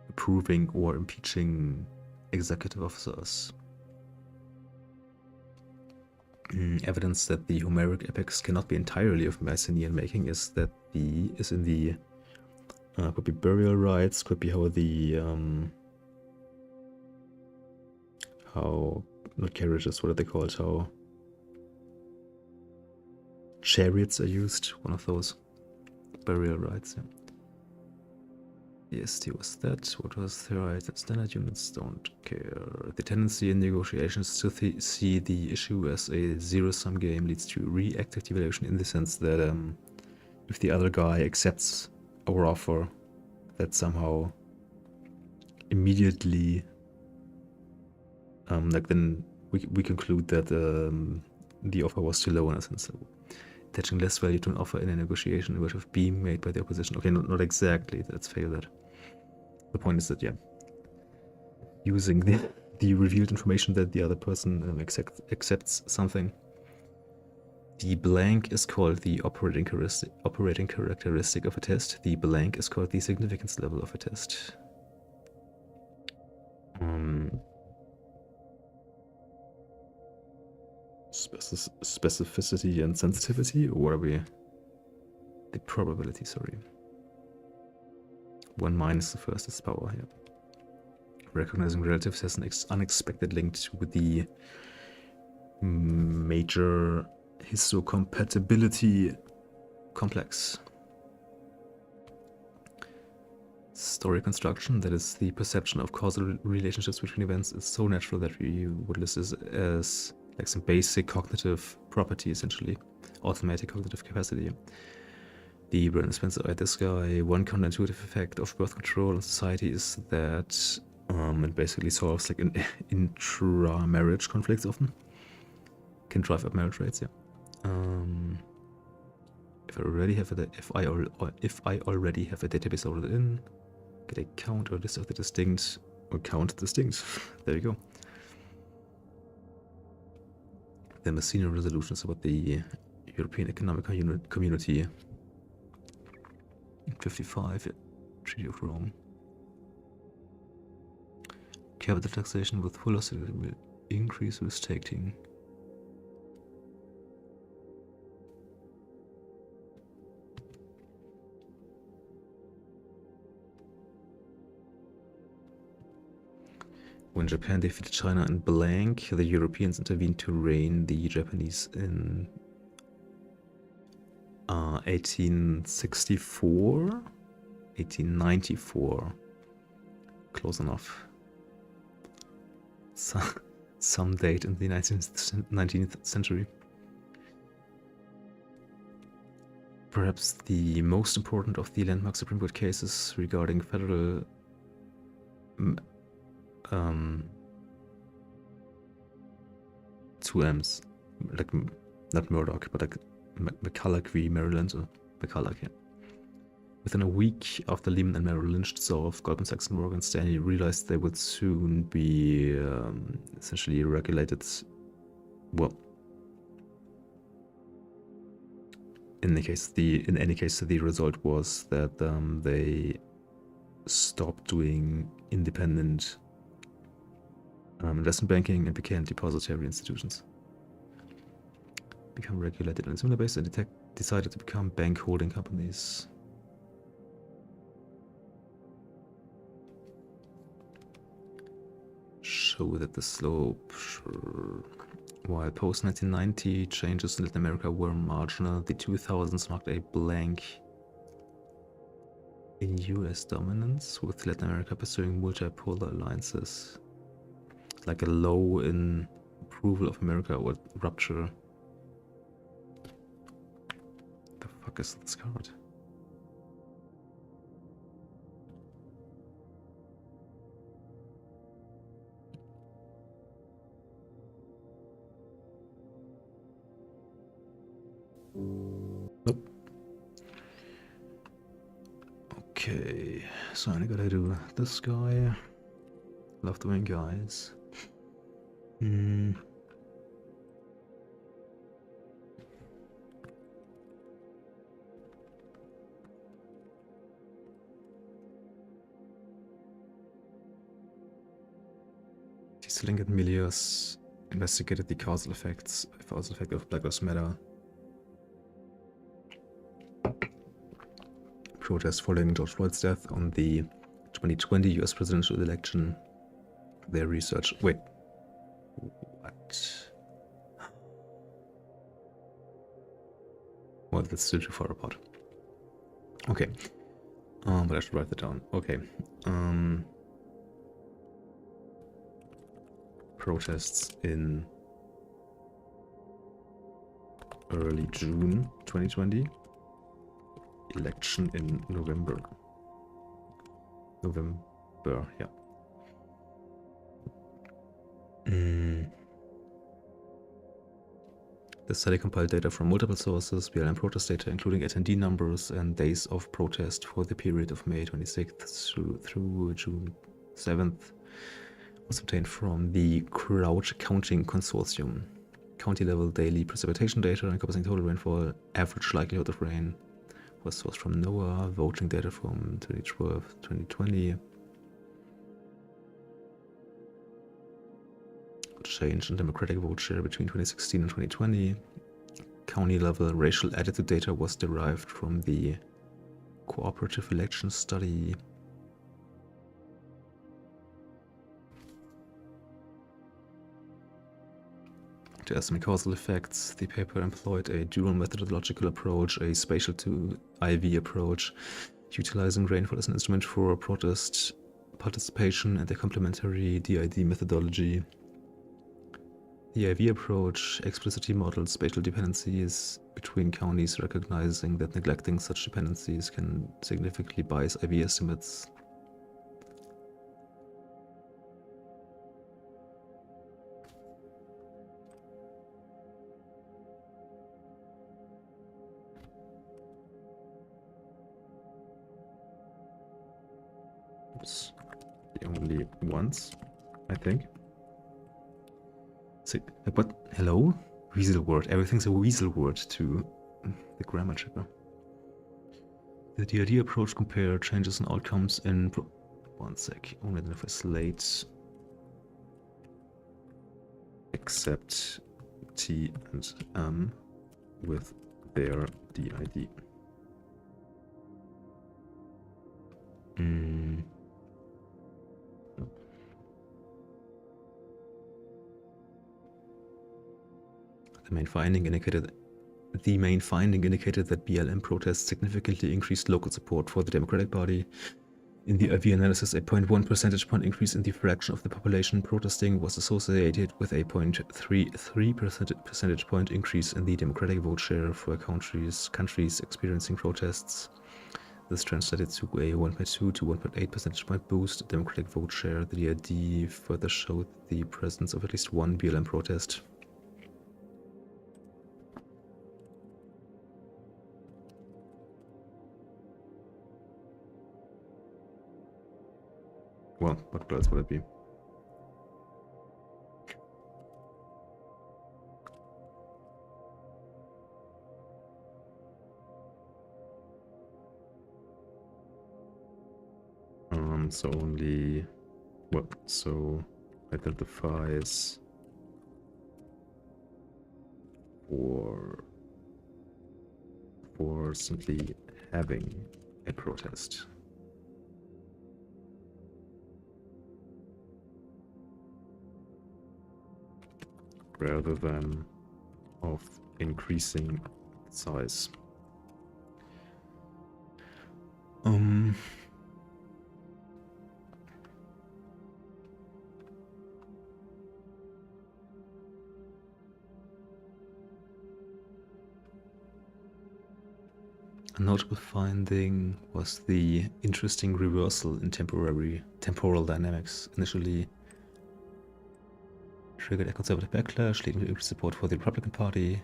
approving or impeaching executive officers. Evidence that the Homeric epics cannot be entirely of Mycenaean making is in the could be burial rites, could be how the how not carriages, what are they called? How chariots are used, one of those burial rites, yeah. EST was that, what was the right? Standard units don't care. The tendency in negotiations to see the issue as a zero-sum game leads to reactive devaluation, in the sense that if the other guy accepts our offer, that somehow immediately like then we conclude that the offer was too low in a sense. So attaching less value to an offer in a negotiation would have been made by the opposition. Okay, not exactly, let's fail that. The point is that, yeah, using the revealed information that the other person accepts something. The blank is called the operating characteristic of a test. The blank is called the significance level of a test. Specificity and sensitivity, or what are we? The probability, sorry. 1 minus the first is power here. Recognizing relatives has an unexpected link to the major histocompatibility complex. Story construction, that is the perception of causal relationships between events, is so natural that we would list this as like some basic cognitive property, essentially. Automatic cognitive capacity. The Brennan Spencer this guy, one counterintuitive effect of birth control in society is that it basically solves like intra-marriage conflicts often. Can drive up marriage rates, yeah. If I already have a database loaded in, get a count or list of the distinct, or count distinct. There you go. The Messina resolution is about the European Economic Community. 55, Treaty of Rome. Capital taxation with full austerity will increase risk taking. When Japan defeated China in blank, the Europeans intervened to rein the Japanese in 1864? 1894. Close enough. Some date in the 19th century. Perhaps the most important of the landmark Supreme Court cases regarding federal two M's, like not Murdoch, but like McCulloch v. Merrill Lynch, or McCulloch, yeah. Within a week after Lehman and Merrill Lynch dissolved, Goldman Sachs and Morgan Stanley realized they would soon be essentially regulated, well, in any case, the result was that they stopped doing independent investment banking and became depository institutions. Become regulated on a similar basis and decided to become bank holding companies. Show that the slope, sure. While post-1990 changes in Latin America were marginal, the 2000s marked a blank in US dominance, with Latin America pursuing multipolar alliances. Like a low in approval of America or rupture. The fuck is this card? Nope. Okay, so I gotta do this guy. Love doing guys. Disling and Milius investigated the causal effect of Black Lives Matter protests following George Floyd's death on the 2020 US presidential election. Their research. Wait. What? Well, that's still too far apart. Okay. But I should write that down. Okay. Protests in early June 2020. Election in November. Yeah. The study compiled data from multiple sources, BLM protest data, including attendee numbers and days of protest for the period of May 26th through June 7th. Was obtained from the Crowd Counting Consortium. County-level daily precipitation data encompassing total rainfall, average likelihood of rain, was sourced from NOAA, voting data from 2012-2020. Change in Democratic vote share between 2016 and 2020. County-level racial attitude data was derived from the Cooperative Election Study. To estimate causal effects, the paper employed a dual methodological approach, a spatial to IV approach, utilizing rainfall as an instrument for protest participation, and a complementary DID methodology. The IV approach explicitly models spatial dependencies between counties, recognizing that neglecting such dependencies can significantly bias IV estimates. The only once, I think. So, but hello? Weasel word. Everything's a weasel word to the grammar checker. The DID approach compared changes in outcomes in... One sec. Only identify slates. Except T and M with their DID. The main finding indicated that BLM protests significantly increased local support for the Democratic Party. In the IV analysis, a 0.1 percentage point increase in the fraction of the population protesting was associated with a 0.33 percentage point increase in the Democratic vote share for countries experiencing protests. This translated to a 1.2 to 1.8 percentage point boost in Democratic vote share. The DID further showed the presence of at least one BLM protest. Well, what else would it be? So only, well, so identifies for simply having a protest. Rather than of increasing size. A notable finding was the interesting reversal in temporal dynamics. Initially triggered a conservative backlash, leading to increased support for the Republican Party,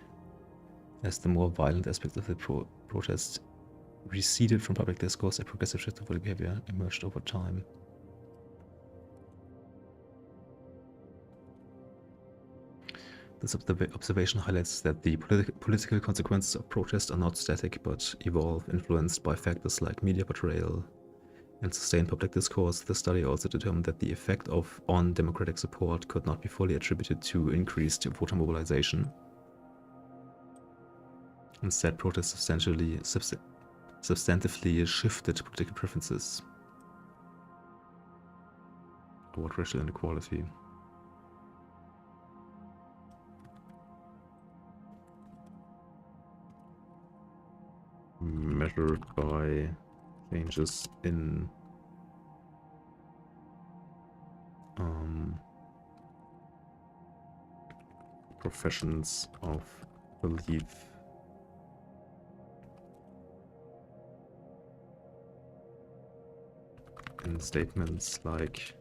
as the more violent aspects of the protest receded from public discourse. A progressive shift of political behavior emerged over time. This observation highlights that the political consequences of protest are not static but evolve, influenced by factors like media portrayal and sustained public discourse. The study also determined that the effect on democratic support could not be fully attributed to increased voter mobilization. Instead, protests substantively shifted political preferences toward racial inequality. Measured by changes in professions of belief. In statements like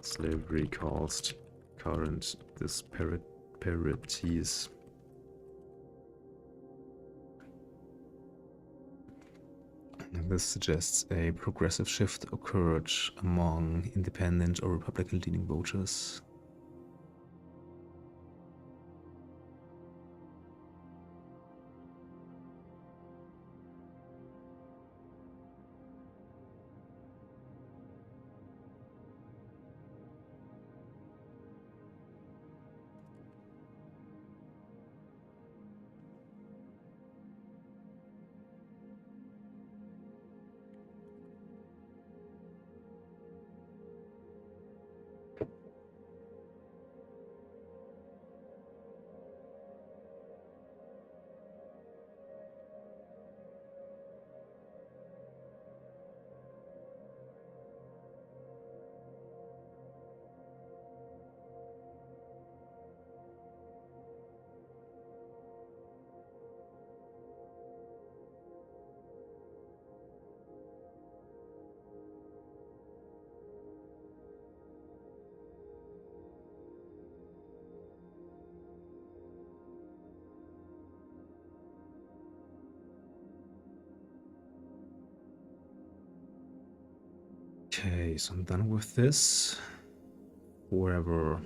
slavery caused current disparities. This suggests a progressive shift occurred among independent or Republican-leaning voters. Okay, so I'm done with this. Forever.